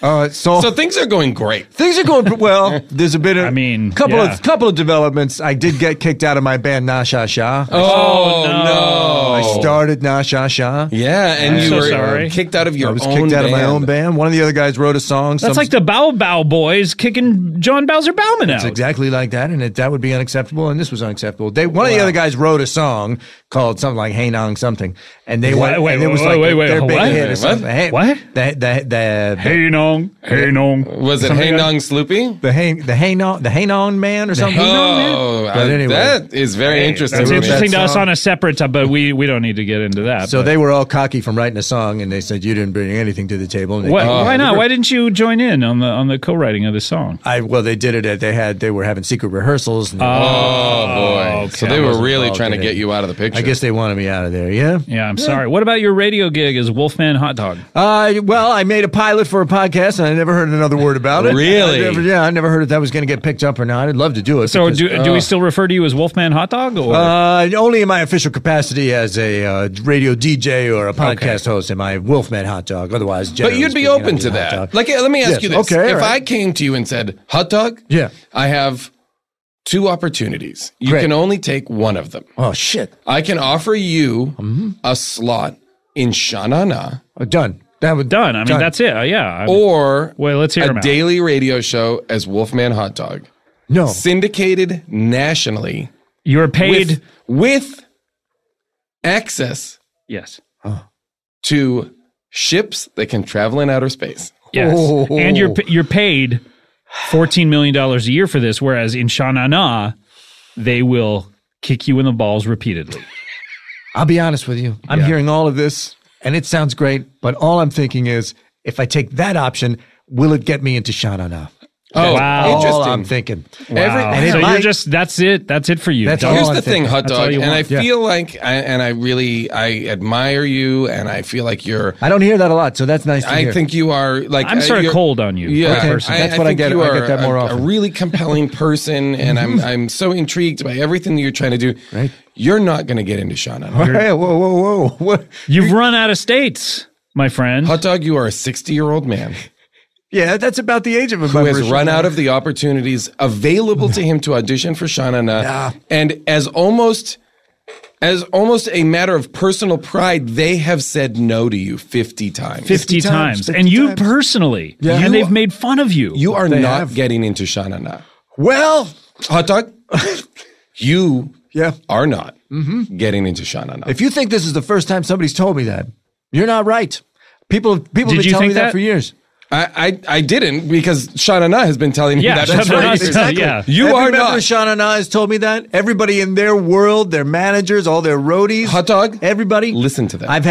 So things are going great. Things are going well. There's a bit of, couple of developments. I did get kicked out of my band Na Sha Sha. Oh no! I started Na Sha Sha. Yeah, and you were kicked out of your own band. I was kicked out of my own band. One of the other guys wrote a song. That's like the Bow Bow Boys kicking John Bowser Bowman out. It's exactly like that, and that would be unacceptable, and this was unacceptable. One of the other guys wrote a song called something like "Hey Nong" something, and they went. Wait, and it was like their big hit or something. What? The Hey Nong, Hey Nong. Was it Hey Nong Sloopy? The Hey Nong Man or something. But anyway, that is very interesting. That's interesting to us on a separate time, but we don't need to get into that. So they were all cocky from writing a song, and they said you didn't bring anything to the table. Why not? Why didn't you join in on the co-writing of the song? Well, they did it. They were having secret rehearsals. Oh boy! Okay. So they were really trying to get you out of the picture. I guess they wanted me out of there. Yeah. Yeah. I'm sorry. What about your radio gig as Wolfman Hot Dog? Well, I made a pilot for a podcast, and I never heard another word about it. Really? I never heard if that was going to get picked up or not. I'd love to do it. So do we still refer to you as Wolfman Hot Dog? Or? Only in my official capacity as a radio DJ or a podcast host am I Wolfman Hot Dog. Otherwise, but you'd be open to that. Like, let me ask you this. Okay, if I came to you and said, Hot Dog, I have 2 opportunities. You can only take one of them. Oh, shit. I can offer you a slot in Sha-Na-Na. Done. That was done. I mean, that's it. Yeah. Or let's hear a daily radio show as Wolfman Hot Dog. No. Syndicated nationally. You're paid with access. Yes. To ships that can travel in outer space. Yes. And you're paid $14 million a year for this, whereas in Sha-Na-Na, they will kick you in the balls repeatedly. I'll be honest with you. I'm hearing all of this, and it sounds great, but all I'm thinking is, if I take that option, will it get me into Sha-Na-Na? Oh, wow. Interesting. All I'm thinking. Wow. So you're just, that's it. That's it for you. Here's the thing, Hot Dog, and I feel like, I admire you, and I feel like you're... I don't hear that a lot, so that's nice to hear. I think you are, like... I'm sort of cold on you. Yeah. Okay. That's what I get. I get that more often. A really compelling person, and I'm so intrigued by everything that you're trying to do. Right. You're not going to get into Sha-Na-Na. Hey, whoa. What? You've run out of states, my friend. Hot Dog, you are a 60-year-old man. Yeah, that's about the age of him. Who has run out of the opportunities available to him to audition for Sha-Na-Na. And as almost a matter of personal pride, they have said no to you 50 times. 50 times. And you personally. Yeah. And they've made fun of you. You are not getting into Sha-Na-Na. Well, Hot Dog, you are not getting into Sha-Na-Na. If you think this is the first time somebody's told me that, you're not right. People have been telling me that for years. I didn't, because Sha-Na-Na has been telling me that. That's right. Exactly. Yeah. You are not. Sha-Na-Na has told me that. Everybody in their world, their managers, all their roadies. Hot Dog. Everybody. Listen to that. I've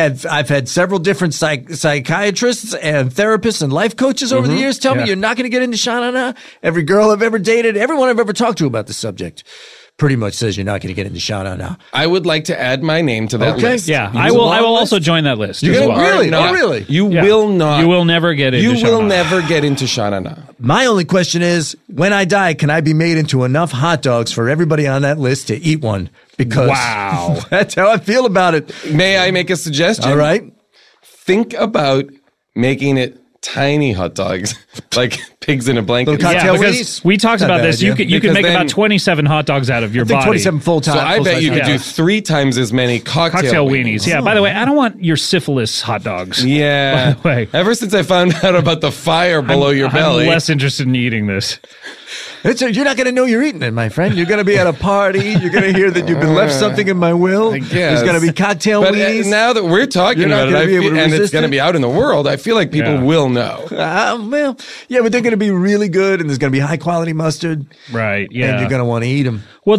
had several different psychiatrists and therapists and life coaches over the years tell me you're not going to get into Sha-Na-Na. Every girl I've ever dated, everyone I've ever talked to about the subject pretty much says you're not going to get into Sha-Na-Na. I would like to add my name to that list. Yeah, I will also join that list. You're as well. Really? Oh, really? You will not. You will never get into Sha-Na-Na. You will never get into Sha-Na-Na. My only question is, when I die, can I be made into enough hot dogs for everybody on that list to eat one? Because that's how I feel about it. May I make a suggestion? All right. Think about making it tiny hot dogs, like pigs in a blanket. Because we talked about this. You could make about 27 hot dogs out of your body. 27 full-time. So I bet you could do 3 times as many cocktail weenies. Yeah. By the way, I don't want your syphilis hot dogs. Yeah. By the way, ever since I found out about the fire below your belly, I'm less interested in eating this. You're not going to know you're eating it, my friend. You're going to be at a party. You're going to hear that you've been left something in my will. There's going to be cocktail weenies. Now that we're talking about it, and it's going to be out in the world, I feel like people will know. Well, yeah, but they're going to be really good, and there's going to be high quality mustard. Right. Yeah. And you're going to want to eat them. Well,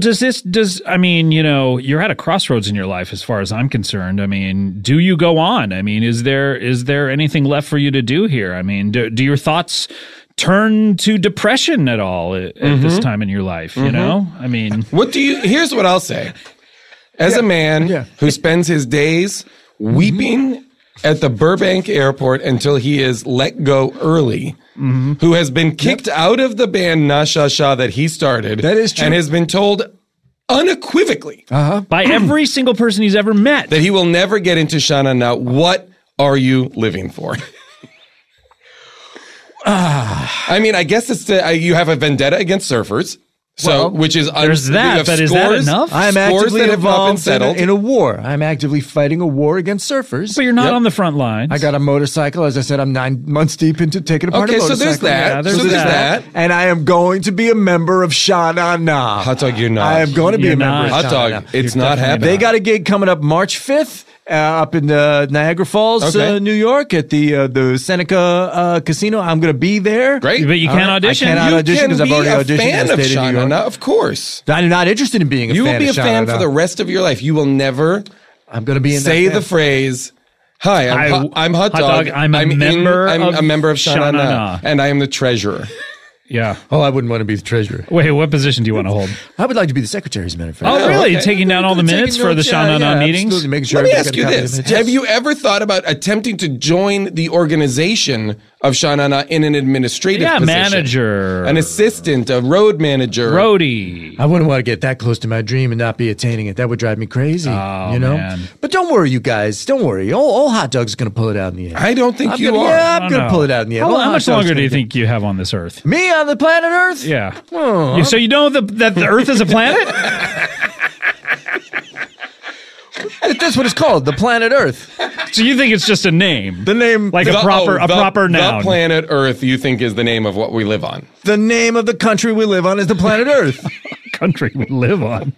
I mean, you're at a crossroads in your life as far as I'm concerned. I mean, do you go on? I mean, is there anything left for you to do here? I mean, do your thoughts turn to depression at all at this time in your life? You know, I mean, here's what I'll say. As a man who spends his days weeping at the Burbank airport until he is let go early, who has been kicked out of the band Na Sha Sha that he started, that is true, and has been told unequivocally by every single person he's ever met that he will never get into Sha Na Na. What are you living for? I mean, I guess it's you have a vendetta against surfers. So, which is there's that, but is that enough? I'm actively involved in a war. I'm actively fighting a war against surfers. But you're not on the front lines. I got a motorcycle. As I said, I'm 9 months deep into taking apart a motorcycle. So there's that. Yeah, there's that. And I am going to be a member of Sha Na Na. Hot dog, you're not. I am going to be a member of Hot Sha Na dog, Na. it's not happening. They got a gig coming up March 5th. Up in Niagara Falls, New York, at the Seneca Casino. I'm going to be there. Great. But you can't audition. I cannot audition because I've already auditioned fan in the of state of New York. Of course. I'm not interested in being a fan of You will be a fan Sha Na Na. for the rest of your life. You will never I'm going to be in say that the phrase, "Hi, I'm Hot Dog. I'm a member of Sha Na Na, and I am the treasurer." Yeah. Oh, I wouldn't want to be the treasurer. Wait, what position do you want to hold? I would like to be the secretary, as a matter of fact. Oh, really? Taking down all the minutes for the Sha Na Na meetings? Absolutely. Making sure Let me ask you this. Have you ever thought about attempting to join the organization of Sha Na Na in an administrative position? Manager. An assistant, a road manager. Roadie. I wouldn't want to get that close to my dream and not be attaining it. That would drive me crazy. Oh, you know? man. But don't worry, you guys. Don't worry. Old Hot Dog's going to pull it out in the end. I don't think you are. Yeah, I'm going to pull it out in the end. How much longer do you think you have on this Earth? Me on the planet Earth? Yeah. So you know that the Earth is a planet? That's what it's called, the planet Earth. So you think it's just a name? The name, like a proper noun. The planet Earth, you think, is the name of what we live on? The name of the country we live on is the planet Earth. Country we live on.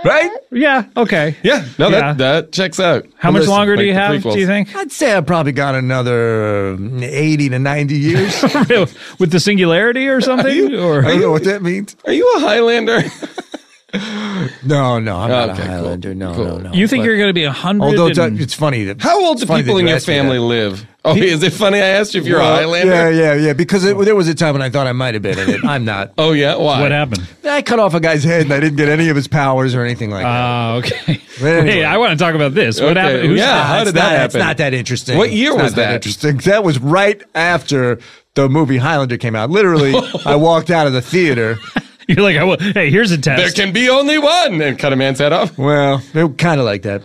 Right? Yeah. Okay. Yeah. No, that checks out. How much longer do you have, do you think? I'd say I've probably got another 80 to 90 years. With the singularity or something? I don't know what that means. Are you a Highlander? No, I'm not a Highlander. Cool. No. You think you're going to be 100? Although it's funny. How old do people in your family live? Oh, is it funny I asked you if you're a Highlander? Yeah. Because there was a time when I thought I might have been in it. I'm not. Oh, yeah? Why? What happened? I cut off a guy's head and I didn't get any of his powers or anything like that. Oh, okay. Anyway. Hey, I want to talk about this. What happened? How did that happen? It's not that interesting. What year was that? Interesting. That was right after the movie Highlander came out. Literally, I walked out of the theater. You're like, hey, here's a test. There can be only one, and cut a man's head off. Well, kind of like that.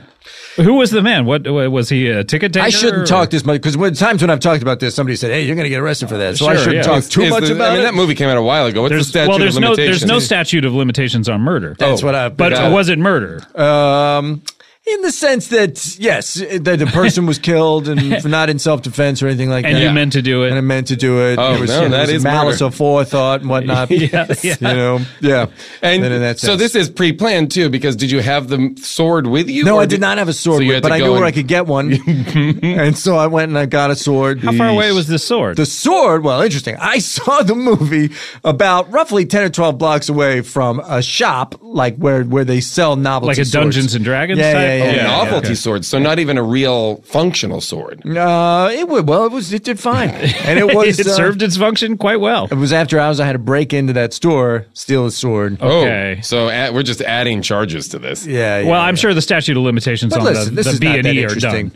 Who was the man? What was he? A ticket taker? I shouldn't talk this much because times when I've talked about this, somebody said, "Hey, you're going to get arrested for that." So I shouldn't talk too much about it. That movie came out a while ago. What's the statute of limitations? There's no statute of limitations on murder. That's what I've. But was it murder? In the sense that, yes, that the person was killed and not in self-defense or anything like that. And you meant to do it. And I meant to do it. Oh, that is malice of forethought and whatnot. Yeah. And so this is pre-planned, too, because did you have the sword with you? No, I did not have a sword with me, but I knew where I could get one. And so I went and I got a sword. How far away was this sword? The sword, well, interesting. I saw the movie about roughly 10 or 12 blocks away from a shop, like where they sell novelty like a swords. Dungeons and Dragons type? Novelty swords, so not even a real functional sword. It did fine, and it was it served its function quite well. It was after hours. I had to break into that store, steal the sword. Okay, so we're just adding charges to this. Yeah. Well, I'm sure the statute of limitations on the B&E are done.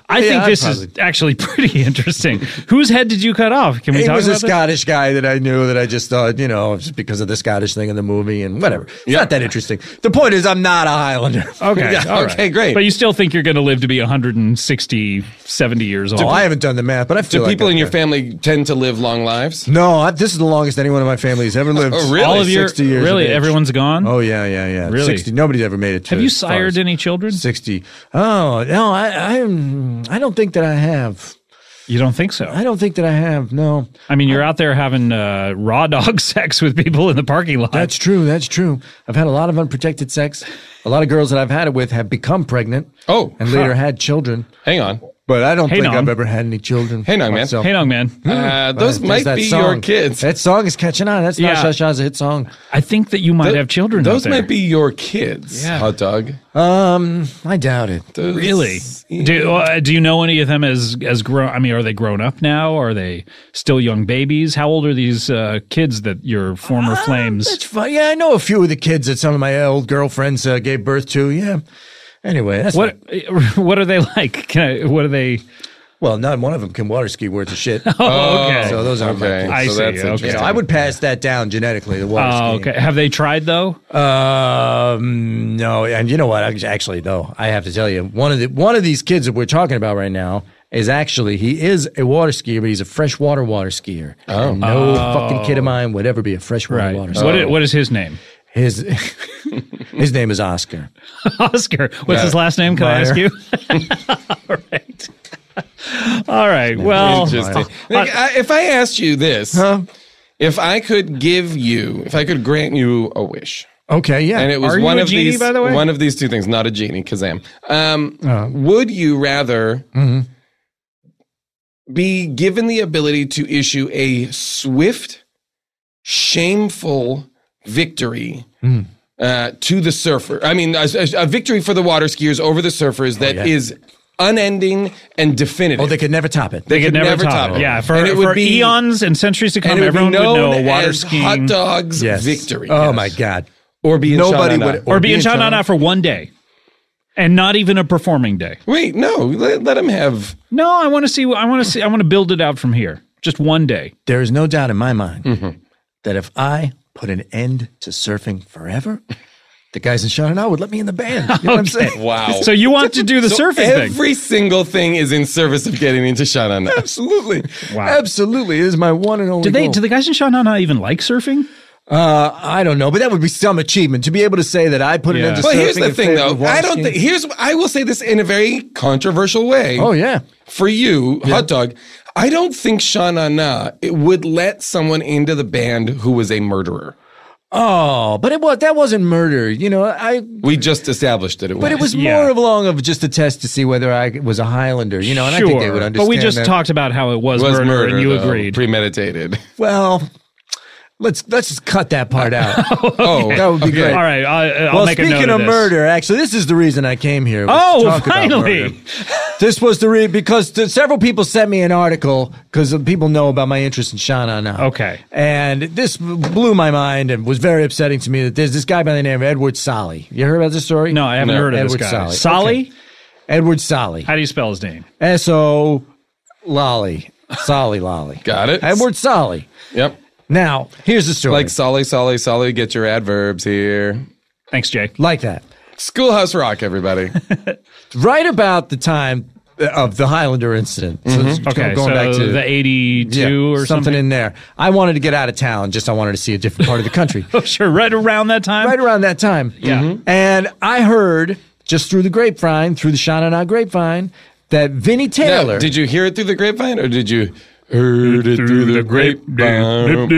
I think this is actually pretty interesting. Whose head did you cut off? Can we talk about this? It was a Scottish guy that I knew that I just thought, just because of the Scottish thing in the movie and whatever. It's not that interesting. The point is, I'm not a Highlander. Okay. Okay, great. But you still think you're going to live to be 160, 70 years old? I haven't done the math, but I feel Do people in your family tend to live long lives? No, this is the longest anyone in my family has ever lived. Oh, really? All of 60 years. Really? Everyone's gone? Oh, yeah. Really? 60. Nobody's ever made it to Have you sired any children? 60. Oh, no, I don't think that I have. You don't think so? I don't think that I have, no. I mean, you're out there having raw dog sex with people in the parking lot. That's true. I've had a lot of unprotected sex. A lot of girls that I've had it with have become pregnant. Oh. And later had children. Hang on. But I don't think I've ever had any children. Hey, Nong Man. Hey, Nong Man. Those might be your kids. That song is catching on. That's not Shasha's a hit song. I think that you might have children. Those might be your kids, Hot Dog. I doubt it. Really? Do you know any of them as grown? I mean, are they grown up now? Are they still young babies? How old are these kids that your former flames? That's fine. Yeah, I know a few of the kids that some of my old girlfriends gave birth to. Yeah. Anyway, that's what are they like? What are they? Well, not one of them can water ski worth of shit. Okay. So those aren't my kids. I see. That's okay. I would pass that down genetically, the water skiing. Okay. Have they tried, though? No. And you know what? Actually, though, I have to tell you, one of these kids that we're talking about right now is actually, he is a water skier, but he's a freshwater water skier. Oh. And no fucking kid of mine would ever be a freshwater water skier. What is his name? His name is Oscar. Oscar. What's his last name? Can I ask you? All right. All right. Well, if I asked you this, if I could grant you a wish. Okay, yeah. And it was one of these, by the way? One of these two things, not a genie, Kazam. Would you rather be given the ability to issue a swift, shameful victory to the surfer? I mean, a victory for the water skiers over the surfers that is unending and definitive. Oh, they could never top it. They could never top it. Yeah, for eons and centuries to come, everyone would know a water skiing Hot Dog's victory. Oh my God! Or be in Sha-Na-Na for one day, and not even a performing day. Wait, no, let him have. No, I want to see. I want to build it out from here. Just one day. There is no doubt in my mind that if I put an end to surfing forever, the guys in Sha-Na-Na would let me in the band. You know what I'm saying? Wow. So you want to do the surfing thing? Every single thing is in service of getting into Sha-Na-Na. Absolutely. Wow. Absolutely. It is my one and only goal. Do the guys in Sha-Na-Na even like surfing? I don't know, but that would be some achievement to be able to say that I put an end to surfing. Well, here's the thing, though. I will say this in a very controversial way. Oh, yeah. For you, Hot Dog, I don't think Sha-Na-Na would let someone into the band who was a murderer. Oh, but that wasn't murder. You know, we just established that it was. But it was more of just a test to see whether I was a Highlander, you know, and I think they would understand. But we just talked about how it was murder and you agreed. Premeditated. Well, let's just cut that part out. Okay. That would be great. All right, I'll make a note speaking of of this. Murder, actually, this is the reason I came here. Finally. This was because several people sent me an article because people know about my interest in Sha-Na-Na. Okay. And this blew my mind and was very upsetting to me that there's this guy by the name of Edward Solly. You heard about this story? No, I haven't heard of this guy. Solly? Okay. Edward Solly. How do you spell his name? S-O-Lolly. Solly Lolly. Got it. Edward Solly. Yep. Now, here's the story. Like Solly, get your adverbs here. Thanks, Jay. Like that. Schoolhouse Rock, everybody. Right about the time of the Highlander incident. Mm-hmm. Going back to the 82 or something in there. I wanted to get out of town. I wanted to see a different part of the country. Oh, sure. Right around that time? Right around that time. Yeah. Mm-hmm. And I heard, just through the grapevine, through the Sha-Na-Na grapevine, that Vinnie Taylor... Now, did you hear it through the grapevine, or did you... Heard it through the grapevine.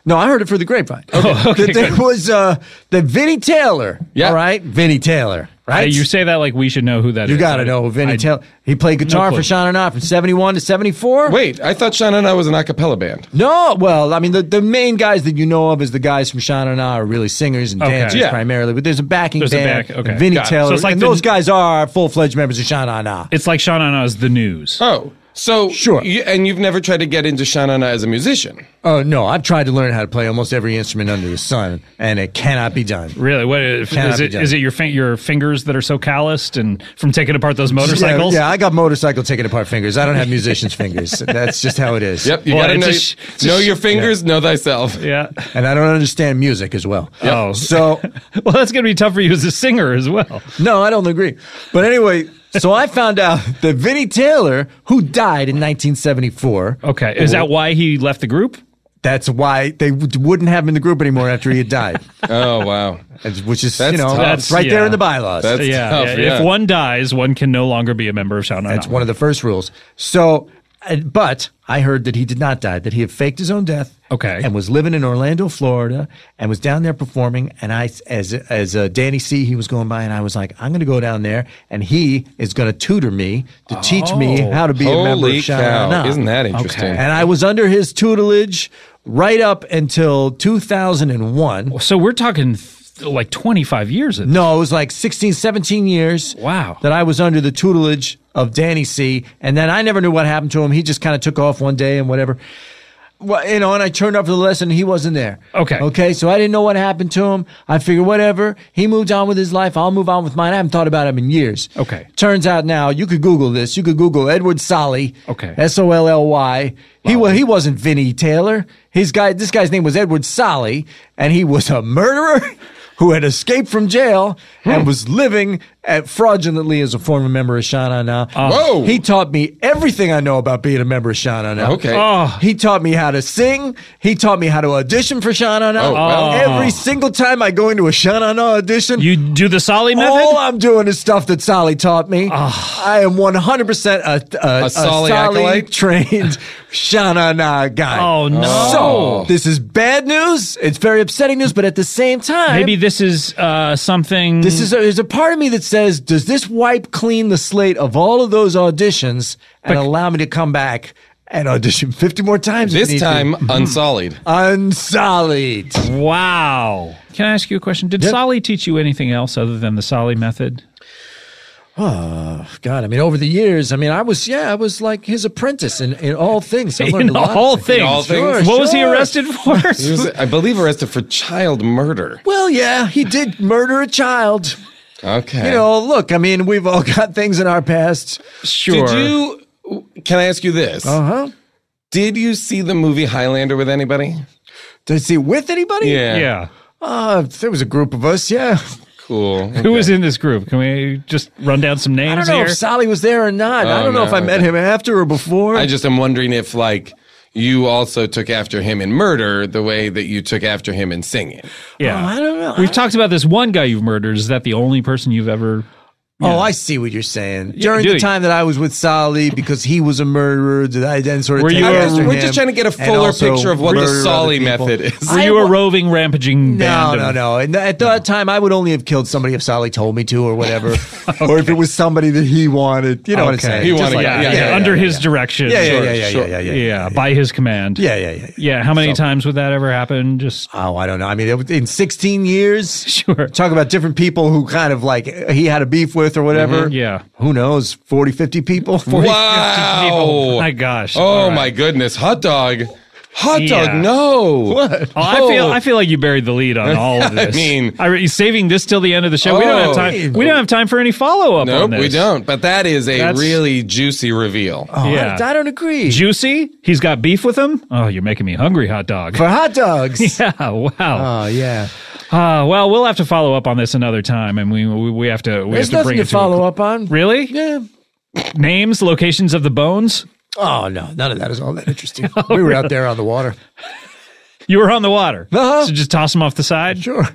No, I heard it through the grapevine. Okay. There was that Vinnie Taylor. Yeah. All right? Vinnie Taylor. Right? You say that like we should know who that is. You got to know who Vinnie Taylor. He played guitar for Sha-Na-Na from 71 to 74. Wait, I thought Sha-Na-Na was an a cappella band. No, well, I mean, the main guys that you know of as the guys from Sha-Na-Na are really singers and dancers primarily, but there's a backing band. Vinnie Taylor. So it's like those guys are full-fledged members of Sha-Na-Na. It's like Sha-Na-Na is the news. Oh. So, sure. And you've never tried to get into Sha-Na-Na as a musician? Oh, no. I've tried to learn how to play almost every instrument under the sun, and it cannot be done. Really? What is it your fingers that are so calloused and from taking apart those motorcycles? Yeah, I got motorcycle taking apart fingers. I don't have musician's fingers. That's just how it is. Yep, you got to know your fingers, know thyself. Yeah. And I don't understand music as well. Yep. Oh. So, well, that's going to be tough for you as a singer as well. No, I don't agree. But anyway... So I found out that Vinnie Taylor, who died in 1974. Okay. Is that why he left the group? That's why they wouldn't have him in the group anymore after he had died. Oh, wow. Which is, That's tough. that's right there in the bylaws. That's tough, If one dies, one can no longer be a member of Sha Na Na. That's one of the first rules. So, but I heard that he did not die, that he had faked his own death. Okay. And was living in Orlando, Florida, and was down there performing. And I, as Danny C, he was going by, and I was like, I'm going to go down there, and he is going to tutor me to teach me how to be a member of Sha Na Na. Isn't that interesting? Okay. And I was under his tutelage right up until 2001. So we're talking like 25 years ago. No, it was like 16, 17 years. Wow. That I was under the tutelage of Danny C. And then I never knew what happened to him. He just kind of took off one day and whatever. Well, and I turned up for the lesson and he wasn't there. Okay, so I didn't know what happened to him. I figured whatever. He moved on with his life. I'll move on with mine. I haven't thought about him in years. Okay. Turns out now, you could Google this. You could Google Edward Solly. Okay. S-O-L-L-Y. He wasn't Vinnie Taylor. This guy's name was Edward Solly, and he was a murderer who had escaped from jail and was living fraudulently as a former member of Sha Na Na. Whoa! He taught me everything I know about being a member of Sha Na Na. Okay. He taught me how to sing. He taught me how to audition for Sha Na Na. Oh, well. Every single time I go into a Sha Na Na audition, You do the Solly method? all I'm doing is stuff that Solly taught me. I am 100% a Solly acolyte? trained Sha Na Na guy. Oh, no. So this is bad news. It's very upsetting news, but at the same time, Maybe this is something. there's a part of me that says, does this wipe clean the slate of all of those auditions and allow me to come back and audition 50 more times? if This need time, to? unsullied. Unsullied. Wow. Can I ask you a question? Did Solly teach you anything else other than the Solly method? Oh, God. I mean, over the years, I was like his apprentice in all things. I learned In a lot. all things. In all Sure, things. What was he sure. arrested for? He was, I believe, arrested for child murder. Well, yeah, he did murder a child. Okay. Look, we've all got things in our past. Sure. Can I ask you this? Uh-huh. Did you see the movie Highlander with anybody? Did I see with anybody? Yeah. Yeah. There was a group of us, yeah. Cool. Who was in this group? Can we just run down some names I don't know here? if Solly was there or not. I don't know if I met him after or before. I just am wondering if, you also took after him in murder the way that you took after him in singing. Yeah. I don't know. We've talked about this one guy you've murdered. Is that the only person you've ever... Oh, I see what you're saying. Yeah, During do the you? time that I was with Solly, because he was a murderer, that I then sort of Were take you- after him. We're just trying to get a and fuller also picture of what the murder Solly other people. method is. Were you a roving, rampaging band? No. And at that time, I would only have killed somebody if Solly told me to or whatever. Or if it was somebody that he wanted. You know what I'm saying? He Just wanted- like yeah, that. yeah, under his direction. Yeah. By his command. Yeah. How many times would that ever happen? Just Oh, I don't know. It was in 16 years. Sure. Talk about different people who kind of he had a beef with or whatever. Yeah. Who knows? 40, 50 people. 40, 50 Wow. people. My gosh. Oh, All right. my goodness. Hot dog. Hot Yeah. dog, no. What? Oh, I feel like you buried the lead on all of this. You're saving this till the end of the show. We don't have time. We don't have time for any follow up. Nope, on this. we don't. But that is a really juicy reveal. Oh, Yeah. I don't agree. Juicy? He's got beef with him? Oh, you're making me hungry, hot dog. For hot dogs. Yeah, wow. Oh, yeah. Well, we'll have to follow up on this another time, and we have to. There's have to bring nothing it to follow up on. Really? Yeah. Names, locations of the bones. Oh, no. None of that is all that interesting. We were out there on the water. You were on the water. Uh-huh. So just toss them off the side. Sure.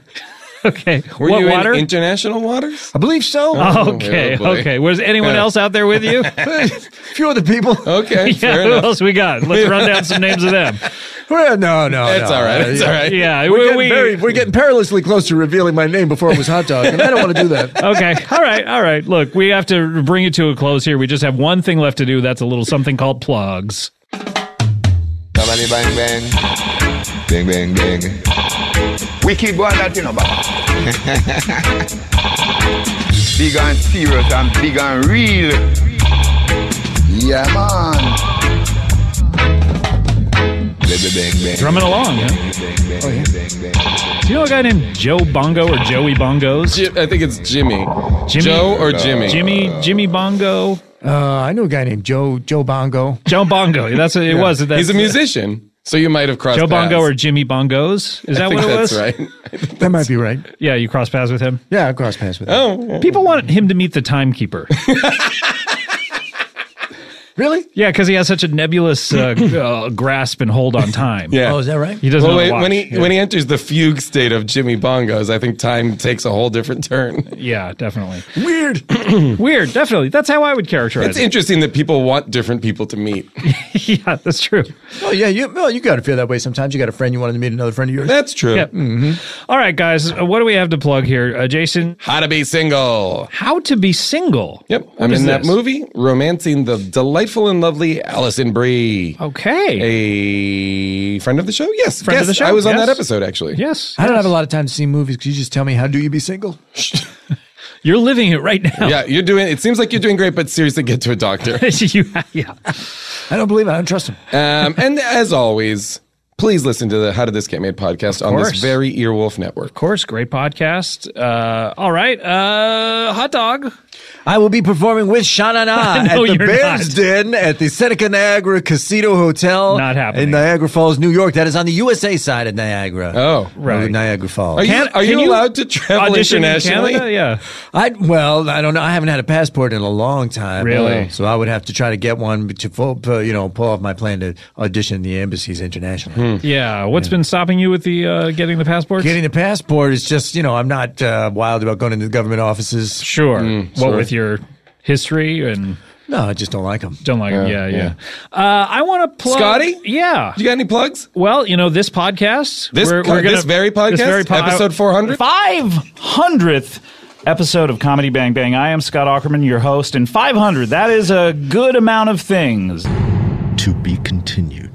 Okay. Were what you water? in international waters? I believe so. Okay. Oh, boy. Okay. Was anyone else out there with you? A few other people. Okay, Yeah. fair Who enough. else we got? Let's run down some names of them. Well, no. It's all right. It's all right. Yeah. We're getting perilously close to revealing my name before it was hot dog, and I don't want to do that. Okay. All right. Look, we have to bring it to a close here. We just have one thing left to do. That's a little something called plugs. Bang, bang. Bang, bang, bang. We keep going that, Big and serious and big and real. Yeah, man. Bang, bang. Drumming along, yeah. Do you know a guy named Joe Bongo or Joey Bongos? I think it's Jimmy. Jimmy? Joe or Jimmy? Jimmy Bongo. I know a guy named Joe Bongo. Joe Bongo. That's what it was. That's, He's a musician. So you might have crossed Joe paths. Bongo or Jimmy Bongos? Is that what it was? That's right. That might be right. Yeah, you crossed paths with him? Yeah, I crossed paths with him. Oh. People want him to meet the timekeeper. Really? Yeah, because he has such a nebulous grasp and hold on time. Yeah. Oh, is that right? He doesn't know when he enters the fugue state of Jimmy Bongos, I think time takes a whole different turn. Yeah, definitely. Weird. Weird, definitely. That's how I would characterize It's it. interesting that people want different people to meet. Yeah, that's true. Oh, yeah. You got to feel that way sometimes. You got a friend, you wanted to meet another friend of yours. That's true. Yep. All right, guys. What do we have to plug here? Jason? How to be single. How to be single? Yep. I'm in that movie, romancing the delightful and lovely Allison Brie. Okay. A friend of the show? Yes. Friend of the show? I was on that episode, actually. Yes. I don't have a lot of time to see movies. Could you just tell me, how do you be single? You're living it right now. Yeah, it seems like you're doing great, but seriously, get to a doctor. Yeah. I don't believe it. I don't trust him. And as always, please listen to the How Did This Get Made podcast on this very Earwolf network. Of course, great podcast. All right, hot dog. I will be performing with Sha-Na-Na at the Bears Den at the Seneca Niagara Casino Hotel. Not happening. In Niagara Falls, New York. That is on the USA side of Niagara. Oh, right. Niagara Falls. Are you allowed to travel internationally? In Canada? Yeah. I don't know. I haven't had a passport in a long time. Really? So I would have to try to get one to pull off my plan to audition in the embassies internationally. Yeah. What's been stopping you with the getting the passport? Getting the passport is just, I'm not wild about going into the government offices. Sure. What with your history and... No, I just don't like them. Don't like them. Yeah. I want to plug... Scotty? Yeah. You got any plugs? Well, this podcast... This very podcast? Episode 400? 500th episode of Comedy Bang Bang. I am Scott Aukerman, your host, and 500, that is a good amount of things. To be continued.